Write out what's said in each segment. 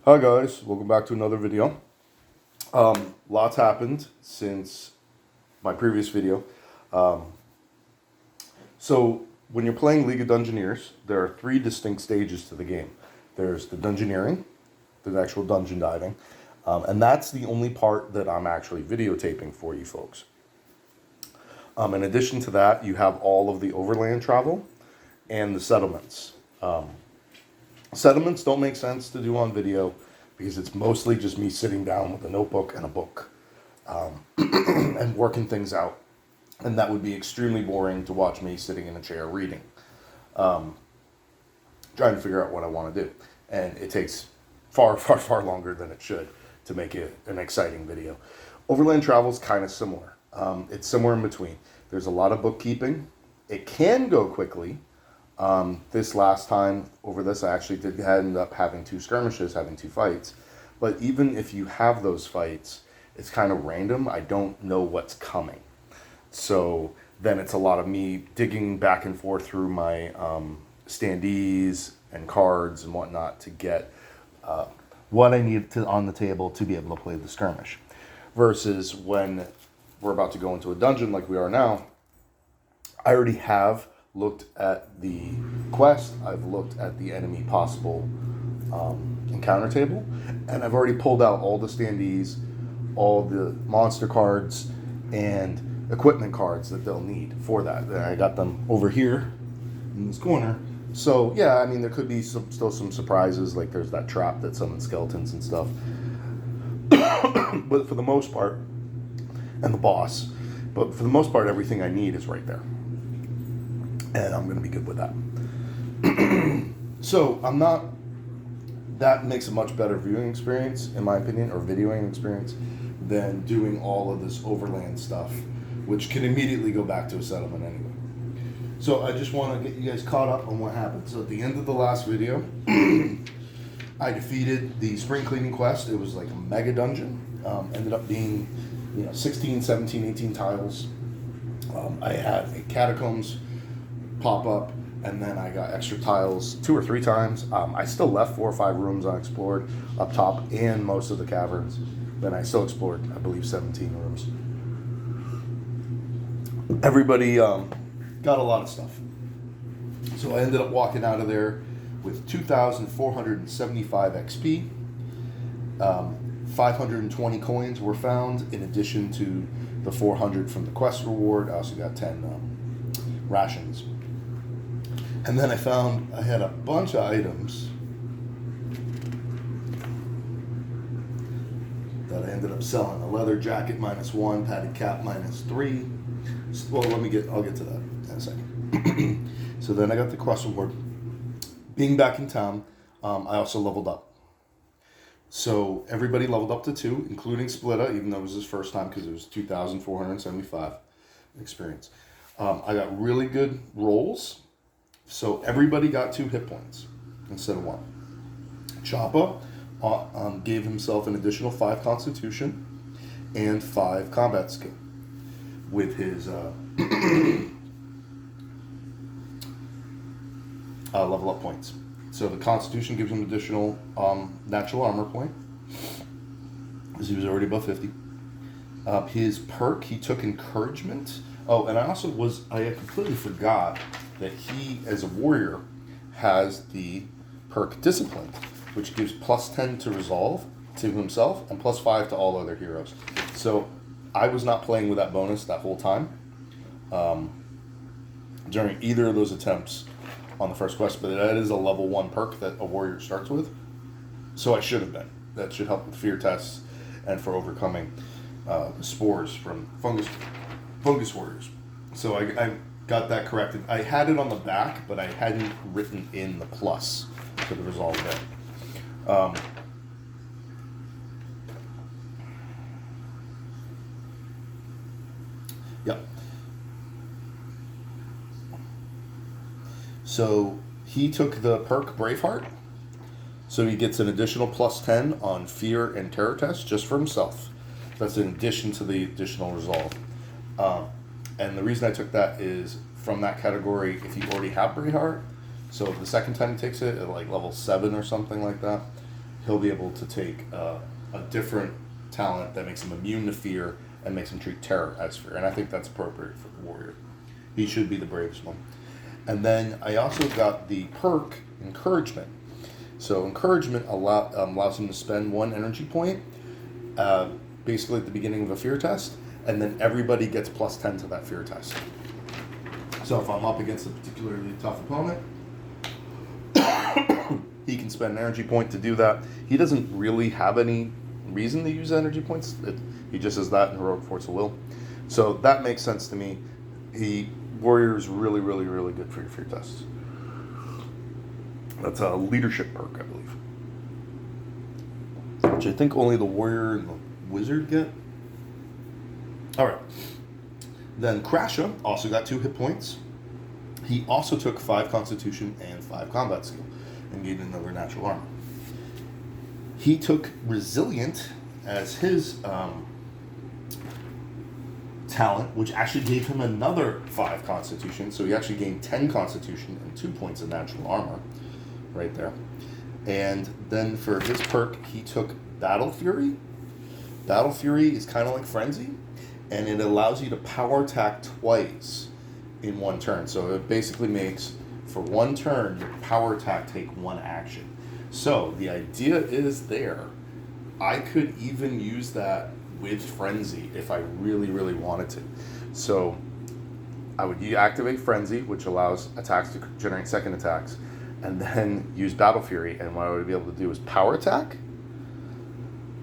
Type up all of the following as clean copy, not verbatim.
Hi guys, welcome back to another video. Lots happened since my previous video. Um, so when you're playing League of Dungeoneers, there are three distinct stages to the game. There's the dungeoneering, the actual dungeon diving, and that's the only part that I'm actually videotaping for you folks. In addition to that, you have all of the overland travel and the settlements. Settlements don't make sense to do on video because it's mostly just me sitting down with a notebook and a book and working things out. And that would be extremely boring to watch me sitting in a chair reading, trying to figure out what I want to do. And it takes far, far, far longer than it should to make it an exciting video. Overland travel is kind of similar. It's somewhere in between. There's a lot of bookkeeping. It can go quickly. This last time over this, I actually did end up having two skirmishes, having two fights. But even if you have those fights, it's kind of random. I don't know what's coming. So then it's a lot of me digging back and forth through my standees and cards and whatnot to get what I need to on the table to be able to play the skirmish. Versus when we're about to go into a dungeon like we are now, I already have looked at the quest, I've looked at the enemy possible encounter table, and I've already pulled out all the standees, all the monster cards, and equipment cards that they'll need for that. I got them over here in this corner. So yeah, I mean, there could be still some surprises, like there's that trap that summons skeletons and stuff. But for the most part, and the boss, but for the most part, everything I need is right there. And I'm going to be good with that. So that makes a much better viewing experience, in my opinion, or videoing experience, than doing all of this overland stuff, which can immediately go back to a settlement anyway. So I just want to get you guys caught up on what happened. So at the end of the last video, I defeated the spring cleaning quest. It was like a mega dungeon. Ended up being 16, 17, 18 tiles. I had a catacombs pop up, and then I got extra tiles 2 or 3 times. I still left 4 or 5 rooms unexplored up top and most of the caverns. Then I still explored, I believe, 17 rooms. Everybody got a lot of stuff. So I ended up walking out of there with 2,475 XP. 520 coins were found in addition to the 400 from the quest reward. I also got 10 rations. And then I had a bunch of items that I ended up selling. A leather jacket -1, padded cap -3. Well, I'll get to that in a second. So then I got the quest reward. Being back in town, I also leveled up. So everybody leveled up to 2, including Splitta, even though it was his first time because it was 2,475 experience. I got really good rolls. So everybody got 2 hit points instead of 1. Choppa gave himself an additional 5 constitution and 5 combat skill with his level up points. So the constitution gives him additional natural armor point, because he was already above 50. His perk, he took encouragement. Oh, and I completely forgot that he, as a warrior, has the perk discipline, which gives +10 to resolve to himself and +5 to all other heroes. So I was not playing with that bonus that whole time during either of those attempts on the first quest, but that is a level 1 perk that a warrior starts with. So I should have been. That should help with fear tests and for overcoming the spores from fungus warriors. So I got that corrected. I had it on the back, but I hadn't written in the plus to the resolve there. Yep. So he took the perk Braveheart. So he gets an additional +10 on fear and terror tests just for himself. That's in addition to the additional resolve. And the reason I took that is from that category, if you already have Braveheart, so the second time he takes it at like level 7 or something like that, he'll be able to take a different talent that makes him immune to fear and makes him treat terror as fear. And I think that's appropriate for the warrior. He should be the bravest one. And then I also got the perk Encouragement. So Encouragement allows him to spend 1 energy point, basically at the beginning of a fear test, and then everybody gets plus 10 to that fear test. So if I'm up against a particularly tough opponent, he can spend an energy point to do that. He doesn't really have any reason to use energy points. He just has that in Heroic Force of Will. So that makes sense to me. Warrior is really, really, really good for your fear tests. That's a leadership perk, I believe. Which I think only the warrior and the wizard get. Alright. Then Krasha also got 2 hit points. He also took 5 constitution and 5 combat skill and gained another natural armor. He took Resilient as his talent, which actually gave him another 5 constitution. So he actually gained 10 constitution and 2 points of natural armor right there. And then for his perk, he took Battle Fury. Battle Fury is kind of like Frenzy, and it allows you to power attack twice in 1 turn. So it basically makes, for 1 turn, your power attack take 1 action. So the idea is there. I could even use that with Frenzy if I really, really wanted to. So I would activate Frenzy, which allows attacks to generate second attacks, and then use Battle Fury, and what I would be able to do is power attack,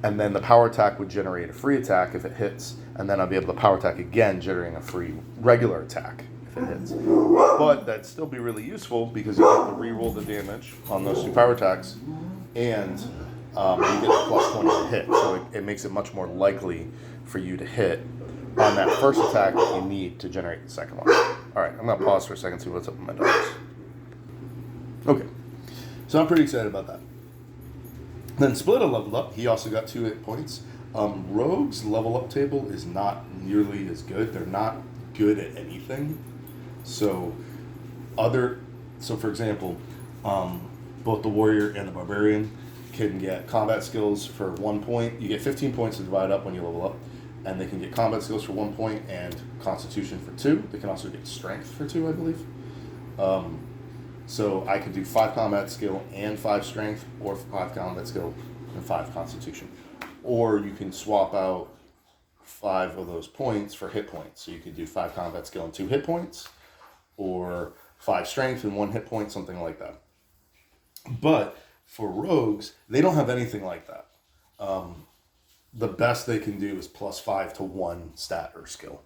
and then the power attack would generate a free attack if it hits, and then I'll be able to power attack again, generating a free regular attack if it hits. But that'd still be really useful because you get to reroll the damage on those 2 power attacks, and you get a plus 20 to hit. So it makes it much more likely for you to hit on that first attack that you need to generate the second one. Alright, I'm going to pause for a second, see what's up with my dogs. Okay, so I'm pretty excited about that. Then Splitta leveled up. He also got 2 hit points. Rogue's level up table is not nearly as good. They're not good at anything. So for example, both the warrior and the barbarian can get combat skills for 1 point. You get 15 points to divide up when you level up, and they can get combat skills for 1 point and constitution for 2. They can also get strength for 2, I believe. So I could do 5 combat skill and 5 strength, or 5 combat skill and 5 constitution. Or you can swap out 5 of those points for hit points. So you could do 5 combat skill and 2 hit points, or 5 strength and 1 hit point, something like that. But for rogues, they don't have anything like that. The best they can do is plus 5 to 1 stat or skill.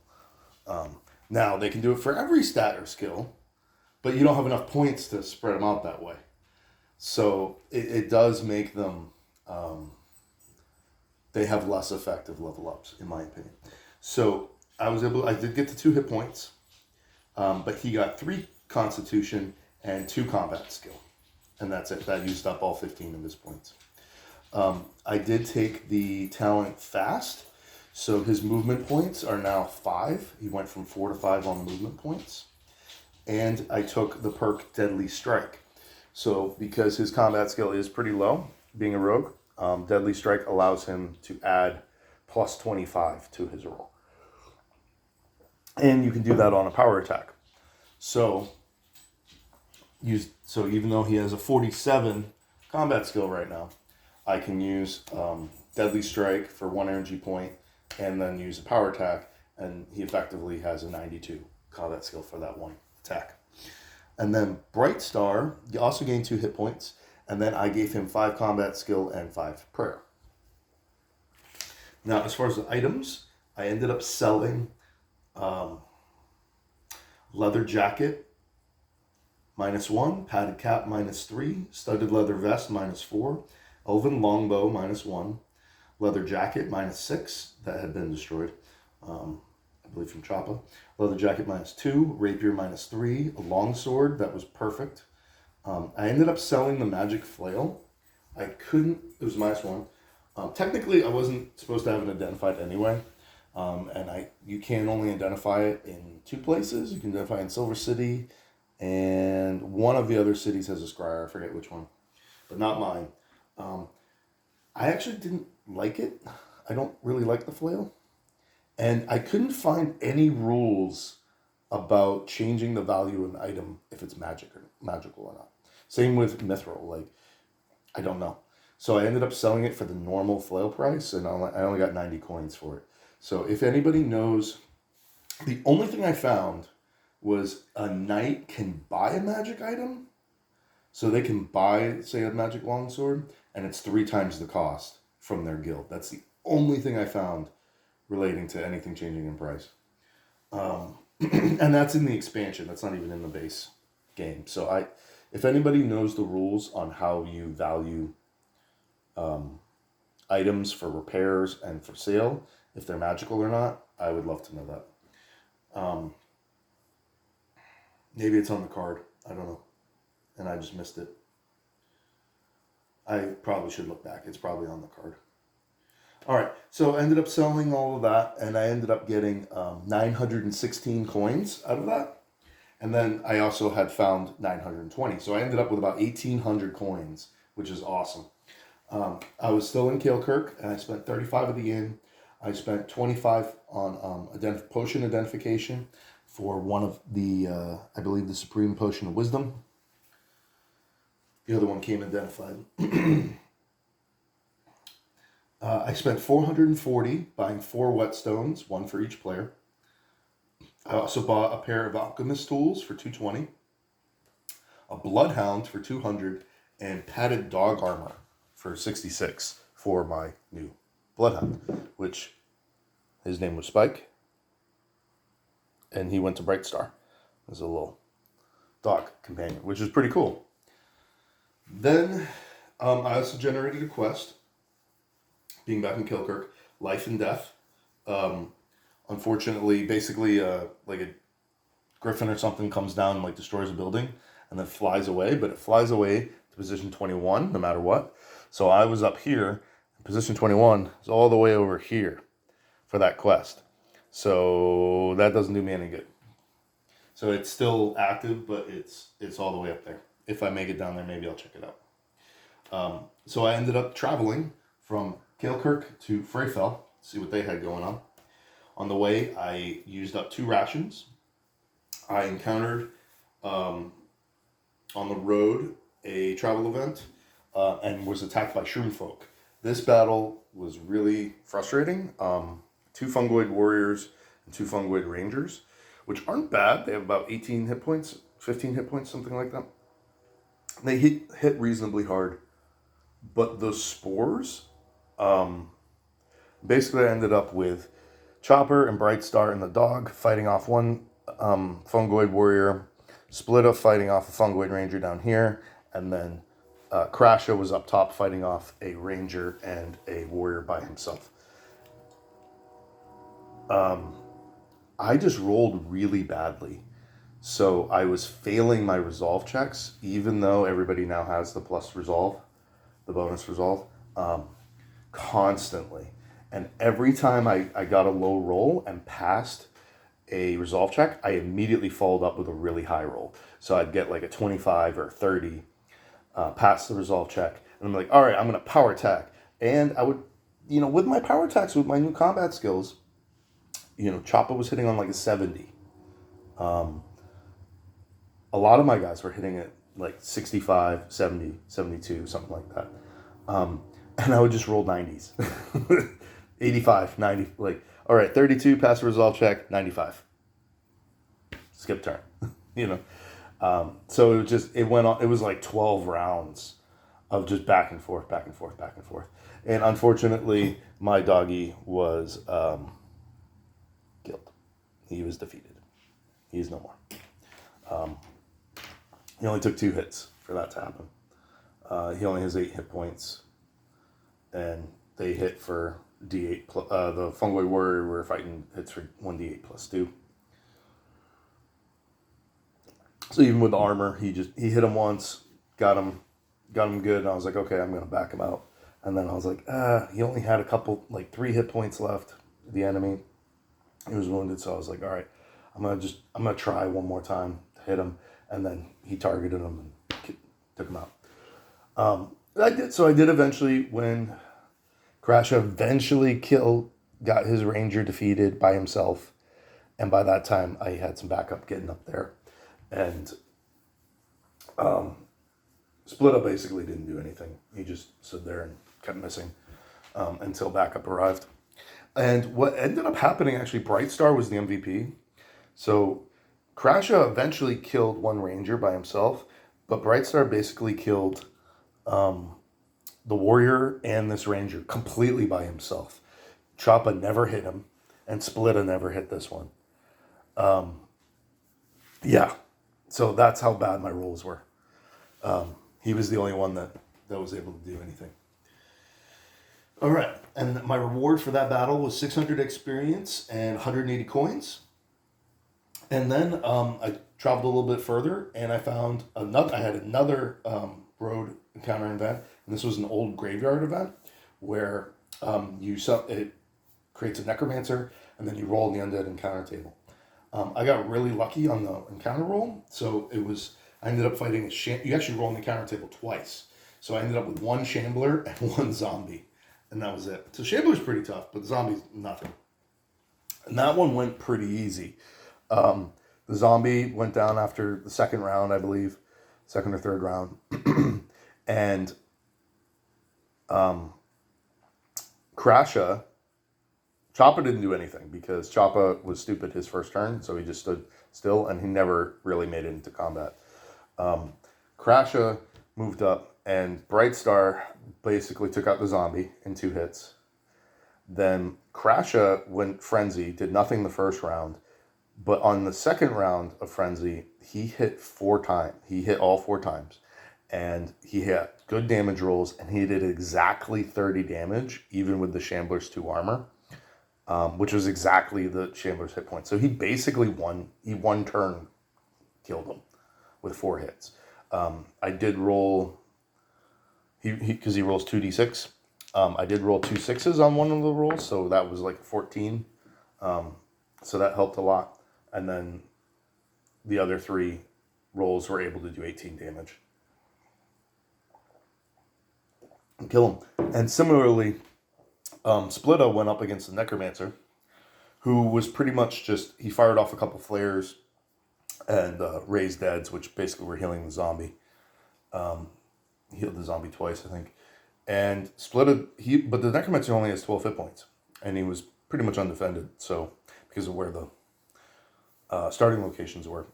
Now, they can do it for every stat or skill, but you don't have enough points to spread them out that way. So it does make them, they have less effective level ups, in my opinion. So I did get to 2 hit points, but he got 3 constitution and 2 combat skill. And that's it. That used up all 15 of his points. I did take the talent Fast. So his movement points are now 5. He went from 4 to 5 on movement points. And I took the perk Deadly Strike. So because his combat skill is pretty low, being a rogue, Deadly Strike allows him to add plus 25 to his roll. And you can do that on a power attack. So even though he has a 47 combat skill right now, I can use Deadly Strike for 1 energy point and then use a power attack, and he effectively has a 92 combat skill for that 1 attack. And then Bright Star also gained 2 hit points, and then I gave him 5 combat skill and 5 prayer. Now, as far as the items, I ended up selling leather jacket -1, padded cap -3, studded leather vest -4, elven longbow -1, leather jacket -6 that had been destroyed, I believe from Choppa, leather jacket -2, rapier -3, a longsword that was perfect. I ended up selling the magic flail. It was -1. Technically, I wasn't supposed to have it identified anyway. And you can only identify it in 2 places. You can identify it in Silver City, and one of the other cities has a scryer. I forget which one, but not mine. I actually didn't like it. I don't really like the flail. And I couldn't find any rules about changing the value of an item if it's magical or not. Same with mithril. Like, I don't know. So I ended up selling it for the normal flail price, and I only got 90 coins for it. So if anybody knows, the only thing I found was a knight can buy a magic item. So they can buy, say, a magic longsword, and it's 3 times the cost from their guild. That's the only thing I found relating to anything changing in price. And that's in the expansion. That's not even in the base game. So if anybody knows the rules on how you value items for repairs and for sale, if they're magical or not, I would love to know that. Maybe it's on the card. I don't know. And I just missed it. I probably should look back. It's probably on the card. All right, so I ended up selling all of that, and I ended up getting 916 coins out of that. And then I also had found 920. So I ended up with about 1,800 coins, which is awesome. I was still in Kilkirk, and I spent 35 at the inn. I spent 25 on potion identification for one of the, I believe, the Supreme Potion of Wisdom. The other one came identified. I spent 440 buying 4 whetstones, 1 for each player. I also bought a pair of alchemist tools for 220, a bloodhound for 200, and padded dog armor for 66 for my new bloodhound, which his name was Spike, and he went to Bright Star as a little dog companion, which is pretty cool. Then I also generated a quest, being back in Kilkirk, Life and Death. Unfortunately, basically, like a griffin or something comes down and like destroys a building and then flies away, but it flies away to position 21 no matter what. So I was up here, position 21 is all the way over here for that quest. So that doesn't do me any good. So it's still active, but it's all the way up there. If I make it down there, maybe I'll check it out. So I ended up traveling from Kilkirk to Freyfell, see what they had going on. On the way, I used up 2 rations. I encountered on the road a travel event and was attacked by shroom folk. This battle was really frustrating. 2 fungoid warriors and 2 fungoid rangers, which aren't bad. They have about 18 hit points, 15 hit points, something like that. They hit reasonably hard, but those spores, basically I ended up with Chopper and Bright Star and the dog fighting off one fungoid warrior, Splitta fighting off a fungoid ranger down here, and then Crasha was up top fighting off a ranger and a warrior by himself. I just rolled really badly. So I was failing my resolve checks, even though everybody now has the plus resolve, the bonus resolve, constantly. And every time I got a low roll and passed a resolve check, I immediately followed up with a really high roll. So I'd get like a 25 or 30, pass the resolve check, and I'm like, all right, I'm going to power attack. And I would, with my power attacks, with my new combat skills, Choppa was hitting on like a 70. A lot of my guys were hitting it like 65, 70, 72, something like that. And I would just roll 90s. 85, 90, like, all right, 32, pass a resolve check, 95. Skip turn, So it went on, it was like 12 rounds of just back and forth, back and forth, back and forth. And unfortunately, my doggy was killed. He was defeated. He's no more. He only took 2 hits for that to happen. He only has 8 hit points, and they hit for D8. The fungoid warrior we were fighting hits for 1d8 plus 2. So even with the armor, he hit him once, got him good, and I was like, okay, I'm gonna back him out. And then I was like, he only had a couple, like 3 hit points left. The enemy, he was wounded, so I was like, all right, I'm gonna try one more time to hit him. And then he targeted him and took him out. I did eventually win Crasha eventually got his ranger defeated by himself. And by that time, I had some backup getting up there. And Split Up basically didn't do anything. He just stood there and kept missing until backup arrived. And what ended up happening, actually, Bright Star was the MVP. So Crasha eventually killed one ranger by himself, but Bright Star basically killed the warrior and this ranger completely by himself. Choppa never hit him, and Splitta never hit this one. Yeah, so that's how bad my rolls were. He was the only one that was able to do anything. All right, and my reward for that battle was 600 experience and 180 coins. And then I traveled a little bit further, and I found another. I had another road encounter event, and this was an old graveyard event where it creates a necromancer, and then you roll in the undead encounter table. I got really lucky on the encounter roll, so I ended up fighting you actually roll on the encounter table twice. So I ended up with one shambler and one zombie, and that was it. So shambler's pretty tough, but the zombie's nothing. And that one went pretty easy. The zombie went down after the second round, I believe, second or third round, and Crasha. Choppa didn't do anything because Choppa was stupid his first turn, so he just stood still and he never really made it into combat. Crasha moved up, and Bright Star basically took out the zombie in 2 hits. Then Crasha went Frenzy, did nothing the first round, but on the second round of Frenzy, he hit 4 times. He hit all 4 times, and he had good damage rolls, and he did exactly 30 damage, even with the Shambler's 2 armor. Which was exactly the Shambler's hit point. So he basically won. He one turn killed him with 4 hits. I did roll, because he rolls 2d6. I did roll 2 6s on one of the rolls, so that was like 14. So that helped a lot. And then the other 3 rolls were able to do 18 damage. And kill him. And similarly, Splitta went up against the Necromancer, who was pretty much he fired off a couple flares and raised deads, which basically were healing the zombie. He healed the zombie twice, I think. And Splitta, but the Necromancer only has 12 hit points, and he was pretty much undefended, so because of where the starting locations were.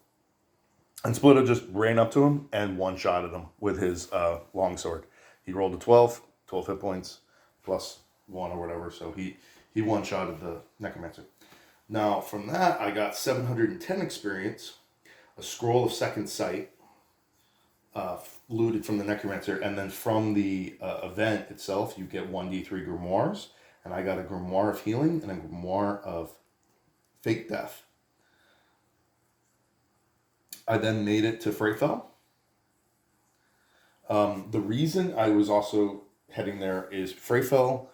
And Splitta just ran up to him and one-shotted him with his longsword. He rolled a 12 hit points, plus 1 or whatever, so he one-shotted the Necromancer. Now, from that, I got 710 experience, a scroll of second sight, looted from the Necromancer, and then from the event itself, you get 1d3 grimoires, and I got a grimoire of healing and a grimoire of fake death. I then made it to Freyfell. The reason I was also heading there is Freyfell.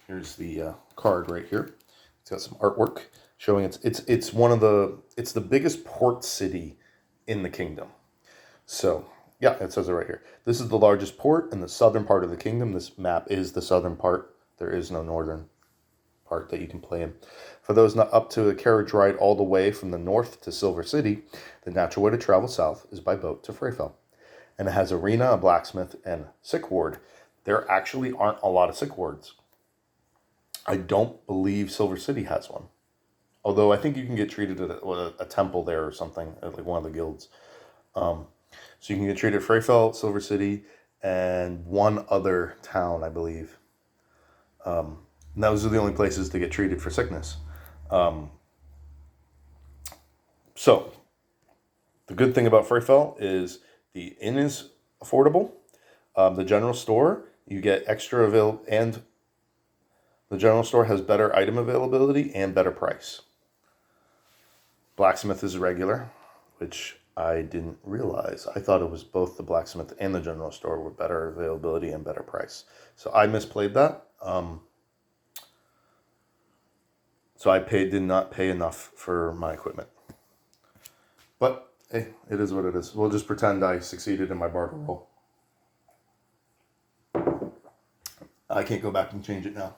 Here's the card right here. It's got some artwork showing it's the biggest port city in the kingdom. So yeah, it says it right here. This is the largest port in the southern part of the kingdom. This map is the southern part. There is no northern part that you can play in. For those not up to a carriage ride all the way from the north to Silver City, the natural way to travel south is by boat to Freyfell. And it has arena, a blacksmith, and sick ward. There actually aren't a lot of sick wards. I don't believe Silver City has one. Although I think you can get treated at a temple there or something, at like one of the guilds. So you can get treated at Freyfell, Silver City, and one other town, I believe. And those are the only places to get treated for sickness. So, the good thing about Freyfell is the inn is affordable. The general store, you get extra and the general store has better item availability and better price. Blacksmith is regular, which I didn't realize. I thought it was both the blacksmith and the general store were better availability and better price. So I misplayed that. So I did not pay enough for my equipment. But hey, it is what it is. We'll just pretend I succeeded in my barter roll. I can't go back and change it now.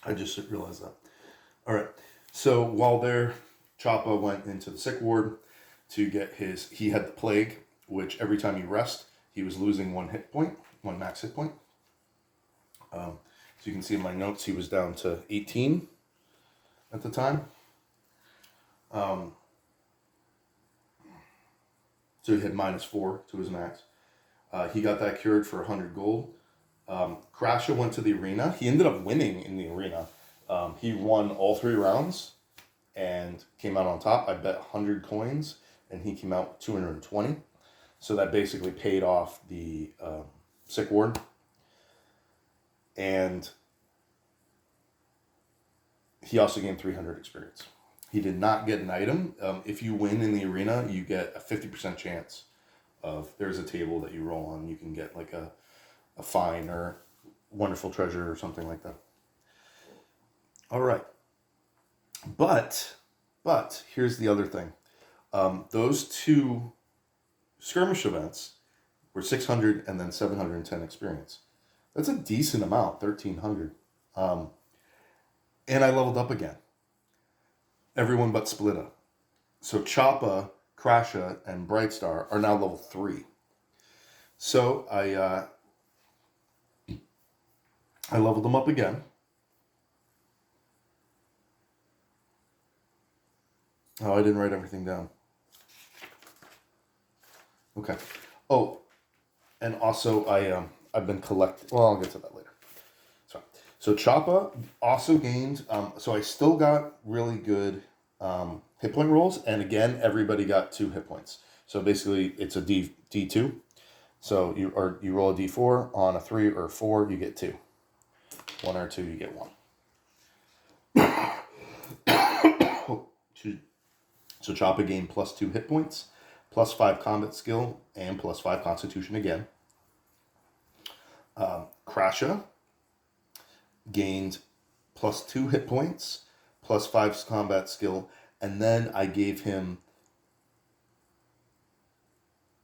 I just realized that. All right. So while there, Choppa went into the sick ward to get his. He had the plague, which every time he rest, he was losing 1 hit point, 1 max hit point. So you can see in my notes, he was down to 18 at the time. So he had -4 to his max. He got that cured for 100 gold. Crasher went to the arena. He ended up winning in the arena. He won all 3 rounds and came out on top. I bet 100 coins, and he came out with 220. So that basically paid off the sick ward. And he also gained 300 experience. He did not get an item. If you win in the arena, you get a 50% chance of, there's a table that you roll on. You can get like a fine or wonderful treasure or something like that. All right. But here's the other thing. Those 2 skirmish events were 600 and then 710 experience. That's a decent amount, 1,300. And I leveled up again. Everyone but Splitta. So Choppa, Crasha, and Brightstar are now level 3. So I leveled them up again. Oh, I didn't write everything down. Okay. Oh, and also I've been collecting. Well, I'll get to that later. Sorry. So Choppa also gained. So I still got really good hit point rolls, and again, everybody got 2 hit points. So basically, it's a D2. So you roll a D4 on a 3 or a 4, you get 2. 1 or 2, you get 1. So Choppa gained +2 hit points, +5 combat skill, and +5 constitution again. Crasha gained +2 hit points, +5 combat skill, and then I gave him...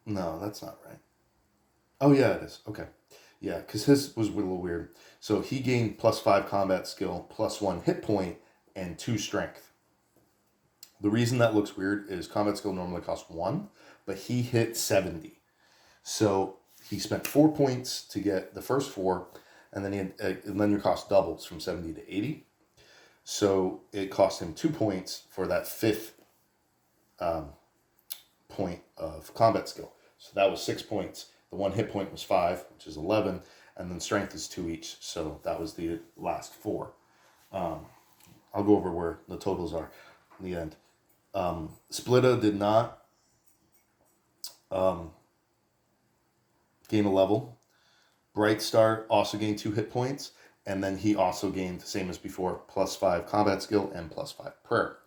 No, that's not right. Oh, yeah, it is. Okay. Yeah, because his was a little weird. So he gained +5 combat skill, +1 hit point, and 2 strength. The reason that looks weird is combat skill normally costs 1, but he hit 70. So he spent 4 points to get the first 4, and then your cost doubles from 70 to 80. So it cost him 2 points for that 5th point of combat skill. So that was 6 points. The 1 hit point was 5, which is 11, and then strength is 2 each. So that was the last 4. I'll go over where the totals are in the end. Splitta did not gain a level. Brightstar also gained 2 hit points, and then he also gained, the same as before, +5 combat skill and +5 prayer.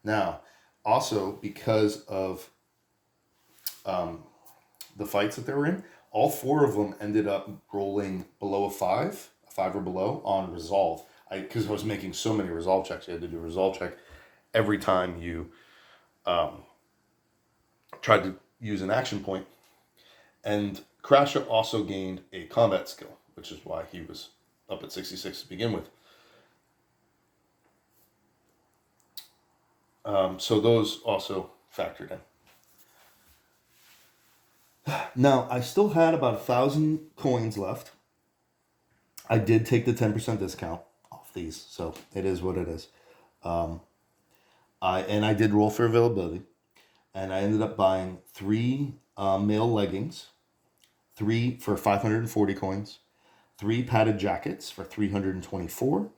Now, also because of the fights that they were in, all 4 of them ended up rolling below a 5 or below on resolve. Because I was making so many resolve checks, you had to do a resolve check every time you tried to use an action point. And Crasher also gained a combat skill, which is why he was up at 66 to begin with. So those also factored in. Now, I still had about 1,000 coins left. I did take the 10% discount off these, so it is what it is. I did roll for availability, and I ended up buying 3 male leggings, 3 for 540 coins, 3 padded jackets for 324,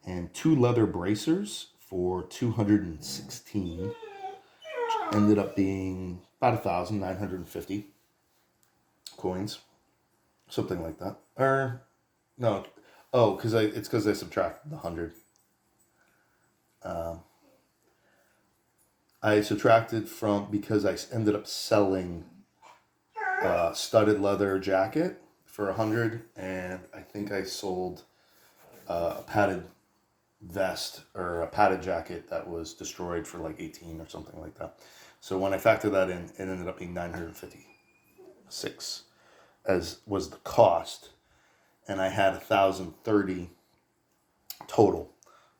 and 2 leather bracers for 216, which ended up being about 1,950 coins, something like that. Or no, it's because I subtracted the 100. I subtracted because I ended up selling studded leather jacket for 100, and I think I sold a padded vest or a padded jacket that was destroyed for like 18 or something like that. So when I factor that in, it ended up being 956 as was the cost. and I had 1,030 total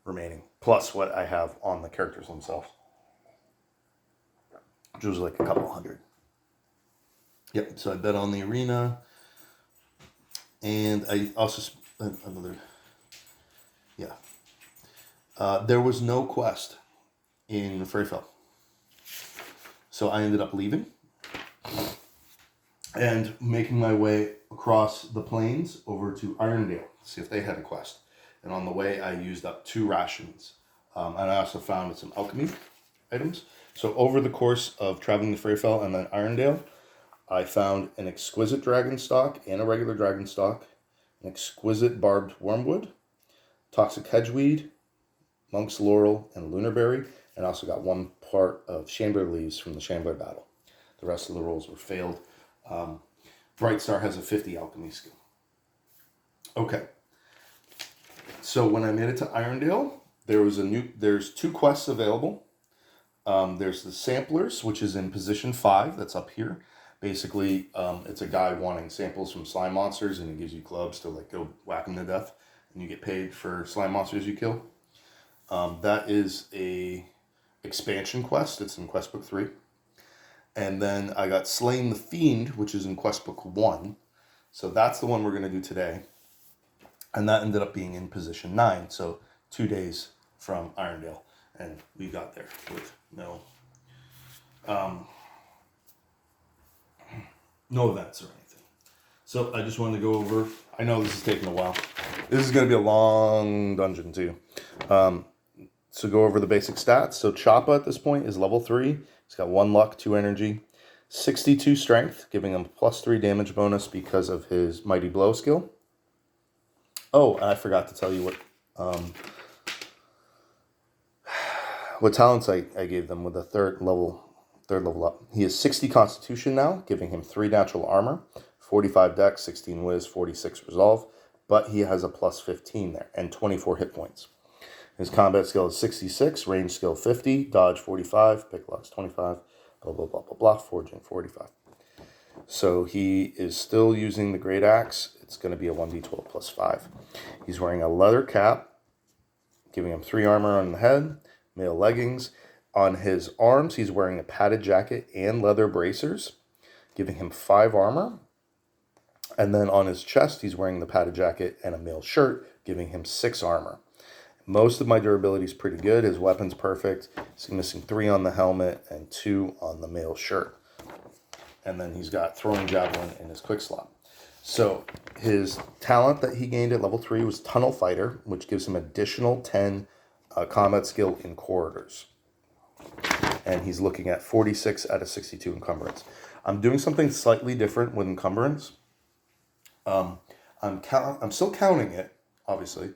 remaining, plus what I have on the characters themselves, which was like a couple hundred. Yep, so I bet on the arena, and I also, another, yeah. There was no quest in Freyfell. So I ended up leaving and making my way across the plains over to Irondale to see if they had a quest. And on the way, I used up 2 rations. And I also found some alchemy items. So over the course of traveling to Freyfell and then Irondale, I found an exquisite dragon stock and a regular dragon stock, an exquisite barbed wormwood, toxic hedgeweed, monk's laurel, and lunarberry, and also got 1 part of Shambler leaves from the Shambler battle. The rest of the rolls were failed. Brightstar has a 50 alchemy skill. Okay. So when I made it to Irondale, there's 2 quests available. There's the samplers, which is in position 5. That's up here. Basically, it's a guy wanting samples from slime monsters, and he gives you clubs to like go whack them to death, and you get paid for slime monsters you kill. That is a expansion quest. It's in quest book 3. And then I got Slain the Fiend, which is in quest book 1. So that's the one we're going to do today. And that ended up being in position 9. So 2 days from Irondale. And we got there with no events or anything. So I just wanted to go over, I know this is taking a while. This is going to be a long dungeon too. So go over the basic stats. So Choppa at this point is level 3. He's got 1 luck, 2 energy, 62 strength, giving him +3 damage bonus because of his mighty blow skill. Oh, and I forgot to tell you what talents I gave them with the third level up. He has 60 constitution now, giving him 3 natural armor, 45 dex, 16 whiz, 46 resolve, but he has a +15 there and 24 hit points. His combat skill is 66, range skill 50, dodge 45, pick locks 25, blah, blah, blah, blah, blah, forging 45. So he is still using the great axe. It's going to be a 1d12 +5. He's wearing a leather cap, giving him 3 armor on the head, mail leggings. On his arms, he's wearing a padded jacket and leather bracers, giving him 5 armor. And then on his chest, he's wearing the padded jacket and a mail shirt, giving him 6 armor. Most of my durability is pretty good. His weapon's perfect. He's missing 3 on the helmet and 2 on the mail shirt. And then he's got throwing javelin in his quick slot. So his talent that he gained at level 3 was Tunnel Fighter, which gives him additional 10 combat skill in corridors. And he's looking at 46 out of 62 encumbrance. I'm doing something slightly different with encumbrance. I'm still counting it, obviously.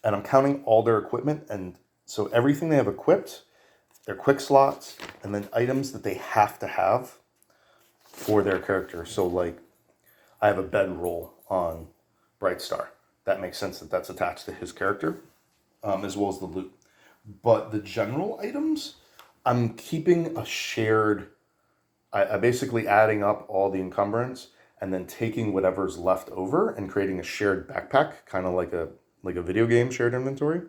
And I'm counting all their equipment, and so everything they have equipped, their quick slots, and then items that they have to have for their character. So like, I have a bedroll on Brightstar. That makes sense that that's attached to his character, as well as the loot. But the general items, I'm keeping a shared, I basically adding up all the encumbrance and then taking whatever's left over and creating a shared backpack, kind of like a video game shared inventory.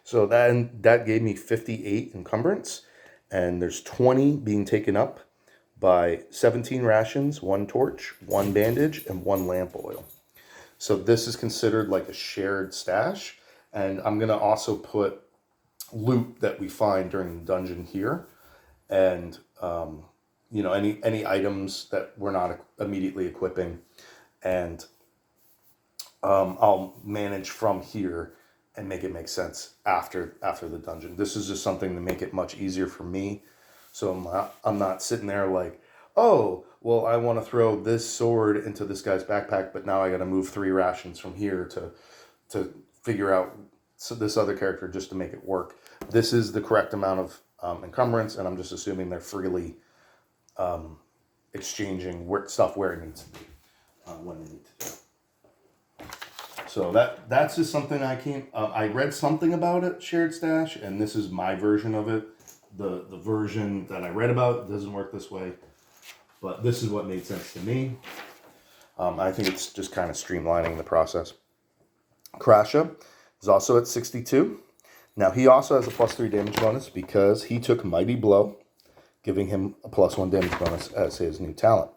So that gave me 58 encumbrance, and there's 20 being taken up by 17 rations, 1 torch, 1 bandage, and 1 lamp oil. So this is considered like a shared stash, and I'm going to also put loot that we find during the dungeon here, and any items that we're not immediately equipping, and I'll manage from here and make it make sense after the dungeon. This is just something to make it much easier for me. So I'm not sitting there like, oh, well, I want to throw this sword into this guy's backpack, but now I got to move 3 rations from here to figure out this other character just to make it work. This is the correct amount of encumbrance, and I'm just assuming they're freely exchanging stuff where it needs to be when they need to do. So that's just something I read something about it, shared stash, and this is my version of it. The version that I read about doesn't work this way, but this is what made sense to me. I think it's just kind of streamlining the process. Crasha is also at 62. Now, he also has a +3 damage bonus because he took Mighty Blow, giving him a +1 damage bonus as his new talent.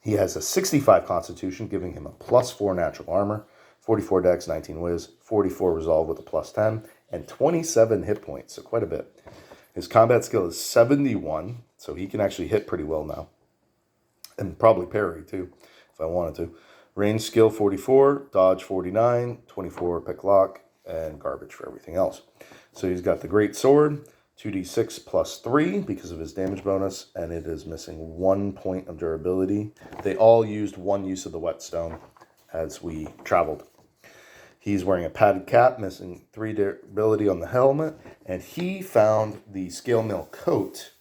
He has a 65 Constitution, giving him a +4 natural armor, 44 dex, 19 whiz, 44 resolve with a +10, and 27 hit points, so quite a bit. His combat skill is 71, so he can actually hit pretty well now. And probably parry, too, if I wanted to. Range skill 44, dodge 49, 24 pick lock, and garbage for everything else. So he's got the Great Sword, 2d6 +3 because of his damage bonus, and it is missing 1 point of durability. They all used one use of the whetstone as we traveled. He's wearing a padded cap, missing 3 durability on the helmet, and he found the scale mill coat,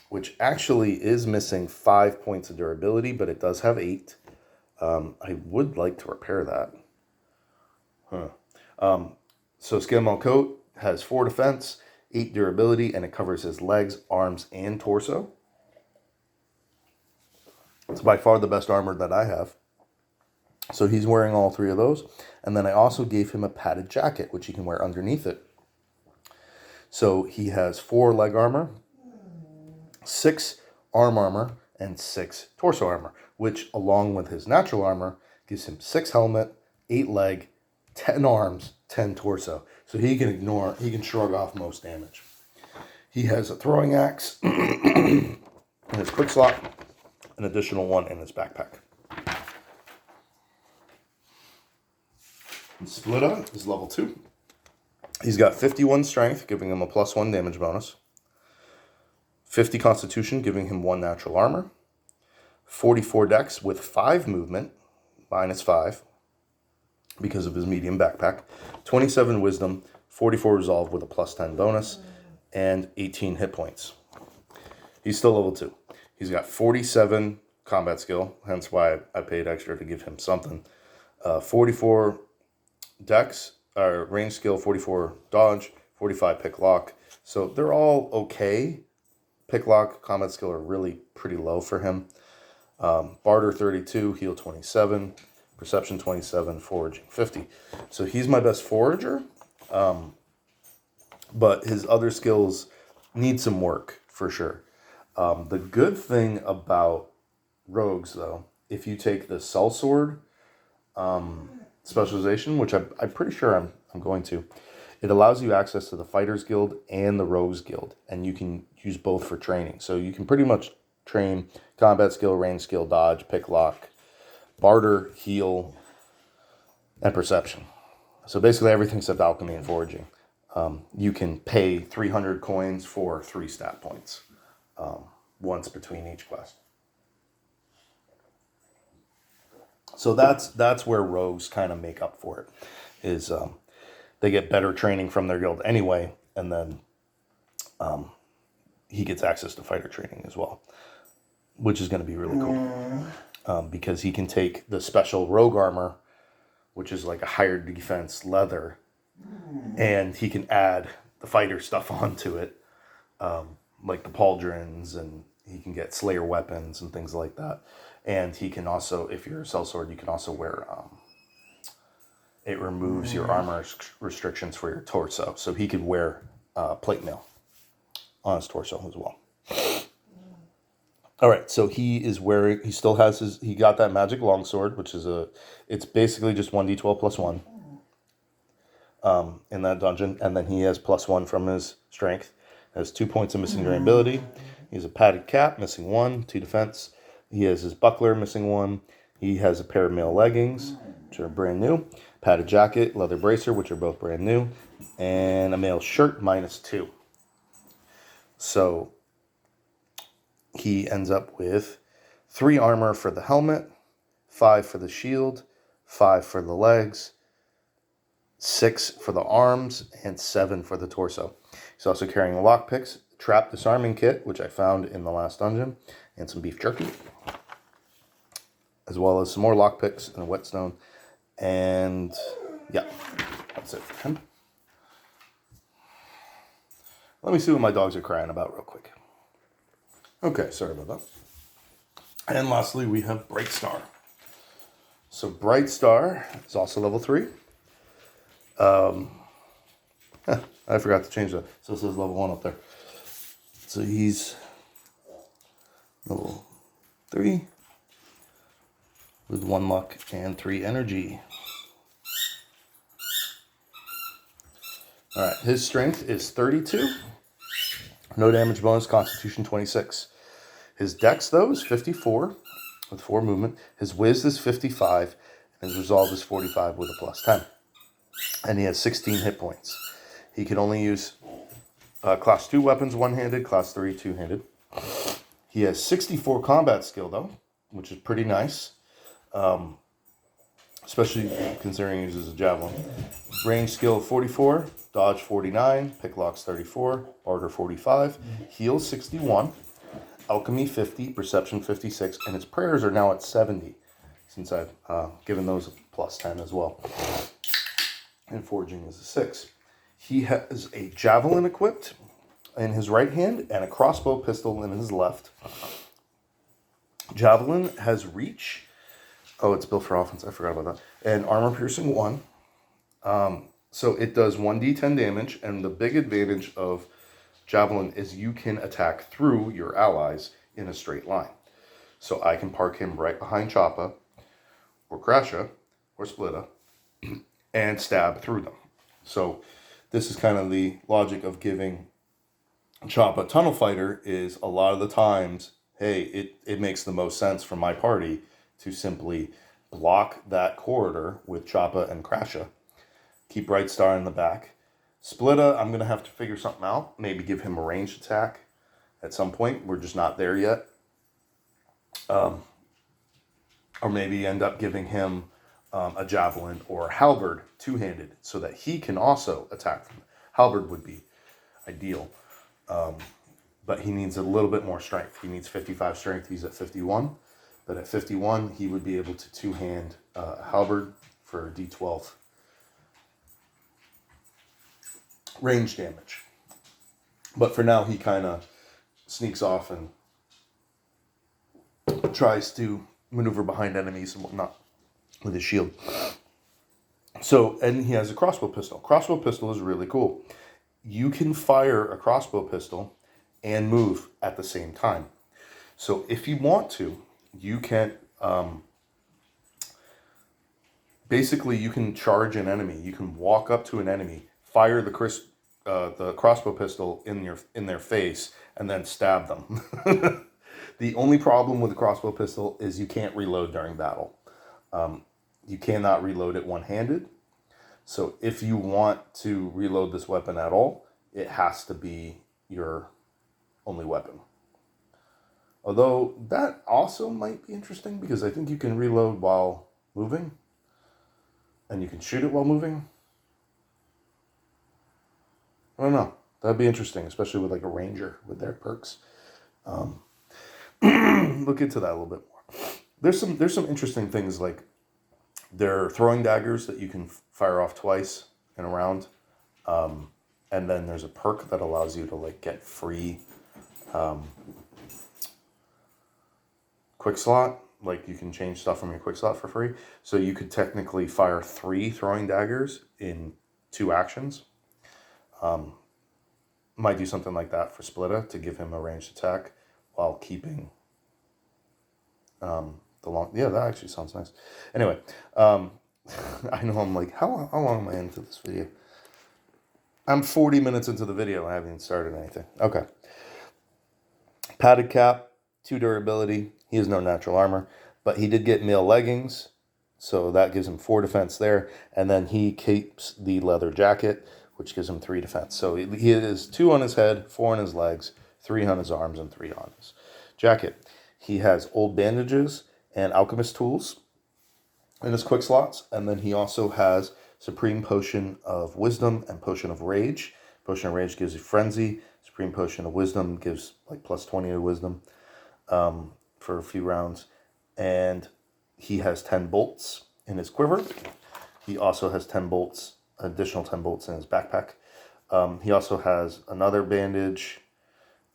which actually is missing 5 points of durability, but it does have 8. I would like to repair that. So scale mill coat has 4 defense, 8 durability, and it covers his legs, arms, and torso. It's by far the best armor that I have. So he's wearing all 3 of those. And then I also gave him a padded jacket, which he can wear underneath it. So he has 4 leg armor, 6 arm armor, and 6 torso armor, which along with his natural armor gives him 6 helmet, 8 leg, 10 arms, 10 torso. So he can shrug off most damage. He has a throwing axe in his quick slot, an additional one in his backpack. Splitta is level 2. He's got 51 strength, giving him a +1 damage bonus. 50 constitution, giving him 1 natural armor. 44 dex with 5 movement, -5, because of his medium backpack. 27 wisdom, 44 resolve with a +10 bonus, and 18 hit points. He's still level 2. He's got 47 combat skill, hence why I paid extra to give him something. 44 dex, range skill, 44 dodge, 45 pick lock. So they're all okay. Pick lock, combat skill are really pretty low for him. Barter 32, heal 27, perception 27, foraging 50. So he's my best forager, but his other skills need some work for sure. The good thing about rogues, though, if you take the sellsword specialization, which I'm pretty sure I'm going to, it allows you access to the Fighters Guild and the Rogues Guild, and you can use both for training. So you can pretty much train combat skill, range skill, dodge, pick lock, barter, heal, and perception. So basically everything except alchemy and foraging. You can pay 300 coins for 3 stat points, once between each quest. So that's where rogues kind of make up for it, is they get better training from their guild anyway, and then he gets access to fighter training as well, which is going to be really cool, because he can take the special rogue armor, which is like a higher defense leather, and he can add the fighter stuff onto it, like the pauldrons, and he can get slayer weapons and things like that. And he can also, if you're a sellsword, you can also wear, it removes your armor restrictions for your torso. So he could wear plate mail on his torso as well. All right, so he still has he got that magic longsword, which is it's basically just 1d12 +1 in that dungeon. And then he has +1 from his strength. Has 2 points of missing durability. He has a padded cap, missing 1, 2 defense. He has his buckler, missing 1. He has a pair of mail leggings, which are brand new. Padded jacket, leather bracer, which are both brand new. And a mail shirt, -2. So he ends up with 3 armor for the helmet, 5 for the shield, 5 for the legs, 6 for the arms, and 7 for the torso. He's also carrying lockpicks, trap disarming kit, which I found in the last dungeon, and some beef jerky, as well as some more lockpicks and a whetstone. And yeah, that's it for him. Let me see what my dogs are crying about real quick. Okay, sorry about that. And lastly, we have Bright Star. So Bright Star is also level 3. I forgot to change that. So it says level 1 up there. So he's level 3 with 1 luck and 3 energy. Alright, his strength is 32. No damage bonus, constitution 26. His dex, though, is 54 with 4 movement. His whiz is 55, and his resolve is 45 with a plus 10. And he has 16 hit points. He can only use class 2 weapons one-handed, class 3 two-handed. He has 64 combat skill, though, which is pretty nice. Especially considering he uses a javelin. Range skill 44, dodge 49, picklocks 34, barter 45, heal 61, alchemy 50, perception 56, and his prayers are now at 70, since I've given those a plus 10 as well. And forging is a 6. He has a javelin equipped in his right hand and a crossbow pistol in his left. Javelin has reach. Oh, it's built for offense. I forgot about that. And armor piercing 1. So it does 1d10 damage, and the big advantage of javelin is you can attack through your allies in a straight line. So I can park him right behind Choppa, or Crasha, or Splitta, and stab through them. So this is kind of the logic of giving Choppa Tunnel Fighter. Is a lot of the times, hey, it makes the most sense for my party to simply block that corridor with Choppa and Crasha. Keep Bright Star in the back. Splitta, I'm going to have to figure something out. Maybe give him a ranged attack at some point. We're just not there yet. Or maybe end up giving him a javelin or halberd two-handed so that he can also attack from it. Halberd would be ideal. But he needs a little bit more strength. He needs 55 strength. He's at 51. But at 51, he would be able to two-hand halberd for D12 range damage. But for now, he kind of sneaks off and tries to maneuver behind enemies and whatnot with his shield. So, and he has a crossbow pistol. Crossbow pistol is really cool. You can fire a crossbow pistol and move at the same time. So if you want to, you can basically you can charge an enemy. You can walk up to an enemy, fire the crossbow pistol in their face, and then stab them. The only problem with the crossbow pistol is you can't reload during battle. You cannot reload it one-handed. So if you want to reload this weapon at all, it has to be your only weapon. Although that also might be interesting because I think you can reload while moving. And you can shoot it while moving. I don't know. That'd be interesting, especially with like a ranger with their perks. Look into that a little bit more. There's some interesting things, like they're throwing daggers that you can fire off twice in a round. And then there's a perk that allows you to like get free quick slot. Like you can change stuff from your quick slot for free. So you could technically fire 3 throwing daggers in 2 actions. Might do something like that for Splitta to give him a ranged attack while keeping the long. Yeah, that actually sounds nice. Anyway, I know I'm like, how long am I into this video? I'm 40 minutes into the video. I haven't even started anything. Okay. Padded cap, 2 durability. He has no natural armor, but he did get mail leggings, so that gives him 4 defense there. And then he keeps the leather jacket, which gives him 3 defense. So he has 2 on his head, 4 on his legs, 3 on his arms, and 3 on his jacket. He has old bandages and alchemist tools in his quick slots. And then he also has Supreme Potion of Wisdom and Potion of Rage. Potion of Rage gives you Frenzy. Supreme Potion of Wisdom gives like plus 20 to Wisdom for a few rounds. And he has 10 bolts in his quiver. He also has 10 bolts, additional 10 bolts in his backpack. He also has another bandage,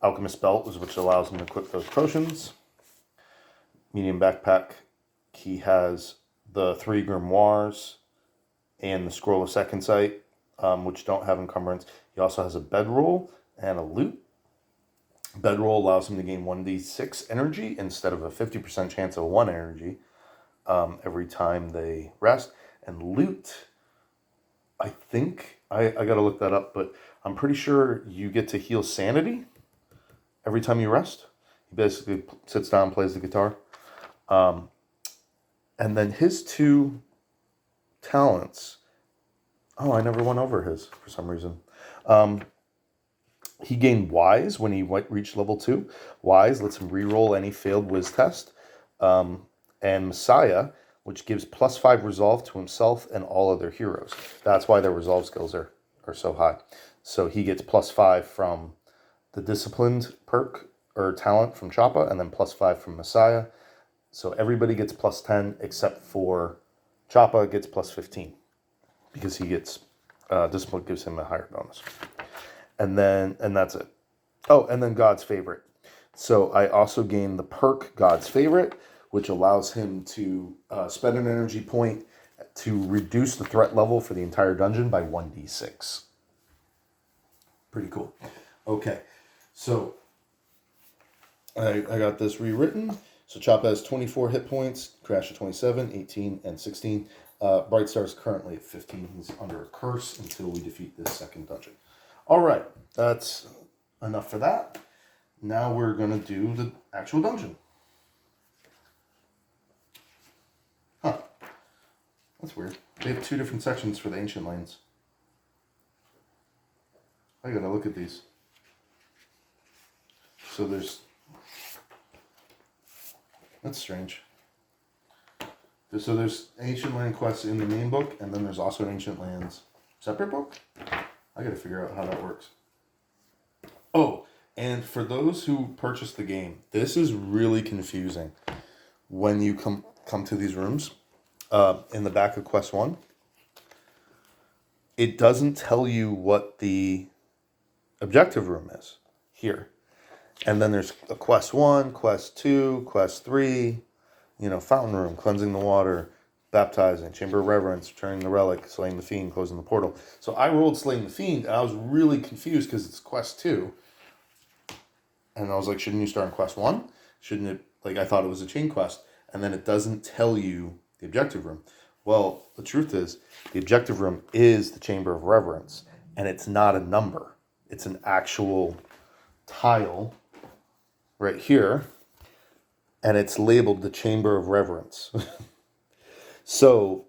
Alchemist Belt, which allows him to equip those potions. medium backpack. He has the 3 grimoires and the scroll of second sight, which don't have encumbrance. He also has a bedroll and a loot. Bedroll allows him to gain 1d6 energy instead of a 50% chance of 1 energy every time they rest. And loot, I think, I got to look that up, but I'm pretty sure you get to heal sanity every time you rest. He basically sits down and plays the guitar. And then his 2 talents. Oh, I never went over his for some reason. He gained Wise when he reached level 2. Wise lets him reroll any failed Wiz test. And Messiah, which gives +5 resolve to himself and all other heroes. That's why their resolve skills are so high. So he gets +5 from the Disciplined perk or talent from Choppa, and then +5 from Messiah. So everybody gets +10 except for Choppa gets +15 because he gets Discipline gives him a higher bonus. And that's it. Oh, and then God's Favorite. So I also gained the perk God's Favorite, which allows him to spend an energy point to reduce the threat level for the entire dungeon by 1d6. Pretty cool. Okay, so I got this rewritten. So Choppa has 24 hit points, Crash at 27, 18, and 16. Brightstar is currently at 15. He's under a curse until we defeat this second dungeon. All right, that's enough for that. Now we're going to do the actual dungeon. Huh. That's weird. They have 2 different sections for the Ancient Lands. I gotta look at these. So there's... That's strange. So there's Ancient Land quests in the main book, and then there's also an Ancient Lands separate book? I gotta figure out how that works. Oh, and for those who purchased the game, this is really confusing when you come to these rooms. In the back of Quest 1, it doesn't tell you what the objective room is here. And then there's a Quest 1, Quest 2, Quest 3, Fountain Room, Cleansing the Water, Baptizing, Chamber of Reverence, Returning the Relic, Slaying the Fiend, Closing the Portal. So I rolled Slaying the Fiend, and I was really confused because it's Quest 2. And I was like, shouldn't you start in Quest 1? Shouldn't it, I thought it was a chain quest. And then it doesn't tell you the objective room. Well, the truth is, the objective room is the Chamber of Reverence, and it's not a number. It's an actual tile right here, and it's labeled the Chamber of Reverence. So,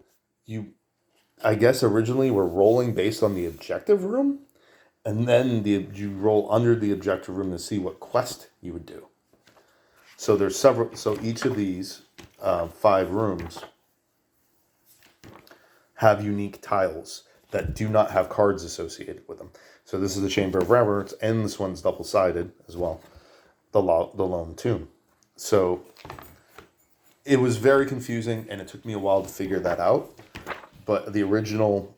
I guess originally we're rolling based on the objective room, and then you roll under the objective room to see what quest you would do. So there's several. So each of these 5 rooms have unique tiles that do not have cards associated with them. So this is the Chamber of Reverence, and this one's double-sided as well, the Lone Tomb. So it was very confusing, and it took me a while to figure that out. But the original,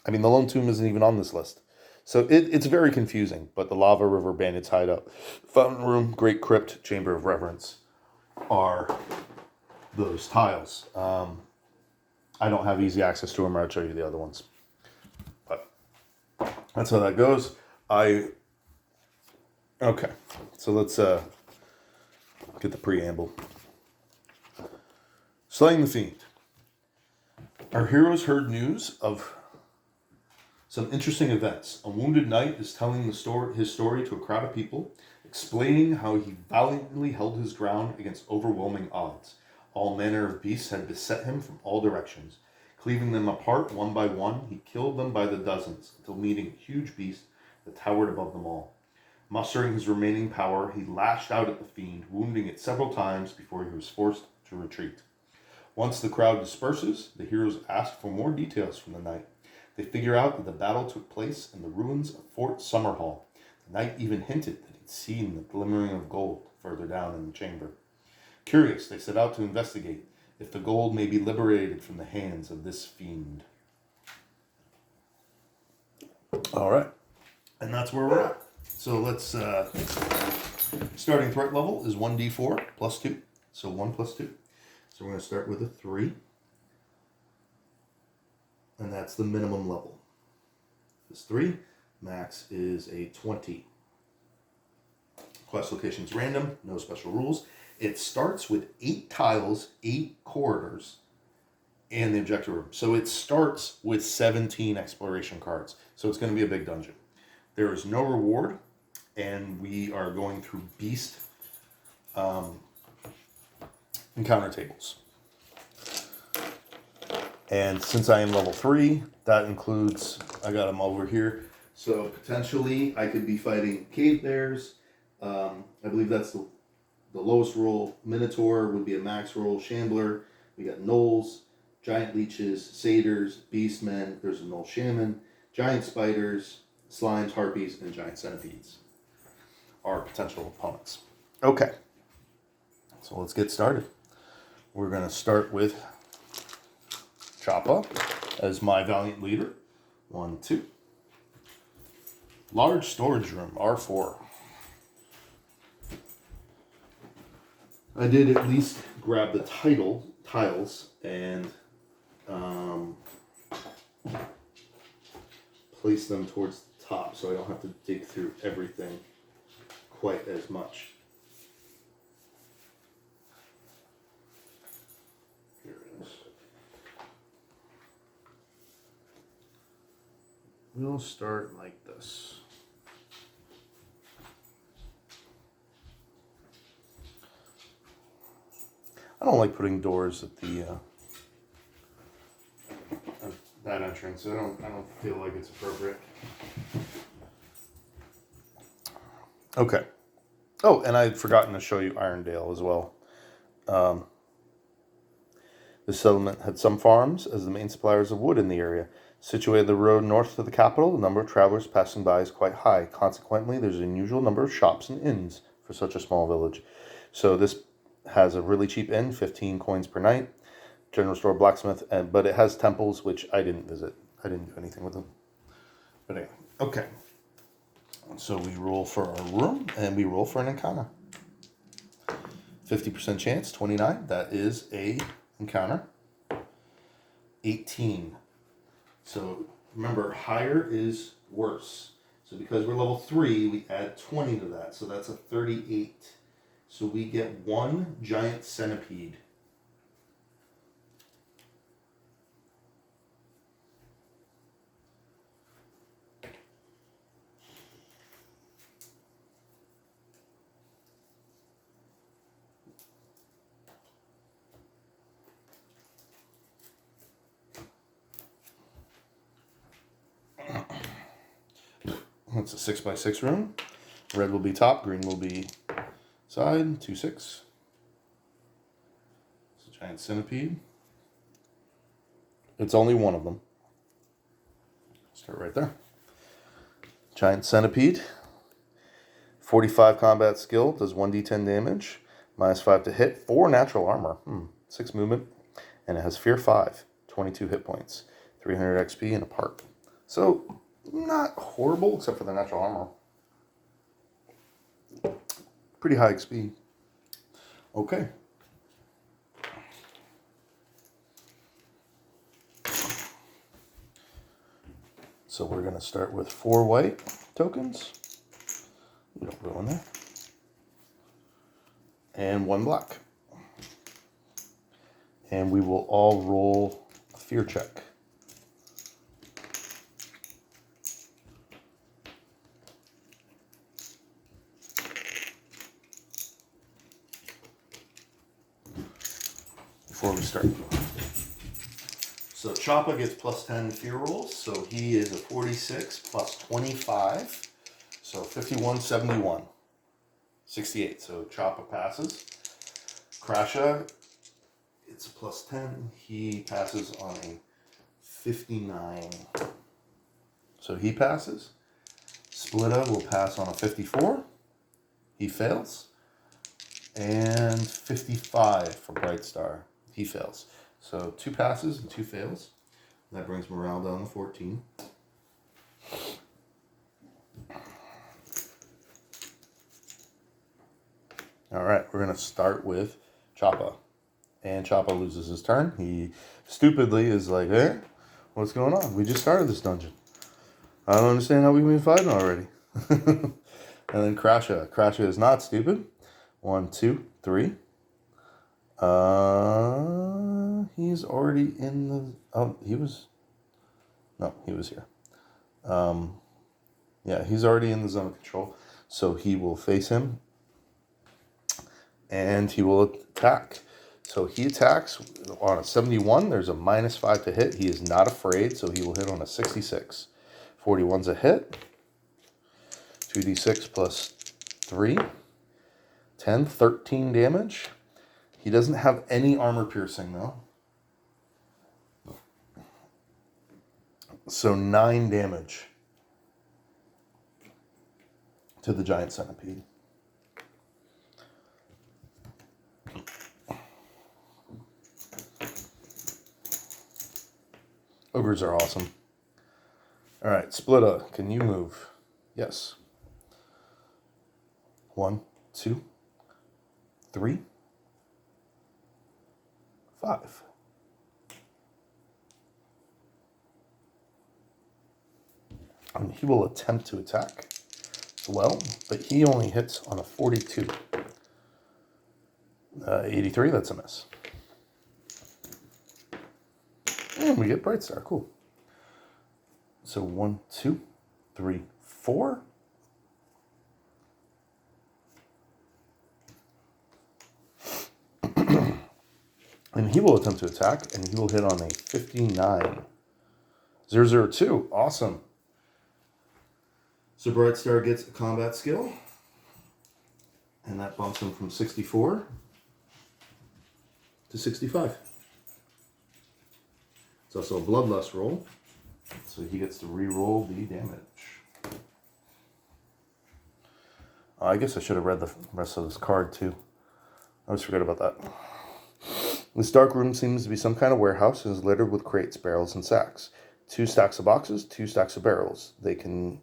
the Lone Tomb isn't even on this list. So it's very confusing. But the Lava River, Bandit's Hideout, Fountain Room, Great Crypt, Chamber of Reverence are those tiles. I don't have easy access to them, or I'll show you the other ones. But that's how that goes. Okay, so let's get the preamble. Slaying the Fiend. Our heroes heard news of some interesting events. A wounded knight is telling his story to a crowd of people, explaining how he valiantly held his ground against overwhelming odds. All manner of beasts had beset him from all directions. Cleaving them apart one by one, he killed them by the dozens, until meeting a huge beast that towered above them all. Mustering his remaining power, he lashed out at the fiend, wounding it several times before he was forced to retreat. Once the crowd disperses, the heroes ask for more details from the knight. They figure out that the battle took place in the ruins of Fort Summerhall. The knight even hinted that he'd seen the glimmering of gold further down in the chamber. Curious, they set out to investigate if the gold may be liberated from the hands of this fiend. All right, and that's where we're at. So let's, starting threat level is 1d4 plus 2. So 1 plus 2. So we're going to start with a 3. And that's the minimum level. It's 3. Max is a 20. Quest location is random, no special rules. It starts with 8 tiles, 8 corridors, and the objective room. So it starts with 17 exploration cards. So it's going to be a big dungeon. There is no reward, and we are going through beast encounter tables. And since I am level 3, that includes, I got them over here. So potentially I could be fighting cave bears. I believe that's the lowest roll. Minotaur would be a max roll. Shambler. We got gnolls, giant leeches, satyrs, beastmen. There's a gnoll shaman, giant spiders, slimes, harpies, and giant centipedes are potential opponents. Okay, so let's get started. We're going to start with Choppa as my valiant leader. 1, 2. Large storage room, R4. I did at least grab the tiles and place them towards the top so I don't have to dig through everything quite as much. Here it is. We'll start like this. I don't like putting doors at the at that entrance. I don't feel like it's appropriate. Okay. Oh, and I'd forgotten to show you Irondale as well. The settlement had some farms as the main suppliers of wood in the area. Situated the road north to the capital, the number of travelers passing by is quite high. Consequently, there's an unusual number of shops and inns for such a small village. So this has a really cheap inn, 15 coins per night. General store, blacksmith, but it has temples, which I didn't visit. I didn't do anything with them. But anyway, okay. So we roll for our room, and we roll for an encounter. 50% chance, 29. That is a encounter. 18. So remember, higher is worse. So because we're level 3, we add 20 to that. So that's a 38. So we get 1 giant centipede. That's a 6x6 room. Red will be top, green will be side. 2, 6. It's a giant centipede. It's only one of them. Start right there. Giant centipede. 45 combat skill, does 1d10 damage. -5 to hit. 4 natural armor. 6 movement. And it has fear 5. 22 hit points. 300 XP and a park. So, not horrible, except for the natural armor. Pretty high XP. Okay. So we're going to start with 4 white tokens. You don't go in there. And 1 black. And we will all roll a fear check. Before we start. So Choppa gets +10 fear rolls, so he is a 46 plus 25, so 51, 71, 68. So Choppa passes. Krasha, it's a +10. He passes on a 59. So he passes. Splitta will pass on a 54. He fails. And 55 for Bright Star. He fails. So 2 passes and 2 fails. That brings morale down to 14. All right, we're going to start with Choppa. And Choppa loses his turn. He stupidly is like, what's going on? We just started this dungeon. I don't understand how we've been fighting already. And then Crasha. Crasha is not stupid. 1, 2, 3. He's already in the... Oh, he was... No, he was here. Yeah, he's already in the zone of control. So he will face him. And he will attack. So he attacks on a 71. There's a -5 to hit. He is not afraid, so he will hit on a 66. 41's a hit. 2d6 plus 3. 10, 13 damage. He doesn't have any armor piercing, though. So 9 damage to the giant centipede. Ogres are awesome. All right, Splitta, can you move? Yes. 1, 2, 3, 5. And he will attempt to attack as well, but he only hits on a 42. 83, that's a miss. And we get Bright Star, cool. So 1, 2, 3, 4. And he will attempt to attack, and he will hit on a 59. 002, awesome. So Bright Star gets a combat skill, and that bumps him from 64 to 65. It's also a Bloodlust roll, so he gets to re-roll the damage. I guess I should have read the rest of this card too. I always forget about that. This dark room seems to be some kind of warehouse and is littered with crates, barrels, and sacks. 2 stacks of boxes, 2 stacks of barrels. 2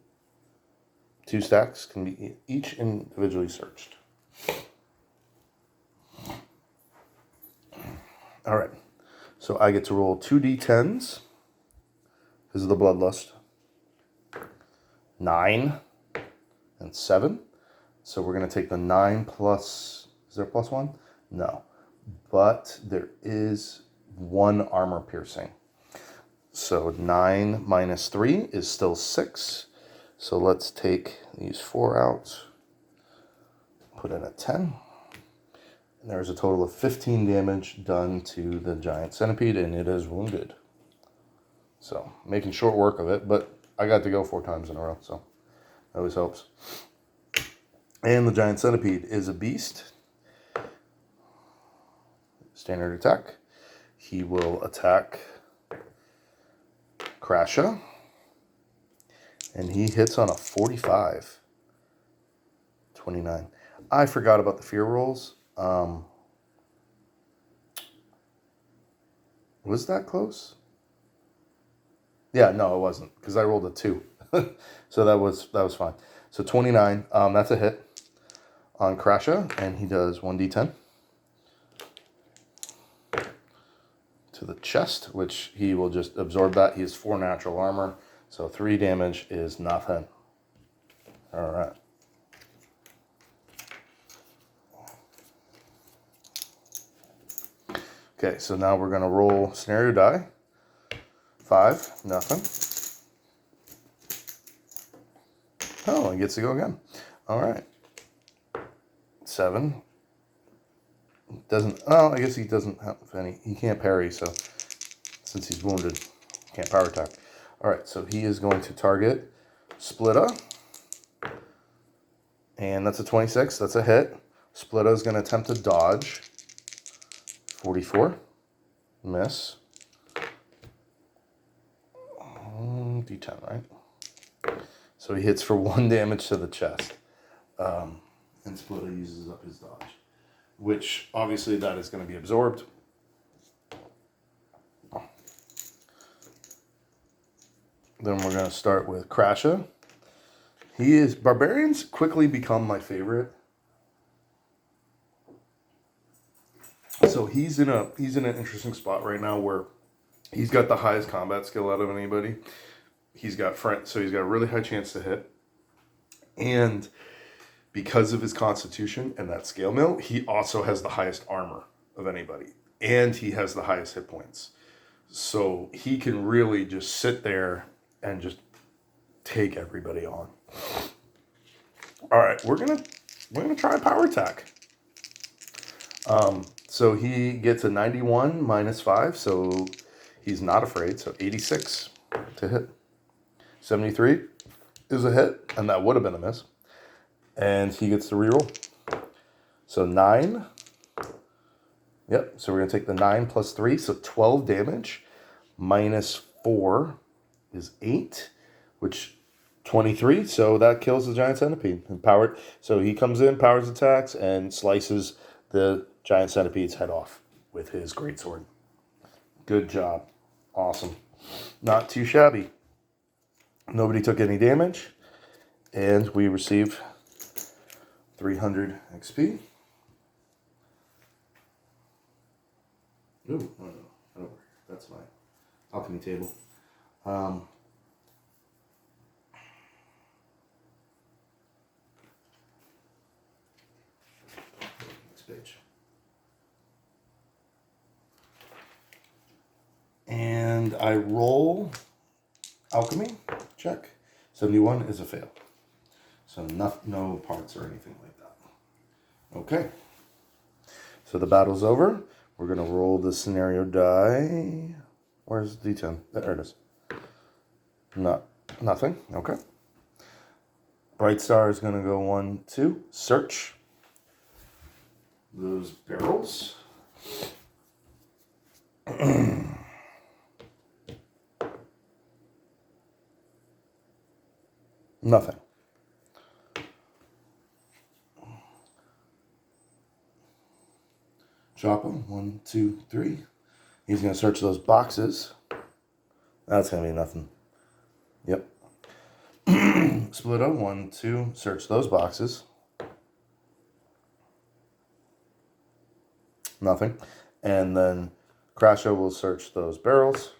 stacks can be each individually searched. All right. So I get to roll 2d10s because of the Bloodlust. 9 and 7. So we're going to take the 9 plus... Is there a plus 1? No. But there is 1 armor piercing. So 9 minus 3 is still 6. So let's take these 4 out. Put in a 10. And there's a total of 15 damage done to the giant centipede, and it is wounded. So making short work of it, but I got to go 4 times in a row, so that always helps. And the giant centipede is a beast. Standard attack. He will attack Crasha. And he hits on a 45. 29. I forgot about the fear rolls. Was that close? Yeah, no, it wasn't, because I rolled a 2. So that was fine. So 29, that's a hit on Crasha, and he does 1d10 to the chest, which he will just absorb that. He has 4 natural armor, so 3 damage is nothing. All right. Okay, so now we're going to roll scenario die. 5, nothing. Oh, he gets to go again. All right. 7. Doesn't, oh, I guess he doesn't have any, he can't parry, so since he's wounded, can't power attack. All right, so he is going to target Splitta. And that's a 26, that's a hit. Splitta is going to attempt to dodge. 44, miss. D10, right? So he hits for 1 damage to the chest. And Splitta uses up his dodge, which obviously that is going to be absorbed. Then we're going to start with Crasha. Barbarians quickly become my favorite. he's in an interesting spot right now where he's got the highest combat skill out of anybody. He's got so he's got a really high chance to hit. And because of his constitution and that scale mill, he also has the highest armor of anybody. And he has the highest hit points. So he can really just sit there and just take everybody on. All right, we're gonna try power attack. So he gets a 91 minus 5, so he's not afraid. So 86 to hit. 73 is a hit, and that would have been a miss. And he gets to reroll. So 9. Yep, so we're going to take the 9 plus 3, so 12 damage. Minus 4 is 8, which 23. So that kills the giant centipede. And powered. So he comes in, powers attacks, and slices the giant centipede's head off with his greatsword. Good job. Awesome. Not too shabby. Nobody took any damage, and we receive 300 XP. Ooh, no. That's my alchemy table. Next page. And I roll alchemy check. 71 is a fail. So no parts or anything like that. Okay. So the battle's over. We're going to roll the scenario die. Where's the D10? There it is. Nothing. Okay. Bright Star is going to go 1, 2. Search those barrels. Nothing. Chop him. 1, 2, 3. He's going to search those boxes. That's going to be nothing. Yep. Split up. 1, 2. Search those boxes. Nothing. And then Crasher will search those barrels.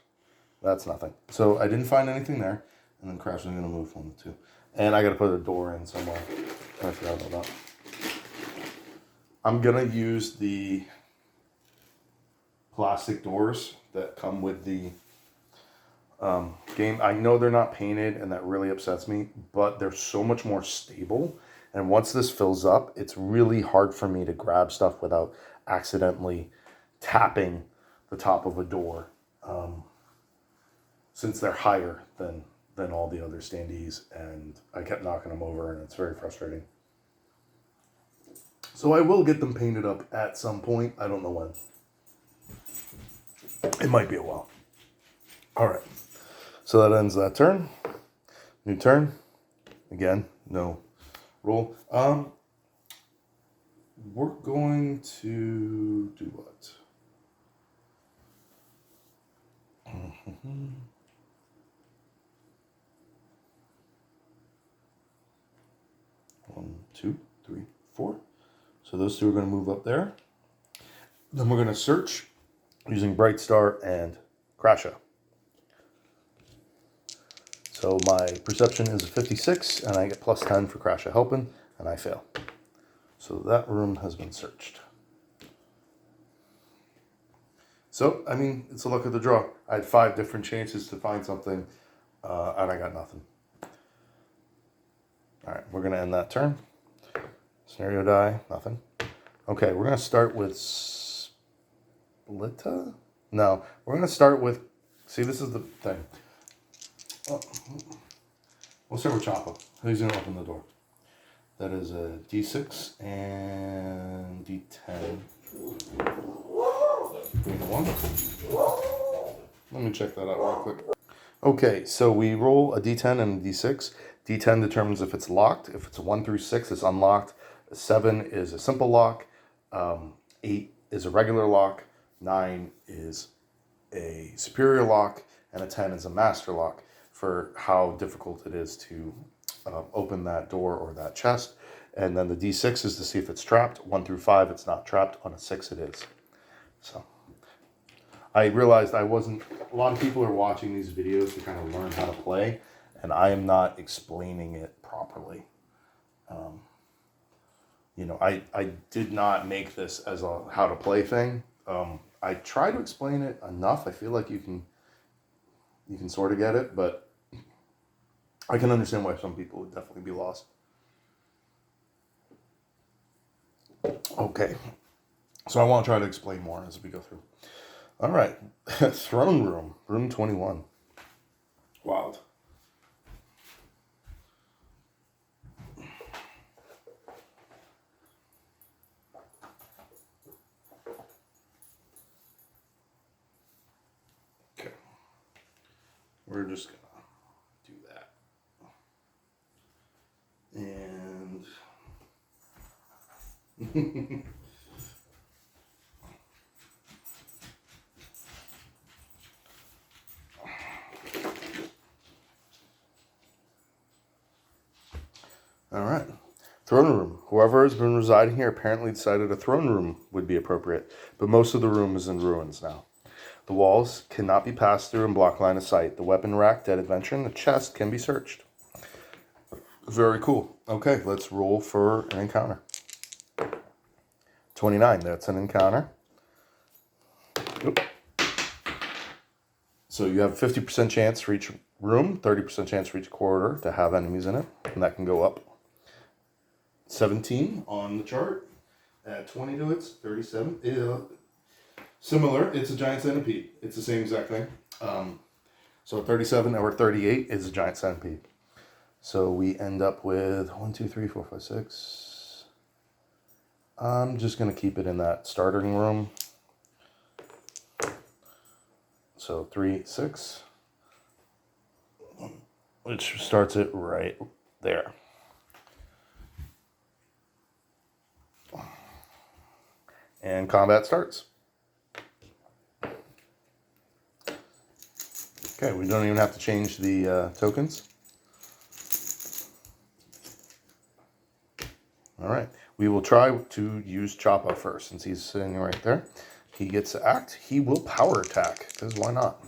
That's nothing. So I didn't find anything there. And then Crasher's going to move 1, 2. And I got to put a door in somewhere. I forgot about that. I'm going to use the plastic doors that come with the game. I know they're not painted, and that really upsets me, but they're so much more stable. And once this fills up, it's really hard for me to grab stuff without accidentally tapping the top of a door, since they're higher than all the other standees, and I kept knocking them over, and it's very frustrating. So I will get them painted up at some point. I don't know when. It might be a while. All right. So that ends that turn. New turn. Again, no roll. We're going to do what? 1, 2, 3, 4. So those two are going to move up there. Then we're going to search using Bright Star and Crasher. So my perception is a 56, and I get plus 10 for Crasher helping, and I fail. So that room has been searched. So, I mean, it's a luck of the draw. I had 5 different chances to find something, and I got nothing. All right, we're going to end that turn. Scenario die, nothing. Okay, we're going to start with Splitta? No, we're going to start with... See, this is the thing. Oh, we'll start with Choppa. Who's going to open the door? That is a D6 and D10. Let me check that out real quick. Okay, so we roll a D10 and a D6. D10 determines if it's locked. If it's 1 through 6, it's unlocked. 7 is a simple lock. 8 is a regular lock. 9 is a superior lock. And a 10 is a master lock for how difficult it is to open that door or that chest. And then the D6 is to see if it's trapped. 1 through 5, it's not trapped. On a 6, it is. So I realized a lot of people are watching these videos to kind of learn how to play, and I am not explaining it properly. I did not make this as a how to play thing. I try to explain it enough. I feel like you can sort of get it, but I can understand why some people would definitely be lost. Okay, so I want to try to explain more as we go through. All right, throne room, room 21. Wild. Okay, we're just gonna do that, and all right. Throne room. Whoever has been residing here apparently decided a throne room would be appropriate, but most of the room is in ruins now. The walls cannot be passed through and block line of sight. The weapon rack, dead adventure, and the chest can be searched. Very cool. Okay, let's roll for an encounter. 29, that's an encounter. Oop. So you have 50% chance for each room, 30% chance for each corridor to have enemies in it, and that can go up. 17 on the chart. Add 20 to it, 37. Similar, it's a giant centipede. It's the same exact thing. So 37 or 38 is a giant centipede. So we end up with 1, 2, 3, 4, 5, 6. I'm just going to keep it in that starting room. So 3, 6. Which starts it right there. And combat starts. Okay, we don't even have to change the tokens. All right, we will try to use Choppa first since he's sitting right there. He gets to act. He will power attack, because why not?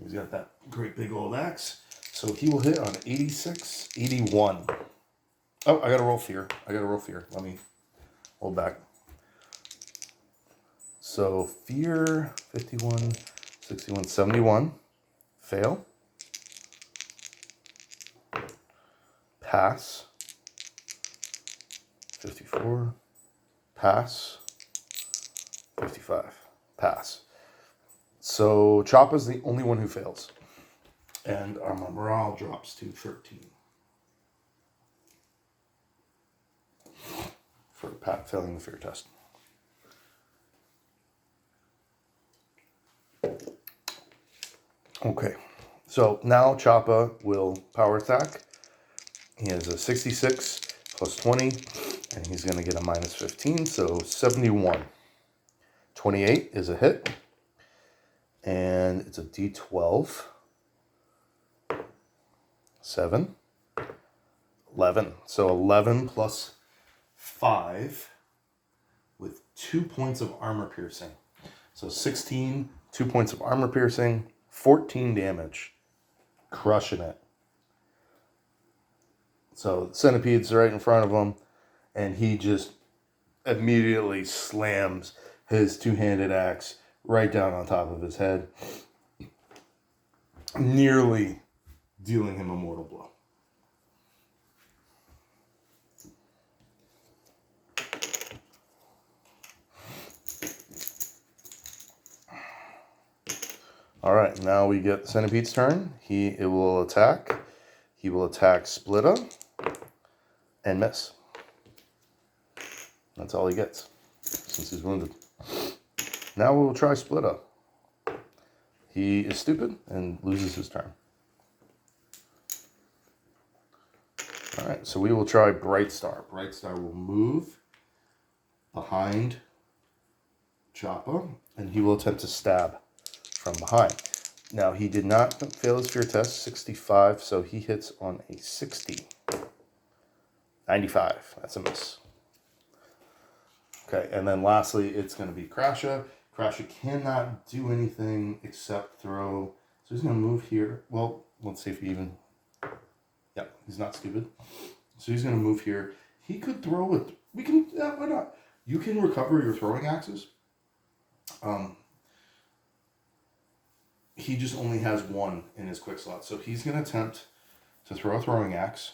He's got that great big old axe. So he will hit on 86, 81. Oh, I got to roll fear. Let me hold back. So fear, 51, 61, 71. Fail. Pass. 54. Pass. 55. Pass. So Choppa's the only one who fails. And our morale drops to 13. For failing the fear test. Okay, so now Choppa will power attack. He has a 66 plus 20, and he's going to get a minus 15, so 71. 28 is a hit, and it's a D12. 7. 11. So 11 plus 5 with 2 points of armor piercing. So 16, 2 points of armor piercing, 14 damage. Crushing it. So the centipede's right in front of him, and he just immediately slams his two-handed axe right down on top of his head, nearly dealing him a mortal blow. All right, now we get the centipede's turn. It will attack. He will attack Splitta and miss. That's all he gets since he's wounded. Now we will try Splitta. He is stupid and loses his turn. All right, so we will try Bright Star. Bright Star will move behind Choppa, and he will attempt to stab from behind. Now, he did not fail his fear test, 65, so he hits on a 60. 95, that's a miss. Okay, and then lastly, it's going to be Crasha. Crasher cannot do anything except throw. So he's going to move here. Well, let's see if he even... Yeah, he's not stupid. So he's going to move here. He could throw it. We can... Yeah, why not? You can recover your throwing axes. He just only has one in his quick slot. So he's going to attempt to throw a throwing axe.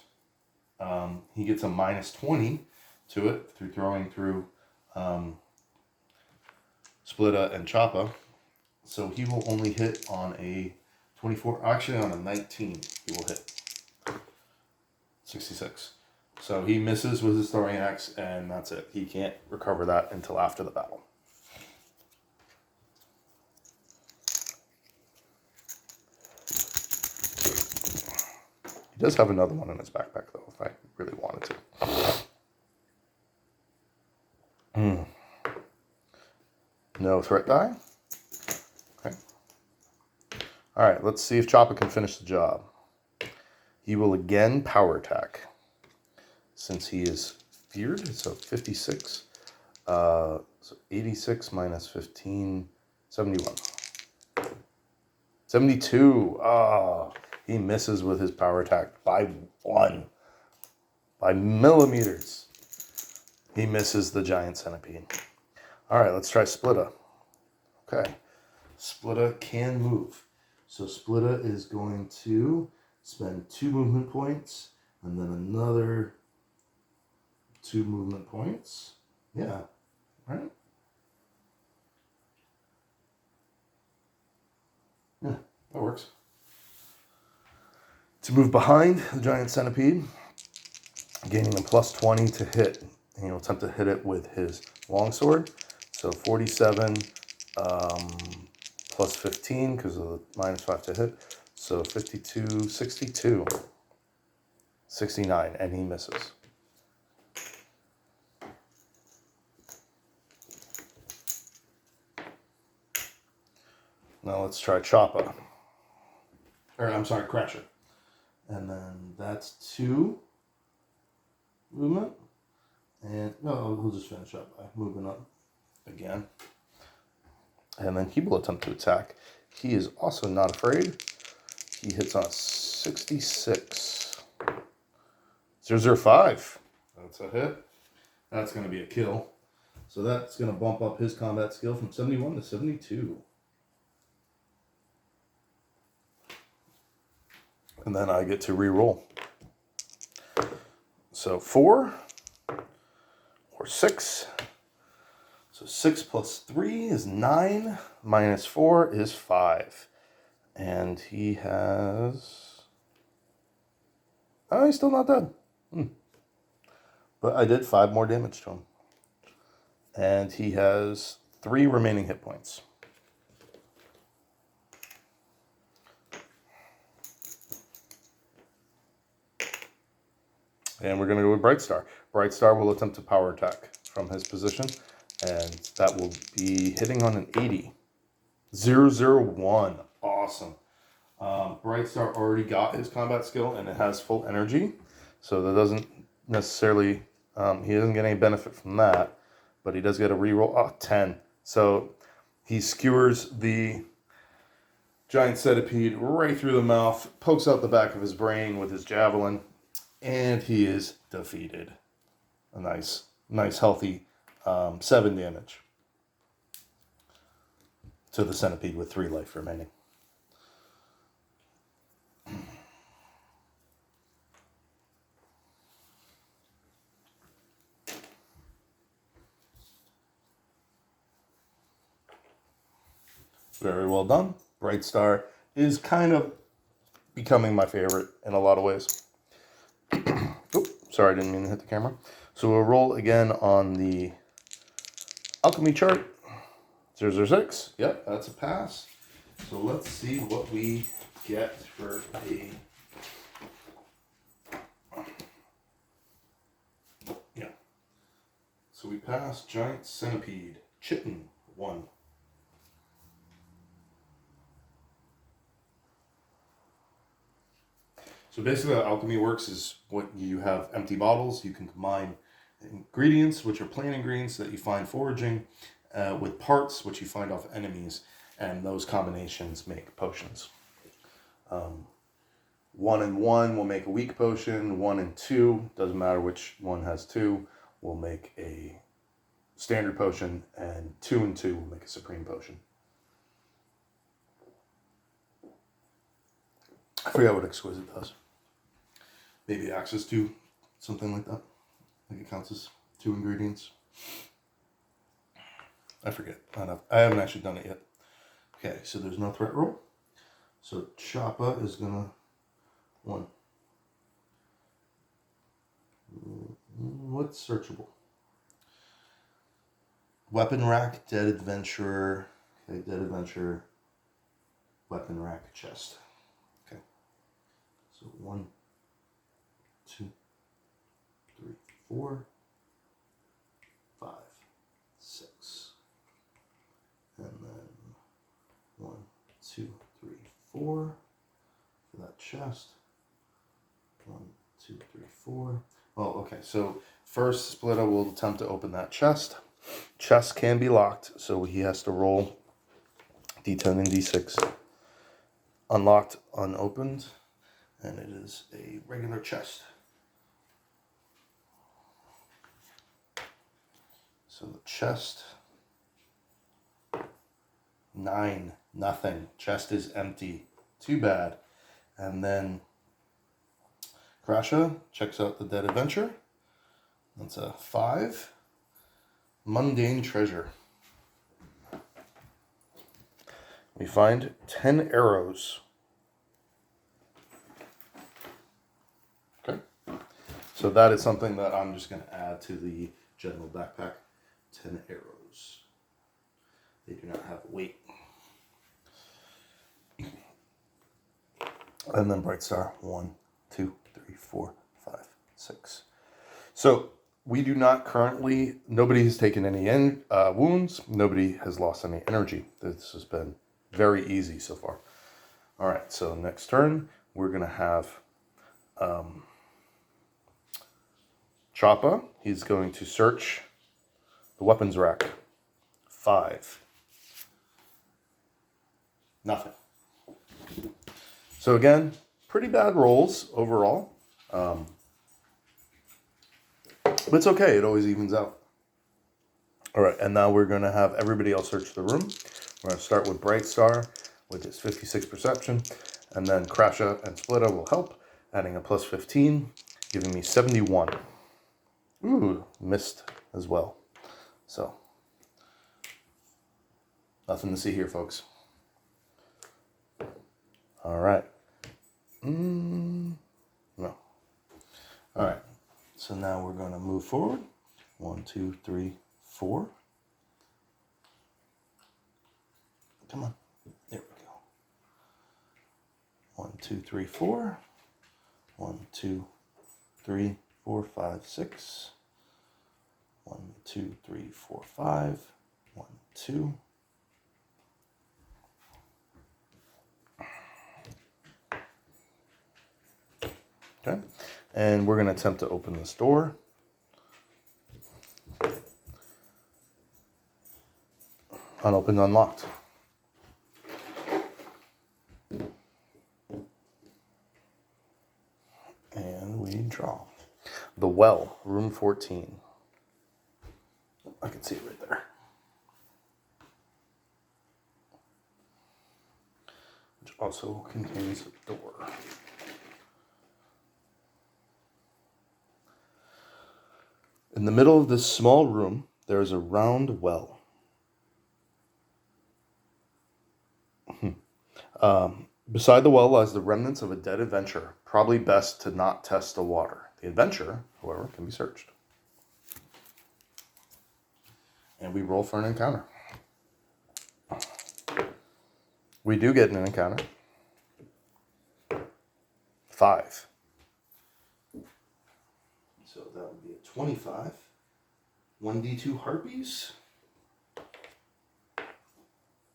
He gets a -20 to it through throwing through Splitta and Choppa. So he will only hit on a 24. Actually, on a 19, he will hit. 66. So he misses with his throwing axe, and that's it. He can't recover that until after the battle. He does have another one in his backpack, though, if I really wanted to. No threat die. Okay. All right, let's see if Choppa can finish the job. He will again power attack. Since he is feared, so 56. So 86 minus 15, 71. 72. Oh, he misses with his power attack by 1. By millimeters. He misses the giant centipede. All right, let's try Splitta. Okay. Splitta can move. So Splitta is going to spend 2 movement points and then another 2 movement points. Yeah, right? Yeah, that works. To move behind the giant centipede, gaining a +20 to hit. And he'll attempt to hit it with his longsword. So 47 plus 15 because of the -5 to hit. So 52, 62, 69, and he misses. Now let's try Choppa. Or I'm sorry, Crasher. And then that's 2 movement. And no, we'll just finish up by moving up again. And then he will attempt to attack. He is also not afraid. He hits on a 66. 005. That's a hit. That's going to be a kill. So that's going to bump up his combat skill from 71 to 72. And then I get to re-roll. So 4 or 6. So 6 plus 3 is 9. Minus 4 is 5. And he has... Oh, he's still not dead. But I did 5 more damage to him. And he has 3 remaining hit points. And we're going to go with Bright Star. Bright Star will attempt to power attack from his position. And that will be hitting on an 80. 001. Awesome. Bright Star already got his combat skill and it has full energy. So that doesn't necessarily... he doesn't get any benefit from that. But he does get a reroll. Oh, 10. So he skewers the giant centipede right through the mouth. Pokes out the back of his brain with his javelin. And he is defeated. A nice healthy 7 damage to the centipede with 3 life remaining. Very well done. Bright Star is kind of becoming my favorite in a lot of ways. Oop, sorry, I didn't mean to hit the camera. So we'll roll again on the alchemy chart. 006. Yep, that's a pass. So let's see what we get for a... Yeah. So we pass giant centipede. Chitin, 1. So basically how alchemy works is what you have empty bottles. You can combine ingredients, which are plain ingredients that you find foraging, with parts which you find off enemies, and those combinations make potions. 1 and 1 will make a weak potion. 1 and 2, doesn't matter which one has 2, will make a standard potion, and 2 and 2 will make a supreme potion. I forget what exquisite does. Maybe access to something like that. Like it counts as 2 ingredients. I forget. I haven't actually done it yet. Okay, so there's no threat roll. So Choppa is gonna 1. What's searchable? Weapon rack, dead adventurer. Okay, dead adventurer. Weapon rack, chest. Okay. So 1, 2, 3, 4, 5, 6. And then 1, 2, 3, 4 for that chest. 1, 2, 3, 4. Oh, okay. So first, Splitta will attempt to open that chest. Chest can be locked, so he has to roll D10 and D6. Unlocked, unopened, and it is a regular chest. So the chest, 9, nothing. Chest is empty. Too bad. And then Krasha checks out the dead adventure. That's a 5. Mundane treasure. We find 10 arrows. Okay. So that is something that I'm just going to add to the general backpack. 10 arrows. They do not have weight. And then Bright Star. 1, 2, 3, 4, 5, 6. So we do not currently, nobody has taken any wounds. Nobody has lost any energy. This has been very easy so far. All right, so next turn, we're going to have Choppa. He's going to search the weapons rack. 5. Nothing. So again, pretty bad rolls overall. But it's okay, it always evens out. All right, and now we're going to have everybody else search the room. We're going to start with Bright Star, which is 56 perception, and then Krasha and Splitta will help, adding a plus 15, giving me 71. Ooh, missed as well. So, nothing to see here, folks. All right. No. All right. So now we're going to move forward. 1, 2, 3, 4. Come on. There we go. 1, 2, 3, 4. 1, 2, 3, 4, 5, 6. 1, 2, 3, 4, 5. 1, 2. Okay, and we're going to attempt to open this door. Unopened, unlocked. And we draw. The well, room 14. I can see it right there. Which also contains a door. In the middle of this small room, there is a round well. Beside the well lies the remnants of a dead adventurer. Probably best to not test the water. The adventurer, however, can be searched. And we roll for an encounter. We do get an encounter. 5. So that would be a 25. 1d2 harpies.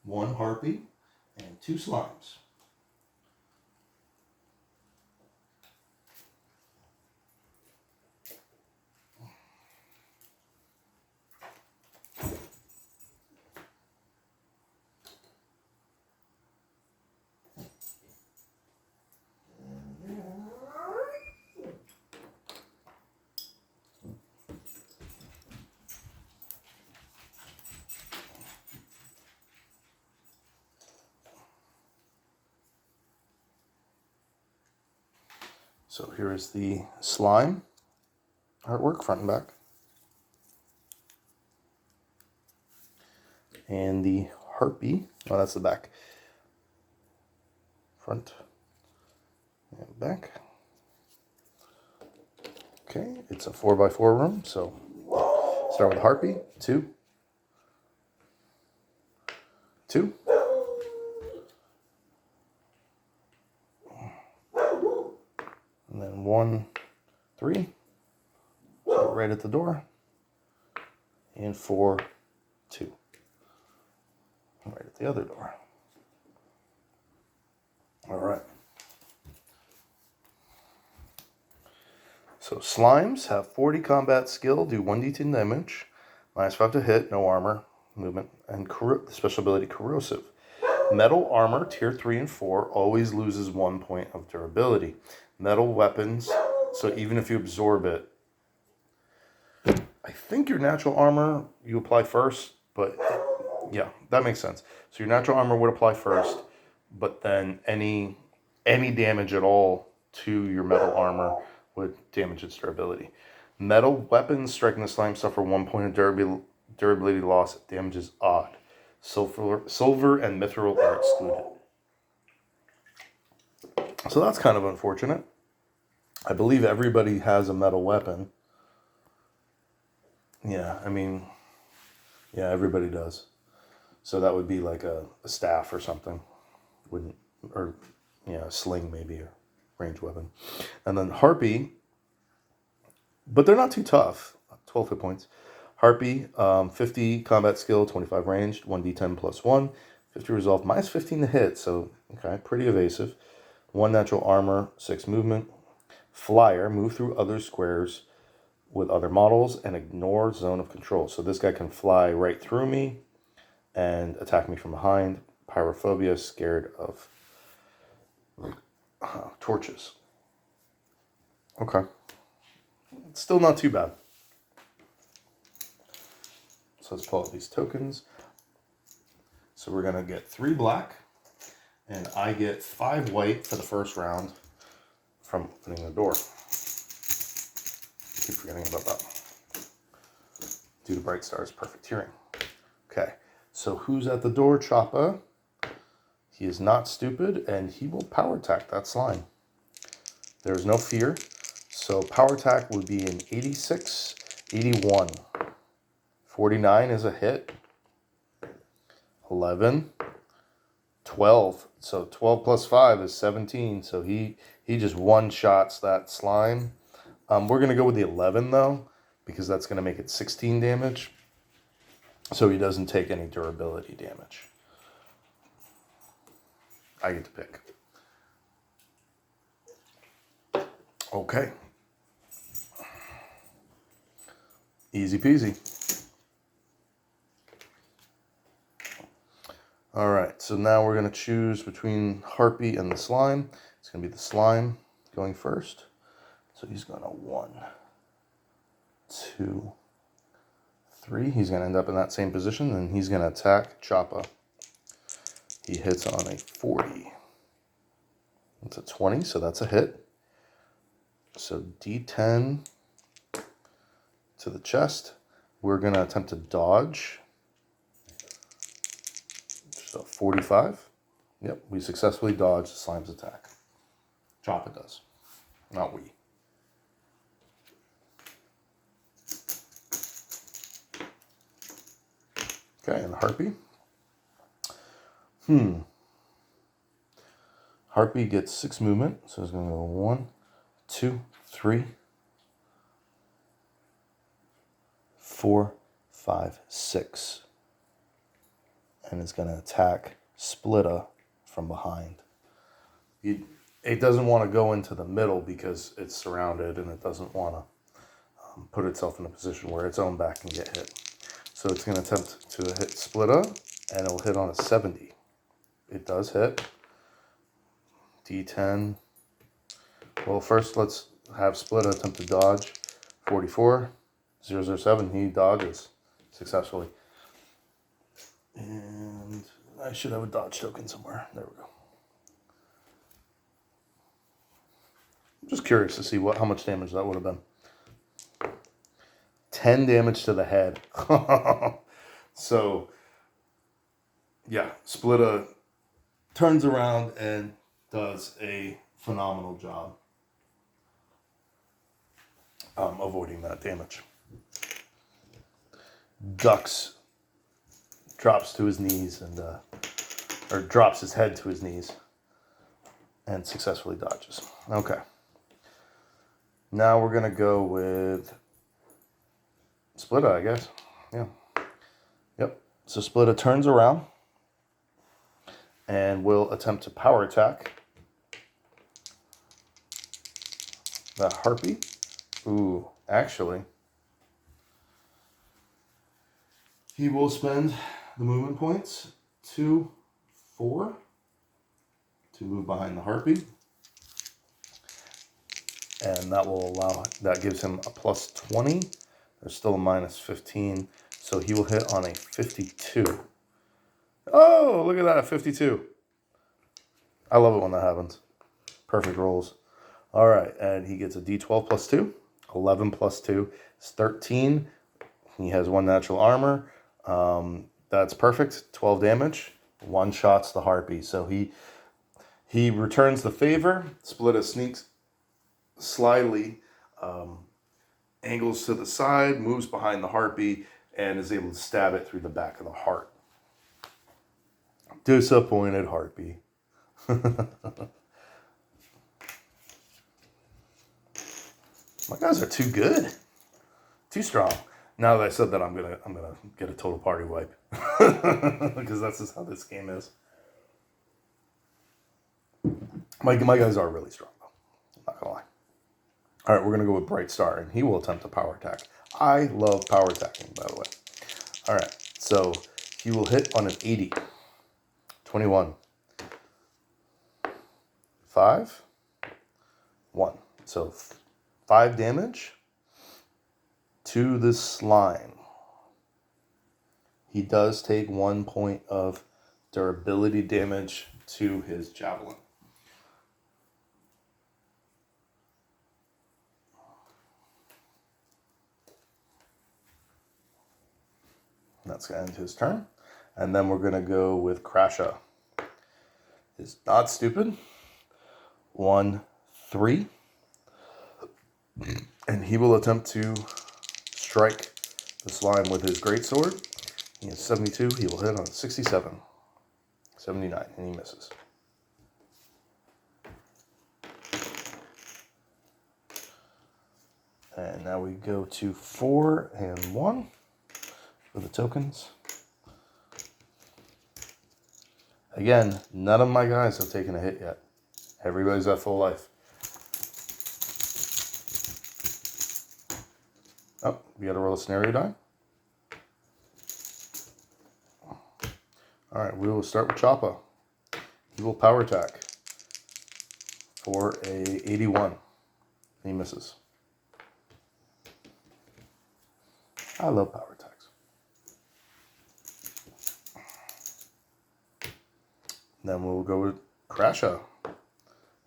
1 harpy. And 2 slimes. So here is the slime artwork, front and back. And the harpy, oh, that's the back. Front and back. Okay, it's a 4x4 room, so start with harpy, 2, 2, and then 1, 3, so right at the door, and 4, 2, right at the other door. All right. So slimes have 40 combat skill, do 1d10 damage, -5 to hit, no armor, movement, and special ability corrosive. Metal armor, tier 3 and 4, always loses 1 point of durability. Metal weapons, so even if you absorb it, I think your natural armor you apply first, but yeah, that makes sense. So your natural armor would apply first, but then any damage at all to your metal armor would damage its durability. Metal weapons striking the slime suffer 1 point of durability loss. Damage is odd. Silver and mithril are excluded. So that's kind of unfortunate. I believe everybody has a metal weapon. Yeah, I mean, yeah, everybody does. So that would be like a staff or something. Or a sling maybe, or range weapon. And then harpy, but they're not too tough. 12 hit points. Harpy, 50 combat skill, 25 ranged, 1d10 plus 1, 50 resolve, -15 to hit, so okay, pretty evasive. 1 natural armor, 6 movement. Flyer, move through other squares with other models and ignore zone of control. So this guy can fly right through me and attack me from behind. Pyrophobia, scared of torches. Okay. It's still not too bad. So let's pull out these tokens. So we're going to get 3 black, and I get 5 white for the first round from opening the door. Keep forgetting about that. Due to Bright Star's perfect hearing. Okay, so who's at the door? Choppa. He is not stupid, and he will power attack that slime. There's no fear. So power attack would be an 86, 81. 49 is a hit. 11. 12. So 12 plus 5 is 17. So he just one-shots that slime. We're going to go with the 11, though, because that's going to make it 16 damage. So he doesn't take any durability damage. I get to pick. Okay. Easy peasy. All right, so now we're going to choose between Harpy and the slime. It's going to be the slime going first. So he's going to 1, 2, 3. He's going to end up in that same position, and he's going to attack Choppa. He hits on a 40. It's a 20, so that's a hit. So D10 to the chest. We're going to attempt to dodge. So 45. Yep, we successfully dodged the slime's attack. Choppa does, not we. Okay, and Harpy. Harpy gets 6 movement, so it's going to go 1, 2, 3, 4, 5, 6. And it's going to attack Splitta from behind. It doesn't want to go into the middle because it's surrounded, and it doesn't want to put itself in a position where its own back can get hit. So it's going to attempt to hit Splitta, and it will hit on a 70. It does hit. D10. Well, first let's have Splitta attempt to dodge. 44. 007. He dodges successfully. And I should have a dodge token somewhere. There we go. Just curious to see how much damage that would have been. 10 damage to the head. So, yeah, Splitta turns around and does a phenomenal job avoiding that damage. Ducks, drops to his knees and or drops his head to his knees and successfully dodges. Okay. Now we're gonna go with Splitta, I guess. Yeah. Yep. So Splitta turns around and will attempt to power attack the harpy. Ooh, actually, he will spend the movement points 2, 4 to move behind the harpy. And that will that gives him a plus 20. There's still a minus 15. So he will hit on a 52. Oh, look at that, a 52. I love it when that happens. Perfect rolls. All right, and he gets a d12 plus 2. 11 plus 2 is 13. He has 1 natural armor. That's perfect. 12 damage. One shots the harpy. So he returns the favor. Splitta sneaks slyly, angles to the side, moves behind the harpy, and is able to stab it through the back of the heart. Disappointed harpy. My guys are too good, too strong. Now that I said that, I'm gonna get a total party wipe because that's just how this game is. My guys are really strong though. I'm not gonna lie. All right, we're gonna go with Bright Star, and he will attempt a power attack. I love power attacking, by the way. All right, so he will hit on an 80. 21. 5. 1. So 5 damage to the slime. He does take 1 point of durability damage to his javelin. That's going to end his turn. And then we're going to go with Crasha. Is not stupid. 1, 3. And he will attempt to strike the slime with his greatsword. He has 72. He will hit on 67. 79. And he misses. And now we go to 4 and 1 for the tokens. Again, none of my guys have taken a hit yet. Everybody's at full life. Oh, we got to roll a scenario die. All right, we will start with Choppa. He will power attack for a 81. He misses. I love power attacks. Then we'll go with Crasha,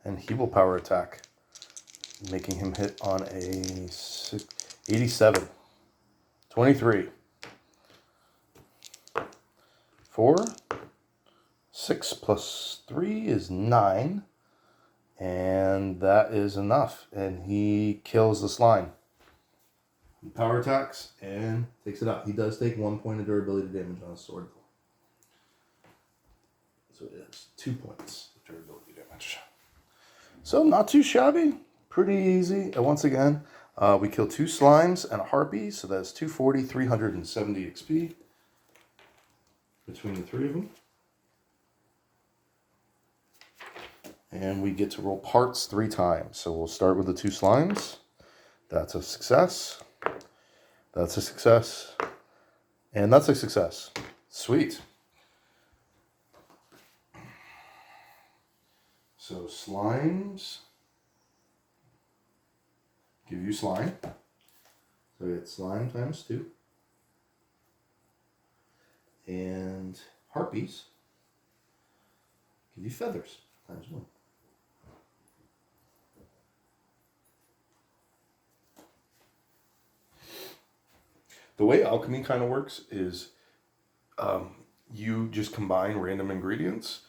and he will power attack, making him hit on a 87. 23. 4. 6 plus 3 is 9. And that is enough. And he kills the slime. He power attacks and takes it out. He does take 1 point of durability damage on his sword. So it is 2 points of durability damage. So not too shabby. Pretty easy. And once again, we kill 2 slimes and a harpy. So that's 240, 370 XP between the 3 of them. And we get to roll parts 3 times. So we'll start with the 2 slimes. That's a success. That's a success. And that's a success. Sweet. So slimes give you slime. So we get slime times 2. And harpies give you feathers times 1. The way alchemy kind of works is you just combine random ingredients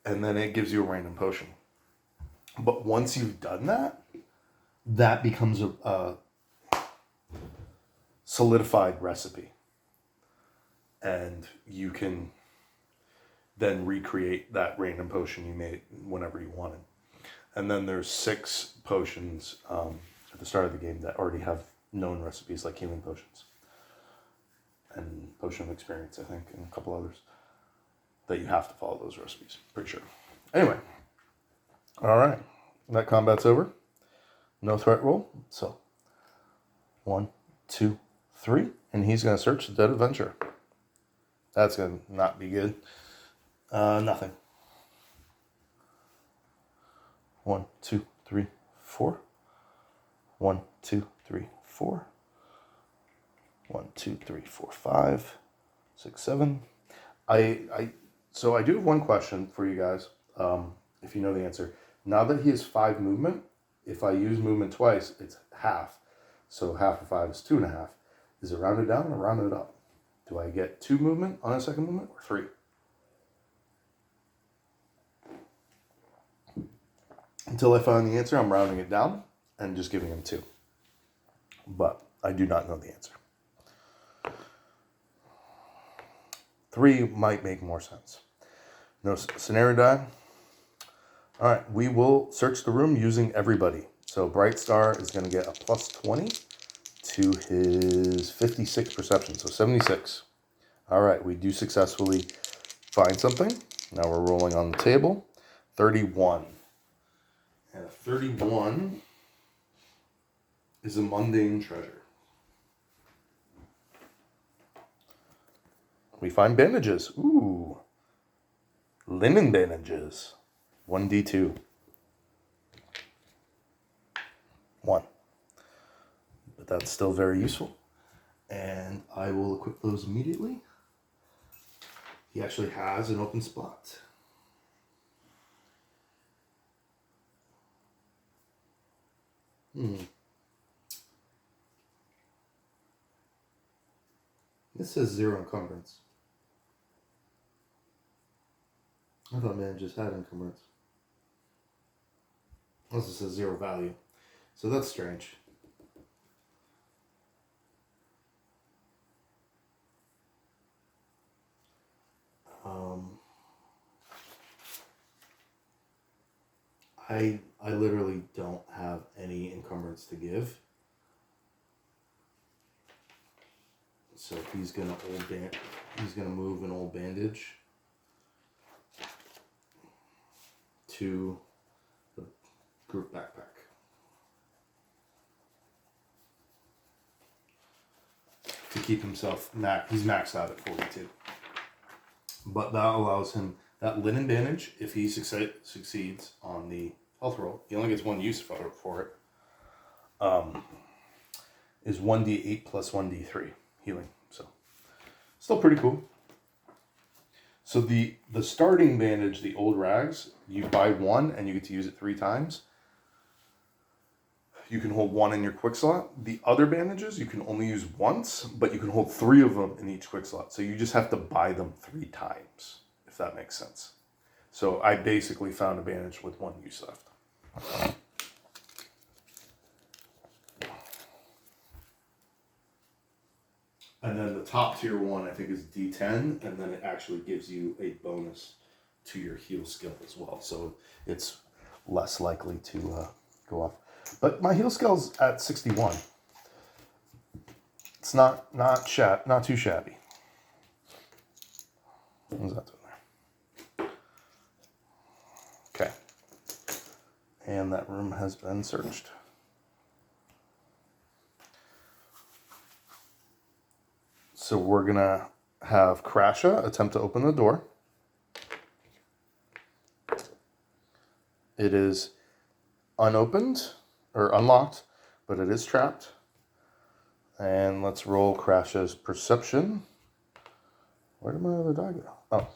and then it gives you a random potion. But once you've done that, that becomes a solidified recipe. And you can then recreate that random potion you made whenever you wanted. And then there's 6 potions at the start of the game that already have known recipes, like healing potions. And Potion of Experience, I think, and a couple others. That you have to follow those recipes, pretty sure. Anyway. Alright. That combat's over. No threat roll. So, 1, 2, 3. And he's going to search the dead adventurer. That's going to not be good. Nothing. 1, 2, 3, 4. 1, 2, 3, 4. 1, 2, 3, 4, 5, 6, 7. So I do have one question for you guys. If you know the answer. Now that he has 5 movement, if I use movement twice, it's half. So half of 5 is 2.5. Is it rounded down or rounded up? Do I get 2 movement on a second movement or 3? Until I find the answer, I'm rounding it down and just giving him 2. But I do not know the answer. 3 might make more sense. No scenario die. All right, we will search the room using everybody. So Bright Star is going to get a plus 20 to his 56 perception, so 76. All right, we do successfully find something. Now we're rolling on the table. 31. And a 31 is a mundane treasure. We find bandages. Ooh. Linen bandages. 1d2. 1. But that's still very useful. And I will equip those immediately. He actually has an open spot. This says 0 encumbrance. I thought man just had encumbrance. Also says 0 value. So that's strange. I literally don't have any encumbrance to give. So he's gonna move an old bandage to the group backpack. To keep himself he's maxed out at 42. But that allows him that linen bandage, if he succeeds on the health roll, he only gets 1 use for it. Is 1d8 plus 1d3 healing. So still pretty cool. So the starting bandage, the old rags, you buy 1 and you get to use it 3 times. You can hold 1 in your quick slot. The other bandages you can only use once, but you can hold 3 of them in each quick slot. So you just have to buy them 3 times, if that makes sense. So I basically found a bandage with 1 use left. And then the top tier one, I think, is D10, and then it actually gives you a bonus to your heal skill as well. So it's less likely to go off. But my heal skill's at 61. It's not too shabby. What's that doing there? Okay. And that room has been searched. So we're going to have Krasha attempt to open the door. It is unopened, or unlocked, but it is trapped. And let's roll Krasha's perception. Where did my other die go? Oh.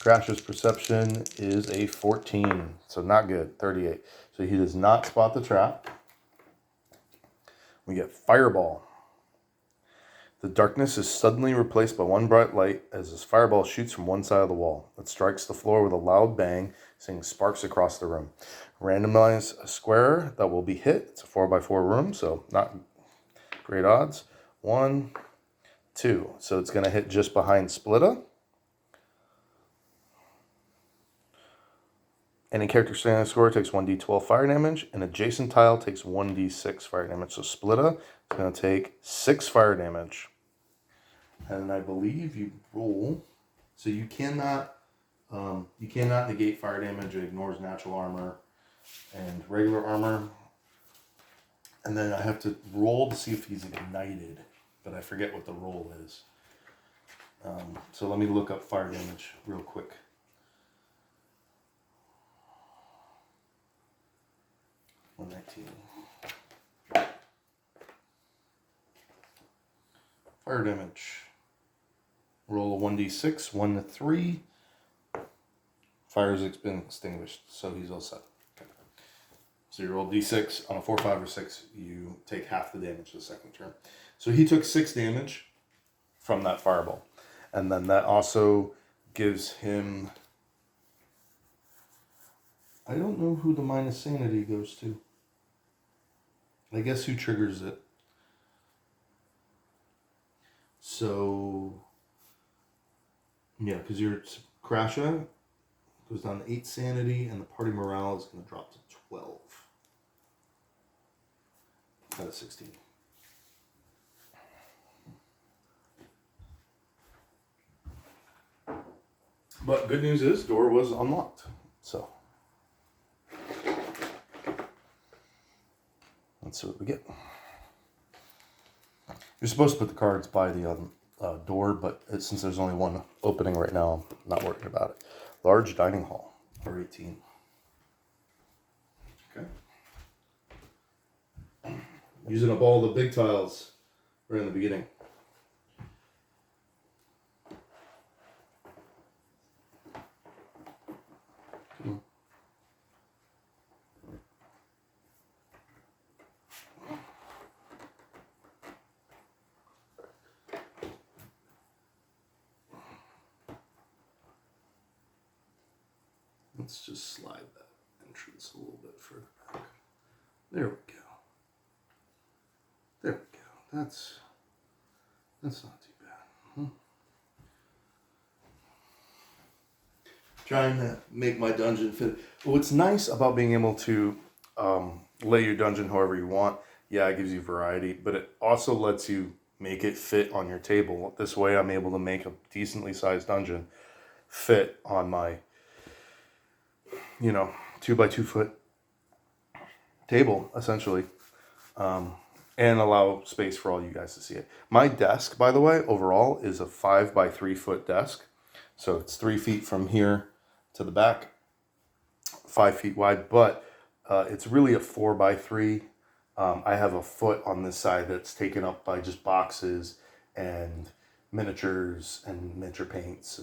Krasha's perception is a 14, so not good, 38. So he does not spot the trap. We get Fireball. The darkness is suddenly replaced by one bright light as this fireball shoots from one side of the wall. It strikes the floor with a loud bang, sending sparks across the room. Randomize a square that will be hit. It's a 4x4 room, so not great odds. 1, 2. So it's going to hit just behind Splitta. Any character standing on the score takes 1d12 fire damage. An adjacent tile takes 1d6 fire damage. So Splitta is going to take 6 fire damage. And I believe you roll. So you cannot negate fire damage. It ignores natural armor and regular armor. And then I have to roll to see if he's ignited. But I forget what the roll is. So let me look up fire damage real quick. Fire damage. Roll a 1d6, 1 to 3. Fire's been extinguished, so he's all set. Okay. So you roll d6 on a 4, 5, or 6. You take half the damage the second turn. So he took 6 damage from that fireball, and then that also gives him. I don't know who the minus sanity goes to. I guess who triggers it. So, yeah, because your Crasha goes down to 8 sanity, and the party morale is going to drop to 12 out of 16. But good news is, door was unlocked. So, let's see what we get. You're supposed to put the cards by the door, but since there's only one opening right now, I'm not worried about it. Large dining hall, for 18. Okay. Using up all the big tiles right in the beginning. Let's just slide that entrance a little bit further back. There we go. There we go. That's not too bad. Trying to make my dungeon fit. What's nice about being able to lay your dungeon however you want, yeah, it gives you variety, but it also lets you make it fit on your table. This way I'm able to make a decently sized dungeon fit on my 2x2 foot table, essentially, and allow space for all you guys to see it. My desk, by the way, overall is a 5x3 foot desk. So it's 3 feet from here to the back, 5 feet wide, but it's really a 4x3. I have a foot on this side that's taken up by just boxes and miniatures and miniature paints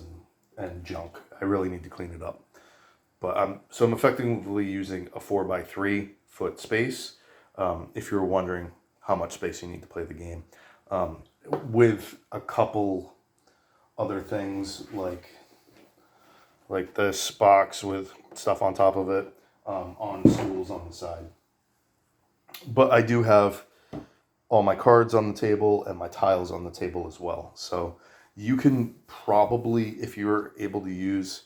and junk. I really need to clean it up. But I'm effectively using a 4x3 foot space. If you're wondering how much space you need to play the game, with a couple other things like this box with stuff on top of it, on stools on the side. But I do have all my cards on the table and my tiles on the table as well. So you can probably, if you're able to use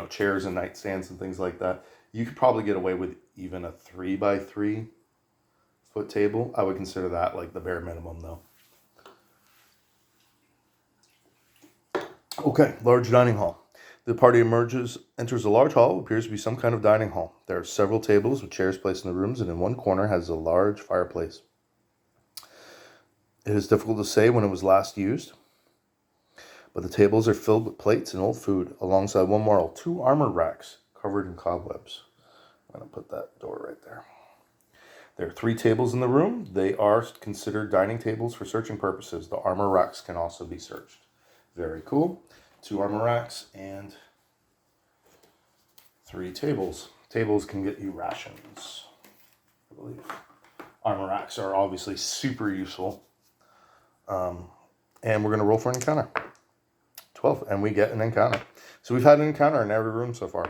chairs and nightstands and things like that, you could probably get away with even a 3x3 foot table. I would consider that like the bare minimum, though. Okay, large dining hall. The party enters a large hall, appears to be some kind of dining hall. There are several tables with chairs placed in the rooms, and in one corner has a large fireplace. It is difficult to say when it was last used, but the tables are filled with plates and old food. Alongside one wall, 2 armor racks covered in cobwebs. I'm going to put that door right there. There are 3 tables in the room. They are considered dining tables for searching purposes. The armor racks can also be searched. Very cool. 2 armor racks and 3 tables. Tables can get you rations, I believe. Armor racks are obviously super useful. And we're going to roll for an encounter. 12, and we get an encounter. So we've had an encounter in every room so far.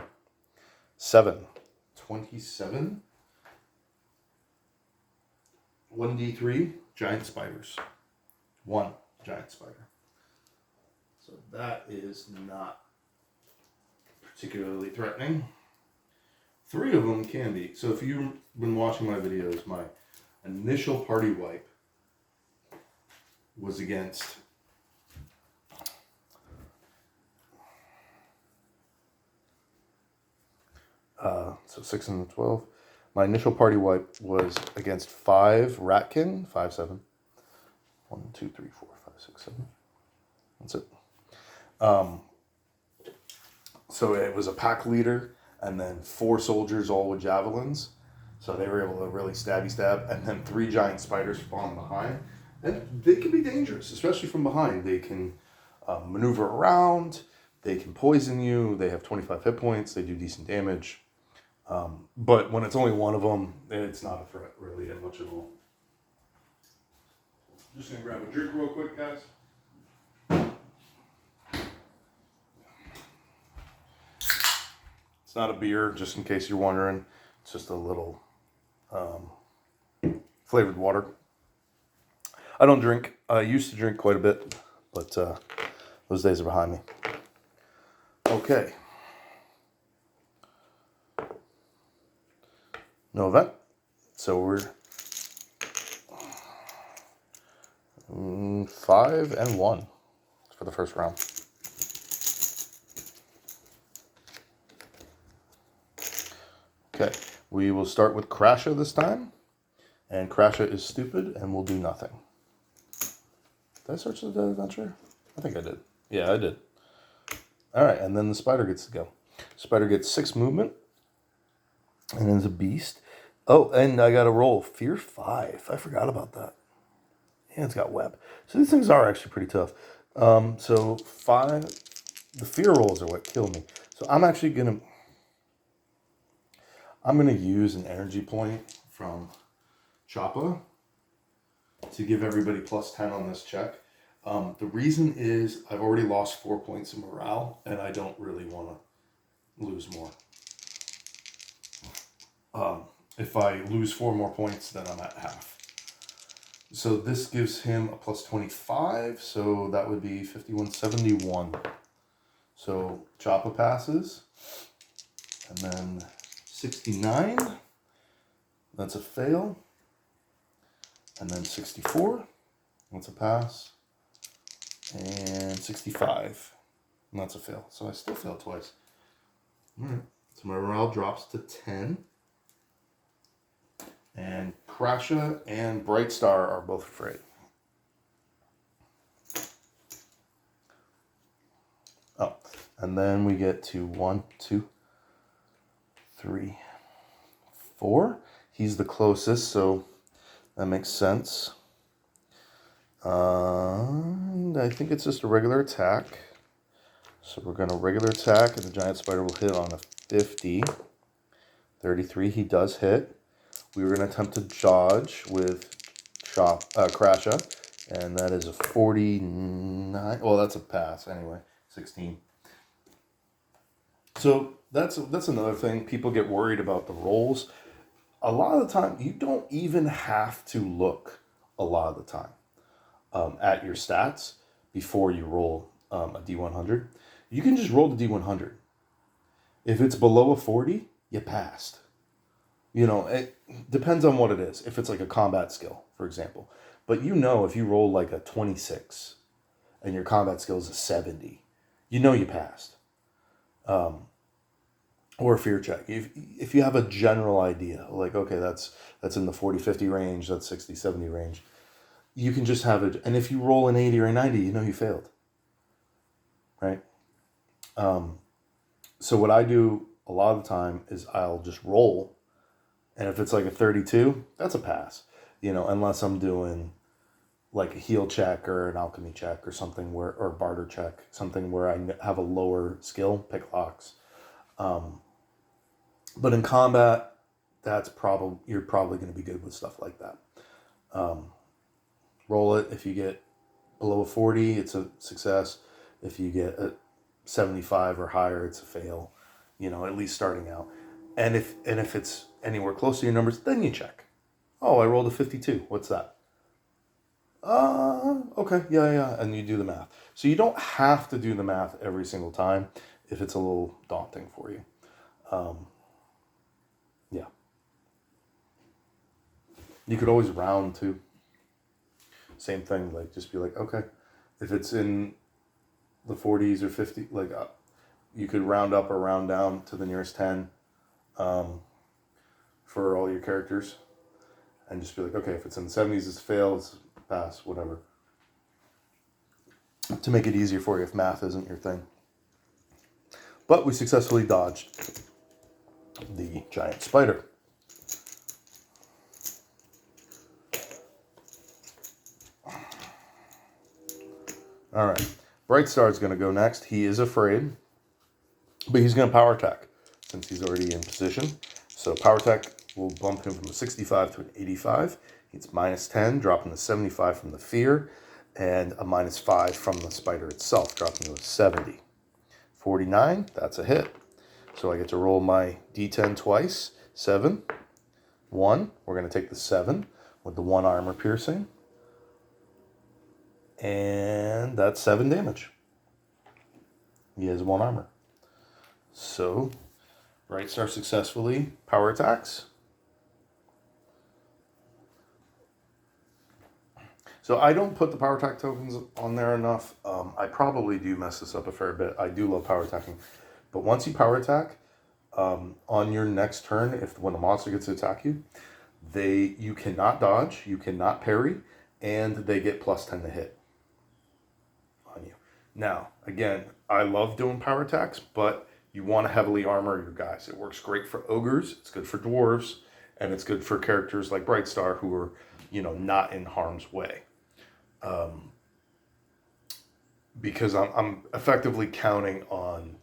7. 27. 1d3 giant spiders. 1 giant spider. So that is not particularly threatening. 3 of them can be. So if you've been watching my videos, my initial party wipe was against so 6 and 12. My initial party wipe was against 5 ratkin, 5, 7. 1, 2, 3, 4, 5, 6, 7. That's it. So it was a pack leader and then 4 soldiers all with javelins. So they were able to really stab, and then 3 giant spiders spawn behind. And they can be dangerous, especially from behind. They can maneuver around, they can poison you, they have 25 hit points, they do decent damage. But when it's only one of them, it's not a threat really much at all. Just gonna grab a drink real quick, guys. It's not a beer, just in case you're wondering. It's just a little flavored water. I don't drink. I used to drink quite a bit, but those days are behind me. Okay. No event. So we're 5 and 1 for the first round. Okay, we will start with Crasha this time. And Crasha is stupid and will do nothing. Did I search the adventure? I think I did. Yeah, I did. Alright, and then the spider gets to go. Spider gets 6 movement. And then it's a beast. Oh, and I got to roll Fear 5. I forgot about that. Yeah, it's got web. So these things are actually pretty tough. So 5. The fear rolls are what kill me. So I'm actually going to use an energy point from Choppa to give everybody plus 10 on this check. The reason is I've already lost 4 points of morale, and I don't really want to lose more. If I lose 4 more points, then I'm at half. So this gives him a plus 25, so that would be 51, 71. So Choppa passes, and then 69, that's a fail, and then 64, that's a pass, and 65, and that's a fail. So I still failed twice. All right, so my morale drops to 10. And Crasha and Brightstar are both afraid. Oh, and then we get to 1, 2, 3, 4. He's the closest, so that makes sense. And I think it's just a regular attack. So we're going to regular attack, and the giant spider will hit on a 50. 33, he does hit. We were going to attempt to dodge with Crasha, and that is a 49. Well, that's a pass anyway. 16. So that's another thing. People get worried about the rolls. A lot of the time, you don't even have to look a lot of the time at your stats before you roll a D100. You can just roll the D100. If it's below a 40, you passed. You know, it depends on what it is. If it's like a combat skill, for example. But you know, if you roll like a 26 and your combat skill is a 70, you know you passed. Or a fear check. If you have a general idea, like, okay, that's in the 40, 50 range, that's 60, 70 range, you can just have it. And if you roll an 80 or a 90, you know you failed. Right? So what I do a lot of the time is I'll just roll. And if it's like a 32, that's a pass, you know, unless I'm doing like a heal check or an alchemy check or something or a barter check, something where I have a lower skill, pick locks. But in combat, you're probably going to be good with stuff like that. Roll it. If you get below a 40, it's a success. If you get a 75 or higher, it's a fail. At least starting out. And if it's anywhere close to your numbers, then you check. Oh, I rolled a 52. What's that? Okay, yeah, and you do the math. So you don't have to do the math every single time if it's a little daunting for you. Yeah. You could always round too. Same thing, like just be like, okay, if it's in the 40s or 50, like you could round up or round down to the nearest 10 for all your characters. And just be like, okay, if it's in the 70s, it's a fail, it's a pass, whatever. To make it easier for you if math isn't your thing. But we successfully dodged the giant spider. All right. Bright Star is going to go next. He is afraid, but he's going to power attack since he's already in position. So power attack will bump him from a 65 to an 85. It's -10, dropping to 75 from the fear, and a -5 from the spider itself, dropping to a 70. 49, that's a hit. So I get to roll my D10 twice. 7, 1. We're going to take the 7 with the 1 armor piercing. And that's 7 damage. He has 1 armor. So, Bright Star successfully power attacks. So I don't put the power attack tokens on there enough. I probably do mess this up a fair bit. I do love power attacking. But once you power attack, on your next turn, when the monster gets to attack you, you cannot dodge, you cannot parry, and they get +10 to hit on you. Now, again, I love doing power attacks, but you want to heavily armor your guys. It works great for ogres, it's good for dwarves, and it's good for characters like Bright Star who are, not in harm's way. Because I'm effectively counting on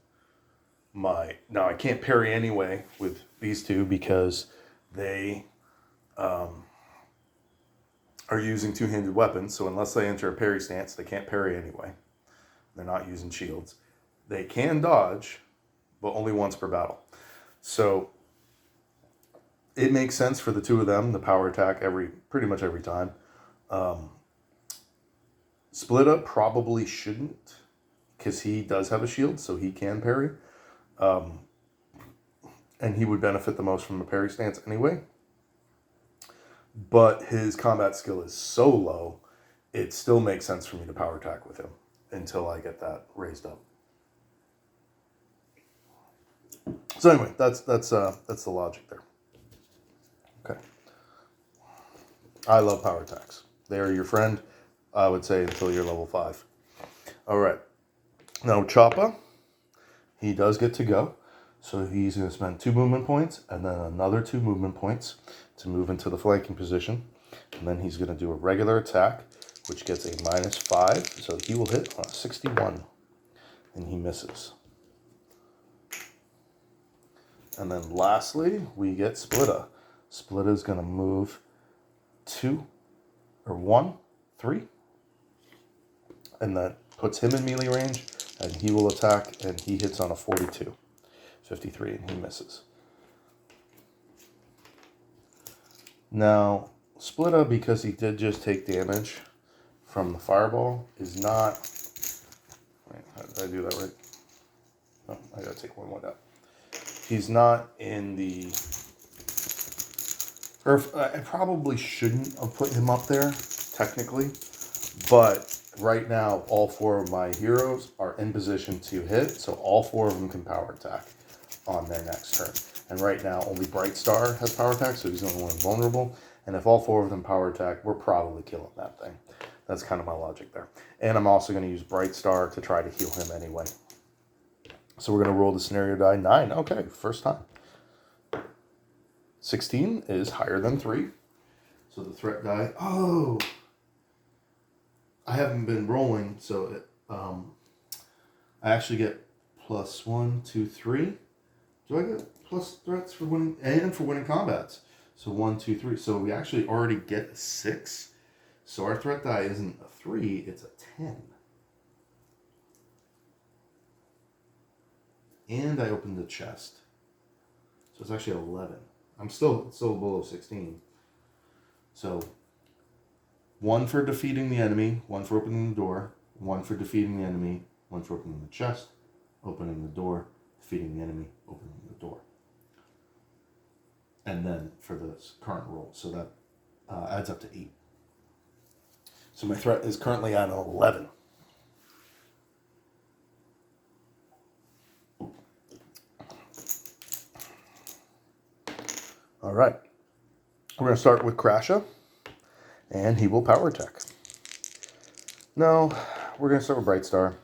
now I can't parry anyway with these two because they are using two-handed weapons. So unless they enter a parry stance, they can't parry anyway. They're not using shields. They can dodge, but only once per battle. So it makes sense for the two of them to power attack pretty much every time. Splitta probably shouldn't, because he does have a shield, so he can parry. And he would benefit the most from a parry stance anyway. But his combat skill is so low, it still makes sense for me to power attack with him until I get that raised up. So anyway, that's the logic there. Okay. I love power attacks. They are your friend, I would say, until you're level 5. All right. Now Choppa, he does get to go. So he's going to spend 2 movement points and then another 2 movement points to move into the flanking position. And then he's going to do a regular attack, which gets a -5. So he will hit on a 61. And he misses. And then lastly, we get Splitta. Splitta is going to move 1, 3. And that puts him in melee range. And he will attack, and he hits on a 42. 53, and he misses. Now, Splitta, because he did just take damage from the fireball, is not... Wait, how did I do that right? Oh, I gotta take one more down. He's not in the... I probably shouldn't have put him up there, technically. But right now, all 4 of my heroes are in position to hit, so all 4 of them can power attack on their next turn. And right now, only Bright Star has power attack, so he's the only one vulnerable. And if all 4 of them power attack, we're probably killing that thing. That's kind of my logic there. And I'm also going to use Bright Star to try to heal him anyway. So we're going to roll the scenario die. 9. Okay, first time. 16 is higher than 3. So the threat die... Oh! I haven't been rolling, so I actually get +1, 2, 3. Do I get plus threats for winning and for winning combats? So 1, 2, 3. So we actually already get a 6. So our threat die isn't a 3, it's a 10. And I opened the chest. So it's actually 11. I'm still below 16. So 1 for defeating the enemy, 1 for opening the door, 1 for defeating the enemy, 1 for opening the chest, opening the door, defeating the enemy, opening the door. And then for the current roll. So that adds up to 8. So my threat is currently at 11. All right. We're going to start with Crasha, and he will power attack. No, we're going to start with Brightstar.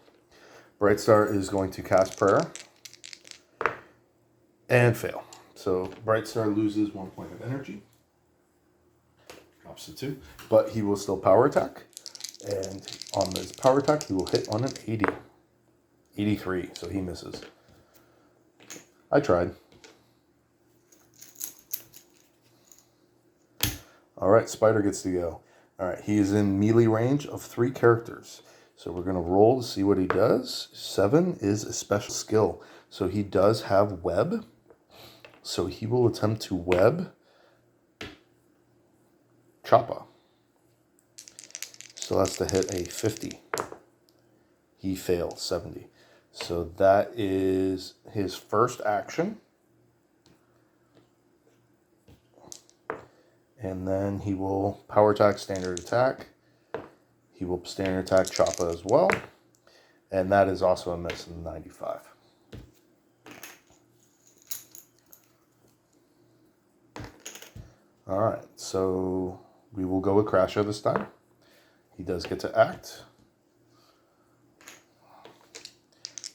Brightstar is going to cast Prayer and fail. So Brightstar loses 1 point of energy. Drops to 2. But he will still power attack. And on this power attack, he will hit on an 80. 83, so he misses. I tried. All right, Spider gets to go. All right, he is in melee range of 3 characters. So we're going to roll to see what he does. 7 is a special skill. So he does have web. So he will attempt to web Choppa. So that's to hit a 50. He fails 70. So that is his first action. And then he will power attack, standard attack. He will standard attack Choppa as well. And that is also a miss in 95. All right, so we will go with Crasher this time. He does get to act.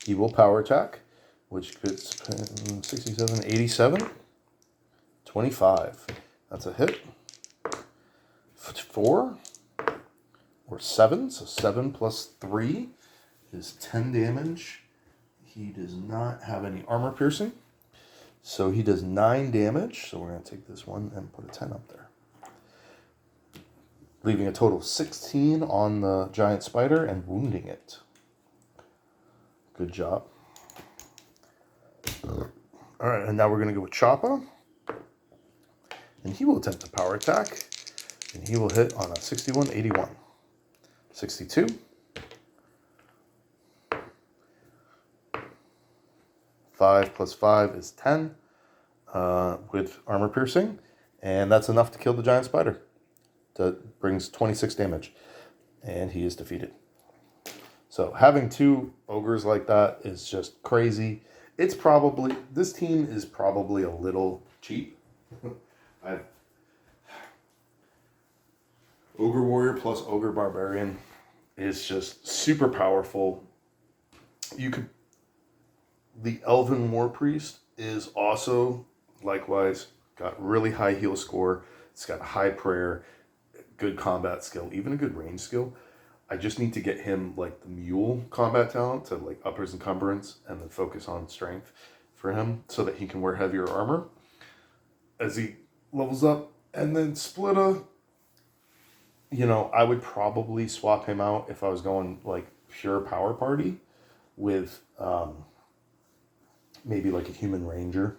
He will power attack, which gets 67, 87, 25. That's a hit. 4 or 7, so 7 plus 3 is 10 damage. He does not have any armor piercing, so he does 9 damage. So we're going to take this one and put a 10 up there, leaving a total of 16 on the giant spider and wounding it. Good job. All right, and now we're going to go with Choppa. And he will attempt a power attack. And he will hit on a 61, 81. 62. 5 plus 5 is 10 with armor piercing. And that's enough to kill the giant spider. That brings 26 damage. And he is defeated. So having 2 ogres like that is just crazy. It's probably, this team is probably a little cheap. Ogre Warrior plus Ogre Barbarian is just super powerful. The Elven War Priest is also likewise got really high heal score. It's got high prayer, good combat skill, even a good range skill. I just need to get him like the mule combat talent to like uppers encumbrance and then focus on strength for him so that he can wear heavier armor as he levels up. And then Splitta, I would probably swap him out if I was going like pure power party with maybe like a human ranger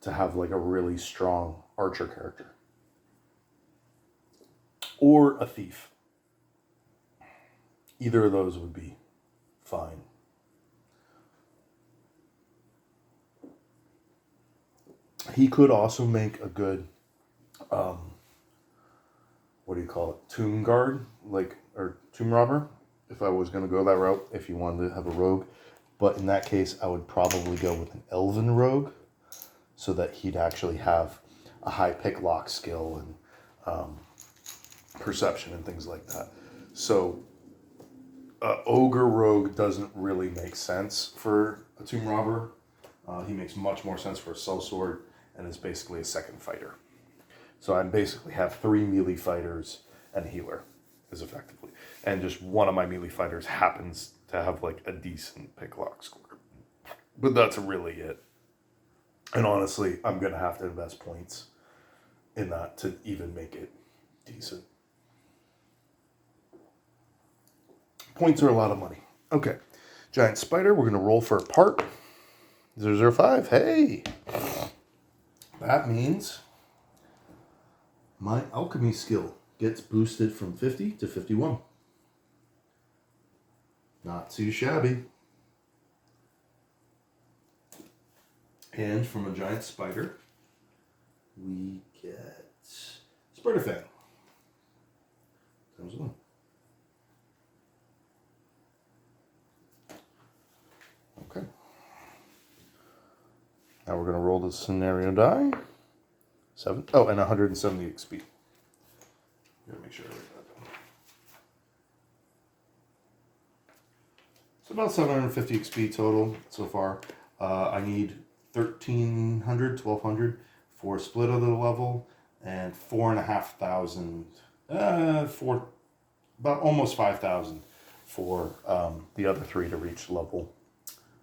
to have like a really strong archer character. Or a thief. Either of those would be fine. He could also make a good, tomb guard, or tomb robber, if I was going to go that route, if you wanted to have a rogue. But in that case, I would probably go with an elven rogue, so that he'd actually have a high pick lock skill and perception and things like that. So ogre rogue doesn't really make sense for a tomb robber. He makes much more sense for a sellsword and is basically a second fighter. So I basically have 3 melee fighters and a healer, is effectively. And just one of my melee fighters happens to have like a decent pick lock score. But that's really it. And honestly, I'm going to have to invest points in that to even make it decent. Points are a lot of money. Okay. Giant spider, we're going to roll for a part. 005. Hey! That means my alchemy skill gets boosted from 50 to 51. Not too shabby. And from a giant spider, we get Spider Fang. Times 1. Okay. Now we're going to roll the scenario die. 7. Oh, and 170 XP. Gotta make sure I write that down. It's about 750 XP total so far. I need 1,300, 1,200 for split of the level, and 4,500, for about almost 5,000 for the other 3 to reach level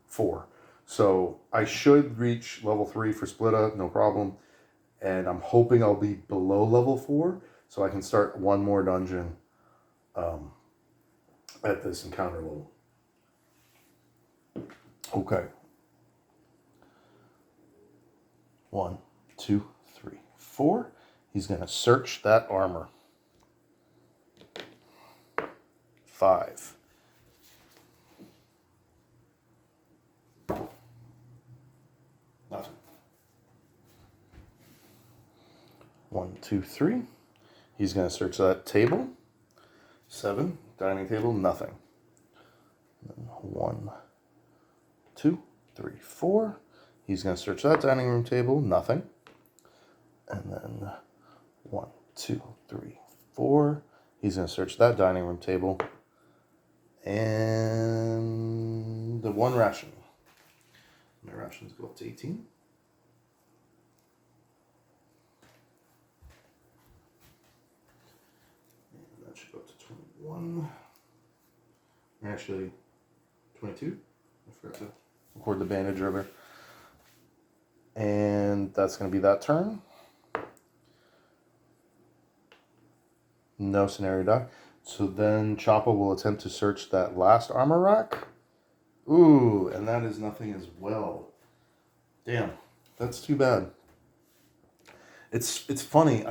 4. So I should reach level 3 for Splitta, no problem. And I'm hoping I'll be below level 4 so I can start one more dungeon at this encounter level. Okay. 1, 2, 3, 4. He's going to search that armor. 5. Nothing. 1, 2, 3. He's going to search that table. 7. Dining table. Nothing. 1, 2, 3, 4. He's going to search that dining room table. Nothing. And then 1, 2, 3, 4. He's going to search that dining room table. And the 1 ration. My rations go up to 18. And that should go up to 21. Actually, 22. I forgot to record the bandage earlier. And that's going to be that turn. No scenario die. So then Choppa will attempt to search that last armor rack. Ooh, and that is nothing as well. Damn, that's too bad. It's funny.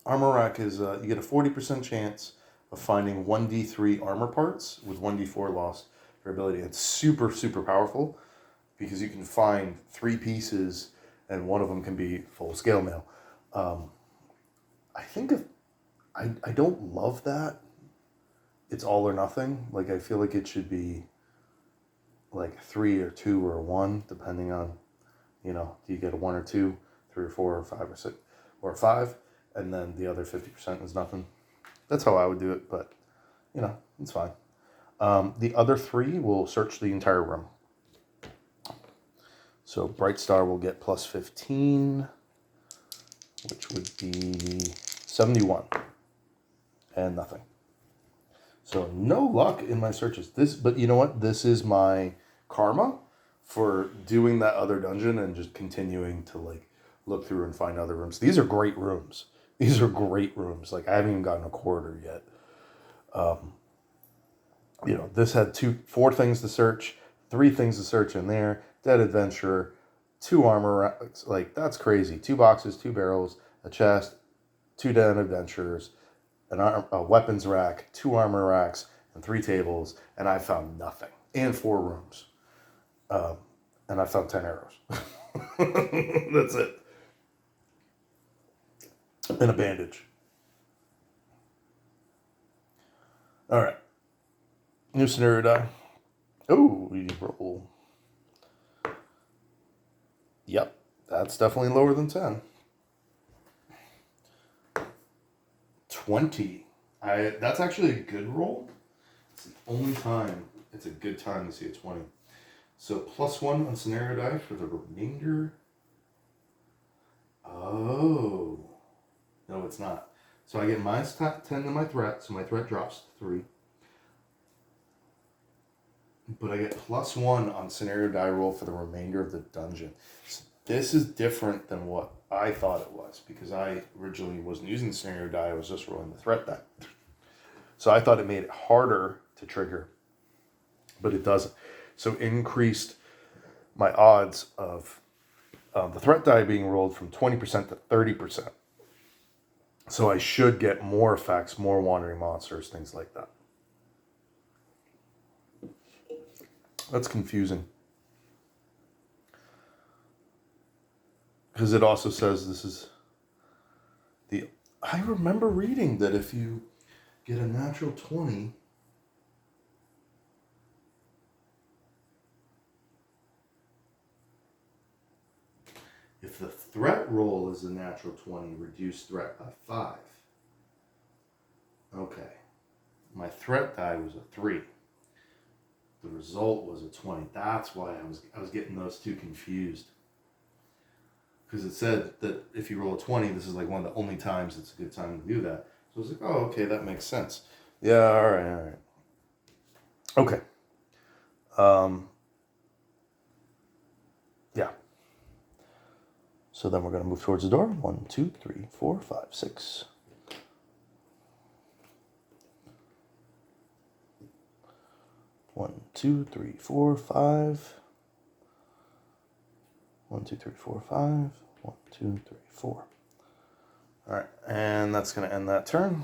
Armor rack is you get a 40% chance of finding 1d3 armor parts with 1d4 loss for ability. It's super, super powerful because you can find 3 pieces and one of them can be full scale mail. I think I don't love that. It's all or nothing. Like, I feel like it should be like 3 or 2 or 1, depending on, do you get a 1 or 2, 3 or 4 or 5 or 6 or 5, and then the other 50% is nothing. That's how I would do it, but it's fine. The other 3 will search the entire room. So Bright Star will get plus 15, which would be 71, and nothing. So no luck in my searches. But you know what? This is my karma for doing that other dungeon and just continuing to look through and find other rooms. These are great rooms. Like, I haven't even gotten a quarter yet. This had 4 things to search, 3 things to search in there. Dead adventurer, 2 armor racks. Like, that's crazy. 2 boxes, 2 barrels, a chest, 2 dead adventurers, a weapons rack, 2 armor racks, and 3 tables, and I found nothing. And 4 rooms. And I found 10 arrows. That's it. And a bandage. Alright. New scenario die. Oh, we roll. Yep, that's definitely lower than 10. 20. That's actually a good roll. It's the only time it's a good time to see a 20. So +1 on scenario die for the remainder. Oh. No, it's not. So I get -10 to my threat, so my threat drops to 3. But I get +1 on scenario die roll for the remainder of the dungeon. So this is different than what I thought it was, because I originally wasn't using the scenario die, I was just rolling the threat die. So I thought it made it harder to trigger, but it doesn't. So increased my odds of the threat die being rolled from 20% to 30%. So I should get more effects, more wandering monsters, things like that. That's confusing. Because it also says this is the... I remember reading that if you get a natural 20... If the threat roll is a natural 20, reduce threat by 5. Okay. My threat die was a 3. The result was a 20. That's why I was getting those two confused. Because it said that if you roll a 20, this is like one of the only times it's a good time to do that. So I was like, oh, okay, that makes sense. Yeah, all right. Okay. Yeah. So then we're going to move towards the door. 1, 2, 3, 4, 5, 6. One, 2, 3, 4, 5. 1, 2, 3, 4, 5. 1, 2, 3, 4. All right, and that's going to end that turn.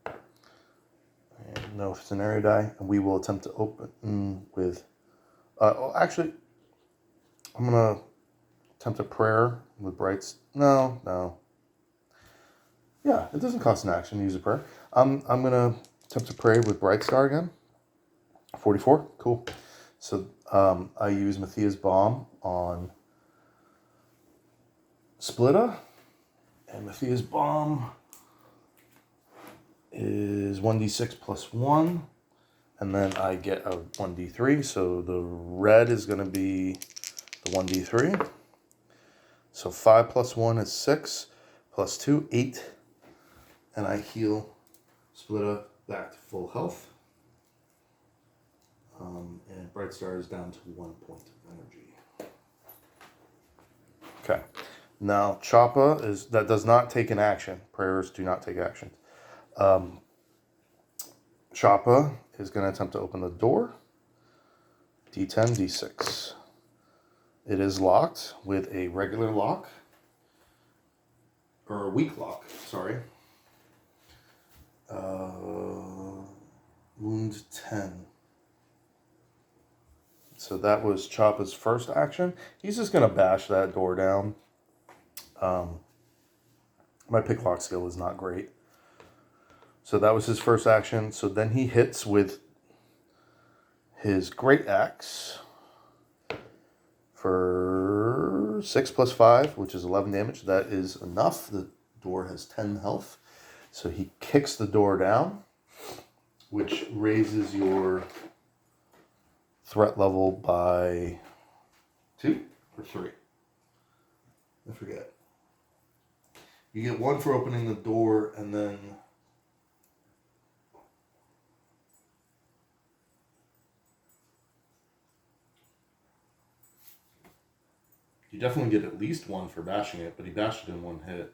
And no scenario die. And we will attempt to open with... actually, I'm going to attempt a prayer with brights. No. Yeah, it doesn't cost an action to use a prayer. I'm going to attempt to pray with Bright Star again. 44, cool. So I use Matthias' Bomb on Splitta, and Matthias' Bomb is 1d6 plus 1, and then I get a 1d3, so the red is going to be the 1d3. So 5 plus 1 is 6, plus 2, 8, and I heal Splitta back to full health. And Bright Star is down to 1 point of energy. Okay. Now, Choppa that does not take an action. Prayers do not take actions. Choppa is going to attempt to open the door. D10, D6. It is locked with a regular lock. Or a weak lock, sorry. Wound 10. So that was Choppa's first action. He's just going to bash that door down. My picklock skill is not great. So that was his first action. So then he hits with his Great Axe for 6 plus 5, which is 11 damage. That is enough. The door has 10 health. So he kicks the door down, which raises your threat level by 2 or 3. I forget. You get 1 for opening the door, and then you definitely get at least 1 for bashing it, but he bashed it in 1 hit.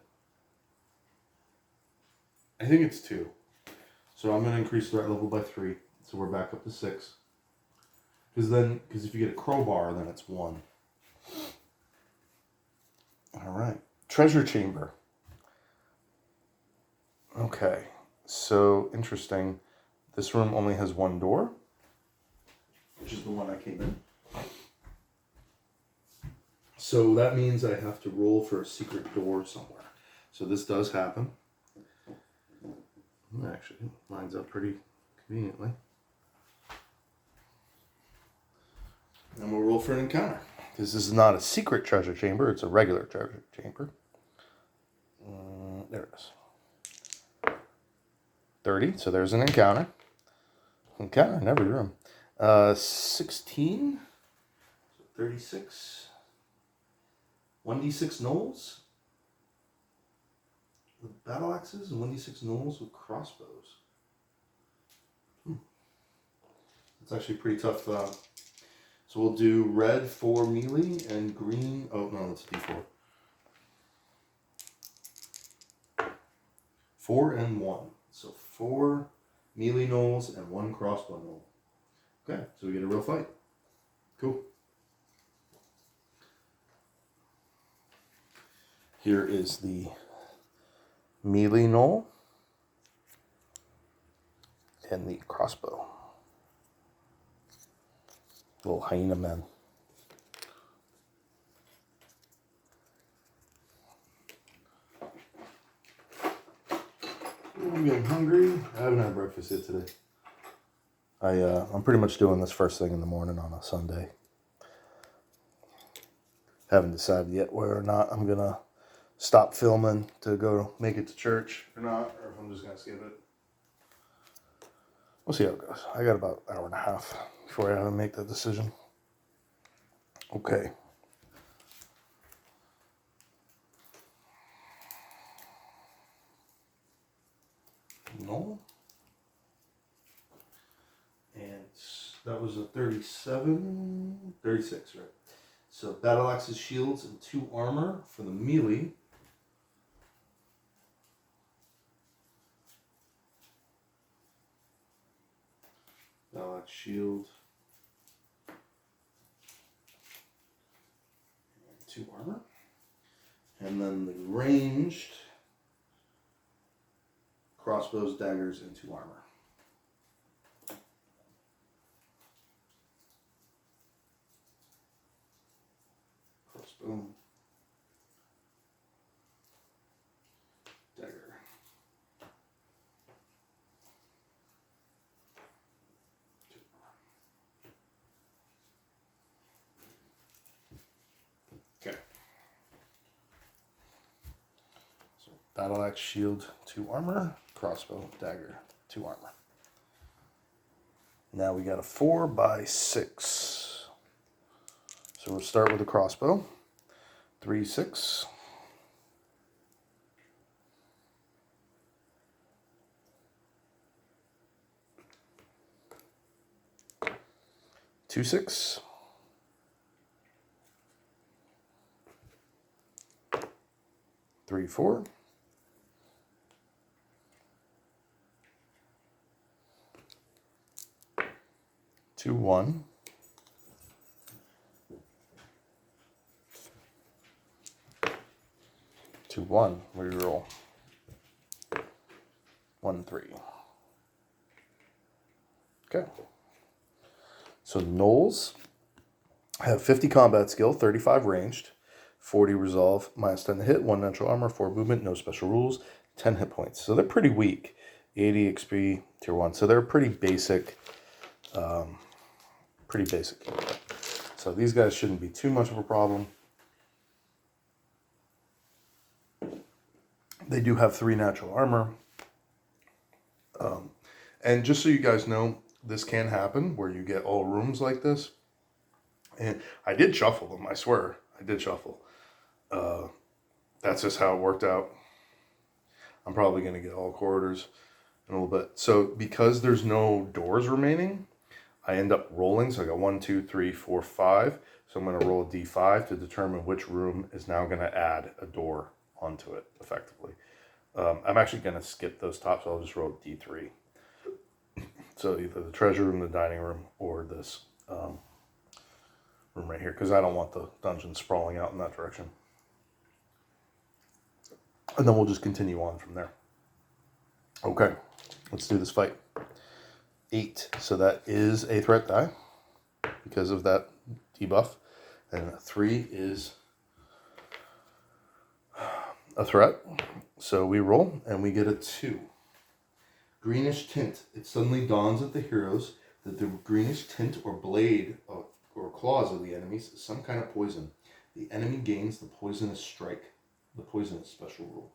I think it's 2. So I'm going to increase threat level by 3. So we're back up to 6. Because if you get a crowbar, then it's 1. All right. Treasure chamber. Okay. So, interesting. This room only has 1 door, which is the one I came in. So that means I have to roll for a secret door somewhere. So this does happen. Actually, it lines up pretty conveniently. And we'll roll for an encounter. Because this is not a secret treasure chamber, it's a regular treasure chamber. There it is. 30, so there's an encounter. Encounter in every room. 16, so 36. 1d6 gnolls with battle axes and 1d6 gnolls with crossbows. It's actually pretty tough. So we'll do red for melee and green. Oh, no, that's a d4. 4 and 1. So 4 melee gnolls, and 1 crossbow gnoll. Okay, so we get a real fight. Cool. Here is the melee gnoll and the crossbow. Little hyena men. I'm getting hungry. I haven't had breakfast yet today. I'm pretty much doing this first thing in the morning on a Sunday. Haven't decided yet whether or not I'm gonna stop filming to go make it to church or not, or if I'm just gonna skip it. We'll see how it goes. I got about an hour and a half before I have to make that decision. Okay. No. And that was a 37, 36, right? So battle axes, shields, and 2 armor for the melee. Battle axe, shield, and 2 armor. And then the ranged crossbows, daggers, and 2 armor. Crossbow, dagger. Okay. So battle axe, shield, 2 armor, crossbow, dagger, 2 armor. Now we got a 4x6. So we'll start with the crossbow. 3, 6. Two, 6. 3, 4. 2, 1. 2, 1. Reroll. 1, 3. Okay. So gnolls have 50 combat skill, 35 ranged, 40 resolve, minus 10 to hit, 1 natural armor, 4 movement, no special rules, 10 hit points. So they're pretty weak. 80 XP, tier 1. So they're pretty basic. So these guys shouldn't be too much of a problem. They do have 3 natural armor. And just so you guys know, this can happen where you get all rooms like this. And I did shuffle them, I swear. I did shuffle. That's just how it worked out. I'm probably going to get all corridors in a little bit. So because there's no doors remaining, I end up rolling. So I got 1, 2, 3, 4, 5. So I'm going to roll a d5 to determine which room is now going to add a door onto it, effectively. I'm actually going to skip those tops. So I'll just roll d3. So either the treasure room, the dining room, or this room right here, because I don't want the dungeon sprawling out in that direction. And then we'll just continue on from there. Okay, let's do this fight. 8, so that is a threat die because of that debuff. And 3 is a threat. So we roll and we get a 2. Greenish tint. It suddenly dawns at the heroes that the greenish tint or blade or claws of the enemies is some kind of poison. The enemy gains the poisonous strike, the poisonous special rule.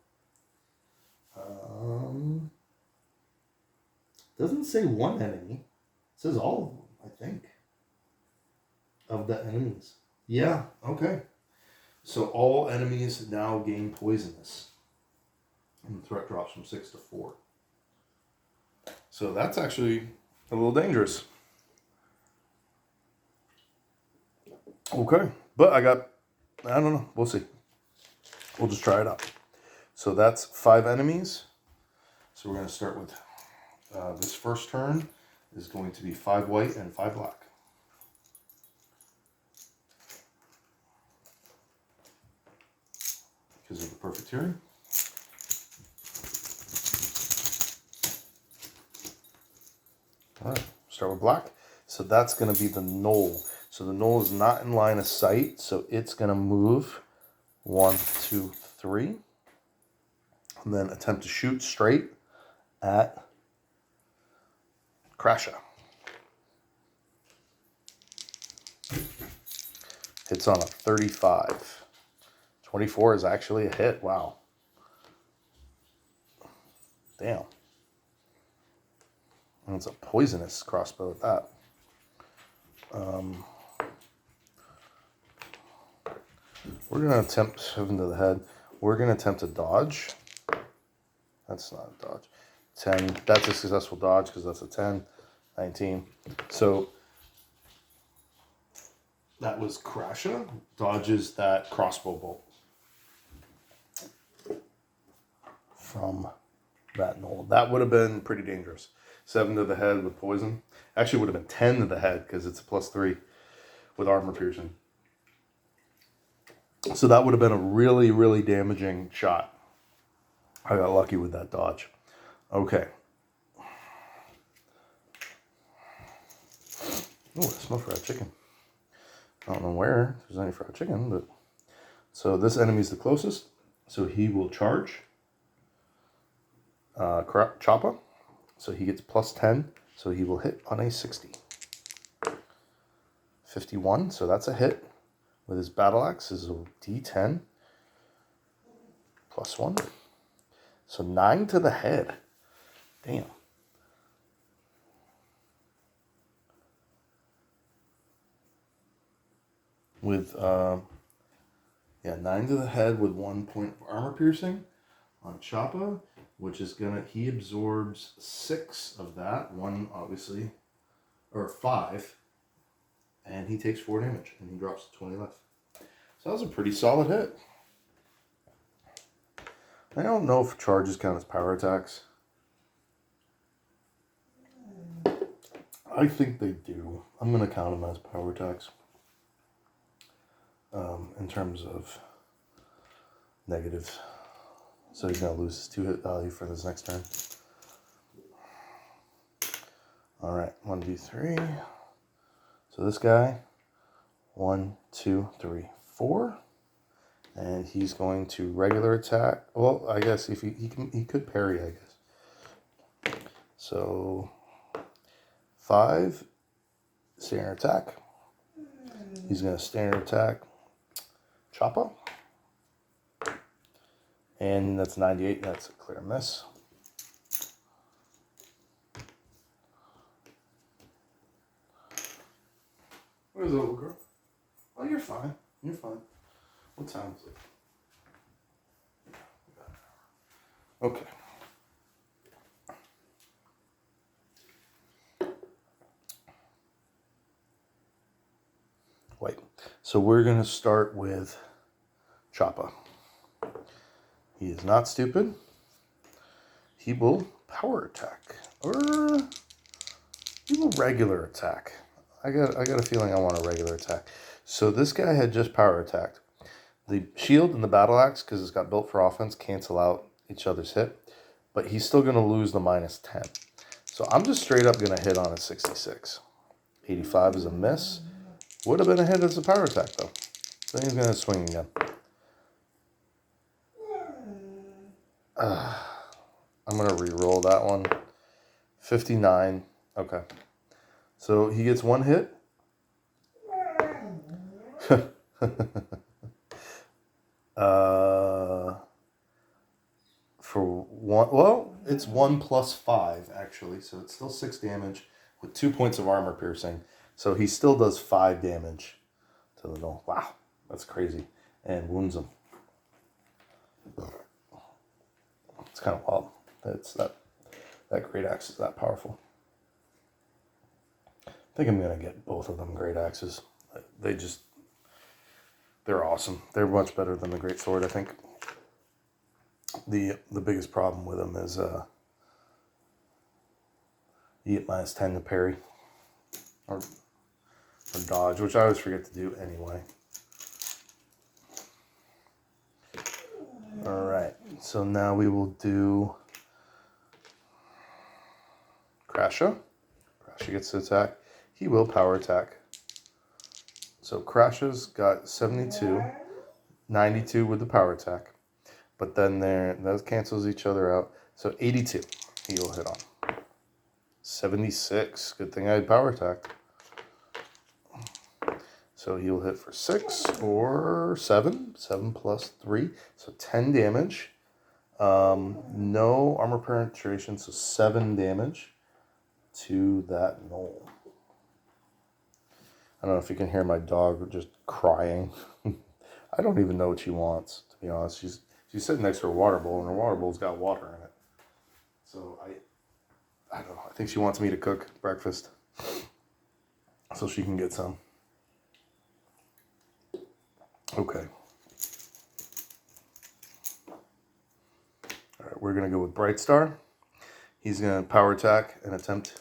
Doesn't say one enemy. It says all of them, I think. Of the enemies. Yeah, okay. So all enemies now gain poisonous. And the threat drops from 6 to 4. So that's actually a little dangerous. Okay. But I don't know. We'll see. We'll just try it out. So that's 5 enemies. So we're going to start with This first turn is going to be 5 white and 5 black. Because of the Profiteering. Alright, start with black. So that's going to be the knoll. So the knoll is not in line of sight, so it's going to move 1, 2, 3. And then attempt to shoot straight at Crasha. Hits on a 35. 24 is actually a hit. Wow. Damn. And it's a poisonous crossbow at that. We're going to attempt 7 to the head. We're going to attempt a dodge. That's not a dodge. 10. That's a successful dodge because that's a 10. 19. So that was Crasha. Dodges that crossbow bolt from that knoll. That would have been pretty dangerous. 7 to the head with poison. Actually, would have been 10 to the head because it's a +3 with armor piercing. So that would have been a really, really damaging shot. I got lucky with that dodge. Okay. Oh, I smell fried chicken. I don't know where there's any fried chicken, but... So this enemy's the closest. So he will charge. Choppa. So he gets +10. So he will hit on a 60. 51. So that's a hit. With his battle axe is a D10. +1. So 9 to the head. Damn. With 9 to the head with 1 point of armor piercing on Choppa, which is gonna, he absorbs 6 of that, 1 obviously, or 5, and he takes 4 damage, and he drops to 20 left. So that was a pretty solid hit. I don't know if charges count as power attacks. I think they do. I'm gonna count them as power attacks. In terms of negatives. So he's going to lose his 2 hit value for this next turn. Alright, 1d3. So this guy, 1, 2, 3, 4. And he's going to regular attack. Well, I guess if he could parry, I guess. So 5, standard attack. He's going to standard attack Choppa. And that's 98. That's a clear miss. Where's the little girl? Oh, you're fine. You're fine. What time is it? Okay. Wait. So we're going to start with Choppa. He is not stupid. He will power attack. Or he will regular attack. I got a feeling I want a regular attack. So this guy had just power attacked. The shield and the battle axe, because it's got built for offense, cancel out each other's hit. But he's still going to lose the -10. So I'm just straight up going to hit on a 66. 85 is a miss. Would have been a hit as a power attack, though. So he's going to swing again. I'm going to re-roll that one. 59. Okay. So he gets 1 hit. For 1, well, it's 1 + 5, actually. So it's still 6 damage with 2 points of armor piercing. So he still does 5 damage to the gnoll. Wow, that's crazy. And wounds him. It's kind of wild. It's that great axe is that powerful. I think I'm gonna get both of them great axes. They're awesome. They're much better than the great sword, I think. The biggest problem with them is You get -10 to parry. Or dodge, which I always forget to do anyway. Alright, so now we will do Crasha. Crasha gets to attack. He will power attack. So Crasha's got 72, 92 with the power attack. But then those cancels each other out. So 82 he will hit on. 76. Good thing I had power attack. So he'll hit for 6 or 7. 7 plus 3. So 10 damage. No armor penetration, so 7 damage to that knoll. I don't know if you can hear my dog just crying. I don't even know what she wants, to be honest. She's sitting next to her water bowl, and her water bowl's got water in it. So I don't know. I think she wants me to cook breakfast so she can get some. Okay. All right, we're going to go with Bright Star. He's going to power attack and attempt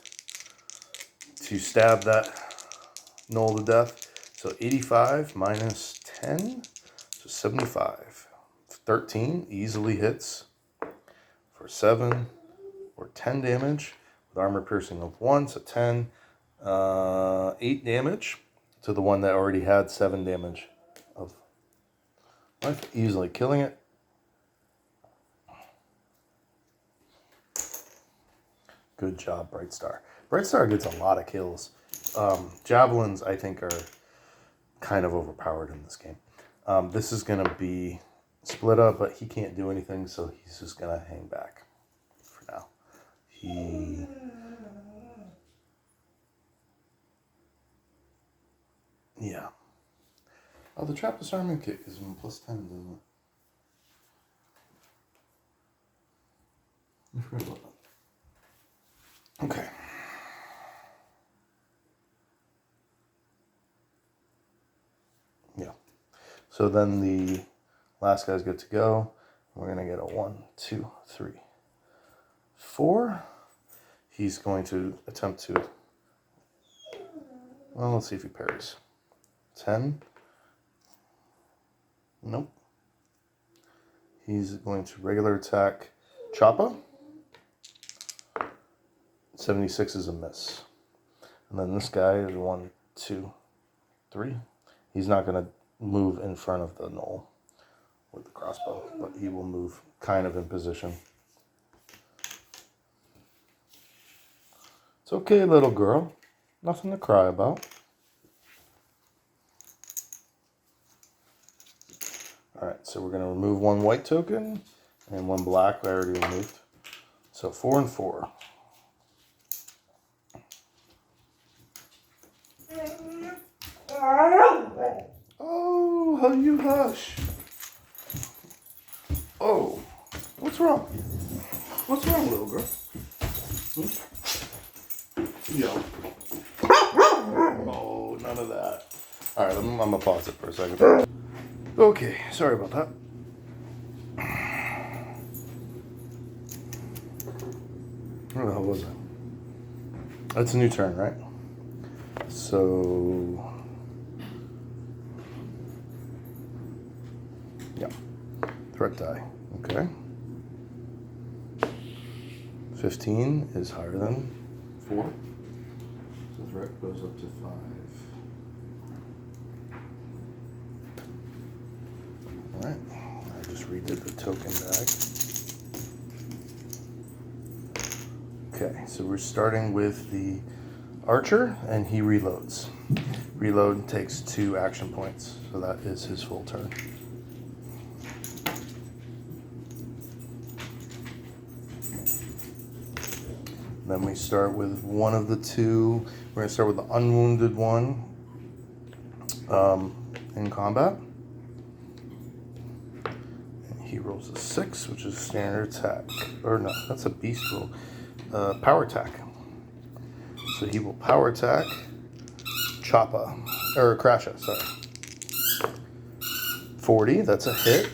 to stab that knoll to death. So 85 minus 10, so 75. 13 easily hits for 7 or 10 damage with armor piercing of 1, so 10. 8 damage to the one that already had 7 damage of life, easily killing it. Good job, Bright Star. Bright Star gets a lot of kills. Javelins, I think, are kind of overpowered in this game. This is going to be split up, but he can't do anything, so he's just going to hang back for now. Yeah. Oh, the trap disarming kick is +10, doesn't it? I forgot about that. Okay. Yeah. So then the last guy's good to go. We're going to get a 1, 2, 3, 4. He's going to attempt to... Well, let's see if he parries. 10. Nope. He's going to regular attack Choppa. 76 is a miss. And then this guy is 1, 2, 3. He's not going to move in front of the knoll with the crossbow, but he will move kind of in position. It's okay, little girl. Nothing to cry about. Alright, so we're going to remove 1 white token and 1 black I already removed. So 4 and 4. Oh, how you hush. Oh, what's wrong? What's wrong, little girl? Yeah. Oh, none of that. Alright, I'm going to pause it for a second. Okay, sorry about that. Where the hell was I? That's a new turn, right? So... yeah. Threat die. Okay. 15 is higher than 4. So threat goes up to 5. Alright. I just redid the token bag. Okay, so we're starting with the archer, and he reloads. Reload takes 2 action points, so that is his full turn. Then we start with one of the 2. We're going to start with the unwounded one in combat. And he rolls a 6, which is standard attack. Or no, that's a beast roll. Power attack. So he will power attack Choppa. Or Crasha, sorry. 40, that's a hit.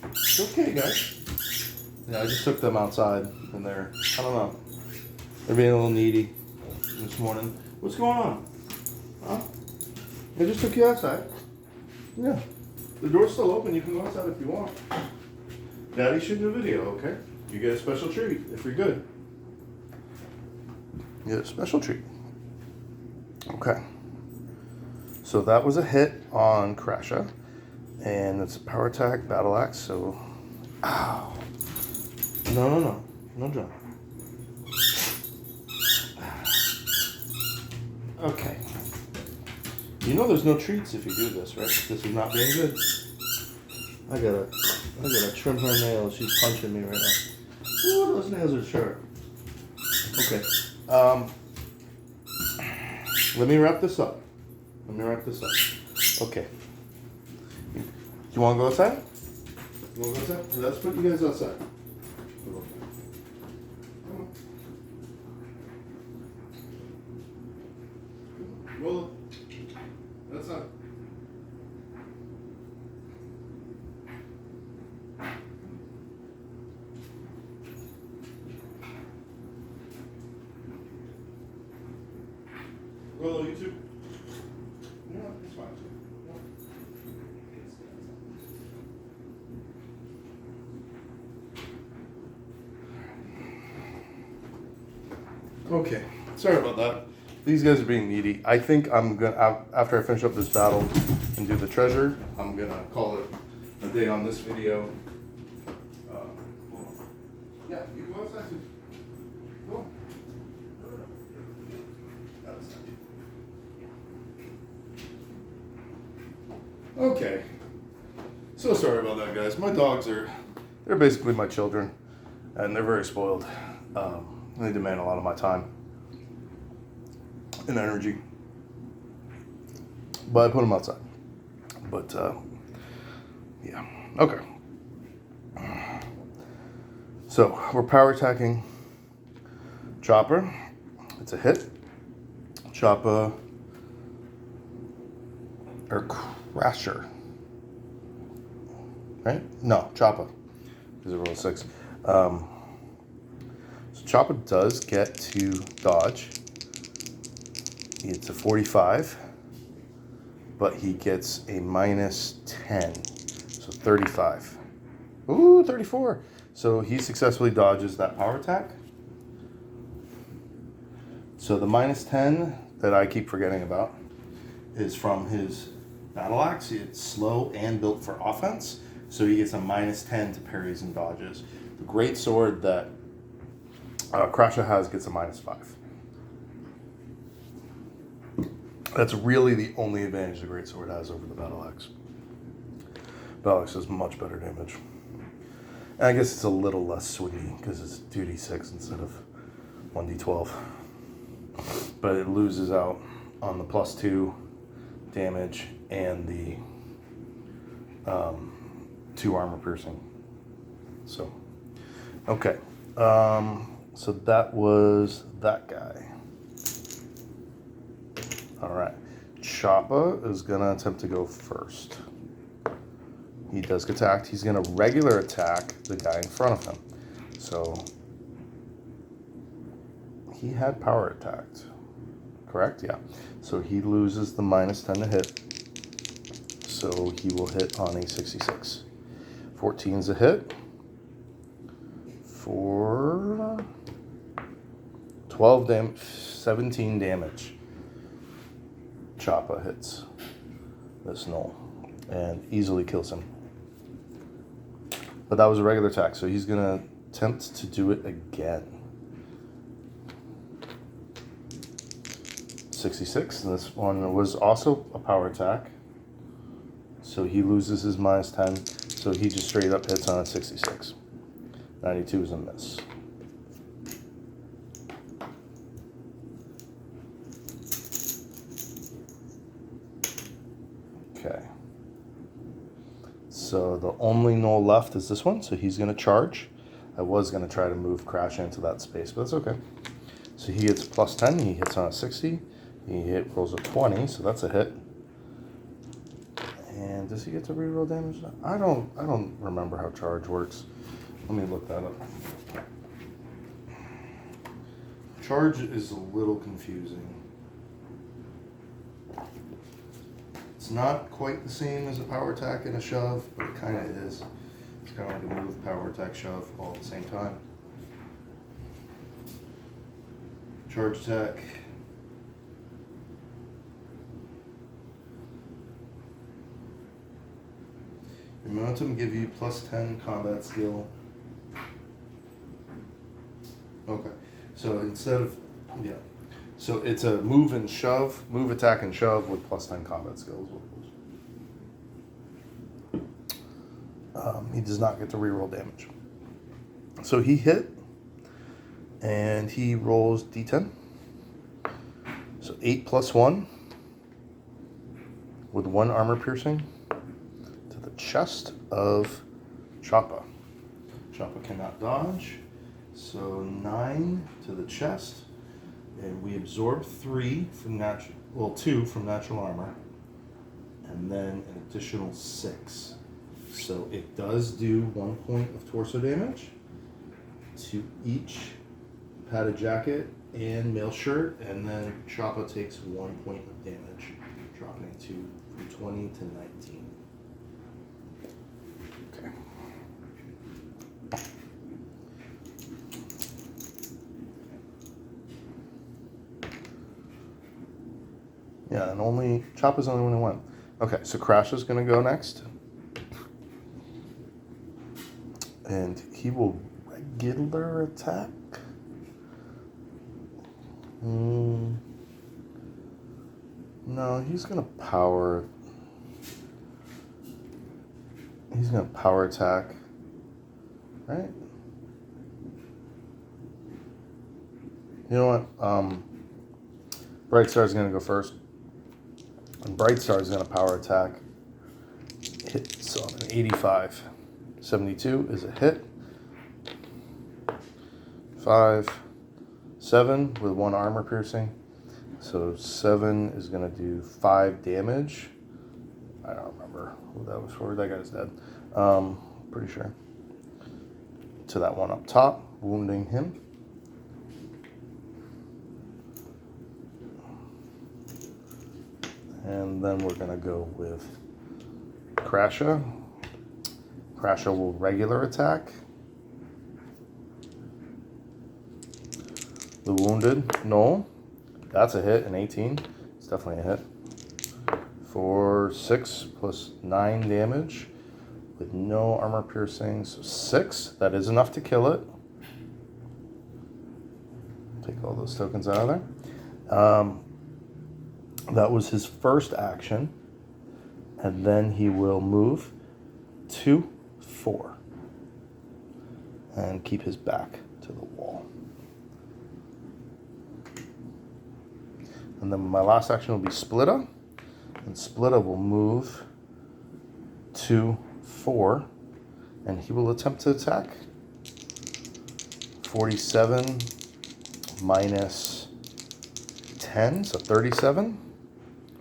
It's okay, guys. Yeah, I just took them outside and I don't know. They're being a little needy this morning. What's going on? Huh? I just took you outside. Yeah. The door's still open. You can go outside if you want. Daddy's shooting a video, okay? You get a special treat if you're good. You get a special treat. Okay. So that was a hit on Crasha. And it's a power attack, battle axe, so... Ow. No, John. Okay. You know there's no treats if you do this, right? This is not being good. I gotta trim her nails. She's punching me right now. Ooh, those nails are sharp. Okay. Let me wrap this up. Okay. You want to go outside? You want to go outside? Let's put you guys outside. Come on. Well, that's not. Well, you too. Yeah, it's fine. Okay, sorry about that. These guys are being needy. I think I'm gonna, after I finish up this battle and do the treasure, I'm gonna call it a day on this video. Yeah, you go outside too. Go on. Okay. So sorry about that, guys. My dogs they're basically my children, and they're very spoiled. They demand a lot of my time and energy. But I put them outside. But, yeah. Okay. So, we're power attacking Chopper. It's a hit. Chopper. Or Crasher. Right? No, Chopper. Because it rolls 6. So Chopper does get to dodge. It's a 45. But he gets a minus 10. So 35. Ooh, 34. So he successfully dodges that power attack. So the minus 10 that I keep forgetting about is from his battle axe. It's slow and built for offense. So he gets a minus 10 to parries and dodges. The great sword that Crasha has gets a minus 5. That's really the only advantage the great sword has over the battle axe. Battle axe does much better damage. And I guess it's a little less swingy because it's 2d6 instead of 1d12. But it loses out on the plus 2 damage and the 2 armor piercing. So, okay. So that was that guy. All right. Choppa is going to attempt to go first. He does get attacked. He's going to regular attack the guy in front of him. So he had power attacked. Correct? Yeah. So he loses the minus 10 to hit. So he will hit on a 66. 14's a hit. For 12 damage, 17 damage. Choppa hits this gnoll and easily kills him. But that was a regular attack, so he's going to attempt to do it again. 66, and this one was also a power attack. So he loses his minus 10, so he just straight up hits on a 66. 92 is a miss. Okay. So the only gnoll left is this one, so he's going to charge. I was going to try to move Crash into that space, but that's okay. So he gets plus 10, he hits on a 60. He rolls a 20, so that's a hit. And does he get to reroll damage? I don't remember how charge works. Let me look that up. charge is a little confusing. It's not quite the same as a power attack and a shove, but it kind of is. It's kind of like a move, power attack, shove all at the same time. Charge attack. Your momentum give you plus 10 combat skill. Okay, so instead of, yeah. So it's a move and shove, move, attack, and shove with plus 10 combat skills. He does not get to reroll damage. So he hit, and he rolls d10. So 8 plus 1 with 1 armor piercing to the chest of Choppa. Choppa cannot dodge. So 9 to the chest. And we absorb 3 from natural, well, 2 from natural armor, and then an additional 6. So it does do 1 point of torso damage to each padded jacket and mail shirt, and then Choppa takes 1 point of damage, dropping to from 20 to 19. Okay. Yeah, and only Choppa's the only one who went. Okay, so Crash is going to go next. And he will regular attack. No, he's going to power. He's going to power attack. Right? You know what? Bright Star's going to go first. And Bright Star is going to power attack. Hit, so an 85. 72 is a hit. 5, 7 with 1 armor piercing. So 7 is going to do 5 damage. I don't remember who that was for. That guy's dead. Pretty sure. To that one up top, wounding him. And then we're going to go with Crasha. Crasha will regular attack. The wounded, no. That's a hit, an 18. It's definitely a hit. For 6 plus 9 damage with no armor piercing. So 6, that is enough to kill it. Take all those tokens out of there. That was his first action. And then he will move 2, 4. And keep his back to the wall. And then my last action will be Splitta. And Splitta will move 2, 4. And he will attempt to attack. 47 minus 10, so 37.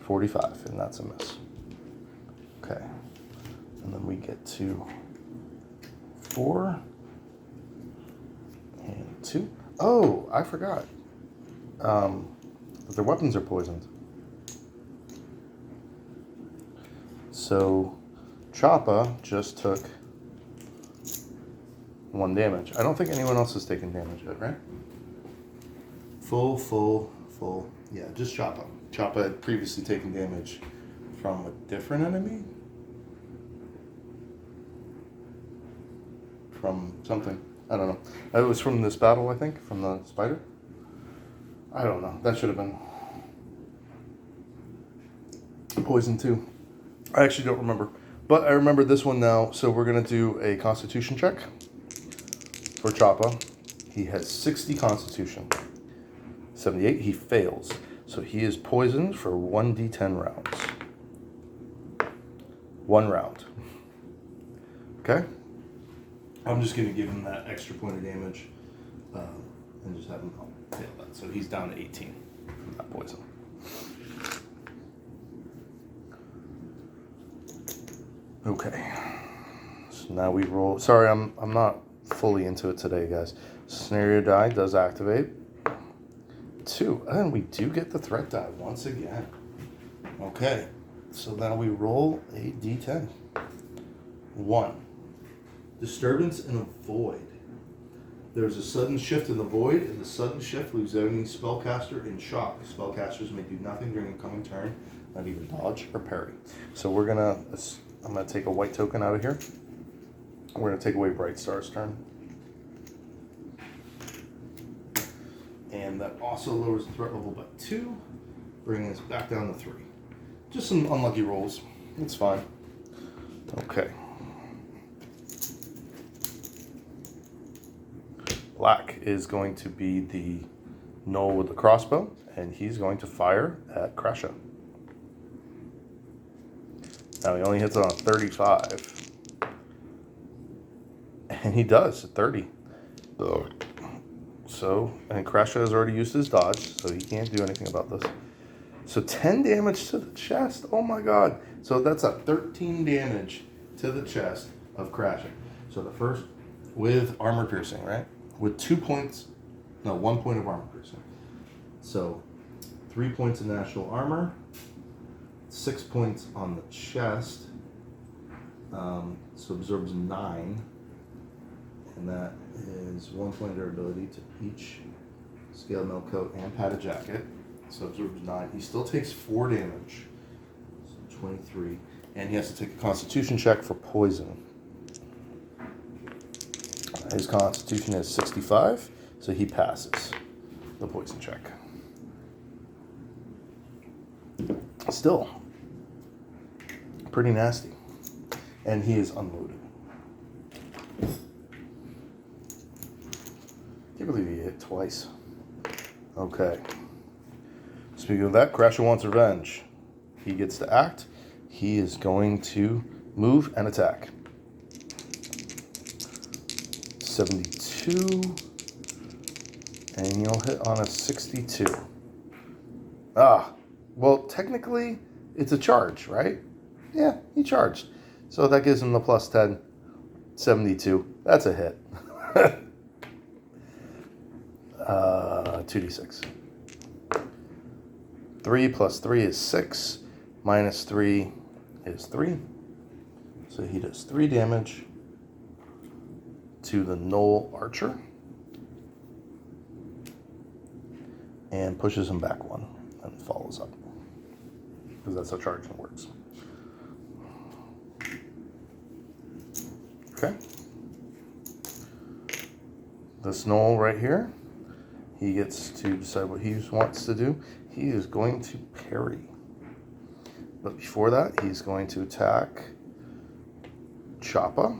45, and that's a miss. Okay. And then we get to 4 and 2. Oh, I forgot. That their weapons are poisoned. So Choppa just took 1 damage. I don't think anyone else has taken damage yet, right? Full. Yeah, just Choppa. Choppa had previously taken damage from a different enemy? From something. I don't know. It was from this battle, I think, from the spider? I don't know. That should have been poison too. I actually don't remember. But I remember this one now, so we're going to do a constitution check for Choppa. He has 60 constitution. 78, he fails. So he is poisoned for 1d10 rounds. 1 round. Okay? I'm just going to give him that extra point of damage and just have him fail that. So he's down to 18 from that poison. Okay. So now we roll. Sorry, I'm not fully into it today, guys. Scenario die does activate. 2. And we do get the threat die once again. Okay, so now we roll a d10. 1. Disturbance in a void. There's a sudden shift in the void, and the sudden shift leaves any spellcaster in shock. Spellcasters may do nothing during a coming turn, not even dodge or parry. So I'm gonna take a white token out of here. We're gonna take away Bright Star's turn. And that also lowers the threat level by 2, bringing us back down to 3. Just some unlucky rolls. It's fine. Okay. Black is going to be the Gnoll with the crossbow, and he's going to fire at Krasha. Now he only hits on a 35. And he does, at 30. So, and Krasha has already used his dodge, so he can't do anything about this. So 10 damage to the chest. Oh my god. So that's a 13 damage to the chest of Krasha. So the first with armor piercing, right? With 1 point of armor piercing. So 3 points of natural armor, 6 points on the chest. So absorbs 9. And that is 1 point of durability to each scale mail coat and padded jacket. So absorbs 9. He still takes 4 damage. So 23. And he has to take a constitution check for poison. His constitution is 65, so he passes the poison check. Still pretty nasty. And he is unloaded. Can't believe he hit twice. Okay. Speaking of that, Krasha wants revenge. He gets to act. He is going to move and attack. 72. And you'll hit on a 62. Well, technically, it's a charge, right? Yeah, he charged. So that gives him the plus 10. 72. That's a hit. 2d6. 3 plus 3 is 6. Minus 3 is 3. So he does 3 damage to the Gnoll Archer. And pushes him back 1 and follows up. Because that's how charging works. Okay. This Gnoll right here, he gets to decide what he wants to do. He is going to parry. But before that, he's going to attack Choppa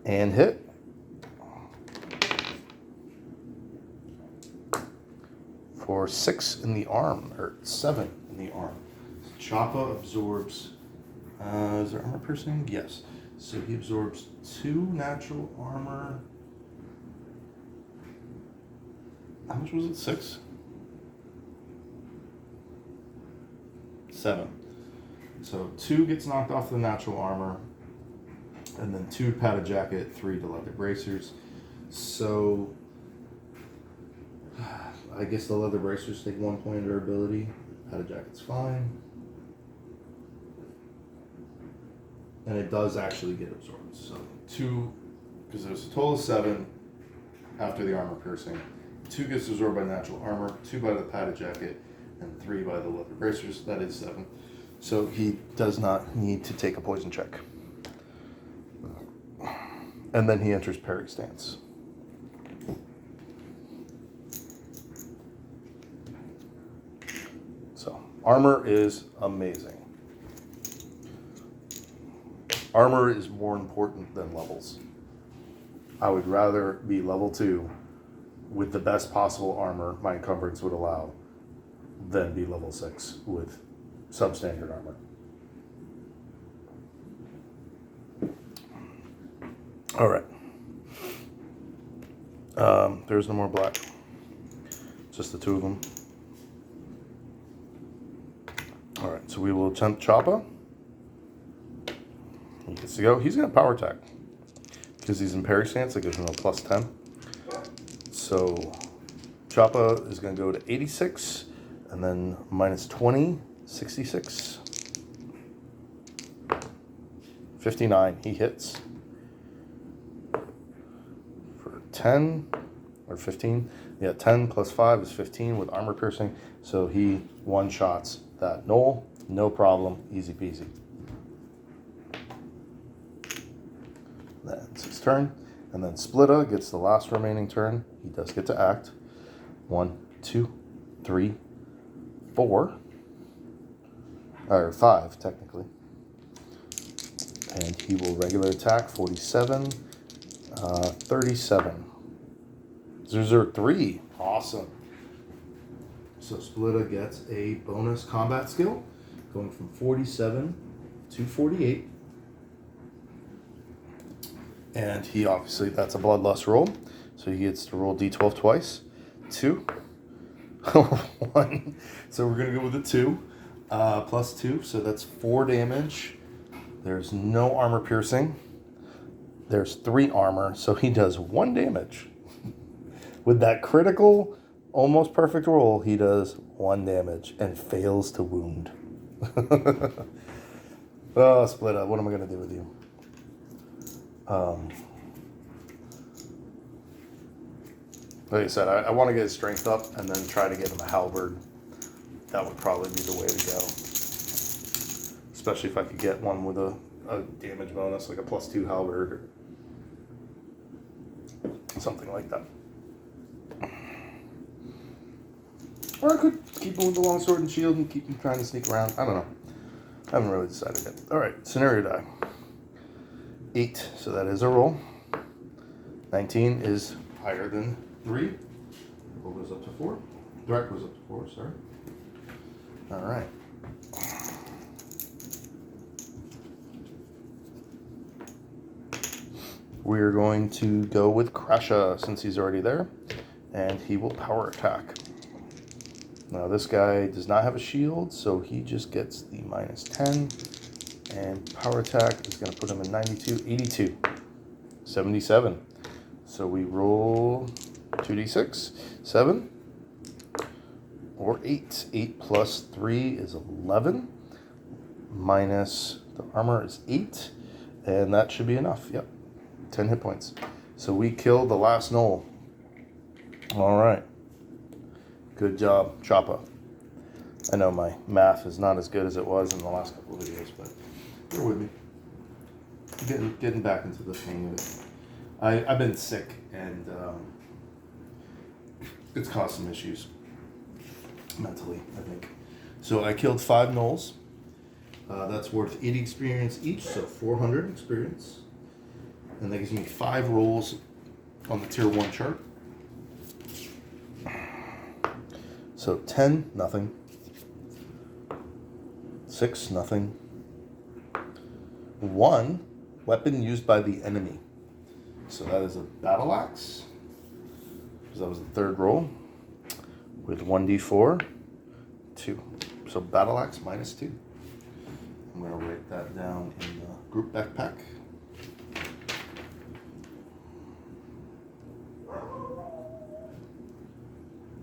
and hit. For 6 in the arm, or 7 in the arm. So Choppa absorbs, is there armor piercing? Yes. So he absorbs 2 natural armor. How much was it? 6? 7. So 2 gets knocked off the natural armor, and then 2 padded jacket, 3 to leather bracers. So I guess the leather bracers take 1 point of durability. Padded jacket's fine. And it does actually get absorbed. So 2, because there's a total of 7 after the armor piercing. 2 gets absorbed by natural armor, 2 by the padded jacket, and 3 by the leather bracers. That is 7. So he does not need to take a poison check. And then he enters parry stance. So armor is amazing. Armor is more important than levels. I would rather be level 2 with the best possible armor my encumbrance would allow than be level 6 with substandard armor. All right. There's no more black. Just the 2 of them. All right, so we will attempt Choppa. He gets to go. He's going to power attack. Because he's in parry stance, that gives him a plus 10. So Choppa is going to go to 86, and then minus 20, 66. 59, he hits. For 10, or 15. Yeah, 10 plus 5 is 15 with armor piercing. So he one-shots that gnoll. No problem, easy peasy. That's his turn. And then Splitta gets the last remaining turn. He does get to act. 1, 2, 3, 4. Or 5, technically. And he will regular attack 47, 37. Zerzer 3. Awesome. So Splitta gets a bonus combat skill going from 47 to 48. And he obviously, that's a bloodlust roll. So he gets to roll d12 twice. 2. 1. So we're going to go with a 2. Plus 2. So that's 4 damage. There's no armor piercing. There's 3 armor. So he does 1 damage. With that critical, almost perfect roll, he does 1 damage and fails to wound. Oh, Splitta, what am I going to do with you? Like I said, I want to get his strength up and then try to get him a halberd. That would probably be the way to go. Especially if I could get one with a damage bonus, like a +2 halberd or something like that. Or I could keep him with the longsword and shield and keep him trying to sneak around. I don't know. I haven't really decided yet. Alright, scenario die. 8, so that is a roll. 19 is higher than 3. Roll goes up to 4. Direct goes up to 4, sorry. Alright. We're going to go with Krasha since he's already there. And he will power attack. Now this guy does not have a shield, so he just gets the minus 10. And power attack is going to put him in 92, 82, 77. So we roll 2d6, 7, or 8. 8 plus 3 is 11, minus the armor is 8, and that should be enough. Yep, 10 hit points. So we killed the last gnoll. All right. Good job, Choppa. I know my math is not as good as it was in the last couple of videos, but bear with me. Getting back into the hang of it. I've been sick, and it's caused some issues mentally, I think. So I killed 5 gnolls. That's worth 80 experience each, so 400 experience. And that gives me 5 rolls on the tier 1 chart. So 10, nothing. 6, nothing. 1, weapon used by the enemy. So that is a battle axe. So that was the 3rd roll. With 1d4, 2. So battle axe minus 2. I'm going to write that down in the group backpack.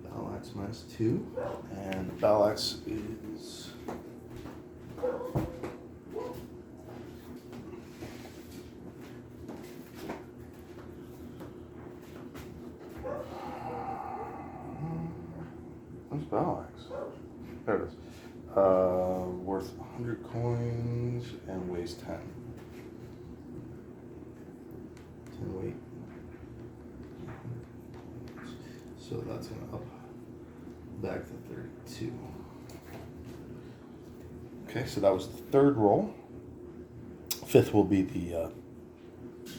Battle axe minus 2. And the battle axe is... Where's battle axe? There it is. Worth 100 coins and weighs 10. 10 weight. So that's going to up back to 32. Okay, so that was the 3rd roll. 5th will be the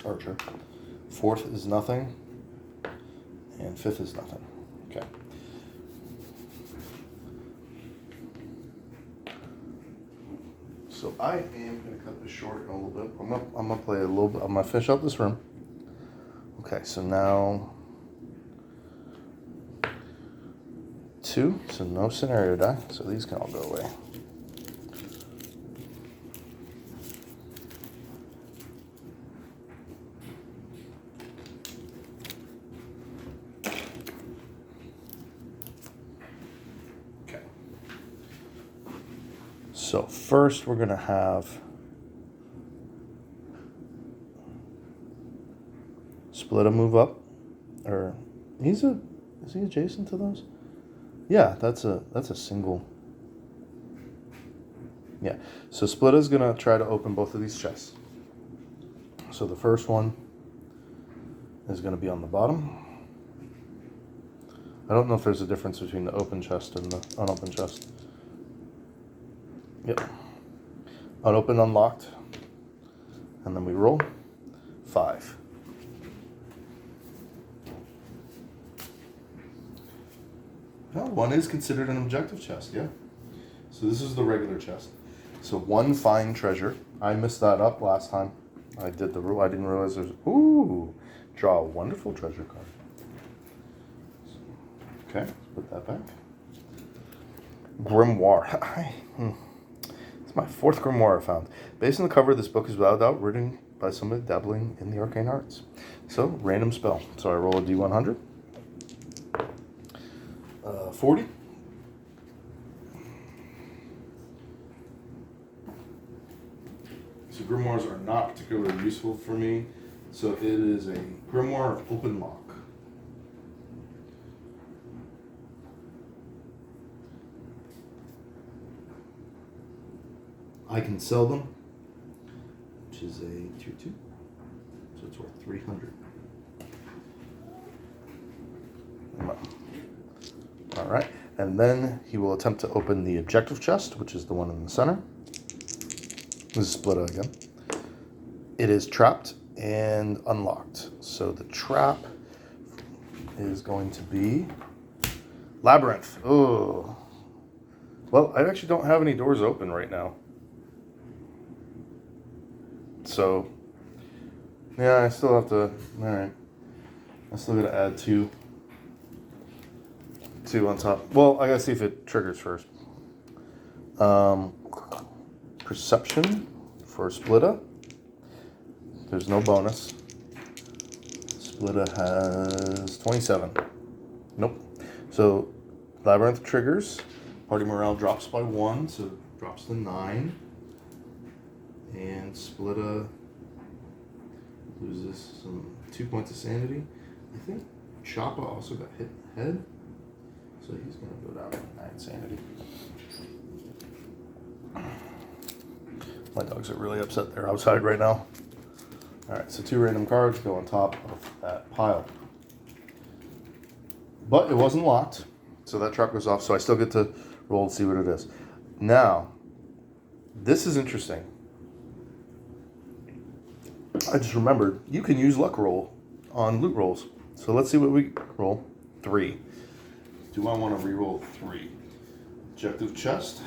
archer. 4th is nothing. And 5th is nothing. Okay. So I am going to cut this short in a little bit. I'm gonna play a little bit. I'm gonna finish up this room. Okay, so now 2. So no scenario die. So these can all go away. So first we're going to have Splitta move up. Or is he adjacent to those? Yeah, that's a single. Yeah. So Splitta's going to try to open both of these chests. So the first one is going to be on the bottom. I don't know if there's a difference between the open chest and the unopened chest. Yep. Unopened, unlocked. And then we roll 5. Well, 1 is considered an objective chest, yeah. So this is the regular chest. So 1 fine treasure. I messed that up last time. I did the rule. I didn't realize there's... Ooh! Draw a wonderful treasure card. Okay, let's put that back. Grimoire. It's my 4th grimoire I found. Based on the cover, this book is without doubt written by somebody dabbling in the arcane arts. So, random spell. So I roll a d100. 40. So grimoires are not particularly useful for me. So it is a grimoire of open lock. I can sell them, which is a 2/2, so it's worth 300. All right, and then he will attempt to open the objective chest, which is the one in the center. This is Splitta again. It is trapped and unlocked. So the trap is going to be Labyrinth. Oh, well, I actually don't have any doors open right now. So, yeah, I still have to, all right. I still gotta add two on top. Well, I gotta see if it triggers first. Perception for Splitta. There's no bonus. Splitta has 27. Nope. So, Labyrinth triggers. Party morale drops by 1, so it drops to 9. And Splitta loses 2 points of sanity. I think Choppa also got hit in the head. So he's going to go down to 9 sanity. My dogs are really upset they're outside right now. Alright, so 2 random cards go on top of that pile. But it wasn't locked, so that trap goes off, so I still get to roll and see what it is. Now, this is interesting. I just remembered, you can use luck roll on loot rolls. So let's see what we roll. 3. Do I want to re-roll 3? Objective chest.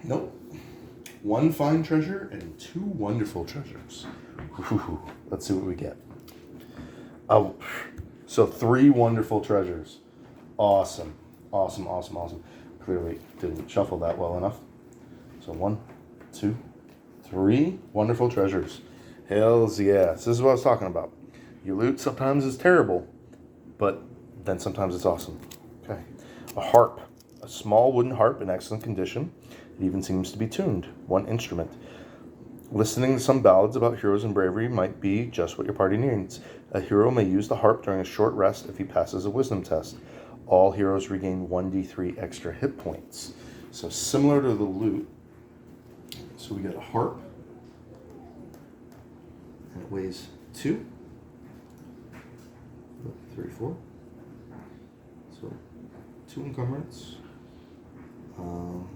Nope. 1 fine treasure and 2 wonderful treasures. Ooh, let's see what we get. Oh, so 3 wonderful treasures. Awesome. Awesome, awesome, awesome. Clearly didn't shuffle that well enough. So 1, 2, 3 wonderful treasures. Hells yeah. This is what I was talking about. Your loot sometimes is terrible, but then sometimes it's awesome. Okay. A harp. A small wooden harp in excellent condition. It even seems to be tuned. 1 instrument. Listening to some ballads about heroes and bravery might be just what your party needs. A hero may use the harp during a short rest if he passes a wisdom test. All heroes regain 1d3 extra hit points. So similar to the loot. So we get a harp. And it weighs 2. 3, 4. So 2 encumbrance.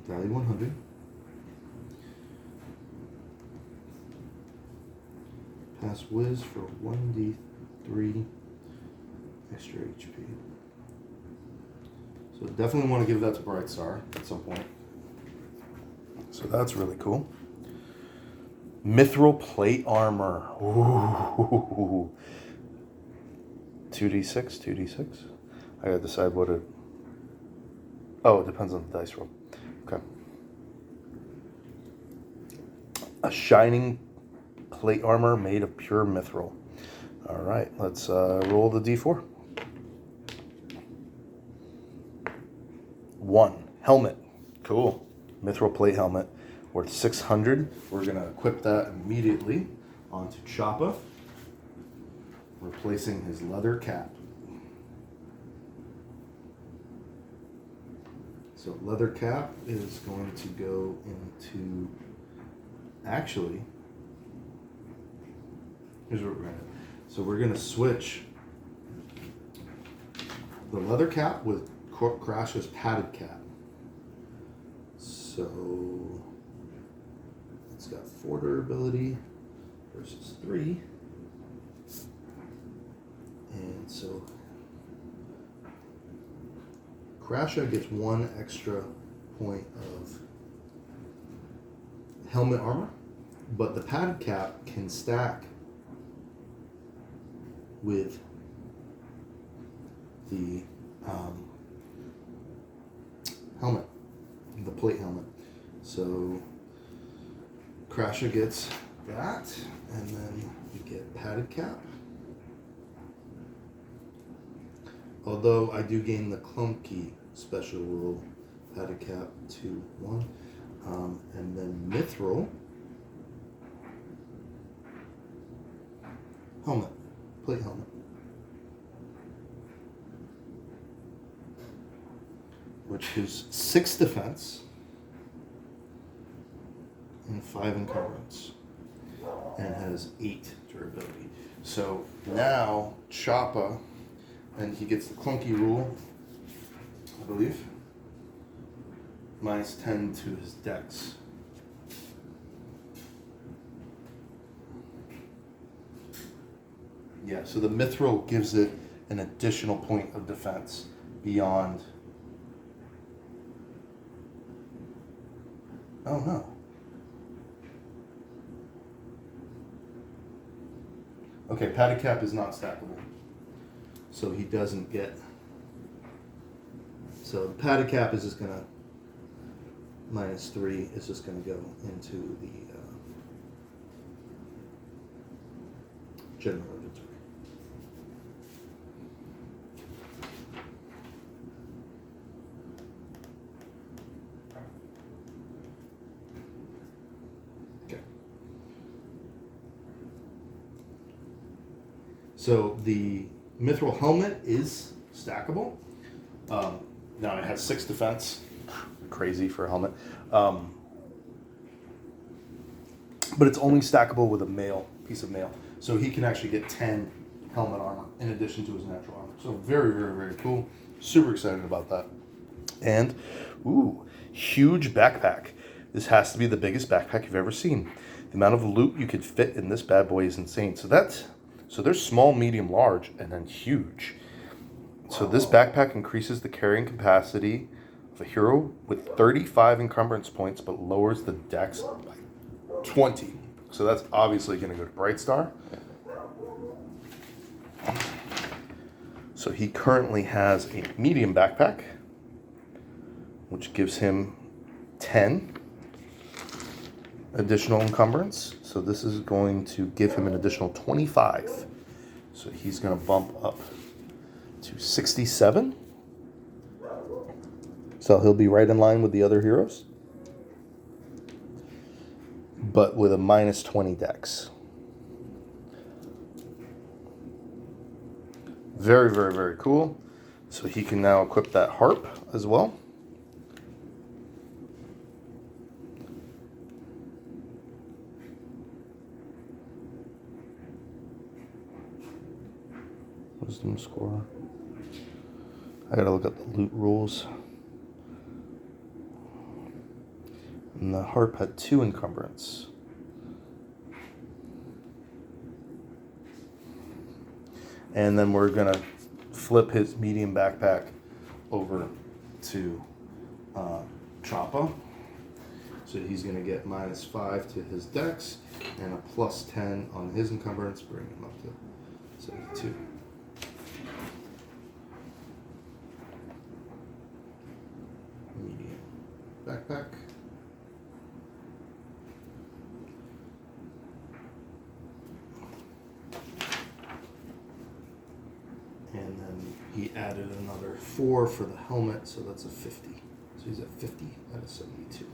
Value 100. Pass whiz for 1d3 extra HP. So definitely want to give that to Bright Star at some point. So that's really cool. Mithril plate armor. Ooh. 2d6, 2d6. I gotta decide what it... Oh, it depends on the dice roll. Okay. A shining plate armor made of pure mithril. All right, let's roll the d4. 1. Helmet. Cool. Mithril plate helmet worth 600. We're going to equip that immediately onto Choppa, replacing his leather cap. So leather cap is going to go into, actually, here's what we're going to do. So we're going to switch the leather cap with Crash's padded cap. So it's got 4 durability versus 3. And so Crasha gets 1 extra point of helmet armor, but the padded cap can stack with the helmet, the plate helmet. So Crasha gets that, and then we get padded cap. Although I do gain the clunky special rule, padded cap 2, 1, and then mithril helmet, plate helmet, which is 6 defense and 5 encumbrance, and has 8 durability. So now Choppa, and he gets the clunky rule, I believe, minus 10 to his dex. Yeah, so the mithril gives it an additional point of defense beyond. Oh no. Okay, padded cap is not stackable. So he doesn't get. So the padded cap is just gonna minus 3 is just gonna go into the general inventory. Okay. So the mithril helmet is stackable. Now it has 6 defense. Crazy for a helmet. But it's only stackable with a piece of mail. So he can actually get 10 helmet armor in addition to his natural armor. So very, very, very cool. Super excited about that. And, ooh, huge backpack. This has to be the biggest backpack you've ever seen. The amount of loot you could fit in this bad boy is insane. So there's small, medium, large, and then huge. So this backpack increases the carrying capacity of a hero with 35 encumbrance points, but lowers the dex by 20. So that's obviously going to go to Brightstar. So he currently has a medium backpack, which gives him 10 additional encumbrance. So this is going to give him an additional 25. So he's going to bump up to 67. So he'll be right in line with the other heroes, but with a minus 20 dex. Very, very, very cool. So he can now equip that harp as well. Wisdom score. I gotta look at the loot rules. And the harp had 2 encumbrance. And then we're gonna flip his medium backpack over to Choppa. So he's gonna get minus 5 to his dex and a plus 10 on his encumbrance, bring him up to 72. Medium backpack. And then he added another 4 for the helmet, so that's a 50. So So he's at 50 out of 72.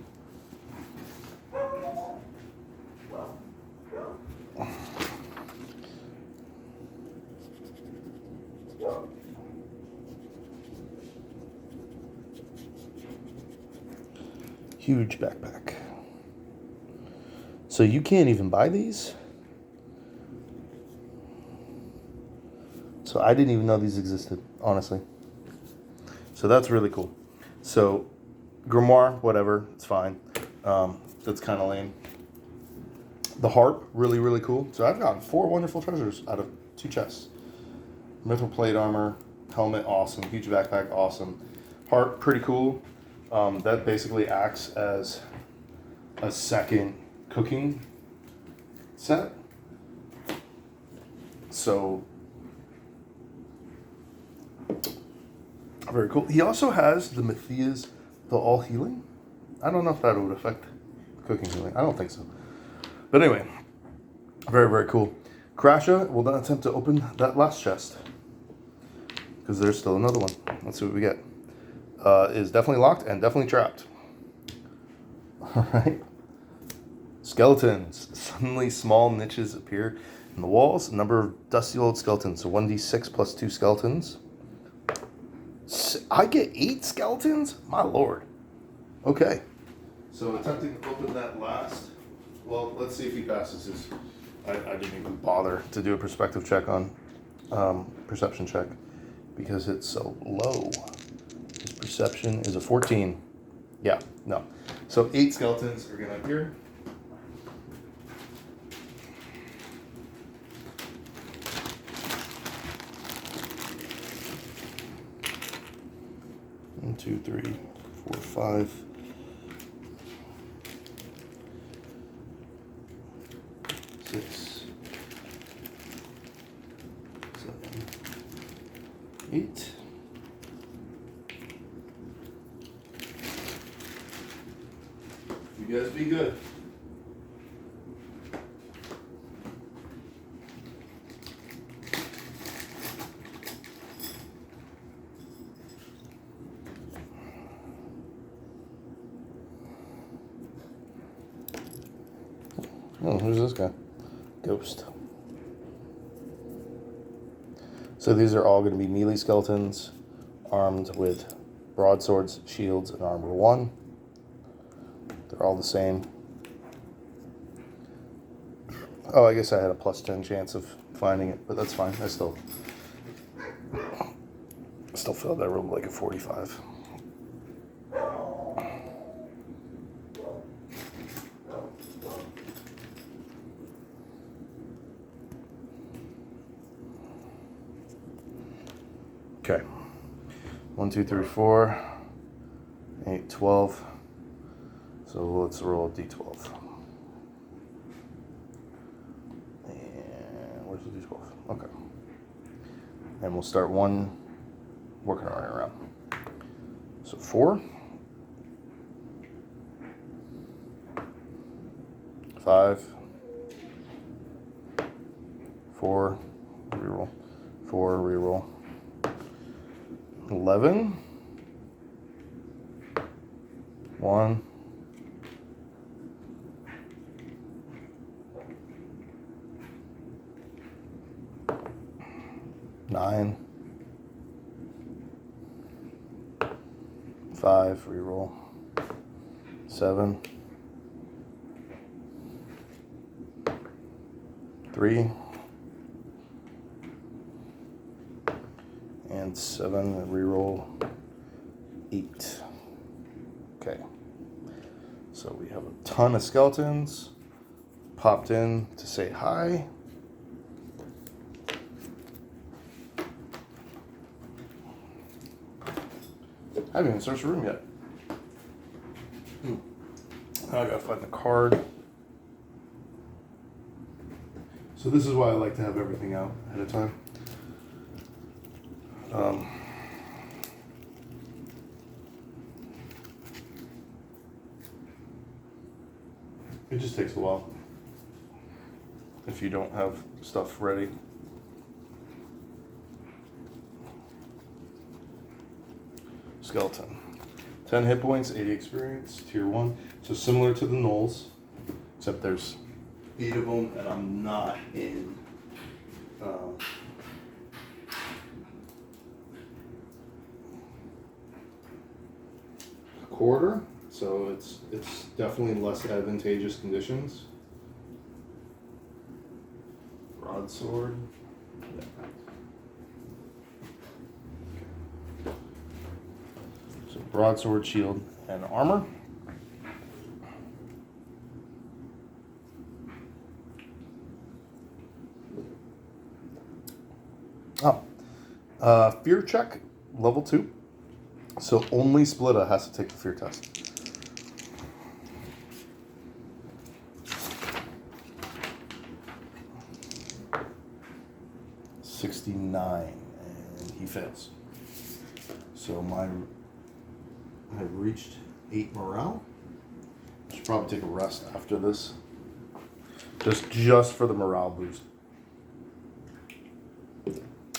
Huge backpack. So you can't even buy these? So I didn't even know these existed, honestly. So that's really cool. So grimoire, whatever, it's fine. That's kind of lame. The harp, really, really cool. So I've gotten 4 wonderful treasures out of 2 chests. Mithril plate armor, helmet, awesome. Huge backpack, awesome. Harp, pretty cool. That basically acts as a second cooking set. So very cool. He also has the Matthias, the all healing. I don't know if that would affect cooking healing. I don't think so. But anyway, very, very cool. Krasha will then attempt to open that last chest, because there's still another one. Let's see what we get. Is definitely locked and definitely trapped. All right. Skeletons. Suddenly small niches appear in the walls. Number of dusty old skeletons. So 1d6 plus 2 skeletons. I get 8 skeletons? My lord. Okay. So attempting to open that last. Well, let's see if he passes his. I didn't even bother to do a perspective check on perception check because it's so low. His perception is a 14. Yeah, no. So 8 skeletons are gonna appear. One, 2, 3, 4, 5. 6, 7, 8. You guys be good. Oh, who's this guy? Ghost. So these are all going to be melee skeletons armed with broadswords, shields, and armor 1. They're all the same. Oh, I guess I had a plus 10 chance of finding it, but that's fine. I still feel that room like a 45. Okay. 1, 2, 3, 4, 8, 12. So let's roll a d12. And where's the d12? Okay. And we'll start one working our way around. So 4, 5, 4, reroll, 4, reroll, 11, 1, 9, 5, reroll, 7, 3, and 7, reroll, 8. Okay. So we have a ton of skeletons popped in to say hi. I haven't even searched the room yet. Now I gotta find the card. So this is why I like to have everything out ahead of time. It just takes a while if you don't have stuff ready. Skeleton. 10 hit points, 80 experience, tier 1. So similar to the Gnolls, except there's 8 of them, and I'm not in quarter, so it's definitely less advantageous conditions. Broadsword. Yeah. So broadsword, shield, and armor. Fear check, level 2. So only Splitta has to take the fear test. $69, and he fails. So I've reached 8 morale. I should probably take a rest after this, just for the morale boost.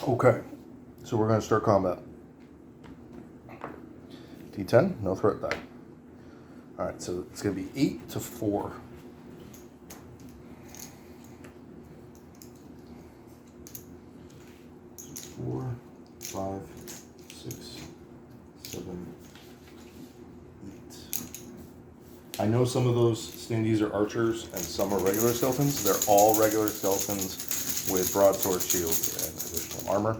Okay, so we're gonna start combat. D10, no threat die. All right, so it's gonna be 8 to 4. So 4, 5, 6, 7, 8. I know some of those standees are archers and some are regular skeletons. They're all regular skeletons with broadsword, shields, and additional armor.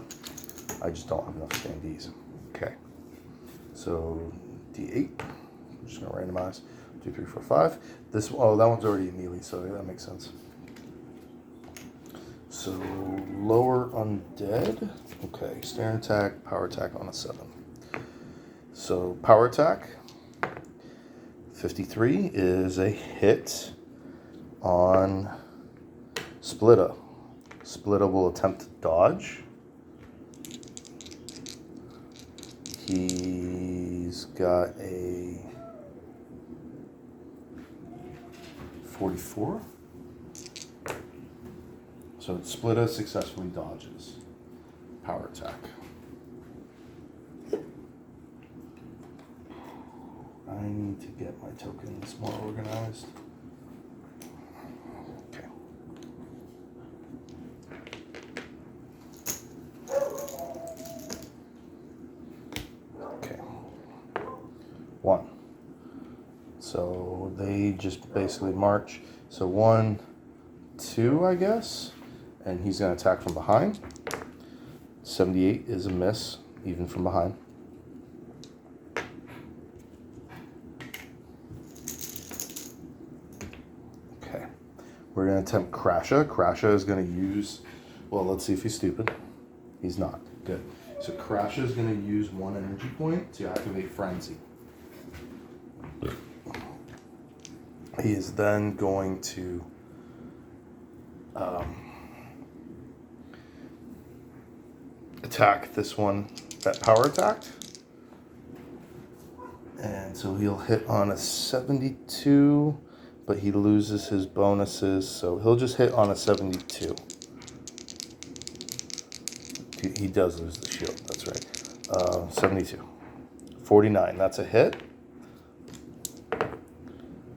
I just don't have enough standees. Okay. So D8. I'm just gonna randomize. 2, 3, 4, 5. That one's already a melee, so that makes sense. So lower undead. Okay, stern attack, power attack on a 7. So power attack. 53 is a hit on Splitta. Splitta will attempt to dodge. He's got a 44. So Splitta successfully dodges. Power attack. I need to get my tokens more organized. Okay. Okay. 1. So they just basically march. So 1, 2, I guess. And he's going to attack from behind. 78 is a miss, even from behind. Okay. We're going to attempt Crasha. Crasha is going to use... Well, let's see if he's stupid. He's not. Good. So Crasha is going to use 1 energy point to activate Frenzy. He is then going to... attack this one that power attacked. And so he'll hit on a 72, but he loses his bonuses, so he'll just hit on a 72. He does lose the shield, that's right. 72. 49, that's a hit.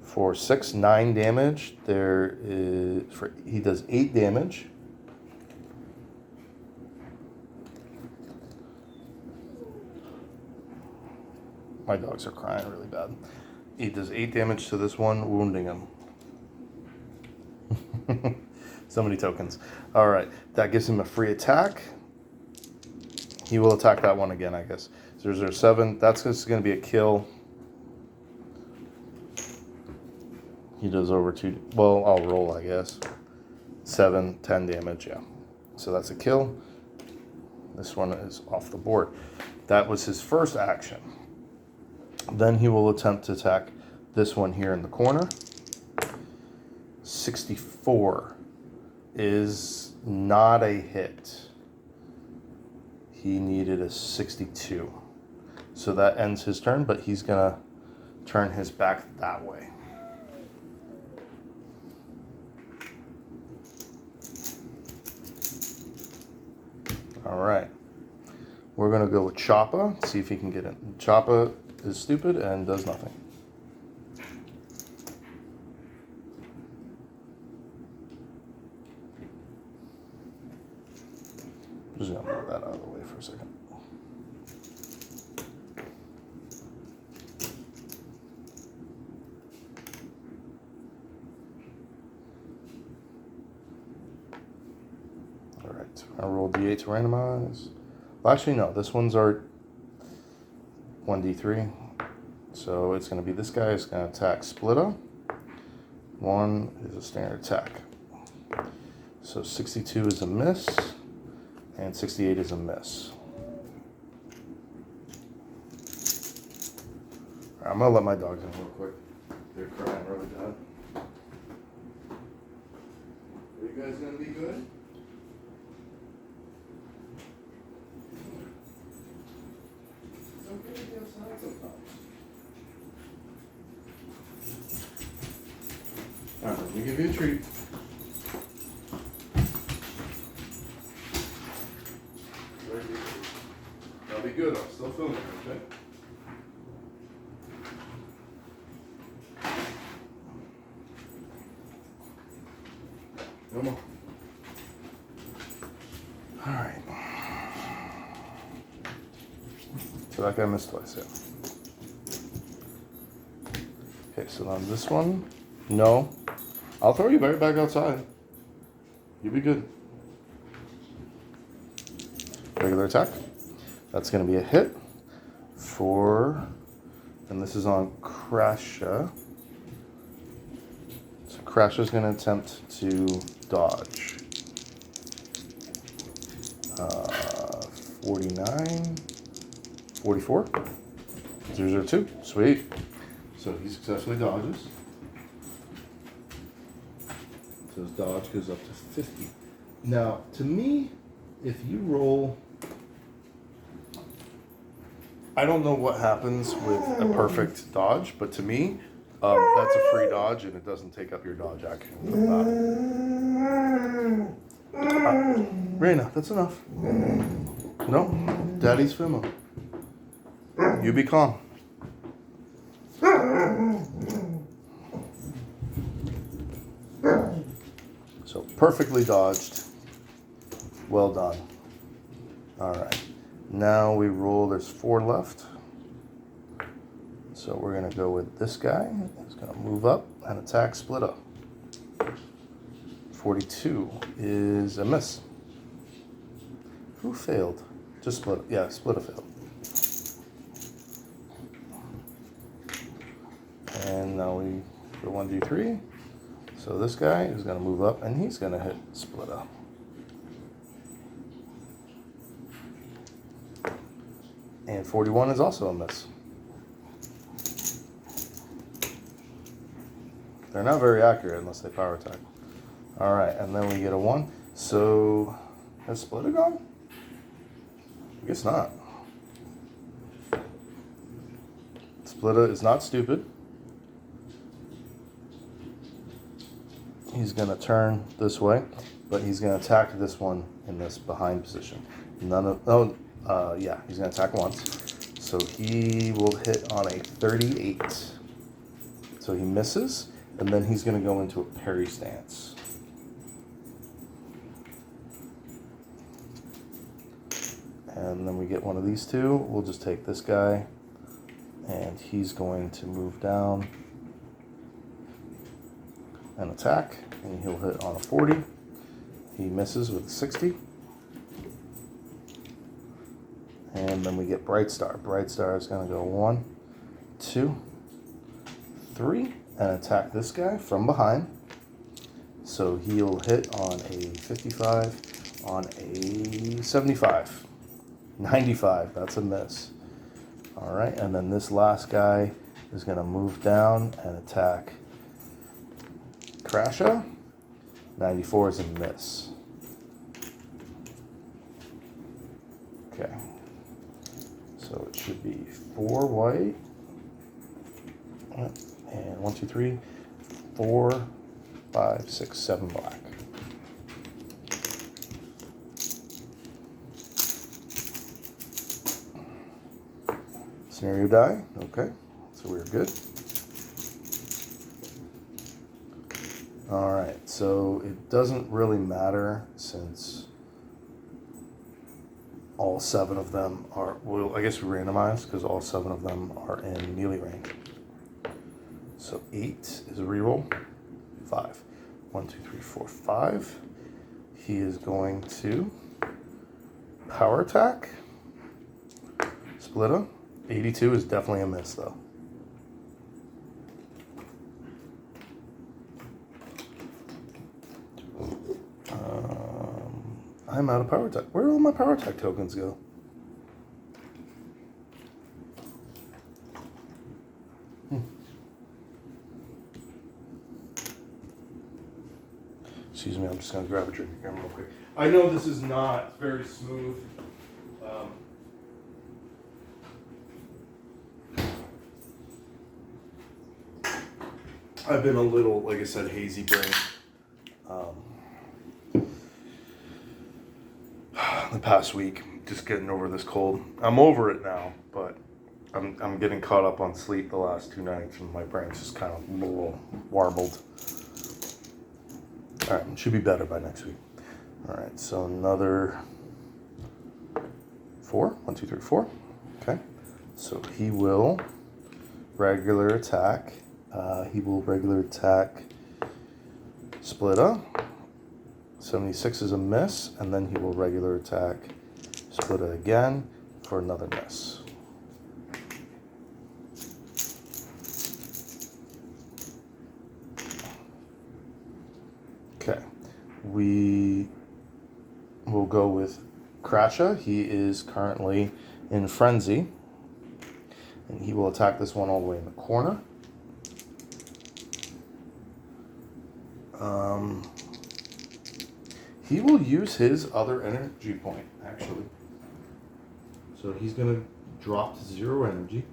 For 9 damage, he does 8 damage. My dogs are crying really bad. He does 8 damage to this one, wounding him. So many tokens. All right, that gives him a free attack. He will attack that one again, I guess. So there's 7. That's just going to be a kill. He does over 2. Well, I'll roll, I guess. 7, 10 damage, yeah. So that's a kill. This one is off the board. That was his first action. Then he will attempt to attack this one here in the corner. 64 is not a hit. He needed a 62. So that ends his turn, but he's going to turn his back that way. All right. We're going to go with Choppa, see if he can get it. Choppa is stupid and does nothing. Just gonna move that out of the way for a second. All right, I roll D8 to randomize. Well, actually, no, this one's our 1d3. So it's going to be this guy is going to attack Splitta. 1 is a standard attack. So 62 is a miss, and 68 is a miss. Right, I'm going to let my dogs in real quick. They're crying really bad. Are you guys going to be good? It's okay to get outside sometimes. Alright, let me give you a treat. That'll be good. I'm still filming, okay? Come on. Alright. So that guy missed twice, yeah. Okay, so on this one, no. I'll throw you right back outside. You'll be good. Regular attack. That's going to be a hit for, and this is on Crasha. So Crasha's going to attempt to dodge. 49, 44, 002. Sweet. So he successfully dodges. So his dodge goes up to 50. Now, to me, if you roll, I don't know what happens with a perfect dodge, but to me, that's a free dodge and it doesn't take up your dodge action. Raina, that's enough. No, Daddy's Fimo. You be calm. So perfectly dodged. Well done. All right. Now we roll. There's 4 left. So we're going to go with this guy. He's going to move up and attack Splitta. 42 is a miss. Who failed? Just Splitta. Yeah, Splitta failed. And now we go 1d3. So this guy is going to move up and he's going to hit Splitta. And 41 is also a miss. They're not very accurate unless they power attack. Alright, and then we get a 1. So, has Splitta gone? I guess not. Splitta is not stupid. He's going to turn this way, but he's going to attack this one in this behind position. He's going to attack once. So he will hit on a 38. So he misses, and then he's going to go into a parry stance. And then we get one of these two. We'll just take this guy, and he's going to move down and attack, and he'll hit on a 40. He misses with a 60. And then we get Bright Star. Bright Star is going to go 1, 2, 3, and attack this guy from behind. So he'll hit on a 55, on a 75, 95. That's a miss. All right, and then this last guy is going to move down and attack Crasha. 94 is a miss. Okay. So it should be 4 white. And 1, 2, 3, 4, 5, 6, 7 black. So Scenario die. Okay, so we're good. All right, so it doesn't really matter since all 7 of them are, well, I guess we randomize because all 7 of them are in melee range. So 8 is a reroll. 5. 1, 2, 3, 4, 5. He is going to power attack. Splitter. 82 is definitely a miss though. I'm out of power attack. Where did all my power attack tokens go? Excuse me, I'm just going to grab a drink again real quick. I know this is not very smooth. I've been a little, like I said, hazy brain. The past week, just getting over this cold. I'm over it now, but I'm getting caught up on sleep the last 2 nights, and my brain's just kind of a little warbled. All right, should be better by next week. All right, so another 4. 1, 2, 3, 4. Okay, so he will regular attack. He will regular attack Splitter. 76 is a miss, and then he will regular attack Splitter again for another miss. Okay, we will go with Crasha. He is currently in Frenzy, and he will attack this one all the way in the corner. He will use his other energy point, actually. So he's going to drop to 0 energy.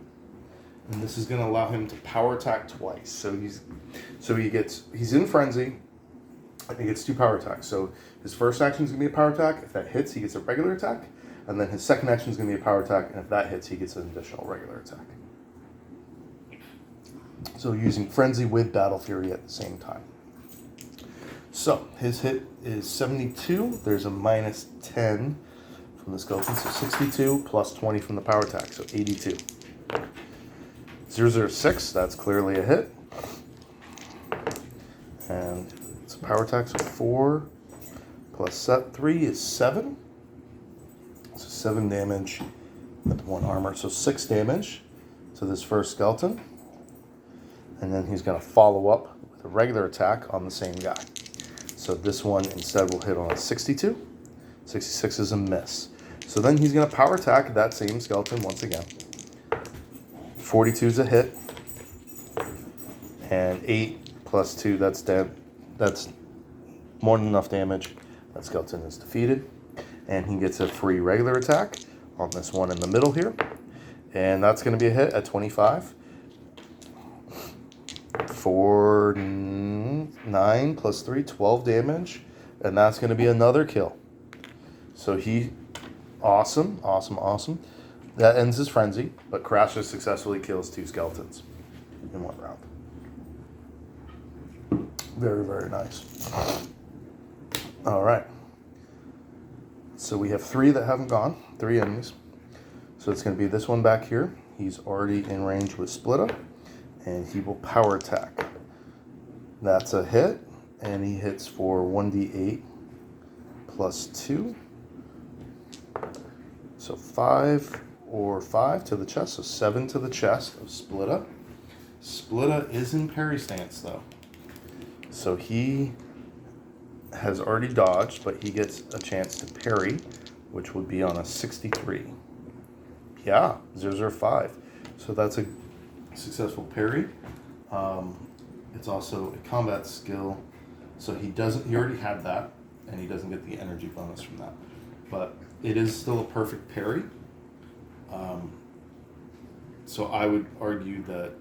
And this is going to allow him to power attack twice. So he's in Frenzy, and he gets 2 power attacks. So his first action is going to be a power attack. If that hits, he gets a regular attack. And then his second action is going to be a power attack. And if that hits, he gets an additional regular attack. So using Frenzy with Battle Fury at the same time. So his hit is 72. There's a minus 10 from the skeleton. So 62 plus 20 from the power attack. So 82. 006, that's clearly a hit. And it's a power attack. So 4 plus 3 is 7. So 7 damage with 1 armor. So 6 damage to this first skeleton. And then he's going to follow up with a regular attack on the same guy. So this one instead will hit on a 62. 66 is a miss. So then he's going to power attack that same skeleton once again. 42 is a hit. And 8 plus 2, that's more than enough damage. That skeleton is defeated. And he gets a free regular attack on this one in the middle here. And that's going to be a hit at 25. For 9 plus 3, 12 damage. And that's going to be another kill. So awesome. That ends his frenzy, but Crasher successfully kills 2 skeletons in 1 round. Very, very nice. All right. So we have 3 that haven't gone, 3 enemies. So it's going to be this one back here. He's already in range with Splitter. And he will power attack. That's a hit, and he hits for 1d8 plus 2. So 5 or 5 to the chest, so 7 to the chest of Splitter. Splitter is in parry stance though. So he has already dodged, but he gets a chance to parry, which would be on a 63. Yeah, 005. So that's a successful parry. It's also a combat skill, so he already had that, and he doesn't get the energy bonus from that. But it is still a perfect parry. So I would argue that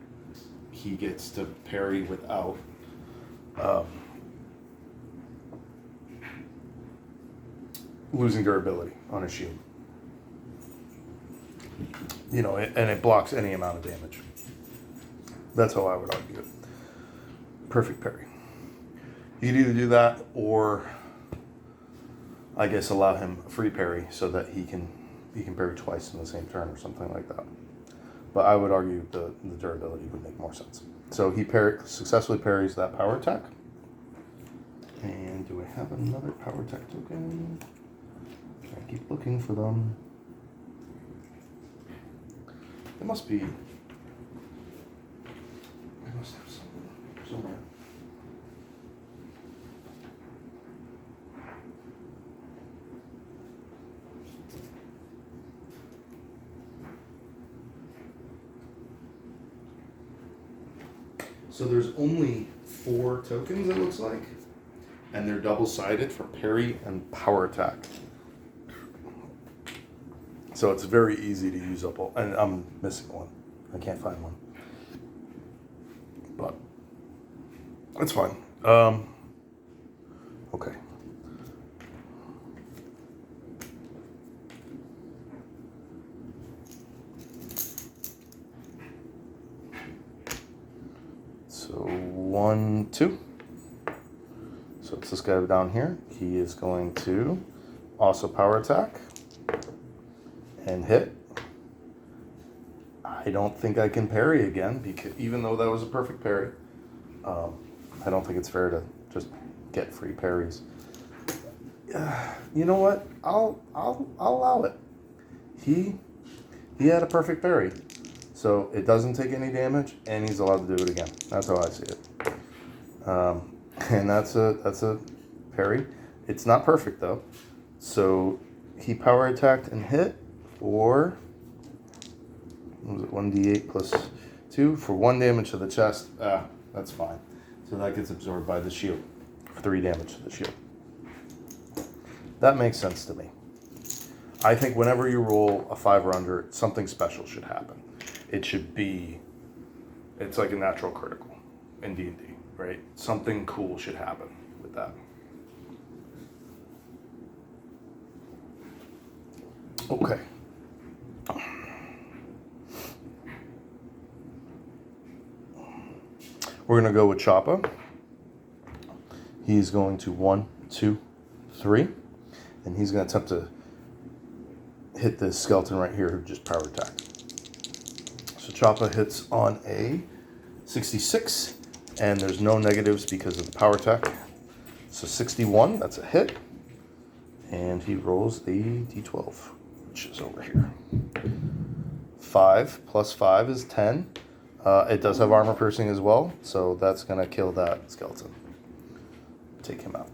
he gets to parry without losing durability on his shield. you know, and it blocks any amount of damage. That's how I would argue it. Perfect parry. You could either do that or, I guess, allow him free parry so that he can parry twice in the same turn or something like that. But I would argue the durability would make more sense. So he successfully parries that power attack. And do I have another power attack token? I keep looking for them. It must be. I must have something somewhere. So there's only 4 tokens, it looks like, and they're double-sided for parry and power attack. So it's very easy to use up all, and I'm missing one. I can't find one. But it's fine. Okay. So 1, 2. So it's this guy down here. He is going to also power attack and hit. I don't think I can parry again, because even though that was a perfect parry, I don't think it's fair to just get free parries. You know what? I'll allow it. He had a perfect parry, so it doesn't take any damage, and he's allowed to do it again. That's how I see it. And that's a parry. It's not perfect though. So he power attacked and hit for, what was it, 1d8 plus 2 for 1 damage to the chest. That's fine. So that gets absorbed by the shield. 3 damage to the shield. That makes sense to me. I think whenever you roll a 5 or under, something special should happen. It should be, it's like a natural critical in D&D, right? Something cool should happen with that. Okay. We're going to go with Choppa. He's going to 1, 2, 3. And he's going to attempt to hit this skeleton right here who just power attacked. So Choppa hits on a 66. And there's no negatives because of the power attack. So 61, that's a hit. And he rolls the d12, which is over here. 5 plus 5 is 10. It does have armor piercing as well, so that's going to kill that skeleton. Take him out.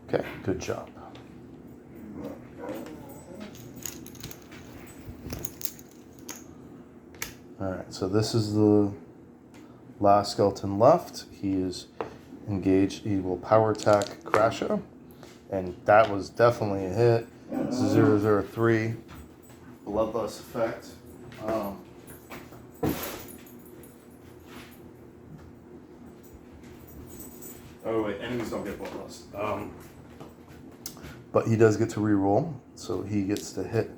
Okay, good job. Alright, so this is the last skeleton left. He is engaged. He will power attack Crasha. And that was definitely a hit. This is 003. Bloodlust effect. Oh wait, enemies don't get bloodlust. But he does get to reroll, so he gets to hit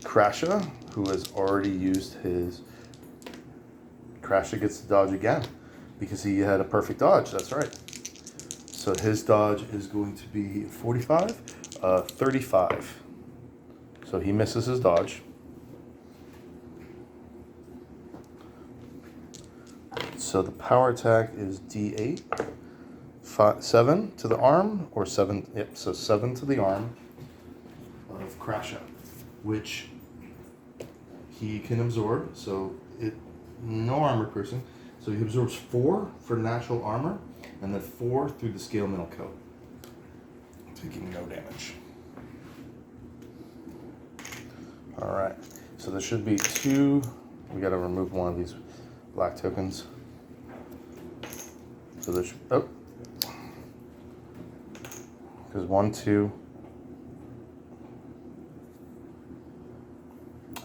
Crasha, who has already used his. Crasha gets to dodge again because he had a perfect dodge. That's right. So his dodge is going to be 45, 35. So he misses his dodge. So the power attack is D8, 7 to the arm, or 7, yep, so 7 to the arm of Crasha, which he can absorb, so no armor piercing. So he absorbs 4 for natural armor, and then 4 through the scale mail coat, taking no damage. Alright, so there should be 2, we gotta remove one of these black tokens. So there's, oh, there's 1, 2.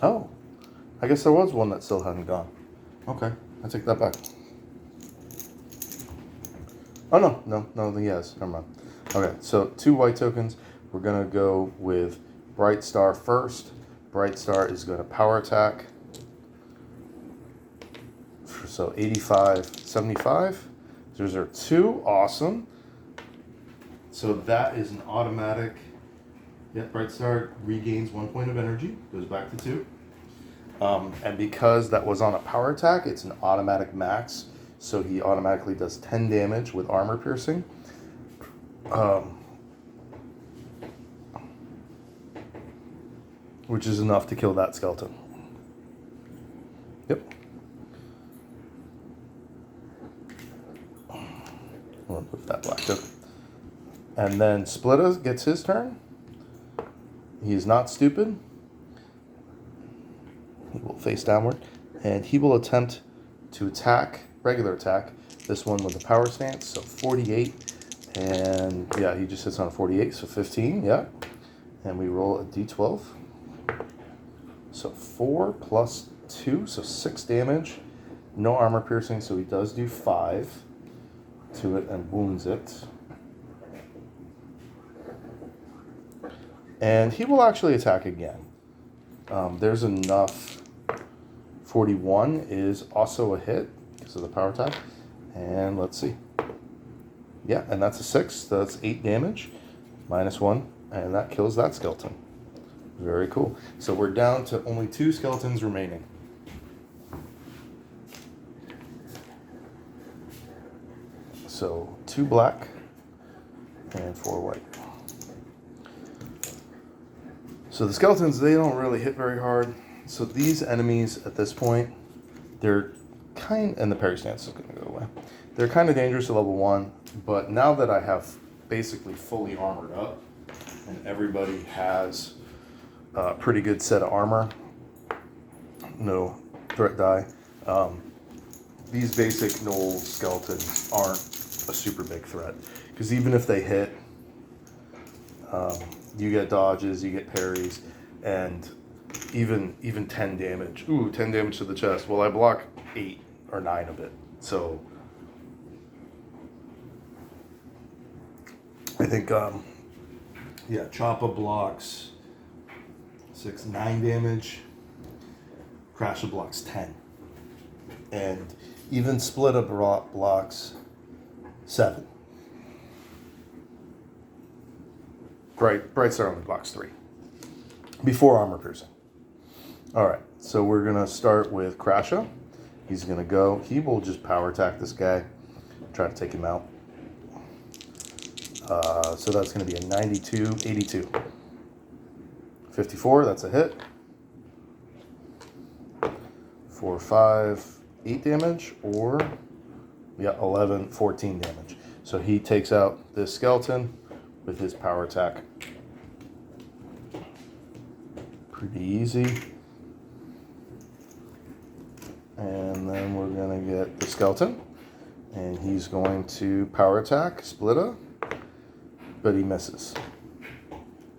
Oh, I guess there was one that still hadn't gone. Okay, I take that back. Oh no, he has. Never mind. Okay, so 2 white tokens. We're gonna go with Bright Star first. Bright Star is going to power attack. So 85, 75. Those are 2. Awesome. So that is an automatic. Yep, Bright Star regains 1 point of energy. Goes back to 2. And because that was on a power attack, it's an automatic max. So he automatically does 10 damage with armor piercing. Which is enough to kill that skeleton. Yep. I'm going to put that black token. And then Splitta gets his turn. He's not stupid. He will face downward. And he will attempt to attack, regular attack, this one with the power stance. So 48. And yeah, he just hits on a 48. So 15, yeah. And we roll a d12. So 4 plus 2, so 6 damage. No armor piercing, so he does do 5 to it and wounds it. And he will actually attack again. There's enough. 41 is also a hit because of the power attack. And let's see. Yeah, and that's a 6. So that's 8 damage. -1. And that kills that skeleton. Very cool. So we're down to only 2 skeletons remaining. So 2 black and 4 white. So the skeletons, they don't really hit very hard. So these enemies at this point, they're and the parry stance is going to go away. They're kind of dangerous at level 1, but now that I have basically fully armored up and everybody has a pretty good set of armor, no threat die, these basic gnoll skeletons aren't a super big threat. Because even if they hit, you get dodges, you get parries, and even 10 damage. Ooh, 10 damage to the chest. Well, I block 8 or 9 of it. So I think, yeah, Choppa blocks 6, 9 damage. Crasher blocks 10. And even Splitta blocks 7. Bright Star only blocks 3. Before armor piercing. Alright, so we're going to start with Crasher. He's going to go. He will just power attack this guy. Try to take him out. So that's going to be a 92, 82. 54, that's a hit. 4, 5, 8 damage, or, yeah, 11, 14 damage. So he takes out this skeleton with his power attack. Pretty easy. And then we're going to get the skeleton. And he's going to power attack Splitta, but he misses.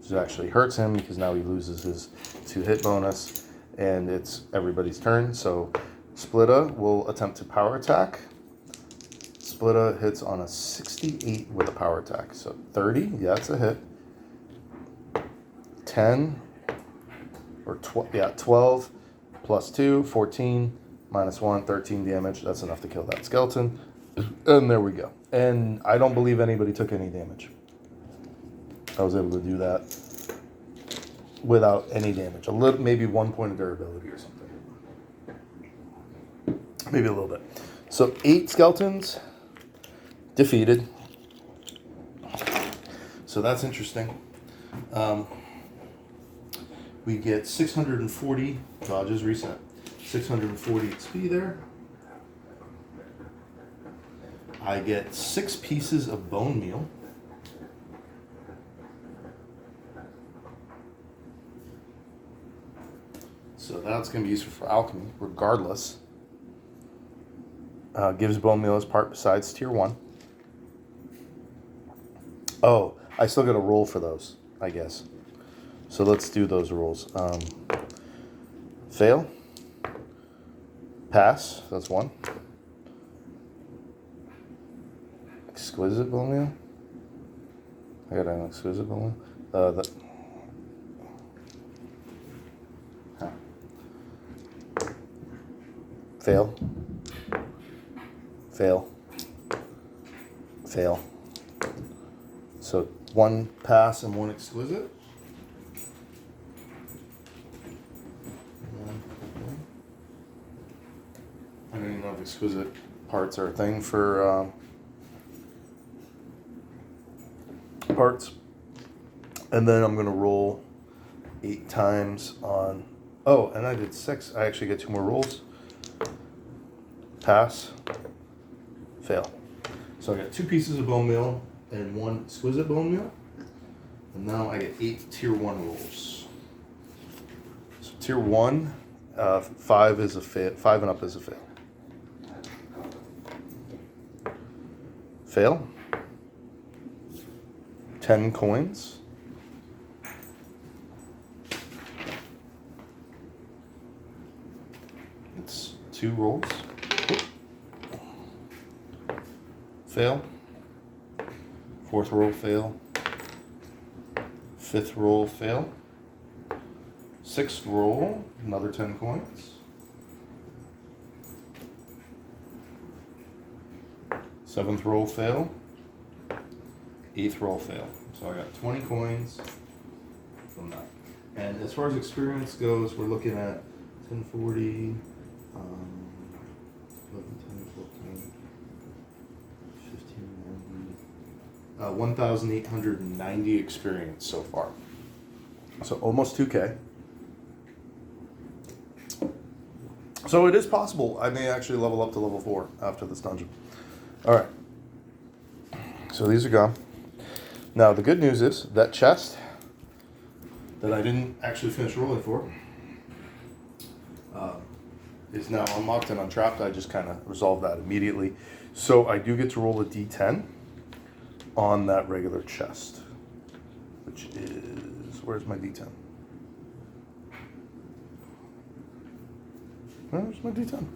Which actually hurts him because now he loses his 2 hit bonus. And it's everybody's turn. So Splitta will attempt to power attack. Splitta hits on a 68 with a power attack. So 30, yeah, that's a hit. 10, or 12 plus 2, 14, -1, 13 damage. That's enough to kill that skeleton. And there we go. And I don't believe anybody took any damage. I was able to do that without any damage. A little, maybe 1 point of durability or something. Maybe a little bit. So 8 skeletons defeated. So that's interesting. We get 640 dodges reset. 640 XP there. I get 6 pieces of bone meal. So that's going to be useful for alchemy, regardless. Gives bone meal as part besides tier 1. Oh, I still got to roll for those, I guess. So let's do those rolls. Fail. Pass, that's 1. Exquisite bone meal. I got an exquisite bone meal. Fail. Fail. Fail. So 1 pass and 1 exquisite. I don't even know if exquisite parts are a thing for parts. And then I'm going to roll 8 times on... Oh, and I did 6. I actually get 2 more rolls. Pass. Fail. So I got 2 pieces of bone meal and 1 exquisite bone meal. And now I get 8 tier 1 rolls. So tier 1, 5 is a fail. 5 and up is a fail. Fail. 10 coins. It's 2 rolls. Fail. 4th roll, fail. 5th roll, fail. 6th roll, another 10 coins. 7th roll, fail. 8th roll, fail. So I got 20 coins from that. And as far as experience goes, we're looking at 1040, 11, 10, 14, 15, 1,890 experience so far. So almost 2K. So it is possible I may actually level up to level 4 after this dungeon. All right. So these are gone. Now the good news is that chest that I didn't actually finish rolling for is now unlocked and untrapped. I just kind of resolved that immediately. So I do get to roll a d10 on that regular chest, which is, where's my d10? Where's my d10?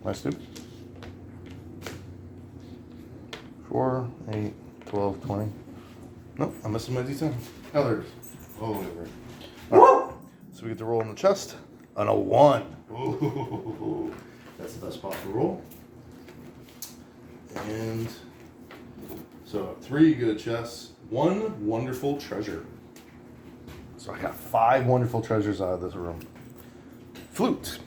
Am I stupid? 4, 8, 12, 20. Nope, I'm missing my d10. Oh, there it is. Oh, over. Right. So we get to roll in the chest on a 1. Ooh, that's the best spot to roll. And so 3 good chests, 1 wonderful treasure. So I got 5 wonderful treasures out of this room. Flute.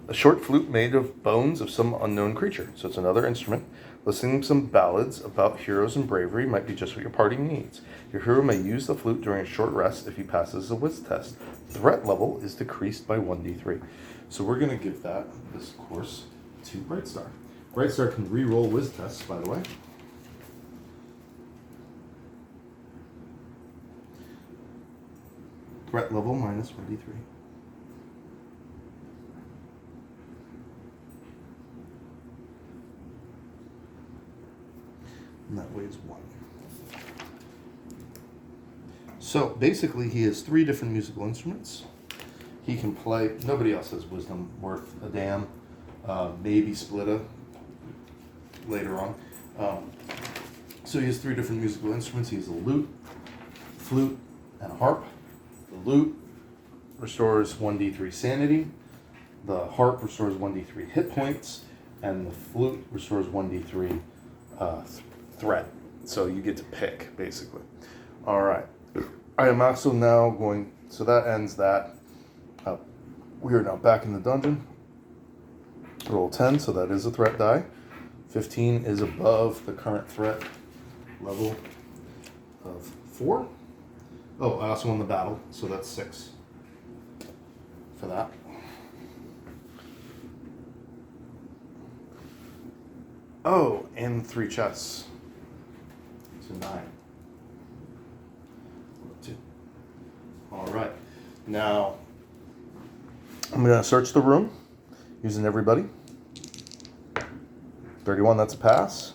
A short flute made of bones of some unknown creature. So it's another instrument. Listening to some ballads about heroes and bravery might be just what your party needs. Your hero may use the flute during a short rest if he passes a whiz test. Threat level is decreased by 1d3. So we're going to give this course to Brightstar. Brightstar can re-roll whiz tests, by the way. Threat level minus 1d3. And that weighs 1. So basically he has 3 different musical instruments. He can play, nobody else has wisdom worth a damn. Maybe Splitta later on. So he has 3 different musical instruments. He has a lute, flute, and a harp. The lute restores 1d3 sanity. The harp restores 1d3 hit points. And the flute restores 1d3 threat. So you get to pick, basically. All right. I am also now going, so that ends that. We are now back in the dungeon. Roll 10, so that is a threat die. 15 is above the current threat level of 4. Oh, I also won the battle, so that's 6 for that. Oh, and 3 chests. So 9. 2. All right. Now, I'm going to search the room using everybody. 31, that's a pass.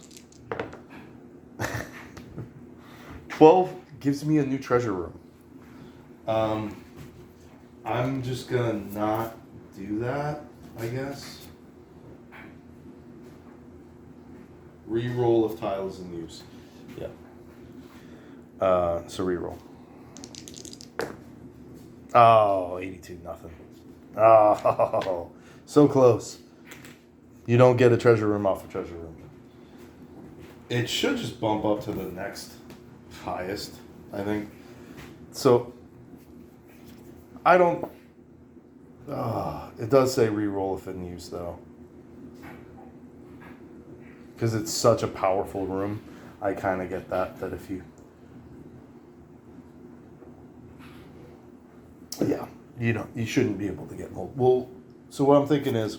12 gives me a new treasure room. I'm just going to not do that, I guess. Reroll if tile is in use. Yeah. So reroll. Oh, 82, nothing. Oh, so close. You don't get a treasure room off a treasure room. It should just bump up to the next highest, I think. So, I don't... it does say reroll if in use, though. Because it's such a powerful room. I kind of get that if you... Yeah, you shouldn't be able to get multiple. Well, so what I'm thinking is,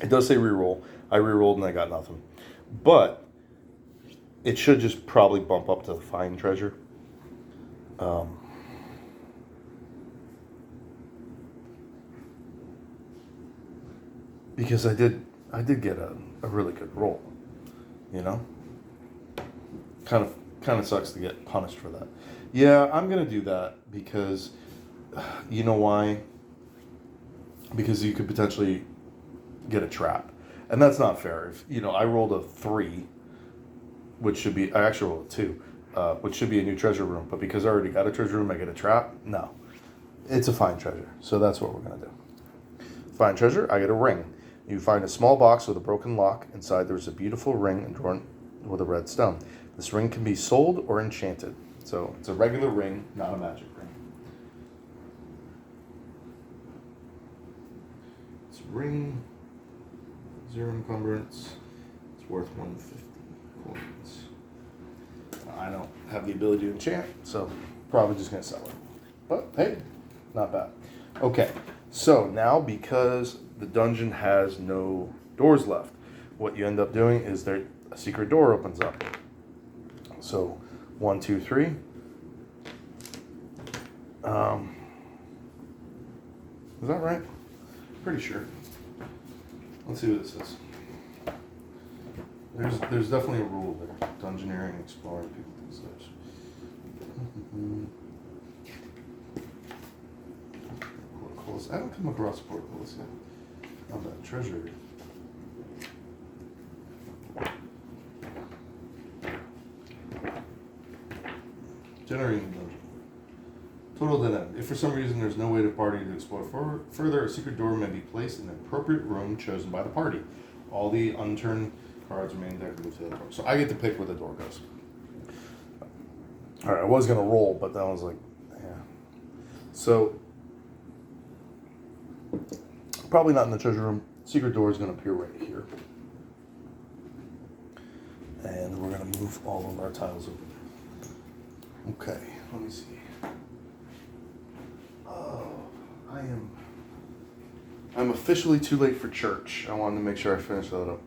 it does say reroll. I rerolled and I got nothing. But it should just probably bump up to the find treasure. Because I did get a really good roll, you know? Kind of sucks to get punished for that. Yeah, I'm gonna do that because you know why? Because you could potentially get a trap. And that's not fair. If I rolled a 3, which should be I actually rolled a 2, which should be a new treasure room, but because I already got a treasure room, I get a trap? No. It's a find treasure. So that's what we're gonna do. Find treasure, I get a ring. You find a small box with a broken lock. Inside there's a beautiful ring adorned with a red stone. This ring can be sold or enchanted. So it's a regular ring, not a magic ring. It's a ring, 0 encumbrance. It's worth 150 coins. I don't have the ability to enchant, so probably just gonna sell it. But hey, not bad. Okay, so now because the dungeon has no doors left, what you end up doing is a secret door opens up. So 1, 2, 3. Is that right? Pretty sure. Let's see what this is. There's definitely a rule there. Dungeoneering, exploring, people do such. Portcullis. I haven't come across portcullis yet. Not that treasure. Generating the dungeon. Total dead end. If for some reason there's no way to party to explore further, a secret door may be placed in an appropriate room chosen by the party. All the unturned cards remain decorative to the door. So I get to pick where the door goes. Alright, I was going to roll, but that was like, yeah. So, probably not in the treasure room. Secret door is going to appear right here. And we're going to move all of our tiles over there. Okay, let me see. Oh, I'm officially too late for church. I wanted to make sure I finished that up.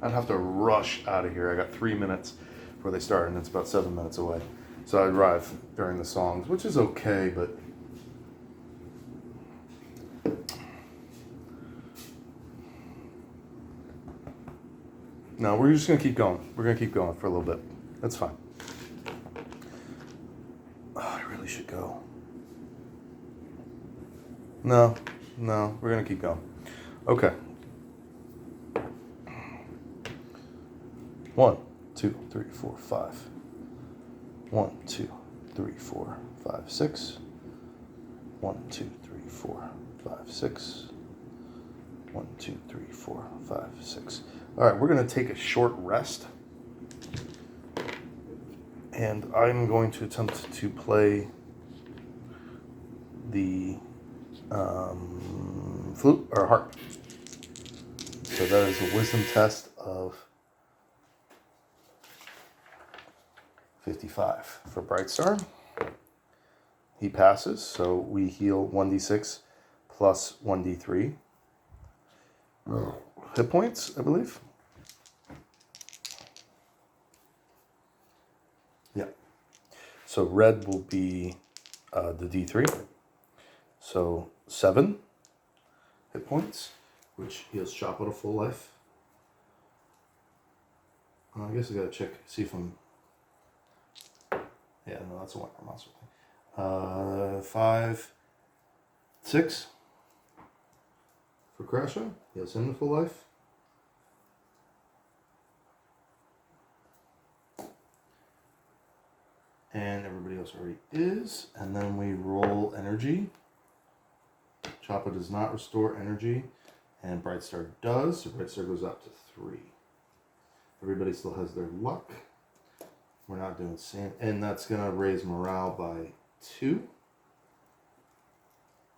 I'd have to rush out of here. I got 3 minutes before they start, and it's about 7 minutes away. So I arrive during the songs, which is okay, but no, we're just gonna keep going. We're gonna keep going for a little bit. That's fine. Oh, I really should go. No, we're gonna keep going. Okay. 1, 2, 3, 4, 5. 1, 2, 3, 4, 5, 6. 1, 2, 3, 4, 5, 6. 1, 2, 3, 4, 5, 6. All right, we're going to take a short rest. And I'm going to attempt to play the flute or harp. So that is a wisdom test of 55 for Brightstar. He passes, so we heal 1d6 plus 1d3 hit points, I believe. Yeah. So red will be the d3. So 7 hit points, which heals Chop out a full life. I guess I gotta check, see if I'm... Yeah, no, that's a one monster thing. 5, 6 for Crasher. He has him to full life. And everybody else already is. And then we roll energy. Choppa does not restore energy. And Brightstar does. So Brightstar goes up to 3. Everybody still has their luck. We're not doing sand. And that's going to raise morale by 2.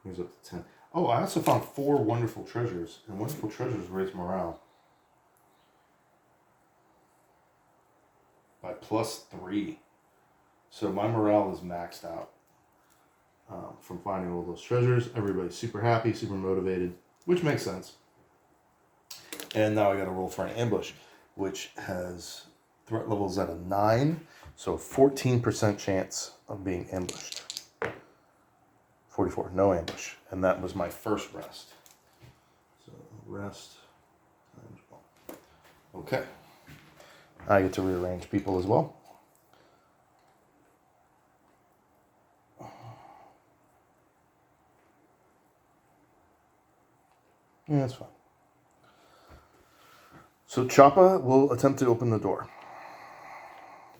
Here's up to 10. Oh, I also found 4 wonderful treasures. And wonderful treasures raise morale by +3. So my morale is maxed out from finding all those treasures. Everybody's super happy, super motivated, which makes sense. And now I got to roll for an ambush, which has threat levels at a 9, so 14% chance of being ambushed. 44, no ambush. And that was my first rest. So rest times 1. Okay. I get to rearrange people as well. Yeah, that's fine. So Choppa will attempt to open the door.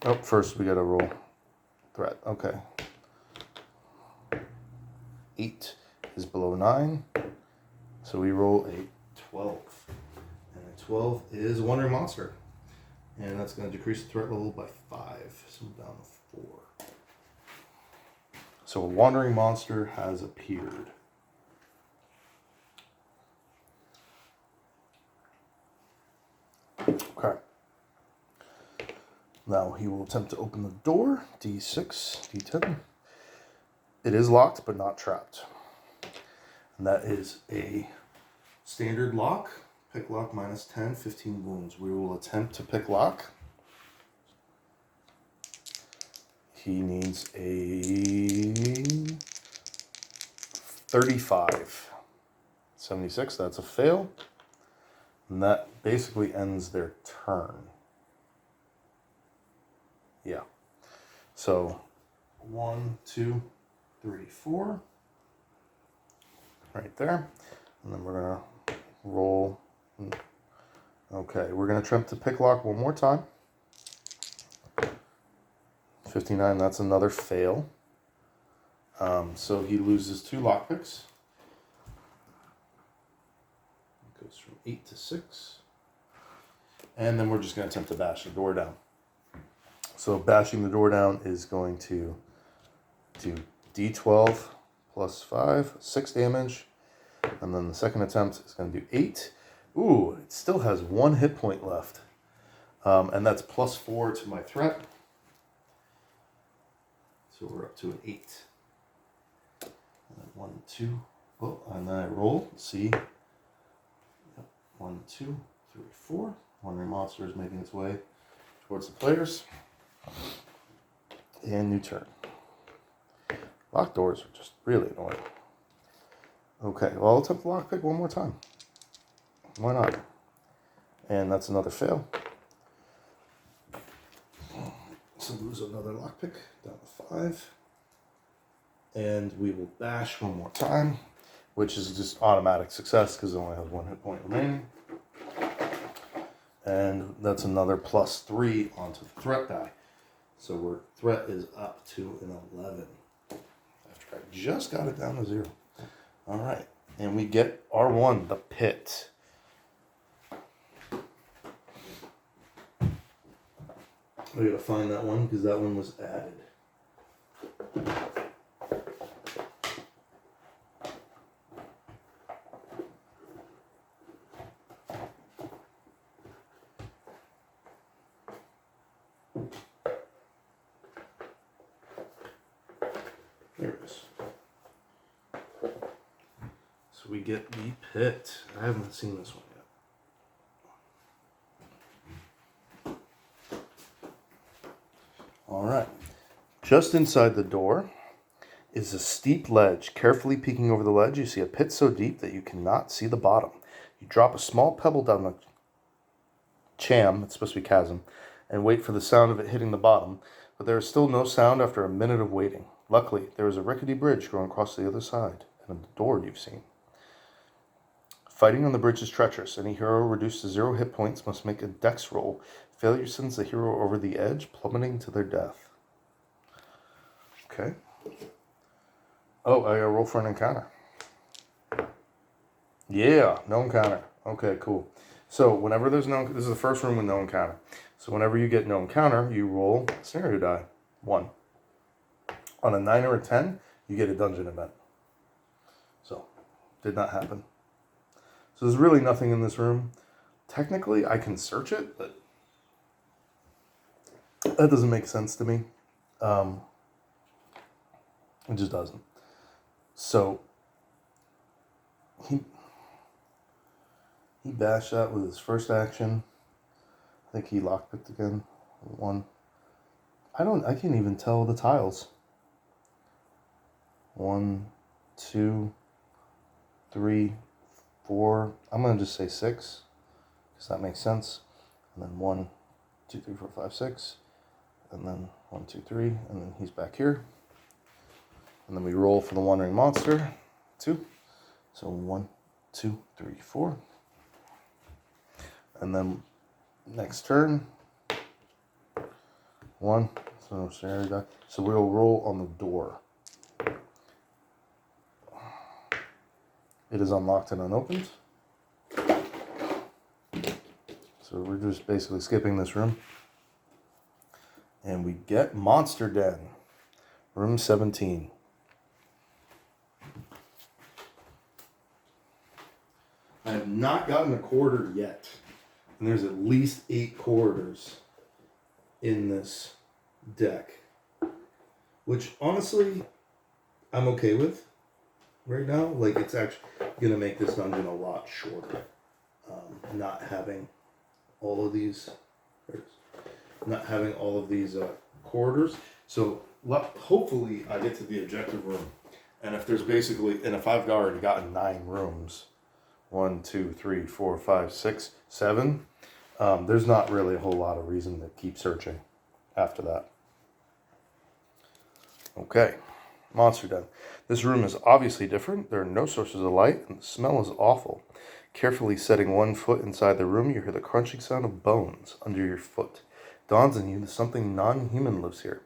Oh, first we got to roll threat. Okay. 8 is below 9. So we roll a 12. And a 12 is a Wandering Monster. And that's going to decrease the threat level by 5. So I'm down to 4. So a Wandering Monster has appeared. Okay. Now he will attempt to open the door. D6, D10. It is locked, but not trapped. And that is a standard lock. Pick lock -10, 15 wounds. We will attempt to pick lock. He needs a 35. 76, that's a fail. And that basically ends their turn. Yeah. So 1, 2, 3, 4. Right there. And then we're going to roll. Okay, we're going to attempt to pick lock one more time. 59, that's another fail. So he loses 2 lockpicks. Goes from 8 to 6. And then we're just going to attempt to bash the door down. So bashing the door down is going to do D12 plus 5, 6 damage. And then the second attempt is going to do 8. Ooh, it still has 1 hit point left. And that's plus 4 to my threat. So we're up to an 8. And 1, 2. Oh, and then I roll. See. 1, 2, 3, 4. Wandering Monster is making its way towards the players. And new turn. Locked doors are just really annoying. Okay, well, I'll attempt the lockpick one more time. Why not? And that's another fail. So lose another lockpick, down to 5. And we will bash one more time, which is just automatic success because it only has 1 hit point remaining. And that's another plus 3 onto the threat die. So our threat is up to an 11. After I just got it down to 0. All right. And we get R1, the pit. We gotta find that one because that one was added. There it is. So we get the pit. I haven't seen this one yet. All right. Just inside the door is a steep ledge. Carefully peeking over the ledge, you see a pit so deep that you cannot see the bottom. You drop a small pebble down the cham, it's supposed to be chasm, and wait for the sound of it hitting the bottom, but there is still no sound after a minute of waiting. Luckily, there is a rickety bridge going across the other side, and a door you've seen. Fighting on the bridge is treacherous. Any hero reduced to 0 hit points must make a dex roll. Failure sends the hero over the edge, plummeting to their death. Okay. Oh, I gotta roll for an encounter. Yeah, no encounter. Okay, cool. So whenever there's no, this is the first room with no encounter. So whenever you get no encounter, you roll scenario die. 1. On a 9 or a 10, you get a dungeon event. So, did not happen. So there's really nothing in this room. Technically, I can search it, but that doesn't make sense to me. It just doesn't. So, he bashed that with his first action. I think he lockpicked again. 1. I can't even tell the tiles. 1, 2, 3, 4. I'm going to just say 6, because that makes sense. And then 1, 2, 3, 4, 5, 6. And then 1, 2, 3. And then he's back here. And then we roll for the wandering monster. 2. So 1, 2, 3, 4. And then next turn. 1. So scenario die. So we'll roll on the door. It is unlocked and unopened. So we're just basically skipping this room. And we get Monster Den. Room 17. I have not gotten a quarter yet. And there's at least 8 quarters in this deck. Which, honestly, I'm okay with right now. Like, it's actually going to make this dungeon a lot shorter. Not having all of these... corridors. So, hopefully, I get to the objective room. And if there's basically... And if I've already gotten 9 rooms... 1, 2, 3, 4, 5, 6, 7... there's not really a whole lot of reason to keep searching after that. Okay, Monster Den. This room is obviously different. There are no sources of light, and the smell is awful. Carefully setting 1 foot inside the room, you hear the crunching sound of bones under your foot. Dawns on you that something non-human lives here.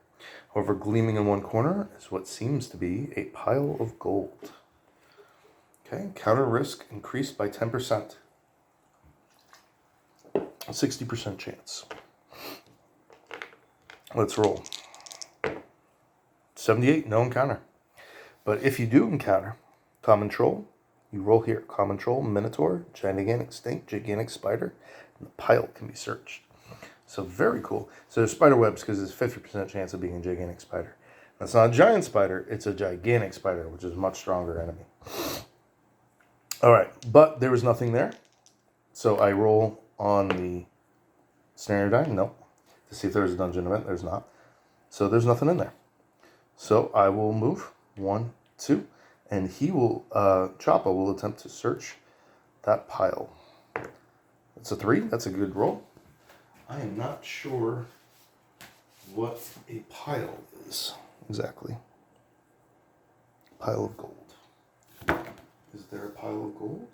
However, gleaming in one corner is what seems to be a pile of gold. Okay, counter risk increased by 10%. 60% chance. Let's roll. 78, no encounter. But if you do encounter common troll, you roll here. Common troll, minotaur, gigantic snake, gigantic spider, and the pile can be searched. So very cool. So there's spider webs because there's 50% chance of being a gigantic spider. That's not a giant spider, it's a gigantic spider, which is a much stronger enemy. Alright, but there was nothing there. So I roll on the scenario die, nope. To see if there's a dungeon event, there's not. So there's nothing in there. So I will move 1, 2, and he will, Choppa will attempt to search that pile. It's a 3, that's a good roll. I am not sure what a pile is exactly. Pile of gold. Is there a pile of gold?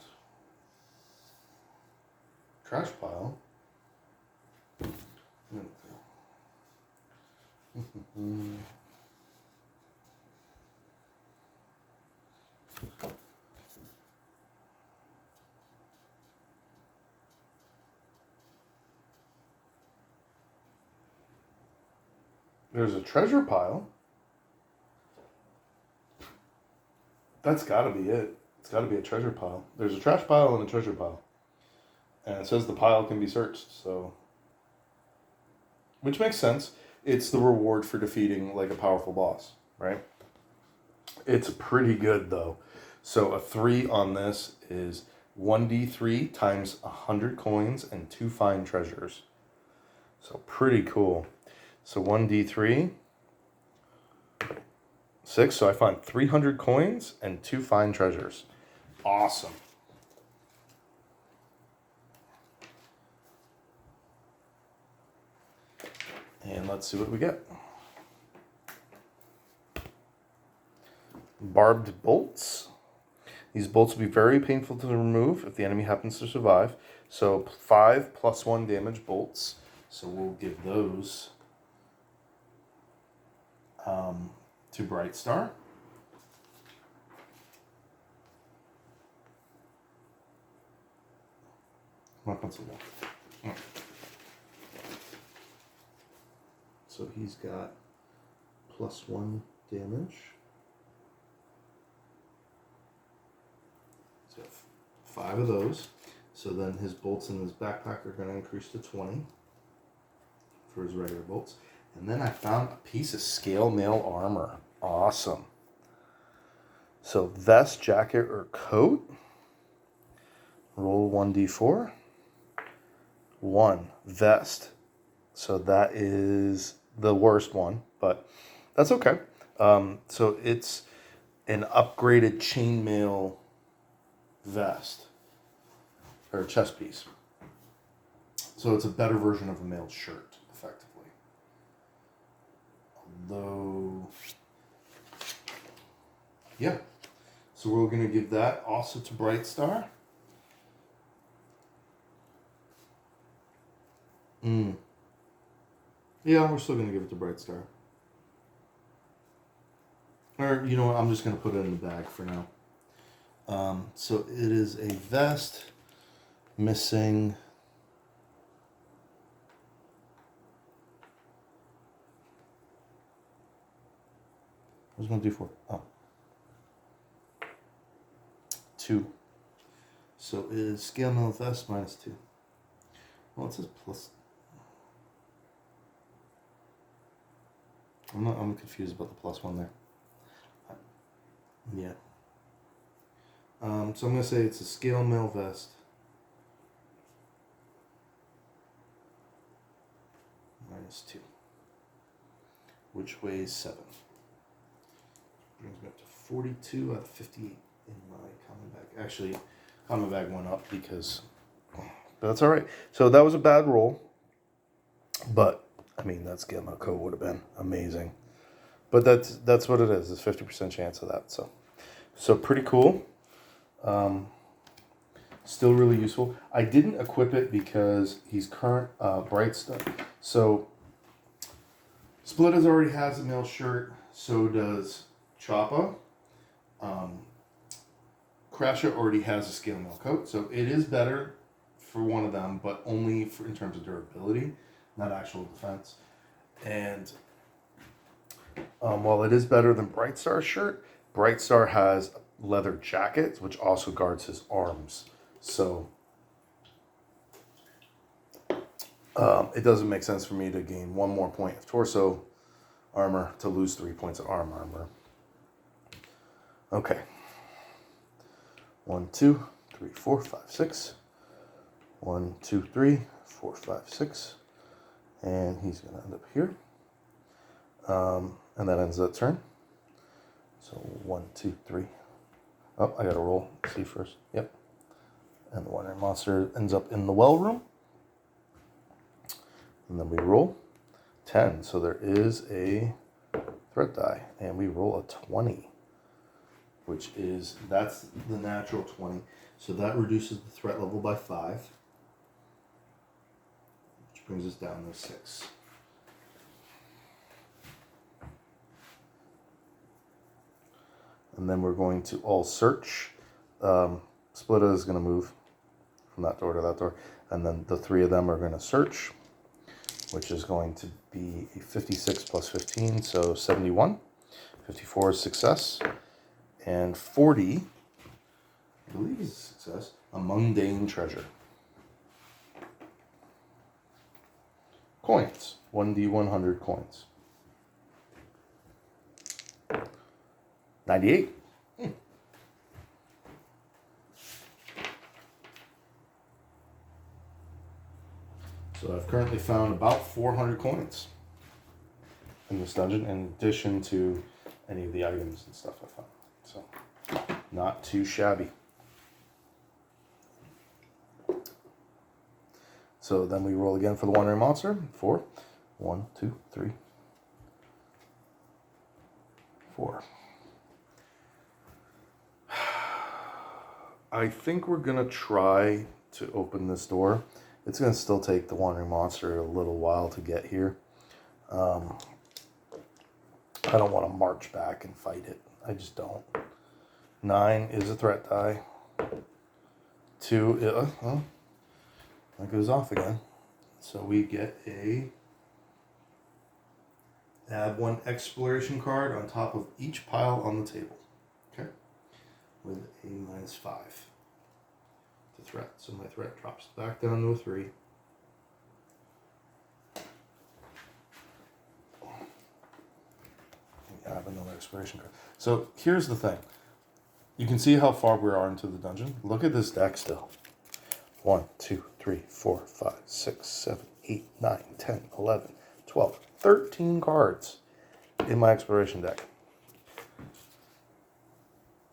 Trash pile. There's a treasure pile. That's got to be it. It's got to be a treasure pile. There's a trash pile and a treasure pile. And it says the pile can be searched, so... Which makes sense. It's the reward for defeating, like, a powerful boss, right? It's pretty good, though. So a 3 on this is 1d3 times 100 coins and 2 fine treasures. So pretty cool. So 1d3... 6, so I find 300 coins and 2 fine treasures. Awesome. And let's see what we get. Barbed bolts. These bolts will be very painful to remove if the enemy happens to survive. So 5 plus 1 damage bolts. So we'll give those to Bright Star. So he's got plus 1 damage. He's got 5 of those. So then his bolts in his backpack are going to increase to 20 for his regular bolts. And then I found a piece of scale mail armor. Awesome. So vest, jacket, or coat. Roll 1d4. 1. Vest. So that is the worst one, but that's okay. So it's an upgraded chainmail vest or chest piece. So it's a better version of a mailed shirt, effectively. Although, yeah. So we're going to give that also to Bright Star. Yeah, we're still going to give it to Bright Star. Or, you know what, I'm just going to put it in the bag for now. So it is a vest missing... I was going to do 4. Oh. 2. So it is scale mail vest minus 2. Well, it says plus... I'm confused about the plus 1 there. Yeah. So I'm going to say it's a scale mail vest. Minus 2. Which weighs 7. Brings me up to 42 out of 58 in my common bag. Actually, common bag went up because... But that's alright. So that was a bad roll. But... I mean, that scale mail coat would have been amazing. But that's what it is. It's 50% chance of that. So pretty cool. Still really useful. I didn't equip it because he's current Bright Star. So Splitters already has a mail shirt. So does Choppa. Crasher already has a scale mail coat. So it is better for one of them, but only in terms of durability. Not actual defense. And while it is better than Bright Star's shirt, Bright Star has leather jackets, which also guards his arms. So it doesn't make sense for me to gain 1 more point of torso armor to lose 3 points of arm armor. Okay. 1, 2, 3, 4, 5, 6. 1, 2, 3, 4, 5, 6. And he's going to end up here. And that ends that turn. So 1, 2, 3. Oh, I got to roll. See first. Yep. And the one-air monster ends up in the well room. And then we roll 10. So there is a threat die. And we roll a 20. That's the natural 20. So that reduces the threat level by 5. Brings us down to 6. And then we're going to all search. Splitta is going to move from that door to that door. And then the 3 of them are going to search, which is going to be a 56 plus 15, so 71. 54 is success. And 40, I believe is a success, a mundane treasure. Coins. 1d100 coins. 98. So I've currently found about 400 coins in this dungeon, in addition to any of the items and stuff I found. So, not too shabby. So then we roll again for the wandering monster. 4. 1, 2, 3, 4. I think we're going to try to open this door. It's going to still take the Wandering Monster a little while to get here. I don't want to march back and fight it. I just don't. 9 is a threat die. 2, well, that goes off again. So we get add 1 exploration card on top of each pile on the table. Okay. With a -5 to threat. So my threat drops back down to a 3. I have another exploration card. So here's the thing. You can see how far we are into the dungeon. Look at this deck still. 1, 2, 3, 4, 5, 6, 7, 8, 9, 10, 11, 12, 13 cards in my exploration deck.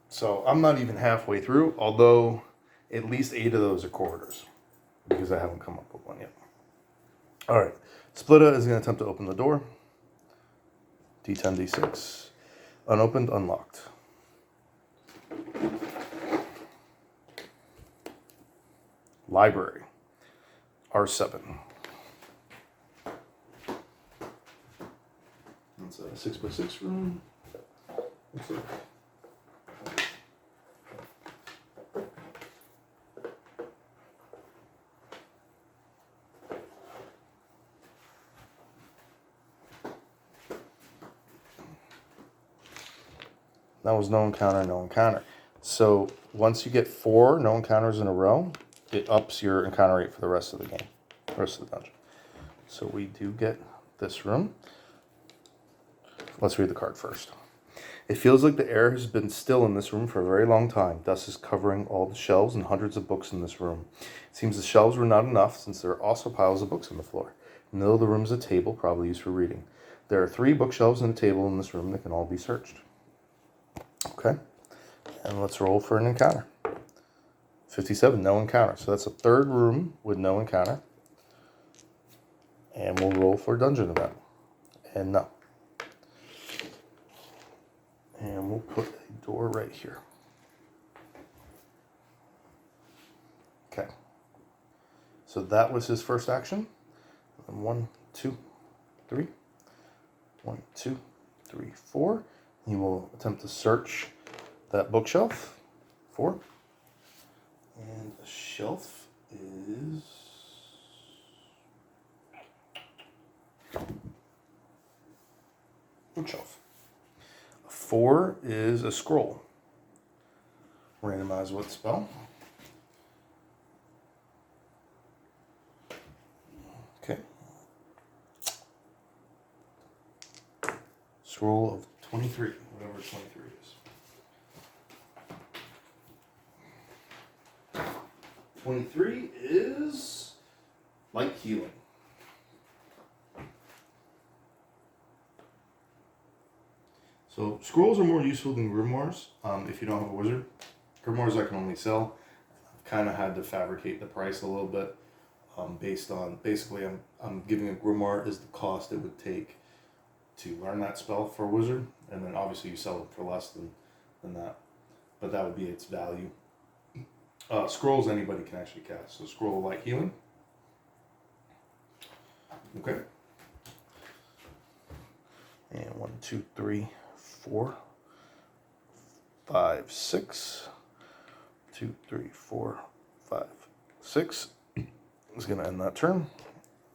So I'm not even halfway through, although at least 8 of those are corridors, because I haven't come up with one yet. All right, Splitta is going to attempt to open the door. D10, D6. Unopened, unlocked. Library. R7. It's a 6x6 room. Looks like. That was no encounter, no encounter. So once you get 4 no encounters in a row, it ups your encounter rate for the rest of the game, rest of the dungeon. So we do get this room. Let's read the card first. It feels like the air has been still in this room for a very long time. Dust is covering all the shelves and hundreds of books in this room. It seems the shelves were not enough since there are also piles of books on the floor. In the middle of the room is a table, probably used for reading. There are 3 bookshelves and a table in this room that can all be searched. Okay, and let's roll for an encounter. 57, no encounter. So that's a 3rd room with no encounter. And we'll roll for a dungeon event. And no. And we'll put a door right here. Okay. So that was his first action. And 1, 2, 3. 1, 2, 3, 4. He will attempt to search that bookshelf. 4. And the shelf is bookshelf. 4 is a scroll. Randomize what spell. Okay. Scroll of 23, whatever 23 is. 23 is light healing. So scrolls are more useful than grimoires if you don't have a wizard. Grimoires I can only sell. I've kind of had to fabricate the price a little bit based on, basically I'm giving a grimoire is the cost it would take to learn that spell for a wizard, and then obviously you sell it for less than that, but that would be its value. Scrolls anybody can actually cast. So scroll of light healing. Okay. And 1, 2, 3, 4, 5, 6. 2, 3, 4, 5, 6. Is going to end that turn.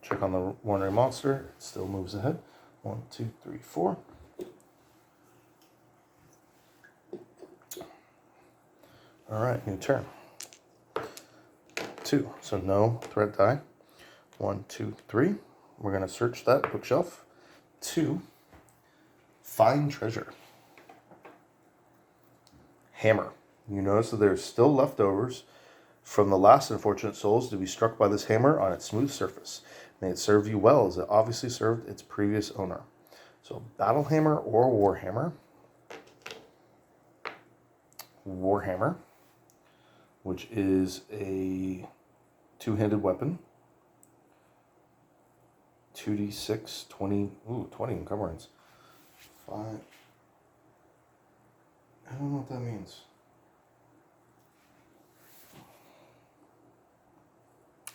Check on the Wandering Monster. It still moves ahead. 1, 2, 3, 4. All right, new turn. 2, so no threat die. 1, 2, 3. We're going to search that bookshelf. 2, find treasure. Hammer. You notice that there's still leftovers from the last unfortunate souls to be struck by this hammer on its smooth surface. May it serve you well, as it obviously served its previous owner. So battle hammer or warhammer. Warhammer, which is a 2-handed weapon. 2d6, 20, 20 encumbrance. 5. I don't know what that means.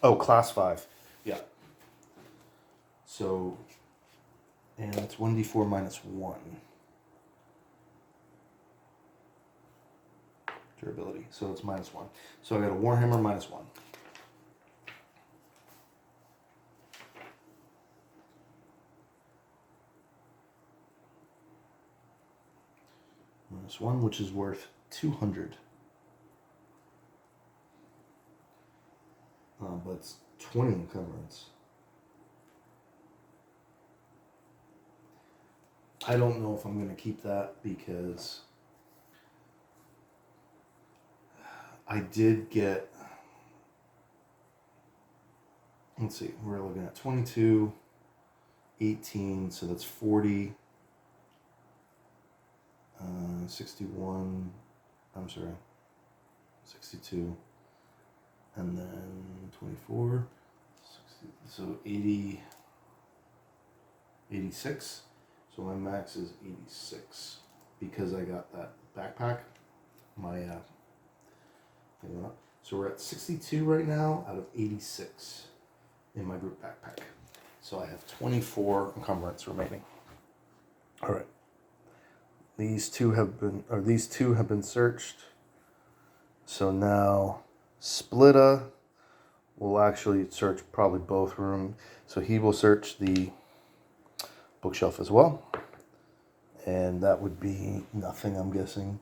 Oh, class 5. Yeah. So, and it's 1d4 minus 1. Durability. So it's minus 1. So I got a Warhammer minus 1. Minus 1, which is worth 200. But it's 20 encumbrance. I don't know if I'm going to keep that because I did get, let's see, we're looking at 22, 18, so that's 40, 61, I'm sorry, 62, and then 24, 60, so 80, 86. So my max is 86 because I got that backpack. My thing went up. So we're at 62 right now out of 86 in my group backpack. So I have 24 encumbrance remaining. All right. These two have been searched. So now Splitta will actually search probably both rooms. So he will search the bookshelf as well. And that would be nothing, I'm guessing.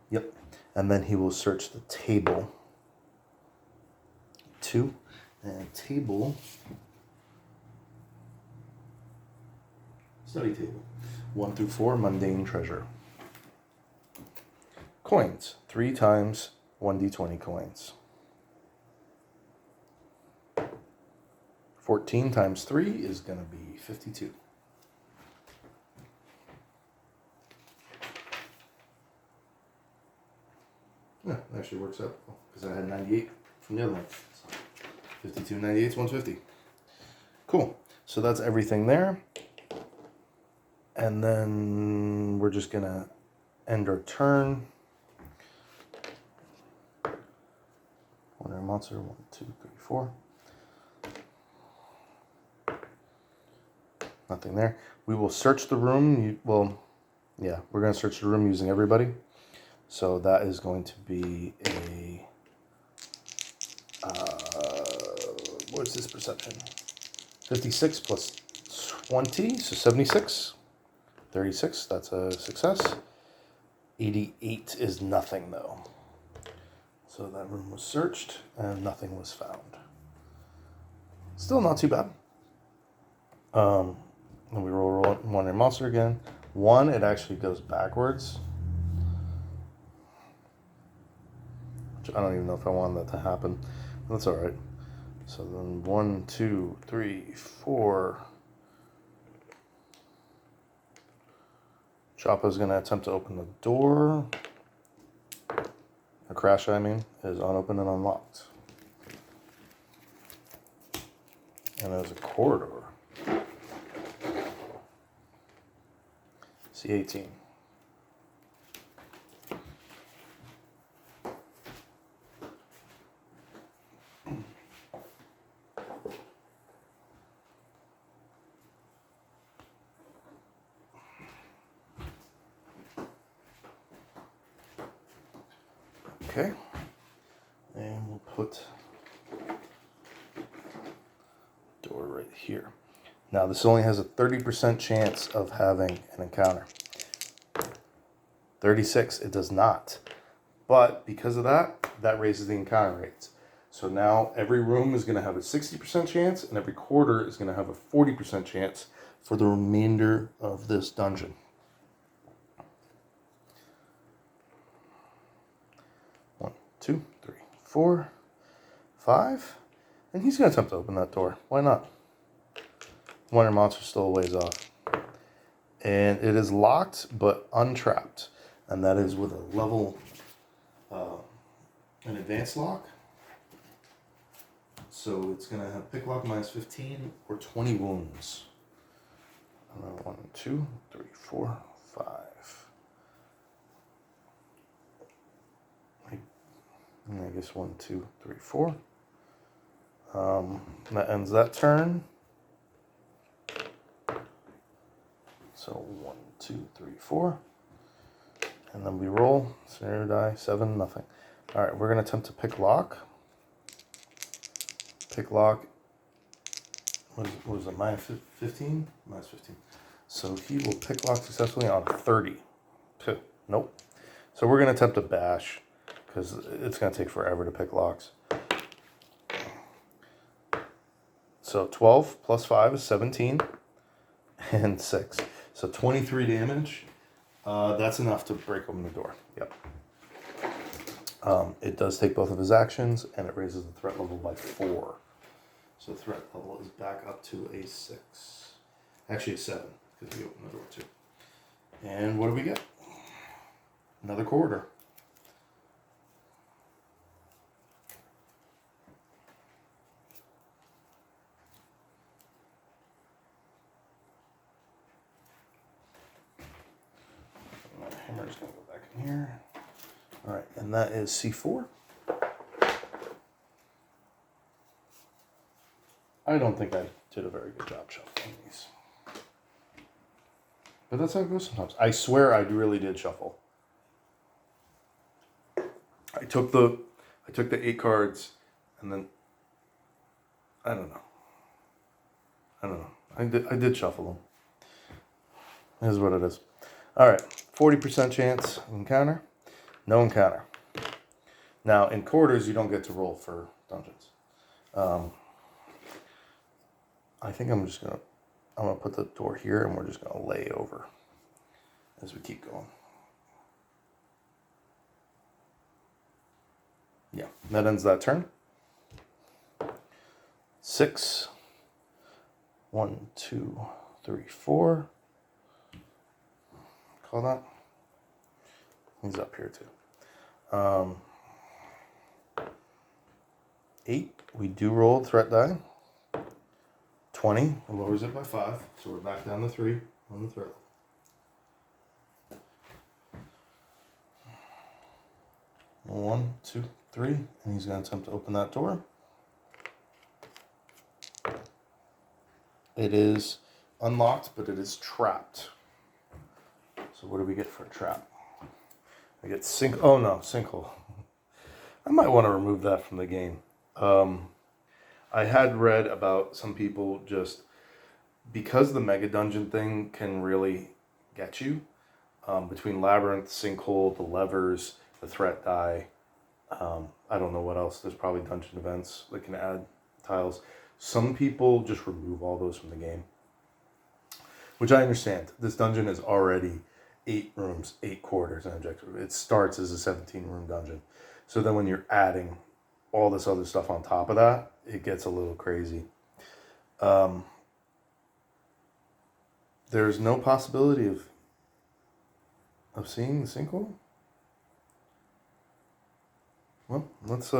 Yep. And then he will search the table. 2. And table. Study table. 1 through 4, mundane treasure. Coins. 3 times 1d20 coins. 14 times 3 is going to be 52. Yeah, it actually works out because I had 98 from the other one. So 52, 98 is 150. Cool. So that's everything there. And then we're just going to end our turn. One monster. 1, 2, 3, 4. Nothing there. We will search the room. We're going to search the room using everybody. So that is going to be a, what is this perception? 56 plus 20, so 76. 36, that's a success. 88 is nothing though. So that room was searched and nothing was found. Still not too bad. And we roll one in monster again. 1, it actually goes backwards. I don't even know if I wanted that to happen. That's all right. So then 1, 2, 3, 4. Choppa's going to attempt to open the door. A crash, I mean, is unopened and unlocked. And there's a corridor. C18. Okay, and we'll put door right here. Now this only has a 30% chance of having an encounter. 36, it does not. But because of that, that raises the encounter rates. So now every room is going to have a 60% chance, and every quarter is going to have a 40% chance for the remainder of this dungeon. 1, 2, 3, 4, 5. And he's going to attempt to open that door. Why not? Wonder Monster's still a ways off. And it is locked, but untrapped. And that is with a level, an advanced lock. So it's going to have pick lock minus 15 or 20 wounds. 1, 2, 3, 4, 5. I guess 1, 2, 3, 4. That ends that turn. So 1, 2, 3, 4. And then we roll. Scenario die, 7, nothing. Alright, we're going to attempt to pick lock. Pick lock. What is it, minus 15? Minus 15. So he will pick lock successfully on 30. Nope. So we're going to attempt to bash, because it's going to take forever to pick locks. So 12 plus 5 is 17. And 6. So 23 damage. That's enough to break open the door. Yep. It does take both of his actions, and it raises the threat level by 4. So the threat level is back up to a 6. Actually a 7, because we opened the door too. And what do we get? Another quarter. My hammer's going to go back in here. All right, and that is C4. I don't think I did a very good job shuffling these. But that's how it goes sometimes. I swear I really did shuffle. I took the 8 cards, and then I don't know. I did shuffle them. This is what it is. All right, 40% chance encounter, no encounter. Now in quarters you don't get to roll for dungeons. I think I'm gonna put the door here, and we're just gonna lay over as we keep going. Yeah, that ends that turn. 6. 1, 2, 3, 4. Call that. He's up here too. 8. We do roll threat die. 20. Lowers it by 5. So we're back down to 3 on the threat. 1, 2, 3, and he's going to attempt to open that door. It is unlocked, but it is trapped. So what do we get for a trap? I get sinkhole. I might want to remove that from the game. I had read about some people just, because the mega dungeon thing can really get you, between labyrinth, sinkhole, the levers, the threat die, I don't know what else. There's probably dungeon events that can add tiles. Some people just remove all those from the game, which I understand. This dungeon is already 8 rooms, 8 quarters, and objective. It starts as a 17-room dungeon. So then when you're adding all this other stuff on top of that, it gets a little crazy. There's no possibility of seeing the sinkhole. Well, let's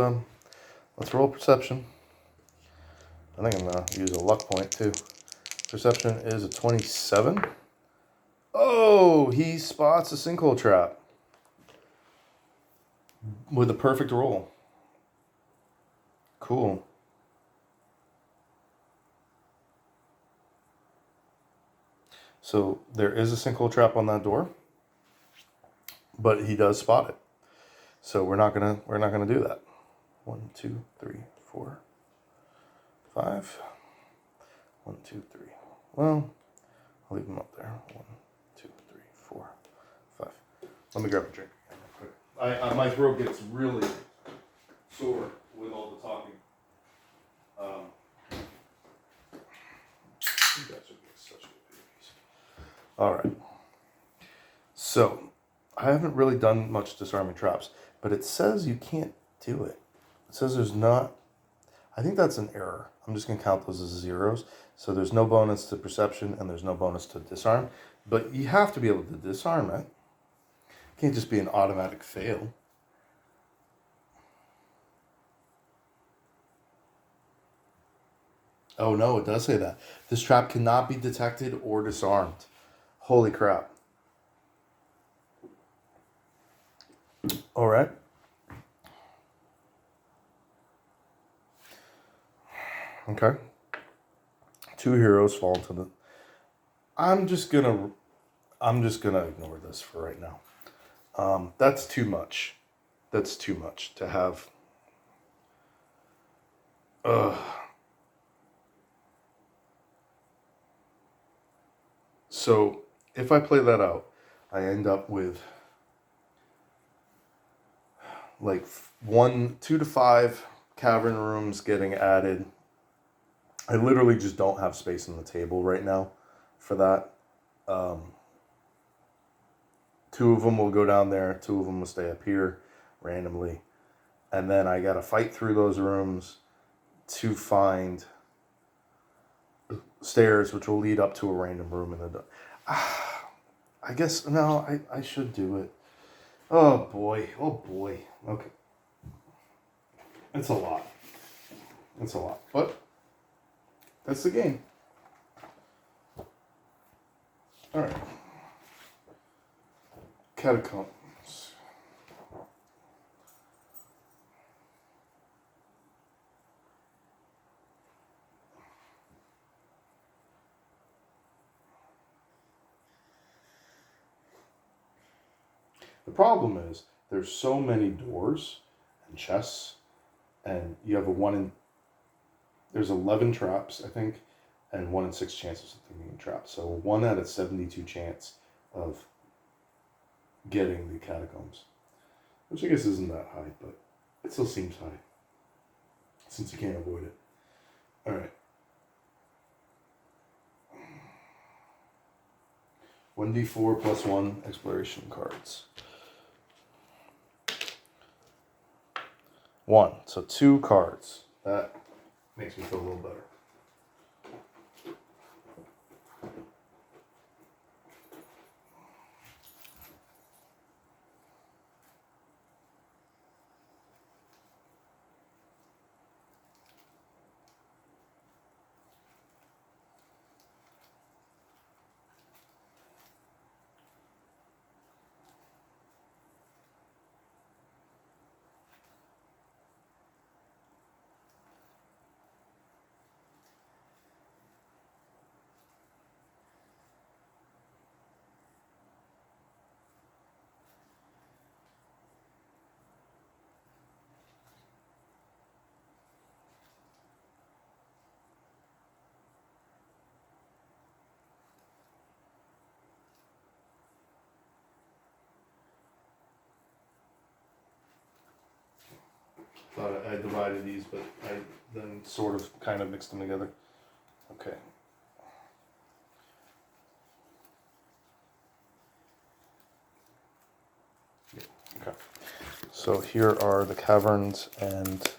roll perception. I think I'm gonna use a luck point too. Perception is a 27. Oh, he spots a sinkhole trap with a perfect roll. Cool. So there is a sinkhole trap on that door, but he does spot it. So we're not gonna do that. 1, 2, 3, 4, 5. 1, 2, 3. Well, I'll leave them up there. 1, 2, 3, 4, 5. Let me grab a drink. My throat gets really sore with all the talking. You guys are being such good babies. All right. So I haven't really done much disarming traps, but it says you can't do it. It says there's not. I think that's an error. I'm just going to count those as zeros. So there's no bonus to perception and there's no bonus to disarm. But you have to be able to disarm it. It can't just be an automatic fail. Oh no, it does say that. This trap cannot be detected or disarmed. Holy crap. All right. Okay. 2 heroes fall to the... I'm just gonna ignore this for right now. That's too much. That's too much to have. So if I play that out, I end up with like 2 to 5 cavern rooms getting added. I literally just don't have space on the table right now for that. 2 of them will go down there, 2 of them will stay up here randomly. And then I gotta fight through those rooms to find stairs, which will lead up to a random room in the... I guess, no, I should do it. Oh boy. Okay. It's a lot. But that's the game. Alright. Catacombs. The problem is there's so many doors and chests, and you have there's 11 traps, I think, and 1 in 6 chances of being trapped. So 1 out of 72 chance of getting the catacombs, which I guess isn't that high, but it still seems high since you can't avoid it. All right. 1d4 plus 1 exploration cards. 1, so 2 cards. That makes me feel a little better. Thought I divided these, but I then sort of kind of mixed them together. Okay. Okay. So here are the caverns and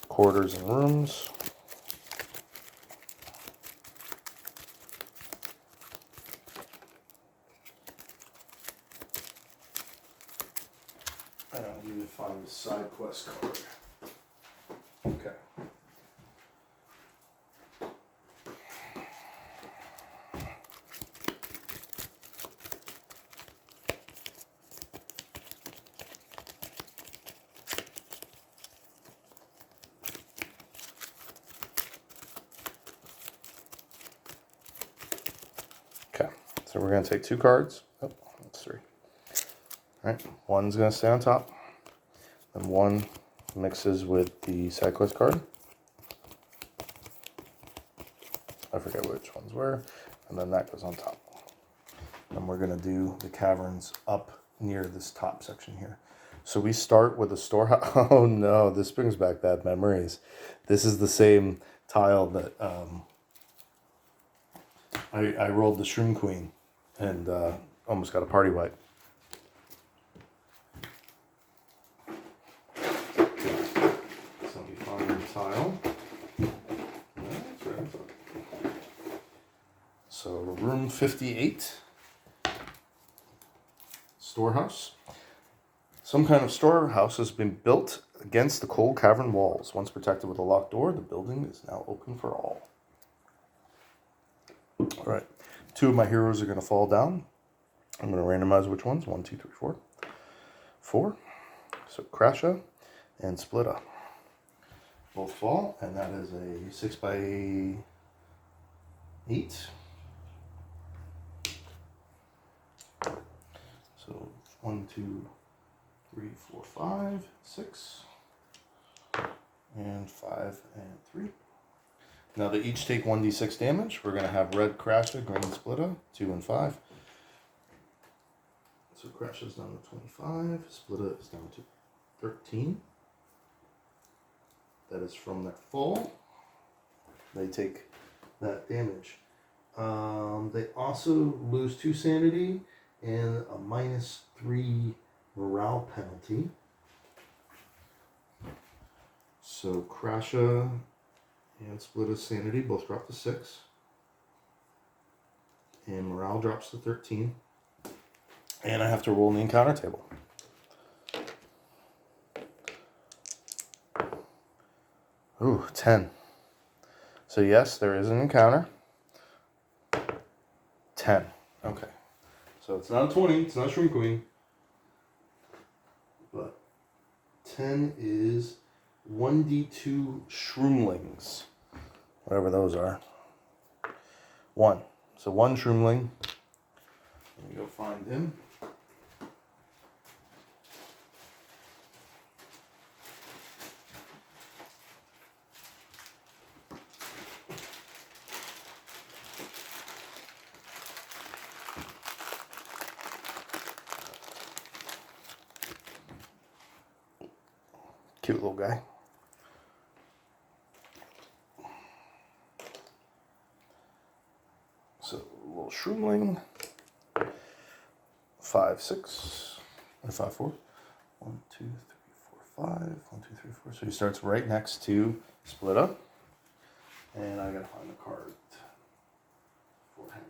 corridors and rooms. I don't need to find the side quest card. Okay. Okay, so we're going to take 2 cards. Oh, that's 3. All right, 1's going to stay on top, and 1 mixes with the side quest card. I forget which ones were, and then that goes on top. And we're going to do the caverns up near this top section here. So we start with a storehouse. Oh no, this brings back bad memories. This is the same tile that I rolled the Shroom Queen and almost got a party wipe. So let me find the tile. That's right. So room 58, storehouse. Some kind of storehouse has been built against the cold cavern walls. Once protected with a locked door, the building is now open for all. All right, 2 of my heroes are going to fall down. I'm going to randomize which ones. 1, 2, 3, 4. 4. So Crasha and Splitta. Both fall, and that is a 6x8. So 1, 2, 3, 4, 5, 6, and 5 and 3. Now they each take 1d6 damage. We're going to have red Crasha, green Splitta, 2 and 5. So Crasha's down to 25, Splitta is down to 13. That is from their fall. They take that damage. They also lose 2 sanity and a -3 morale penalty. So Crasha and Splitta's sanity both drop to 6. And morale drops to 13. And I have to roll in the encounter table. Ooh, 10. So yes, there is an encounter. 10. Okay. So it's not a 20, it's not a Shroom Queen. But 10 is 1d2 Shroomlings. Whatever those are. 1. So 1 Shroomling. Let me go find him. Cute little guy. So, little Shroomling. 5, 6, or 5, 4. 1, 2, 3, 4, 5. 1, 2, 3, 4. So he starts right next to Splitta. And I gotta find the card for him.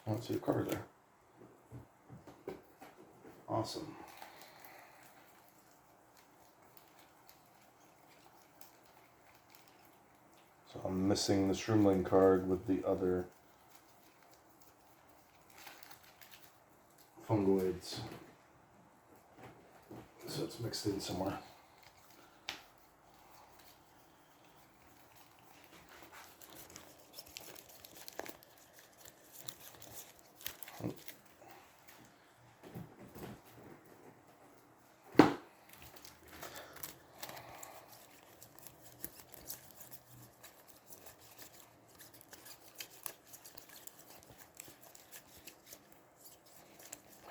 I don't see a card there. Awesome. So I'm missing the Shroomling card with the other fungoids. So it's mixed in somewhere.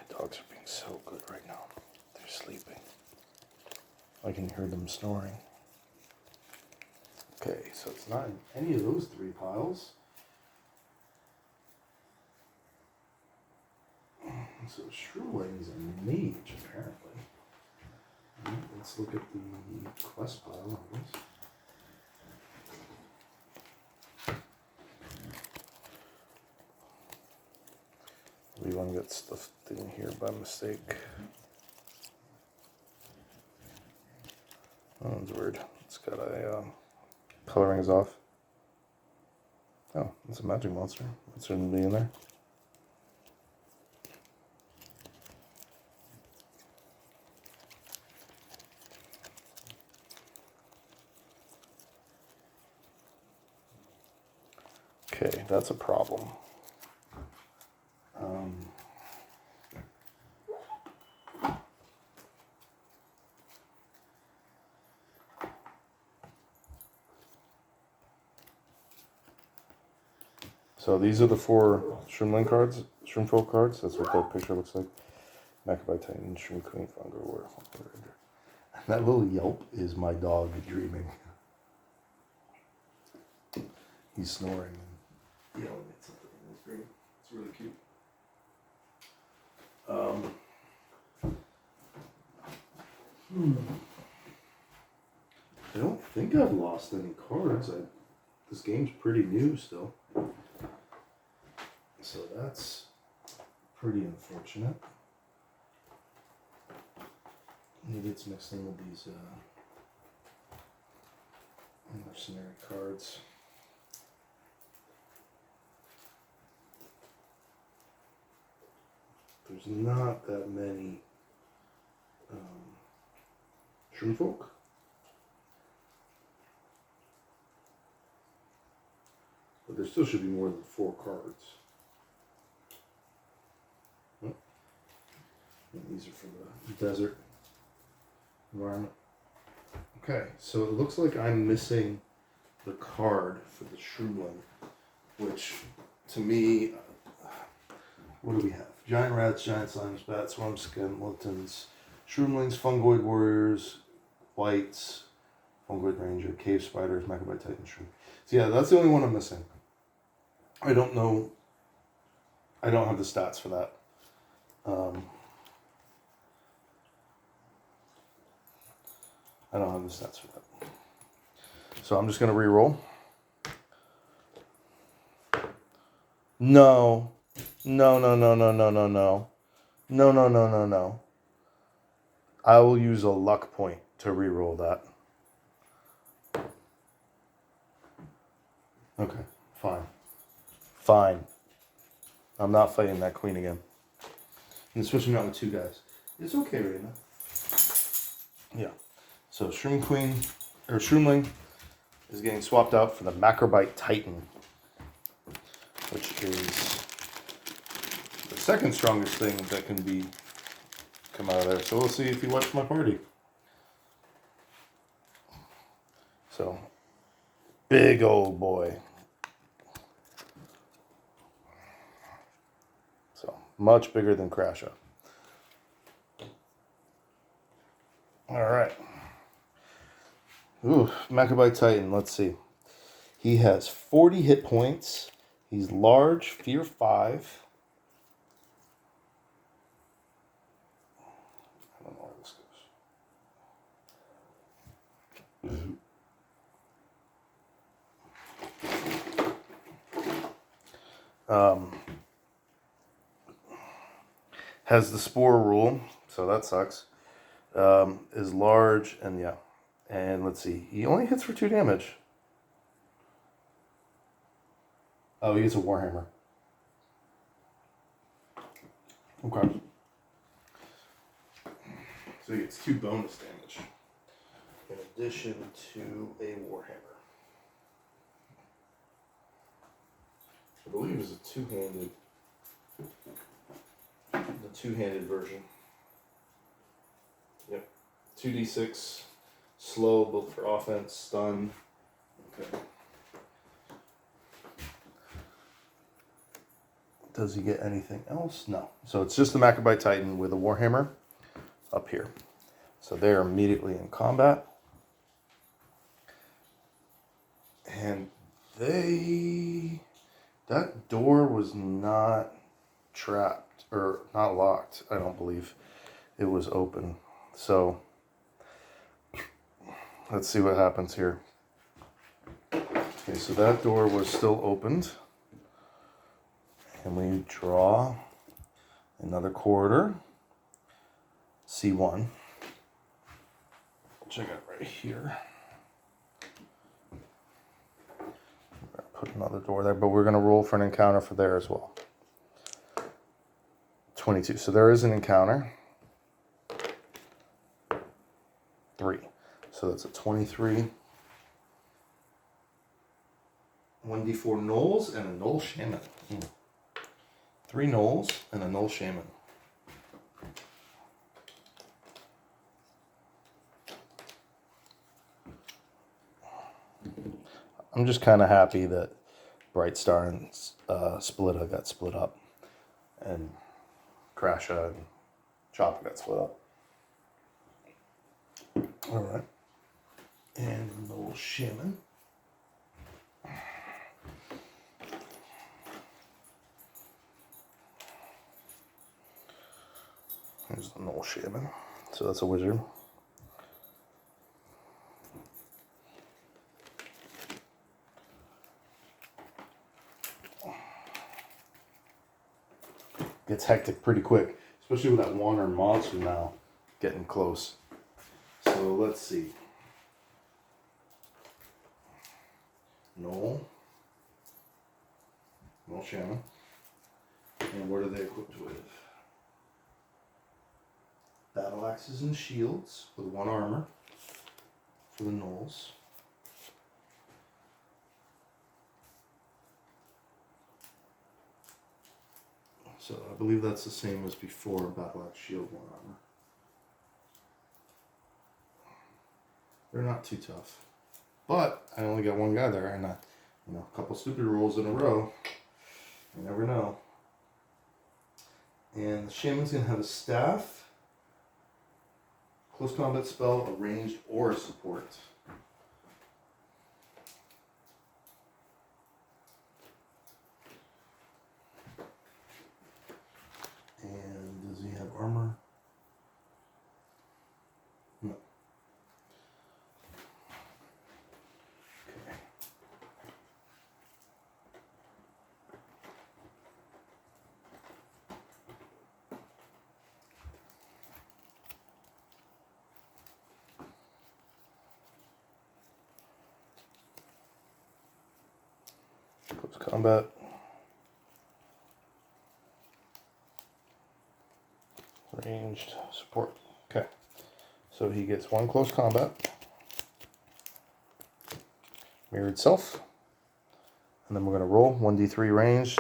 Dogs are being so good right now. They're sleeping. I can hear them snoring. Okay, so it's not in any of those 3 piles. So Shroomling's a mage, apparently. Let's look at the quest pile, I guess. We want to get stuff in here by mistake. Oh, that's weird. It's got a coloring is off. Oh, it's a magic monster. It shouldn't be in there. Okay, that's a problem. So these are the 4 Shroomling cards, Shroomfolk cards. That's what that picture looks like. Maccabi Titan, Shroom Queen, Fungo, Warrior, Ranger. And that little yelp is my dog dreaming. He's snoring and yelling at something in his dream. It's really cute. I don't think I've lost any cards. This game's pretty new still. So that's pretty unfortunate. Maybe it's mixed in with these mercenary cards. there's not that many shroom folk. But there still should be more than 4 cards. Oh. These are from the desert environment. Okay, so it looks like I'm missing the card for the Shroomling, which to me, what do we have? Giant rats, giant slimes, bats, worm skeletons, Shroomlings, fungoid warriors, whites, fungoid ranger, cave spiders, Macrobite titan shroom. So yeah, that's the only one I'm missing. I don't know. I don't have the stats for that. I don't have the stats for that. So I'm just going to re-roll. No. No, no, no, no, no, no, no. No, no, no, no, no. I will use a luck point to re-roll that. Okay, fine. Fine. I'm not fighting that queen again. And especially not with 2 guys. It's okay, Raina. Yeah. So Shroom Queen, or Shroomling, is getting swapped out for the Macrobite Titan, which is the second strongest thing that can be come out of there. So we'll see if he wipes my party. So, big old boy. So, much bigger than Crasha. Alright. Ooh, Macrobite Titan, let's see. He has 40 hit points. He's large, fear 5. I don't know where this goes. Has the spore rule, so that sucks. Is large, and yeah. And let's see, he only hits for 2 damage. Oh, he gets a Warhammer. Okay. So he gets 2 bonus damage. In addition to a Warhammer. I believe it's a two-handed. The two-handed version. Yep. 2d6. Slow, built for offense, stun. Okay. Does he get anything else? No. So it's just the Macrobite Titan with a Warhammer up here. So they're immediately in combat. And that door was not trapped, or not locked, I don't believe. It was open. So let's see what happens here. Okay, so that door was still opened. And we draw another corridor, C1. Check it right here. Put another door there, but we're going to roll for an encounter for there as well. 22. So there is an encounter. 3. So that's a 23. 1d4 gnolls and a gnoll shaman. 3 gnolls and a gnoll shaman. I'm just kind of happy that Bright Star and Splitta got split up, and Crasha and Chopper got split up. All right, and the little shaman. Here's the Gnoll Shaman. So that's a wizard. Gets hectic pretty quick, especially with that wandering monster now getting close. So let's see. Gnoll Shaman. And what are they equipped with? battle axes and shields with 1 armor for the gnolls. So I believe that's the same as before, battle axe, shield, 1 armor. They're not too tough. But I only got 1 guy there, and a couple stupid rolls in a row. You never know. And the shaman's going to have a staff, close combat spell, a ranged, or a support. And does he have armor? No. Okay. Close combat. Ranged support. Okay. So he gets 1 close combat. Mirrored self. And then we're going to roll 1d3 ranged.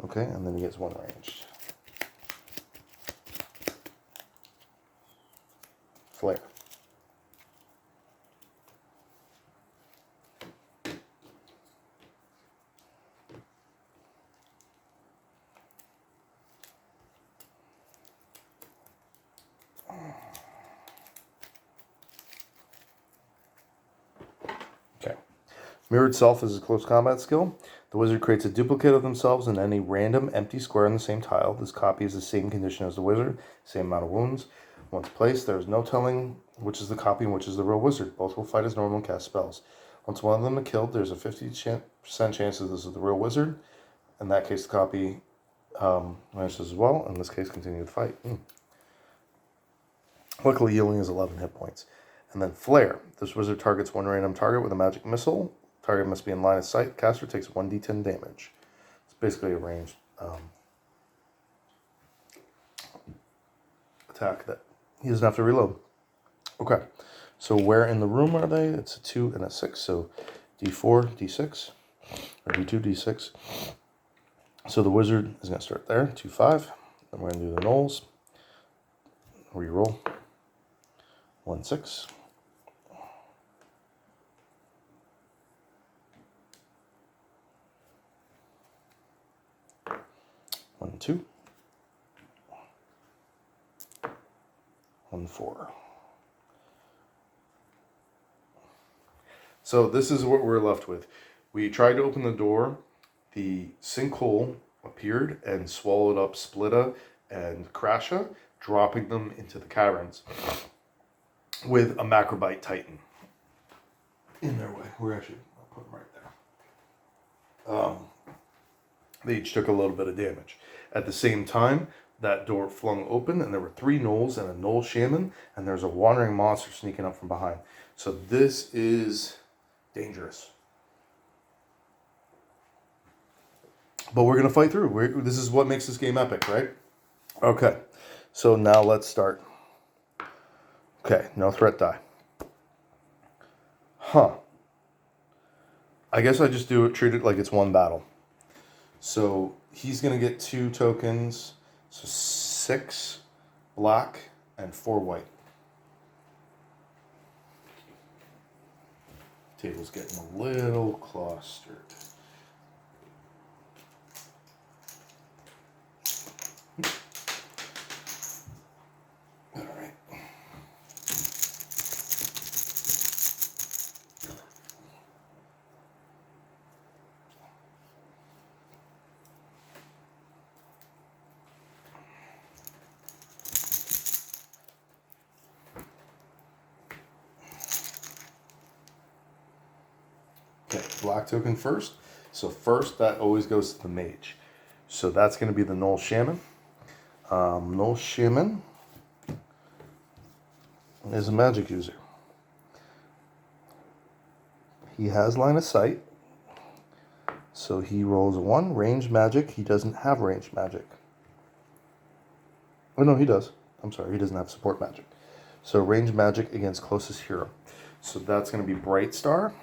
Okay, and then he gets 1 ranged. Flare. Okay. Mirrored Self is a close combat skill. The wizard creates a duplicate of themselves in any random empty square on the same tile. This copy is the same condition as the wizard, same amount of wounds. Once placed, there is no telling which is the copy and which is the real wizard. Both will fight as normal and cast spells. Once one of them is killed, there's a 50% chance that this is the real wizard. In that case, the copy vanishes as well. In this case, continue the fight. Luckily, healing is 11 hit points. And then Flare. This wizard targets 1 random target with a magic missile. Target must be in line of sight. Caster takes 1d10 damage. It's basically a ranged attack that he doesn't have to reload. Okay, so where in the room are they? It's a 2 and a 6, so d4, d6, or d2, d6. So the wizard is going to start there, 2, 5. Then we're going to do the gnolls. Reroll. 1, 6. 1, 2. 1, 4. So this is what we're left with. We tried to open the door. The sinkhole appeared and swallowed up Splitta and Crasha, dropping them into the caverns with a Macrobite Titan in their way. I'll put them right there. They each took a little bit of damage. At the same time, that door flung open, and there were 3 gnolls and a gnoll shaman, and there's a wandering monster sneaking up from behind. So this is dangerous. But we're going to fight through. This is what makes this game epic, right? Okay, so now let's start. Okay, no threat die. I guess I just treat it like it's 1 battle. So he's going to get 2 tokens. So 6 black and 4 white. Table's getting a little clustered. All right. Okay, black token first. So first, that always goes to the mage. So that's going to be the Gnoll Shaman. Gnoll Shaman is a magic user. He has line of sight. So he rolls a 1. Ranged magic. He doesn't have ranged magic. Oh, no, he does. I'm sorry, he doesn't have support magic. So range magic against closest hero. So that's going to be Bright Star.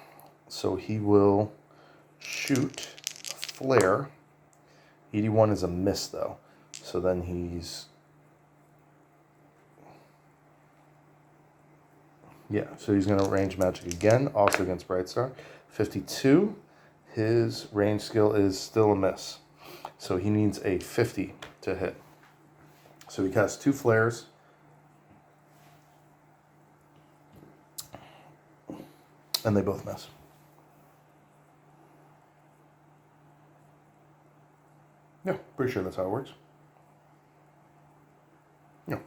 So he will shoot a flare. 81 is a miss though. So then he's... Yeah, so he's going to range magic again, also against Bright Star. 52, his range skill is still a miss. So he needs a 50 to hit. So he casts 2 flares. And they both miss. Yeah, pretty sure that's how it works. Yeah.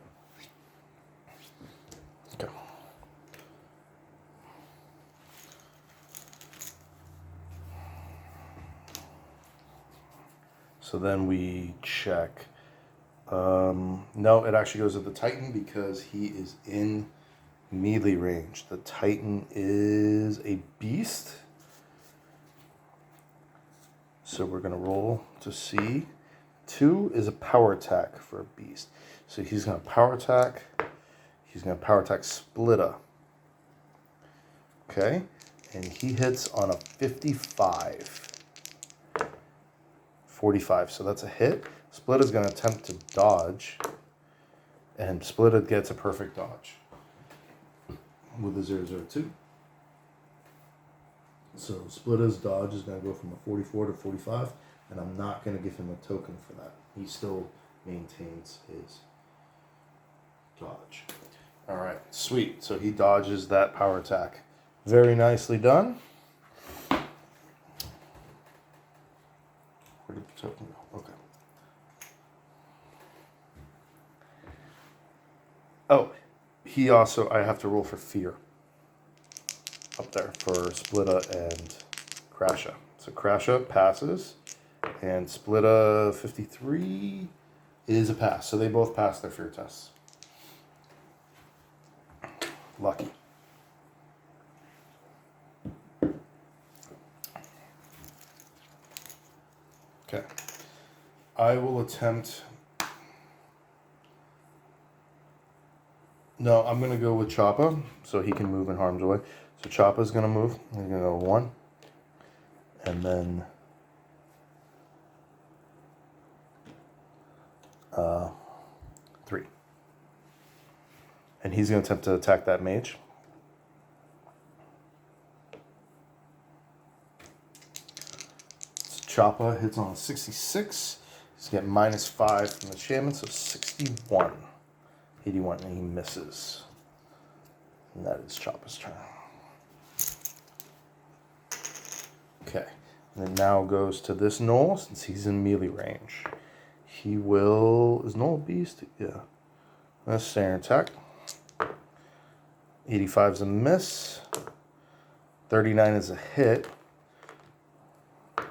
Okay. So then we check. No, it actually goes to the Titan because he is in melee range. The Titan is a beast. So we're going to roll to see. 2 is a power attack for a beast. So he's going to power attack. He's going to power attack Splitta. Okay. And he hits on a 55. 45. So that's a hit. Splitta's going to attempt to dodge. And Splitta gets a perfect dodge with a 002. So Splitta's dodge is going to go from a 44 to 45, and I'm not going to give him a token for that. He still maintains his dodge. All right, sweet. So he dodges that power attack. Very nicely done. Where did the token go? Okay. Oh, he also, I have to roll for fear up there for Splitta and Crasha. So Crasha passes, and Splitta 53 is a pass. So they both pass their fear tests. Lucky. Okay. I will attempt... No, I'm going to go with Choppa so he can move in harm's way. So Choppa's going to move. He's going to go 1. And then... 3. And he's going to attempt to attack that mage. So Choppa hits on a 66. He's getting -5 from the shaman, so 61. 81, and he misses. And that is Choppa's turn. Okay. And it now goes to this Knoll, since he's in melee range. He will... Is Knoll a beast? Yeah. That's standard attack. 85 is a miss. 39 is a hit.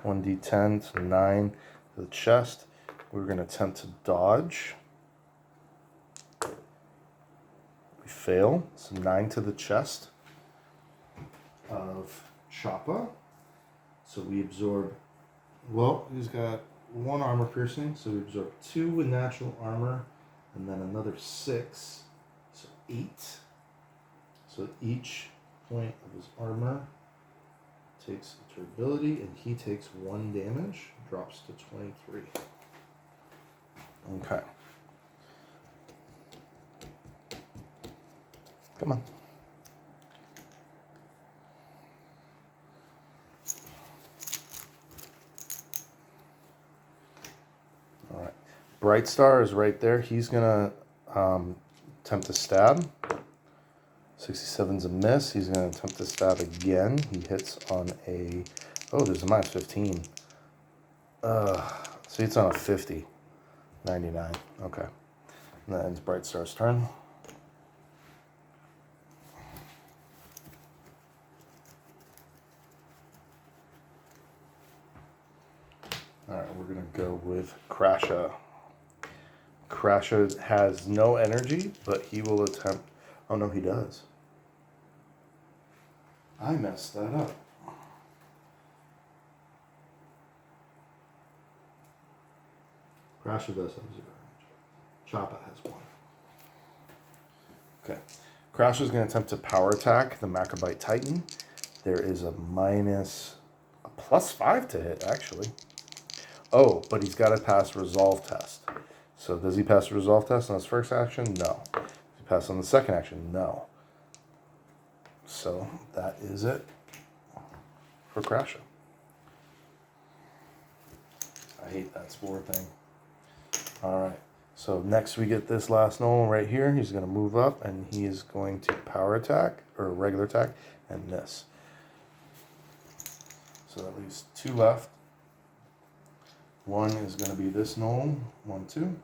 1d10 to 9 to the chest. We're going to attempt to dodge. We fail. So 9 to the chest of Choppa. So we absorb... Well, he's got 1 armor piercing, so we absorb 2 with natural armor, and then another 6, so 8. So each point of his armor takes durability, and he takes 1 damage, drops to 23. Okay. Come on. All right. Bright Star is right there. He's going to attempt to stab. 67's a miss. He's going to attempt to stab again. He hits on a... Oh, there's a -15. So it's on a 50. 99. Okay. And that ends Bright Star's turn. Alright, we're going to go with Crasha. Crasha has no energy, but he will attempt... Oh, no, he does. I messed that up. Crasha does have 0 range. Choppa has 1. Okay. Crash is going to attempt to power attack the Macrobite Titan. There is a +5 to hit, actually. Oh, but he's got to pass Resolve test. So does he pass the Resolve test on his first action? No. Does he pass on the second action? No. So that is it for Crasher. I hate that spore thing. All right. So next we get this last Nolan right here. He's going to move up and he is going to power attack or regular attack and miss. So that leaves 2 left. One is going to be this Nolan, 1, 2.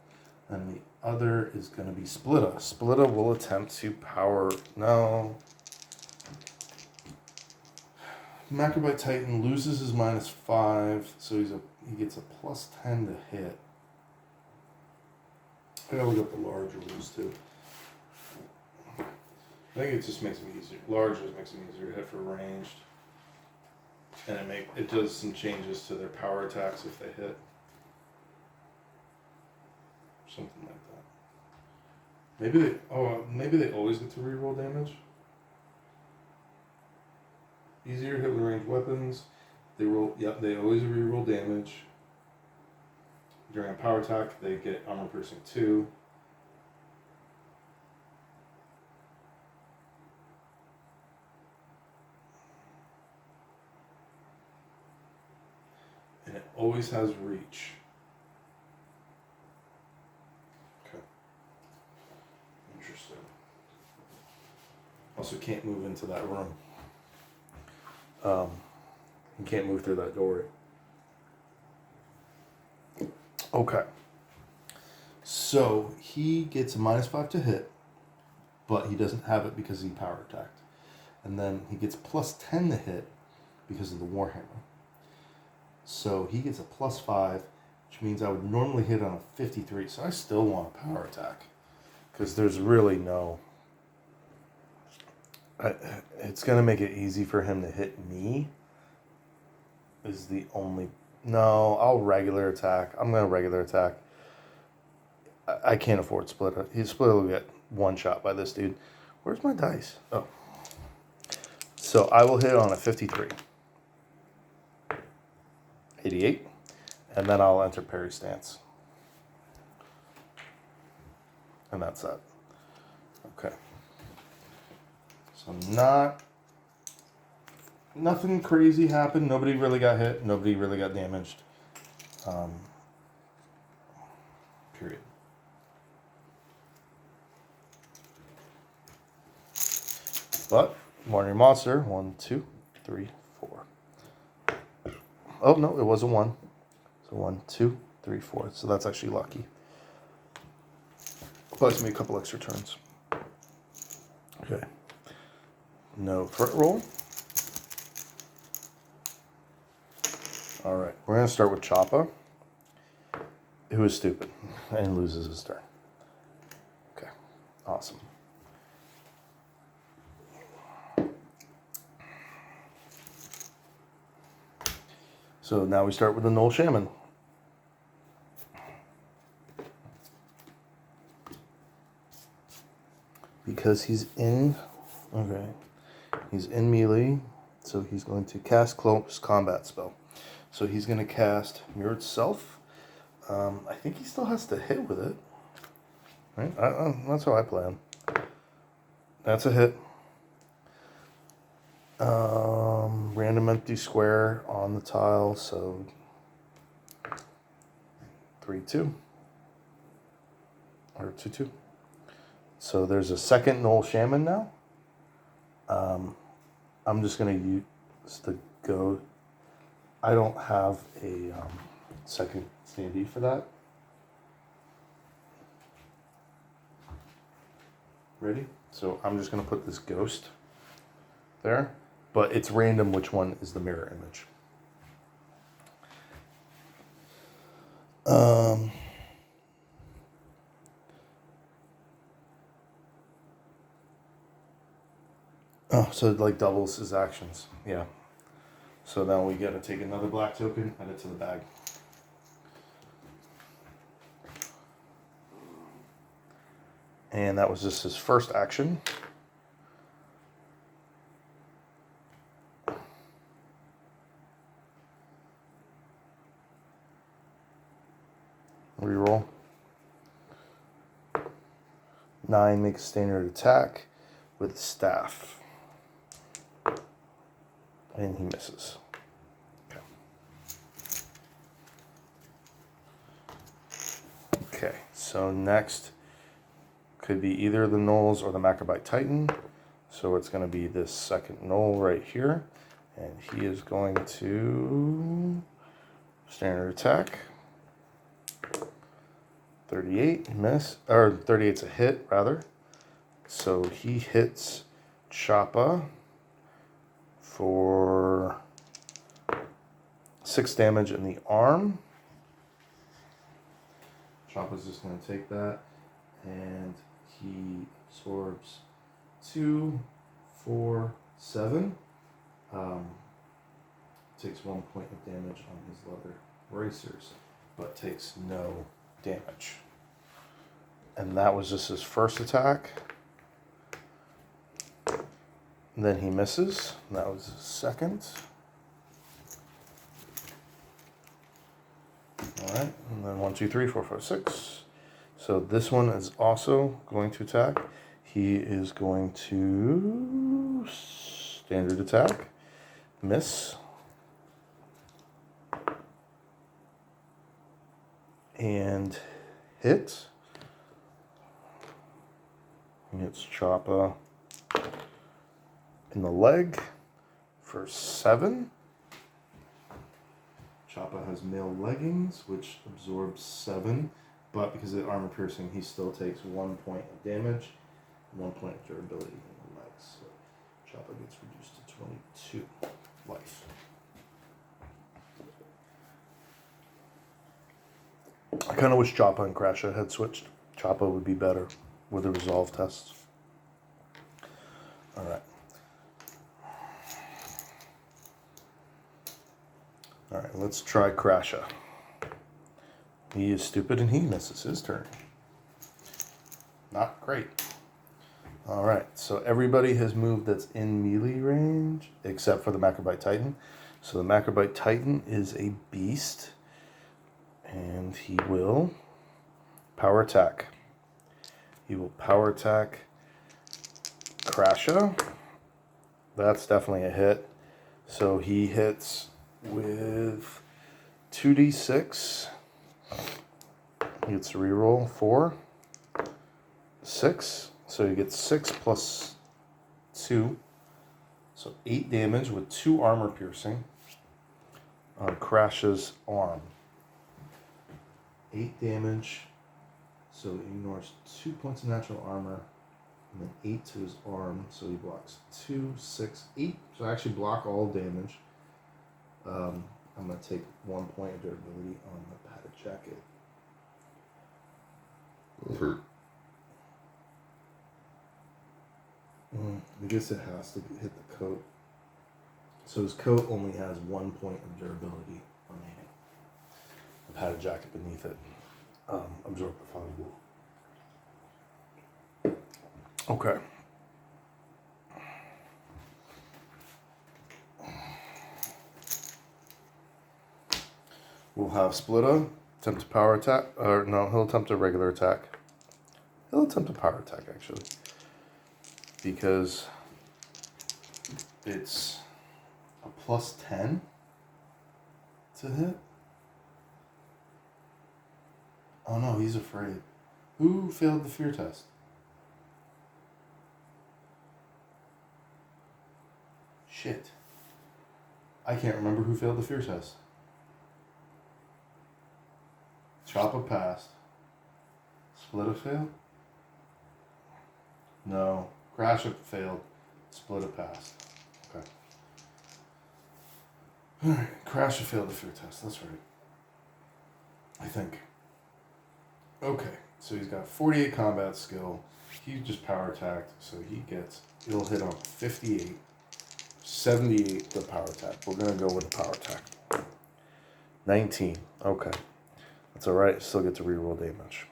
And the other is going to be Splitta. Splitta will attempt to power. No. Macrobite Titan loses his -5, so he gets a +10 to hit. I gotta look up the large rules too. I think it just makes them easier. Large just makes them easier to hit for ranged, and it does some changes to their power attacks if they hit. Something like that. Maybe they always get to reroll damage. Easier to hit with ranged weapons. They always reroll damage. During a power attack, they get armor piercing 2. And it always has reach. Okay. Interesting. Also can't move into that room. You can't move through that door. Okay. So he gets a -5 to hit, but he doesn't have it because he power attacked. And then he gets +10 to hit because of the Warhammer. So he gets a +5, which means I would normally hit on a 53. So I still want a power attack because there's really no... it's going to make it easy for him to hit me is the only... No, I'll regular attack. I'm going to regular attack. I can't afford Splitter. Splitter will get one shot by this dude. Where's my dice? Oh. So I will hit on a 53. 88. And then I'll enter parry stance. And that's that. Okay. So nothing crazy happened. Nobody really got hit. Nobody really got damaged. Period. But, warn your monster. 1, 2, 3, 4. Oh, no, it was a 1. So 1, 2, 3, 4. So that's actually lucky. Buys me a couple extra turns. Okay. No crit roll. All right, we're going to start with Choppa, who is stupid and loses his turn. Okay, awesome. So now we start with the Knoll Shaman. Because he's in melee, so he's going to cast Close Combat spell. So he's going to cast Mirrored Self. I think he still has to hit with it. Right? That's how I plan. That's a hit. Random empty square on the tile, so 3-2. Or 2-2. So there's a second Knoll Shaman now. I'm just going to use the go. I don't have a second standee for that. Ready? So I'm just going to put this ghost there, but it's random which one is the mirror image. Oh, so it like doubles his actions. Yeah. So now we gotta take another black token, add it to the bag. And that was just his first action. Reroll. 9 makes standard attack with staff. And he misses. Okay, so next could be either the Gnolls or the Macrobite Titan. So it's going to be this second Gnoll right here. And he is going to standard attack. 38, miss. Or 38's a hit, rather. So he hits Choppa for 6 damage in the arm. Choppa's just going to take that, and he absorbs 2, 4, 7. Takes 1 point of damage on his leather bracers, but takes no damage. And that was just his first attack. And then he misses. And that was his second. Alright, and then 1, 2, 3, 4, 5, 6. So this one is also going to attack. He is going to standard attack. Miss. And hit. He hits Choppa in the leg for 7. Choppa has mail leggings, which absorbs 7, but because of armor piercing, he still takes 1 point of damage, 1 point of durability in the legs. So Choppa gets reduced to 22 life. I kind of wish Choppa and Crasha had switched. Choppa would be better with the resolve tests. All right. All right, let's try Crasha. He is stupid and he misses his turn. Not great. All right, so everybody has moved that's in melee range except for the Macrobite Titan. So the Macrobite Titan is a beast, and he will power attack. He will power attack Crasha. That's definitely a hit. So he hits with 2d6. He gets a reroll 4, 6. So he gets 6 plus 2. So 8 damage with 2 armor piercing on Crash's arm. 8 damage. So he ignores 2 points of natural armor. And then 8 to his arm. So he blocks 2, 6, 8. So I actually block all damage. I'm going to take 1 point of durability on the padded jacket. I guess it has to hit the coat. So his coat only has 1 point of durability remaining. The padded jacket beneath it absorb the fog. Okay. We'll have Splitta attempt to power attack. Or no, he'll attempt a regular attack. He'll attempt a power attack, actually. Because it's a plus 10 to hit. Oh no, he's afraid. Who failed the fear test? Shit. I can't remember who failed the fear test. Choppa passed. Splitta failed? No. Crasha failed. Splitta passed. Okay. Alright. Crasha failed the fear test. That's right. I think. Okay. So he's got 48 combat skill. He just power attacked. So he'll hit on 58. 78 the power attack. We're going to go with the power attack. 19. Okay. That's alright. Still get to reroll damage.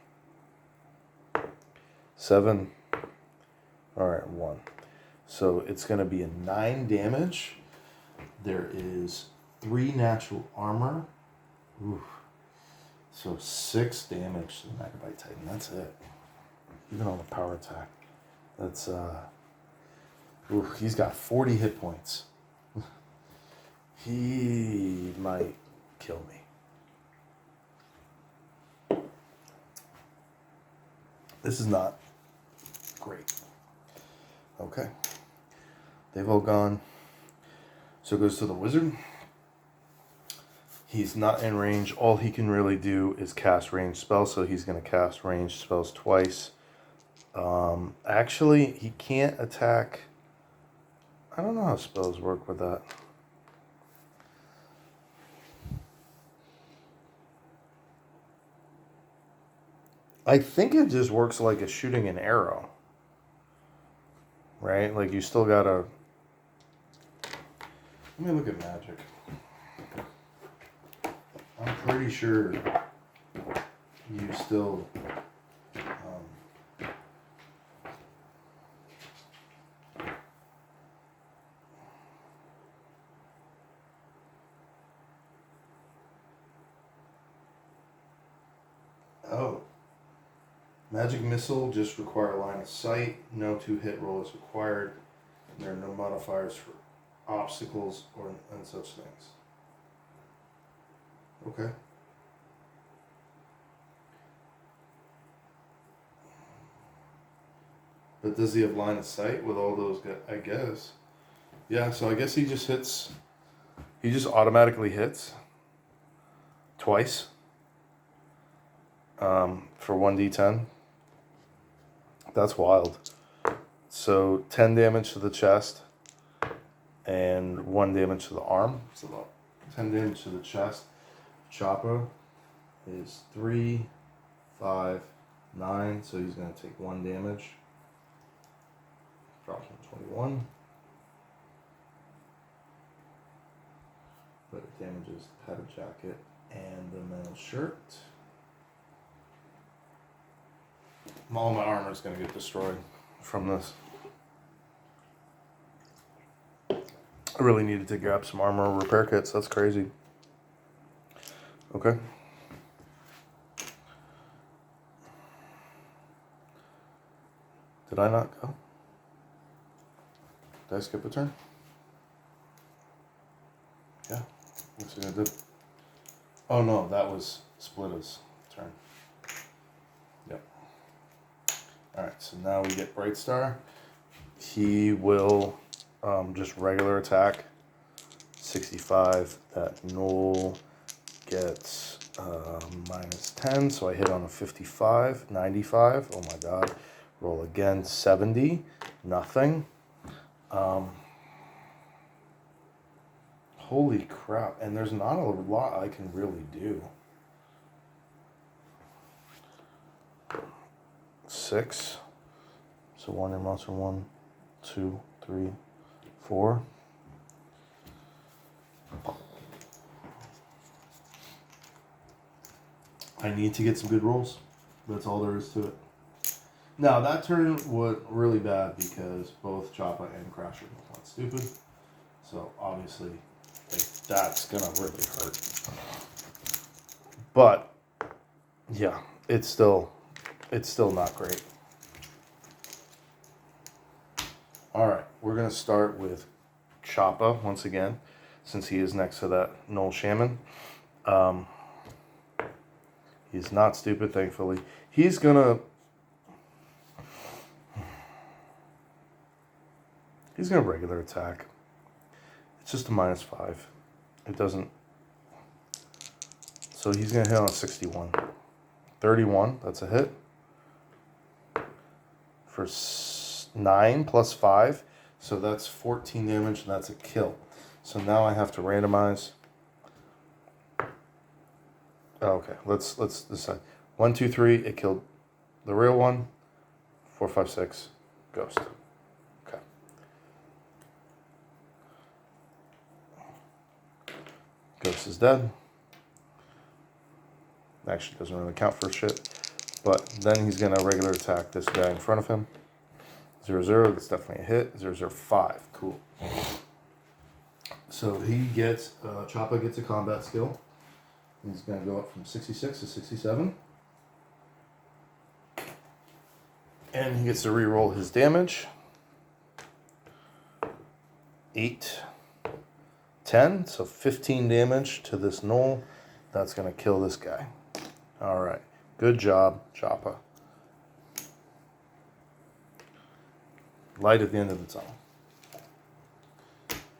7. All right, 1. So it's going to be a 9 damage. There is 3 natural armor. Ooh. So 6 damage to the Megabyte Titan. That's it. Even on the power attack. That's, he's got 40 hit points. He might kill me. This is not great. Okay. They've all gone. So it goes to the wizard. He's not in range. All he can really do is cast ranged spells, so he's going to cast ranged spells twice. Actually, he can't attack. I don't know how spells work with that. I think it just works like a shooting an arrow. Right? Like you still gotta... Let me look at magic. I'm pretty sure you still... Oh. Magic missile just require line of sight. No 2-hit roll is required. There are no modifiers for obstacles and such things. Okay. But does he have line of sight with all those guys? I guess. Yeah, so I guess he just hits. He just automatically hits. Twice. For 1d10. That's wild. So 10 damage to the chest. And 1 damage to the arm. So 10 damage to the chest. Chopper is 3, 5, 9. So he's going to take 1 damage. Drops him 21. But it damages the padded jacket and the metal shirt. All my armor is going to get destroyed from this. I really needed to grab some armor repair kits. That's crazy. Okay. Did I not go? Did I skip a turn? Yeah. Looks like I did. Oh no, that was Splitta's turn. Yep. Alright, so now we get Bright Star. He will just regular attack. 65. That Knoll gets minus 10, so I hit on a 55. 95. Oh my god. Roll again. 70. Nothing. Holy crap. And there's not a lot I can really do. 6. So 1 in monster. 1, 2, 3, 4. I need to get some good rolls. That's all there is to it. Now, that turn was really bad because both Choppa and Crasher went stupid. So, obviously, like, that's going to really hurt. But, yeah, it's still not great. Alright, we're going to start with Choppa once again, since he is next to that Knoll Shaman. He's not stupid, thankfully. He's gonna regular attack. It's just a minus 5. It doesn't. So he's gonna hit on a 61. 31, that's a hit. For 9 plus 5. So that's 14 damage, and that's a kill. So now I have to randomize. Oh, okay, let's decide. 1, 2, 3. It killed the real one. 4, 5, 6. Ghost. Okay. Ghost is dead. Actually, doesn't really count for shit. But then he's going to regular attack this guy in front of him. 0-0, that's definitely a hit. 0-0-5, cool. So he gets, Choppa gets a combat skill. He's going to go up from 66 to 67. And he gets to reroll his damage. 8, 10, so 15 damage to this gnoll. That's going to kill this guy. All right, good job, Choppa. Light at the end of the tunnel.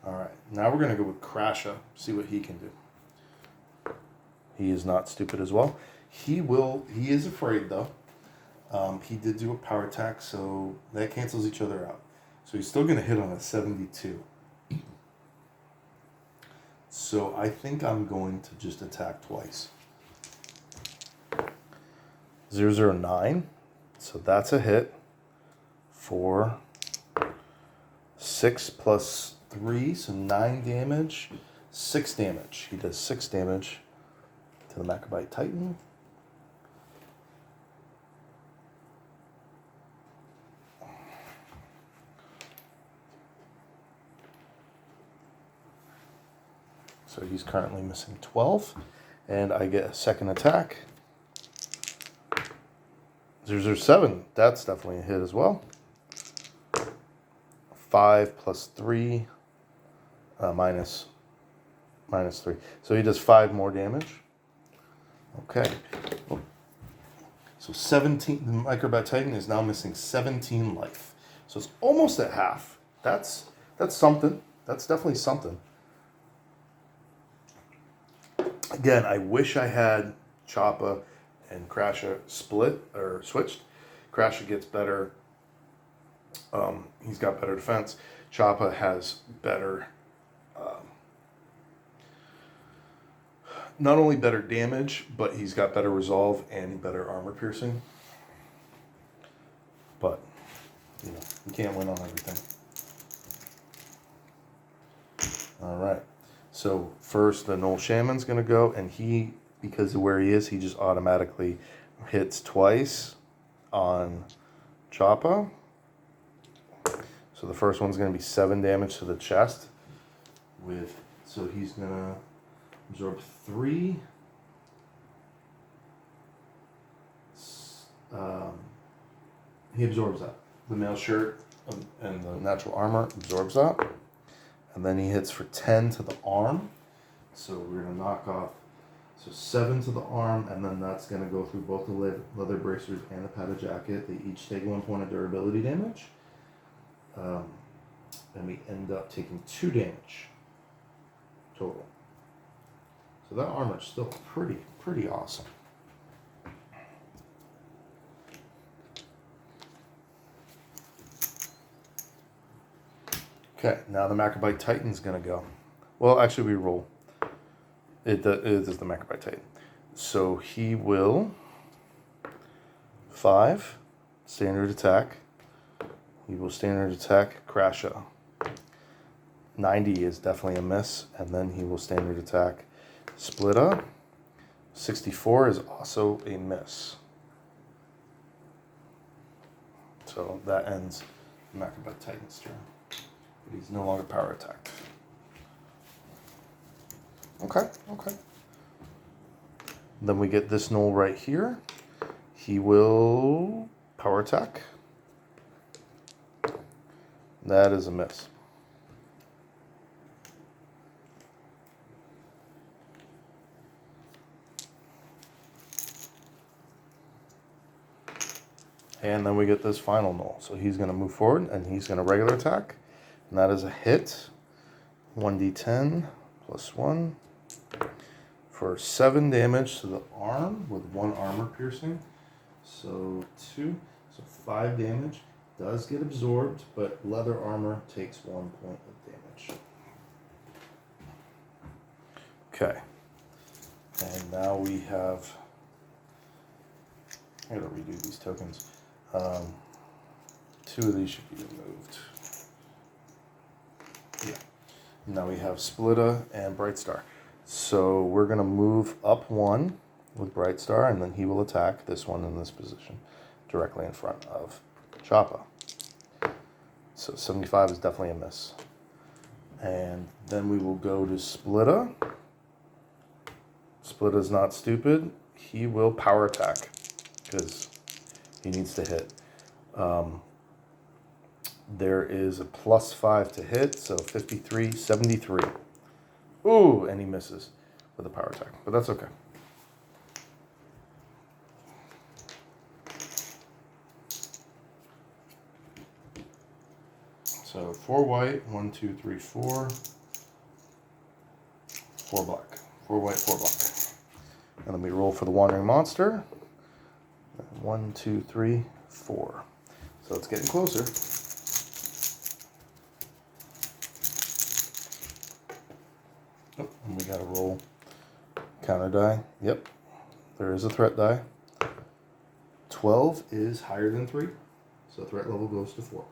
All right, now we're going to go with Crasha, see what he can do. He is not stupid as well. He is afraid though. He did do a power attack, so that cancels each other out. So he's still going to hit on a 72. So I think I'm going to just attack twice. 0-0-9. So that's a hit. 4, 6 plus 3, so 9 damage. 6 damage. He does 6 damage to the Macrobite Titan. So he's currently missing 12. And I get a second attack. 0-0-7. That's definitely a hit as well. 5 plus 3. Minus 3. So he does 5 more damage. Okay. So 17. The Microbat Titan is now missing 17 life. So it's almost at half. That's something. That's definitely something. Again, I wish I had Choppa and Crasha split or switched. Crasha gets better. He's got better defense. Choppa has better, not only better damage, but he's got better resolve and better armor piercing. But, you can't win on everything. All right. So first, the Gnoll Shaman's going to go, and he, because of where he is, he just automatically hits twice on Choppa. So the first one's going to be 7 damage to the chest. So he's going to absorb 3. He absorbs that. The mail shirt and the natural armor absorbs that. And then he hits for 10 to the arm. So we're going to knock off. So 7 to the arm, and then that's going to go through both the leather bracers and the padded jacket. They each take 1 point of durability damage. And we end up taking 2 damage total. So that armor's still pretty awesome. Okay, now the Macrobite Titan's going to go. Well, actually, we roll. It is the Macrobite Titan. So he will 5, standard attack. He will standard attack Crasha. 90 is definitely a miss, and then he will standard attack Splitta. 64 is also a miss. So that ends the Macrobite Titan's turn. But he's no longer power attacked. Okay. Then we get this gnoll right here. He will power attack. That is a miss. And then we get this final gnoll. So he's going to move forward and he's going to regular attack. And that is a hit. 1d10 plus 1 for 7 damage to the arm with 1 armor piercing. So 2. So 5 damage. Does get absorbed, but leather armor takes 1 point of damage. Okay. And now we have... I gotta redo these tokens. 2 of these should be removed. Yeah. Now we have Splitta and Bright Star. So we're going to move up 1 with Bright Star, and then he will attack this one in this position, directly in front of Choppa. So 75 is definitely a miss. And then we will go to Splitta. Splitta's not stupid. He will power attack because he needs to hit. There is a +5 to hit, so 53, 73. Ooh, and he misses with a power attack, but that's okay. So 4 white, 1, 2, 3, 4. 4 black. 4 white, 4 black. And then we roll for the Wandering Monster. 1, 2, 3, 4. So it's getting closer. Oh, and we gotta roll counter die. Yep, there is a threat die. 12 is higher than 3, so threat level goes to 4.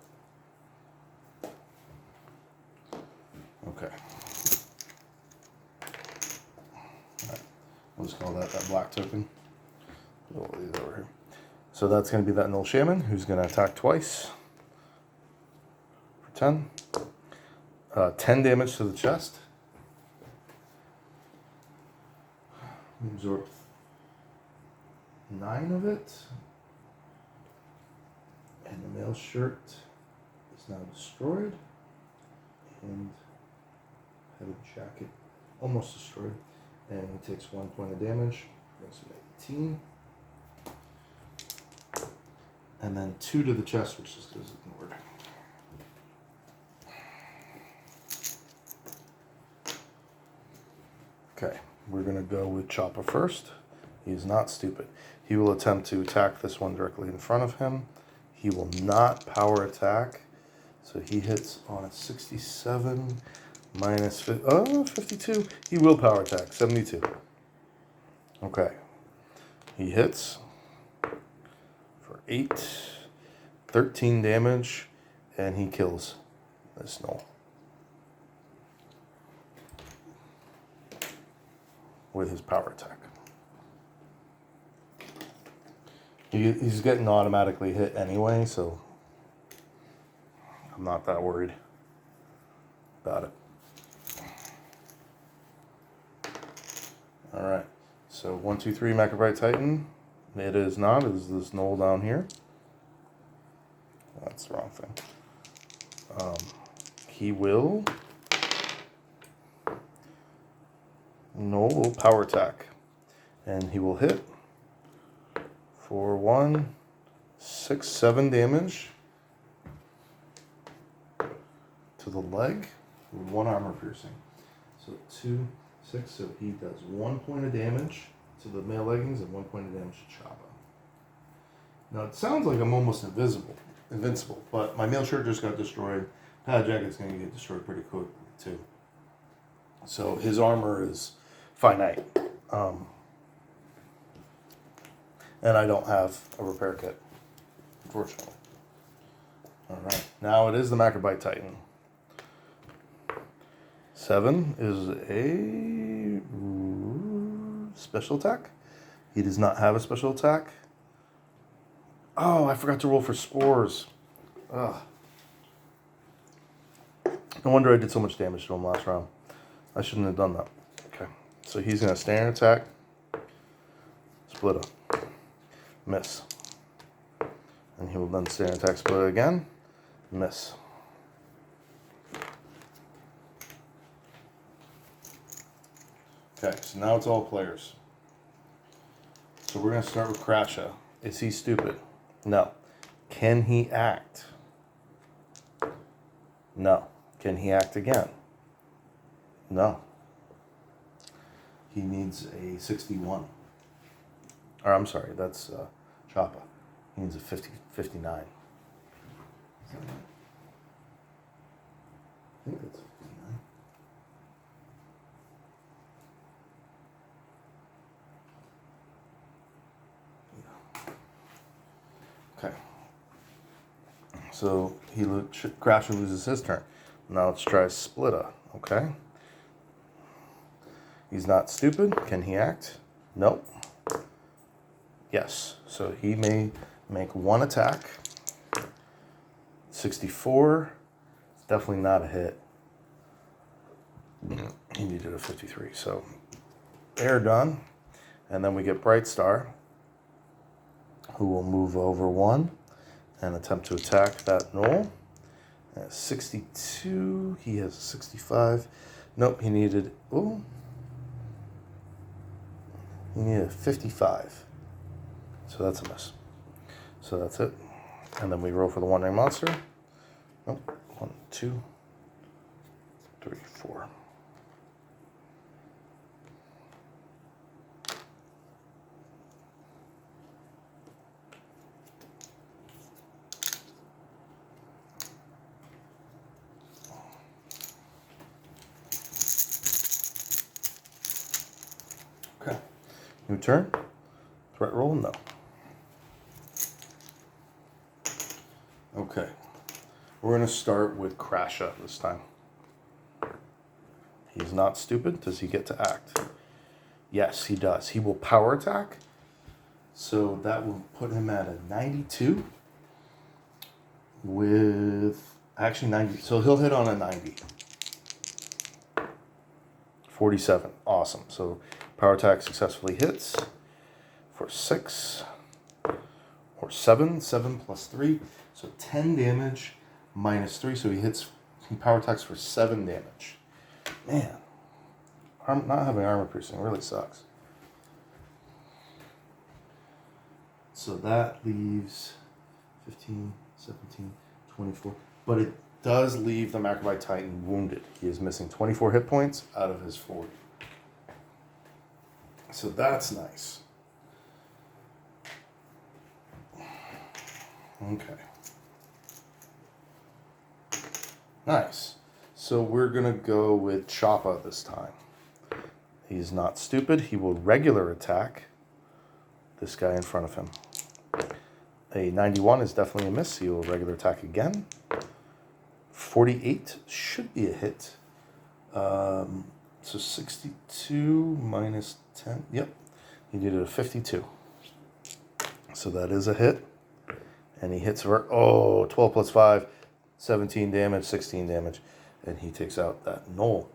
Okay. Alright. We'll just call that black token. Roll these over here. So that's going to be that Null Shaman who's going to attack twice for 10. 10 damage to the chest. Absorb 9 of it. And the male shirt is now destroyed. And heavy jacket almost destroyed. And he takes 1 point of damage. Brings him to 18. And then 2 to the chest, which just goes ignored. Okay, we're going to go with Choppa first. He's not stupid. He will attempt to attack this one directly in front of him. He will not power attack. So he hits on a 67 minus 52. He will power attack, 72. Okay. He hits for 8, 13 damage, and he kills this Null with his power attack. He's getting automatically hit anyway, so I'm not that worried about it. Alright, so 1, 2, 3, Macrobite Titan. It is not, it is this Null down here. That's the wrong thing. He will. Null will power attack. And he will hit for 1, 6, 7 damage to the leg with 1 armor piercing. So 2, 6, so he does 1 point of damage to the male leggings and 1 point of damage to Choppa. Now it sounds like I'm almost invincible, but my male shirt just got destroyed. Pad jacket's going to get destroyed pretty quickly too. So his armor is finite. And I don't have a repair kit, unfortunately. Alright, now it is the Macrobite Titan. 7 is a special attack. He does not have a special attack. Oh, I forgot to roll for spores. Ugh. No wonder I did so much damage to him last round. I shouldn't have done that. Okay, so he's going to standard attack. Splitta. Miss. And he will then standard attack Splitta again. Miss. Okay, so now it's all players. So we're going to start with Crasha. Is he stupid? No. Can he act? No. Can he act again? No. He needs a 61. Or I'm sorry, that's Choppa. He needs a 59. I think that's 59. Okay. So Crasher loses his turn. Now let's try Splitta, okay? He's not stupid. Can he act? Nope. Yes. So he may make one attack. 64. It's definitely not a hit. He needed a 53. So they're done. And then we get Bright Star, who will move over 1 and attempt to attack that knoll. 62. He has a 65. Nope, he needed. Oh. He needed a 55. So that's a miss. So that's it. And then we roll for the one-ring monster. Nope. 1, 2, 3, 4. Okay. New turn. Threat roll? No. Okay. We're going to start with Crasha this time. He's not stupid. Does he get to act? Yes, he does. He will power attack. So that will put him at a 92 with actually 90. So he'll hit on a 90. 47. Awesome. So power attack successfully hits for 6 or 7. 7 plus 3. So 10 damage minus 3. So he power attacks for 7 damage. Man, not having armor piercing really sucks. So that leaves 15, 17, 24. But it does leave the Macrobite Titan wounded. He is missing 24 hit points out of his 40. So that's nice. Okay. Nice. So we're going to go with Choppa this time. He's not stupid. He will regular attack this guy in front of him. A 91 is definitely a miss. He will regular attack again. 48 should be a hit. So 62 minus 10. Yep. He needed a 52. So that is a hit. And he hits for, 12 plus 5, 17 damage, 16 damage. And he takes out that knoll.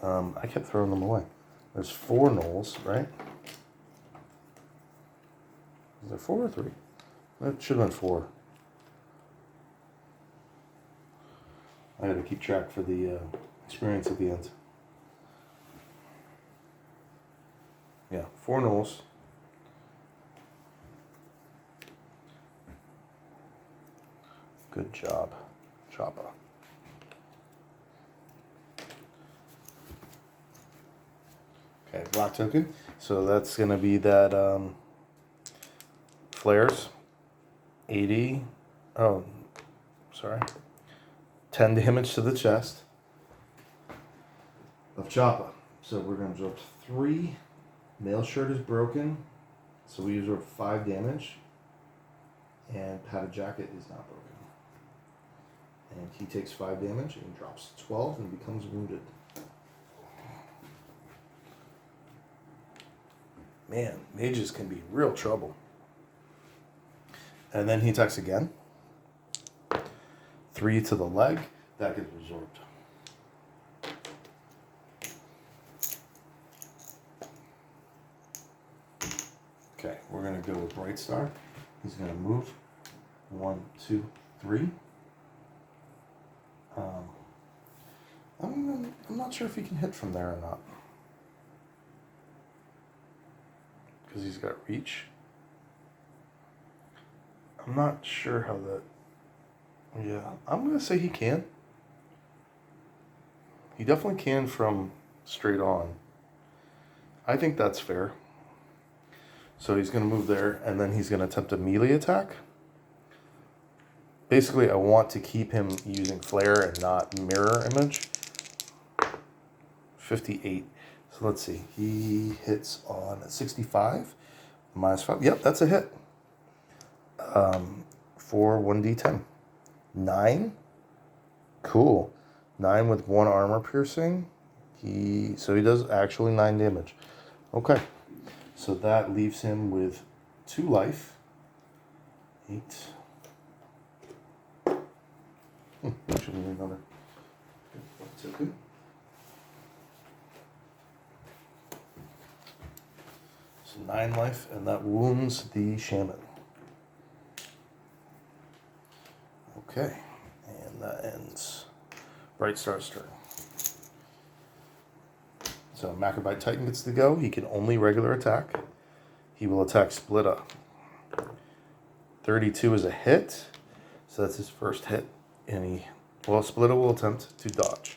I kept throwing them away. There's 4 knolls, right? Is there 4 or 3? That should have been 4. I had to keep track for the experience at the end. Yeah, 4 knolls. Good job, Choppa. Okay, block token. So that's going to be that flares. 80. Oh, sorry. 10 damage to the chest of Choppa. So we're going to absorb 3. Mail shirt is broken. So we absorb 5 damage. And padded jacket is not broken. And he takes 5 damage and drops 12 and becomes wounded. Man, mages can be real trouble. And then he attacks again. 3 to the leg. That gets absorbed. Okay, we're going to go with Bright Star. He's going to move. 1, 2, 3. I'm not sure if he can hit from there or not. Because he's got reach. I'm not sure how that... Yeah, I'm going to say he can. He definitely can from straight on. I think that's fair. So he's going to move there, and then he's going to attempt a melee attack. Basically, I want to keep him using flare and not mirror image. 58. So let's see. He hits on 65. Minus 5. Yep, that's a hit. For 1d10. 9. Cool. 9 with 1 armor piercing. So he does actually 9 damage. Okay. So that leaves him with 2 life. 8. Actually, need another. Token. So 9 life, and that wounds the shaman. Okay, and that ends Bright Star's turn. So Macrobite Titan gets to go. He can only regular attack. He will attack Splitta. 32 is a hit, so that's his first hit. And Splitta will attempt to dodge.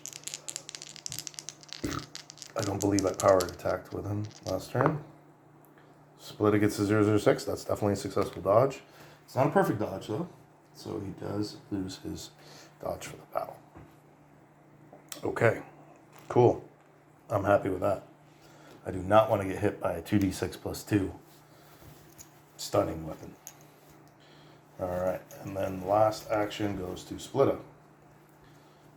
I don't believe I powered attacked with him last turn. Splitta gets a 006. That's definitely a successful dodge. It's not a perfect dodge, though. So he does lose his dodge for the battle. Okay, cool. I'm happy with that. I do not want to get hit by a 2d6 plus 2 stunning weapon. Alright, and then last action goes to Splitta.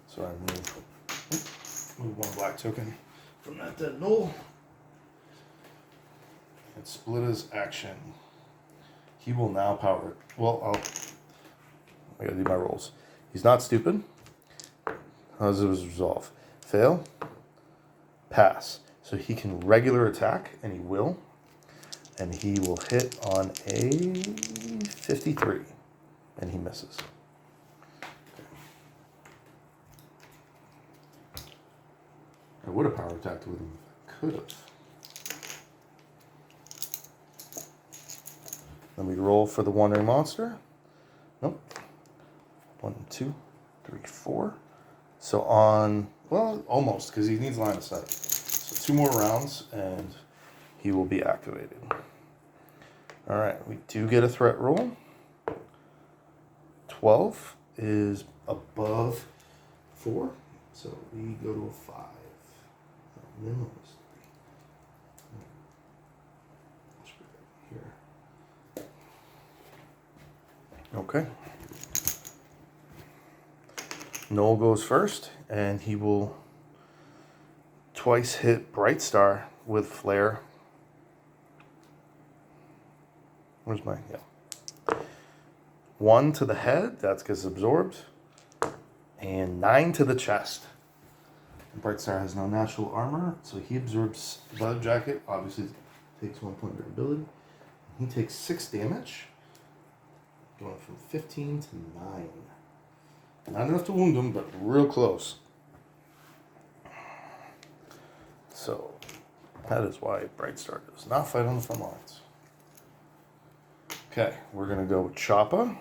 So I move 1 black token from that dead knoll. And Splitta's action. He will now power it. Well, I gotta do my rolls. He's not stupid. How does his resolve? Fail. Pass. So he can regular attack, and he will. And he will hit on a 53. And he misses. Okay. I would have power attacked with him if I could have. Then we roll for the wandering monster. Nope. 1, 2, 3, 4. So almost, because he needs line of sight. So 2 more rounds, and he will be activated. All right, we do get a threat roll. 12 is above 4, so we go to a 5. Minimum is 3. Here. Okay. Noel goes first, and he will twice hit Bright Star with Flare. Where's mine? Yeah. 1 to the head, that gets absorbed, and 9 to the chest. And Bright Star has no natural armor, so he absorbs Leather Jacket, obviously takes 1 point of ability. He takes 6 damage, going from 15 to 9. Not enough to wound him, but real close. So, that is why Bright Star does not fight on the front lines. Okay, we're going to go with Choppa.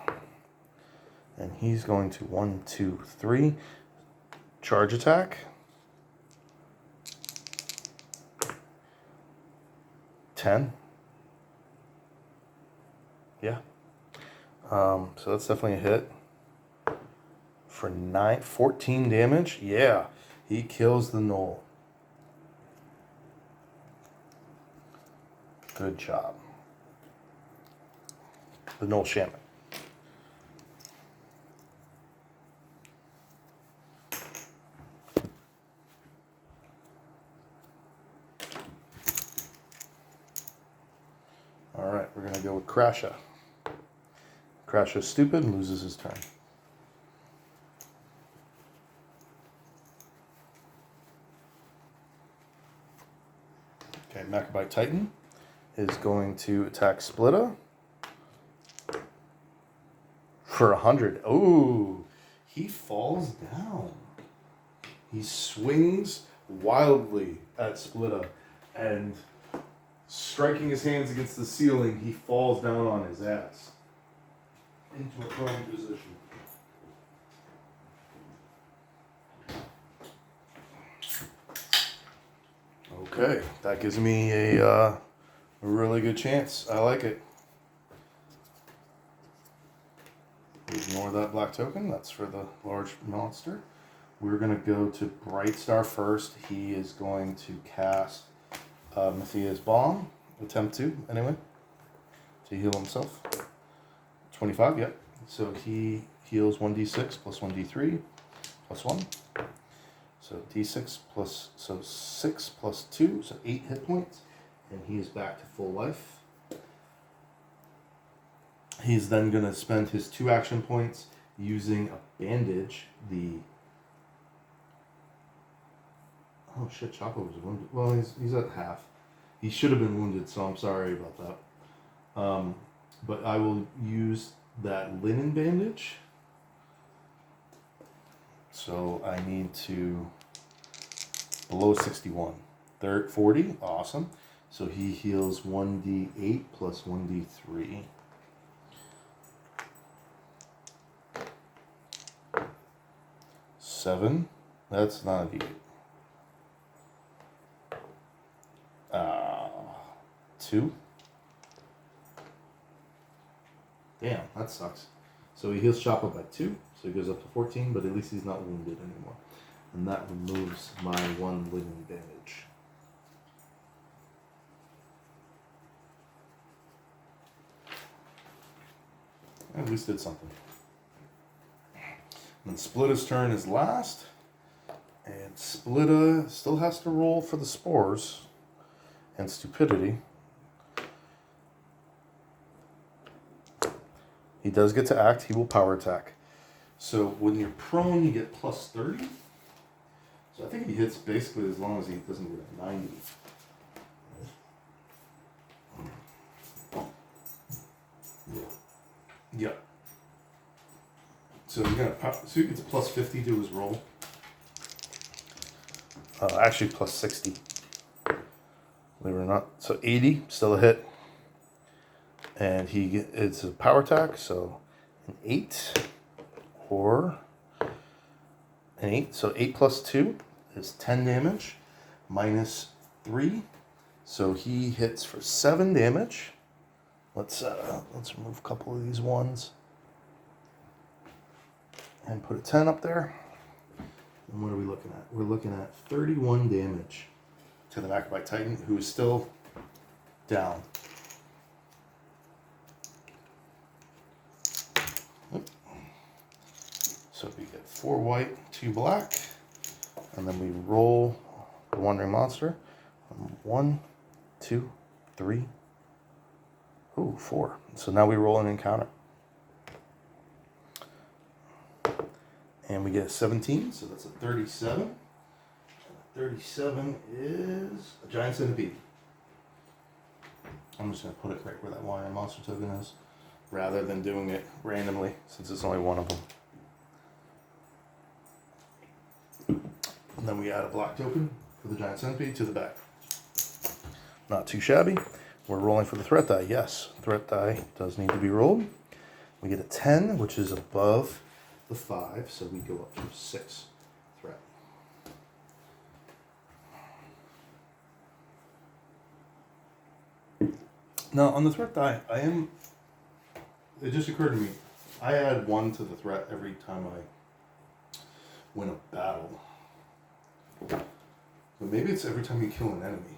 And he's going to 1, 2, 3. Charge attack. 10. Yeah. So that's definitely a hit. For 14 damage. Yeah, he kills the knoll. Good job. The knoll shaman. All right, we're going to go with Crasha. Crasha's stupid and loses his turn. Okay, Macrobite Titan is going to attack Splitta for 100. Oh, he falls down. He swings wildly at Splitta, and striking his hands against the ceiling, he falls down on his ass into a prone position. Okay, that gives me a really good chance. I like it. Ignore that black token. That's for the large monster. We're going to go to Bright Star first. He is going to cast Matthias' Bomb. Attempt to, anyway. To heal himself. 25, yep. So he heals 1d6 plus 1d3 plus 1. So d6 plus, so 6 plus 2, so 8 hit points. And he is back to full life. He's then going to spend his 2 action points using a bandage. Oh shit, Chapo was wounded. Well, he's at half. He should have been wounded, so I'm sorry about that. But I will use that linen bandage. So I need to below 61. 40, awesome. So he heals 1d8 plus 1d3. Seven. That's not a d8. 2. Damn, that sucks. So he heals Chopper by 2, so he goes up to 14, but at least he's not wounded anymore. And that removes my 1 linen damage. At least did something. And then Splitta's turn is last. And Splitta still has to roll for the spores and stupidity. He does get to act. He will power attack. So when you're prone, you get plus 30. So I think he hits basically as long as he doesn't get a 90. Yeah. So he gets a plus 50 to his roll. Actually, plus 60. Believe it or not. So 80, still a hit. And it's a power attack, so an 8 or an 8. So 8 plus 2 is 10 damage minus 3. So he hits for 7 damage. Let's remove a couple of these ones and put a 10 up there. And what are we looking at? We're looking at 31 damage to the Macrobite Titan, who is still down. So we get 4 white, 2 black, and then we roll the Wandering Monster. 1, 2, 3. Ooh, 4. So now we roll an encounter. And we get a 17, so that's a 37. And a 37 is a Giant Centipede. I'm just going to put it right where that Wandering Monster token is, rather than doing it randomly, since it's only one of them. And then we add a black token for the Giant Centipede to the back. Not too shabby. We're rolling for the threat die. Yes, threat die does need to be rolled. We get a 10, which is above the 5, so we go up to 6 threat. Now, on the threat die, it just occurred to me, I add 1 to the threat every time I win a battle. But maybe it's every time you kill an enemy.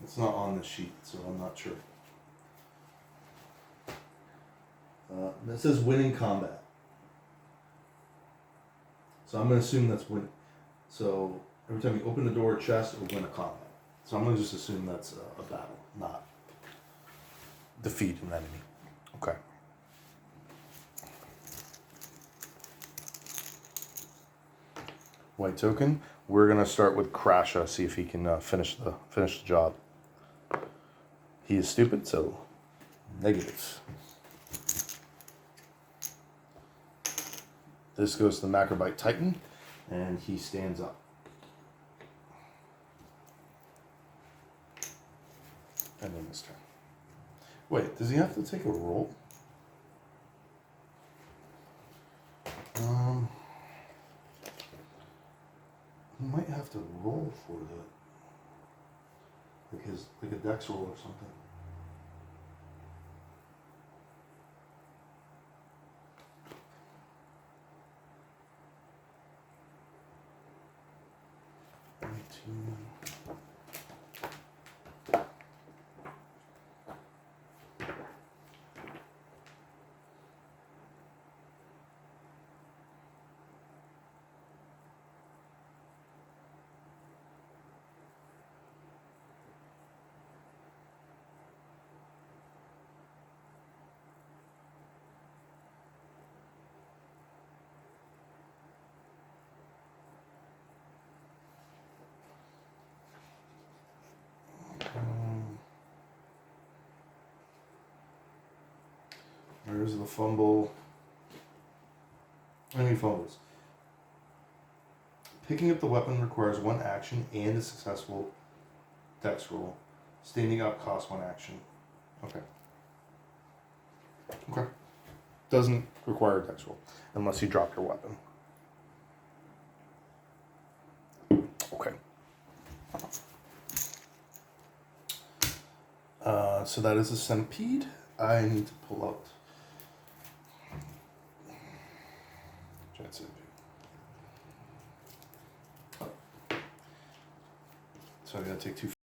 It's not on the sheet, so I'm not sure. It says winning combat. So I'm going to assume that's win. So every time you open the door or chest, it will win a combat. So I'm going to just assume that's a battle, not defeat an enemy. Okay. White token. We're going to start with Crasha, see if he can finish the job. He is stupid, so negatives. This goes to the Macrobite Titan, and he stands up. And then this turn. Wait, does he have to take a roll? He might have to roll for like a dex roll or something. There's the fumble. Enemy fumbles. Picking up the weapon requires 1 action and a successful dex roll. Standing up costs 1 action. Okay. Okay. Doesn't require a dex roll unless you drop your weapon. Okay. So that is a centipede. I need to pull out. Giant centipede. So I gotta take 2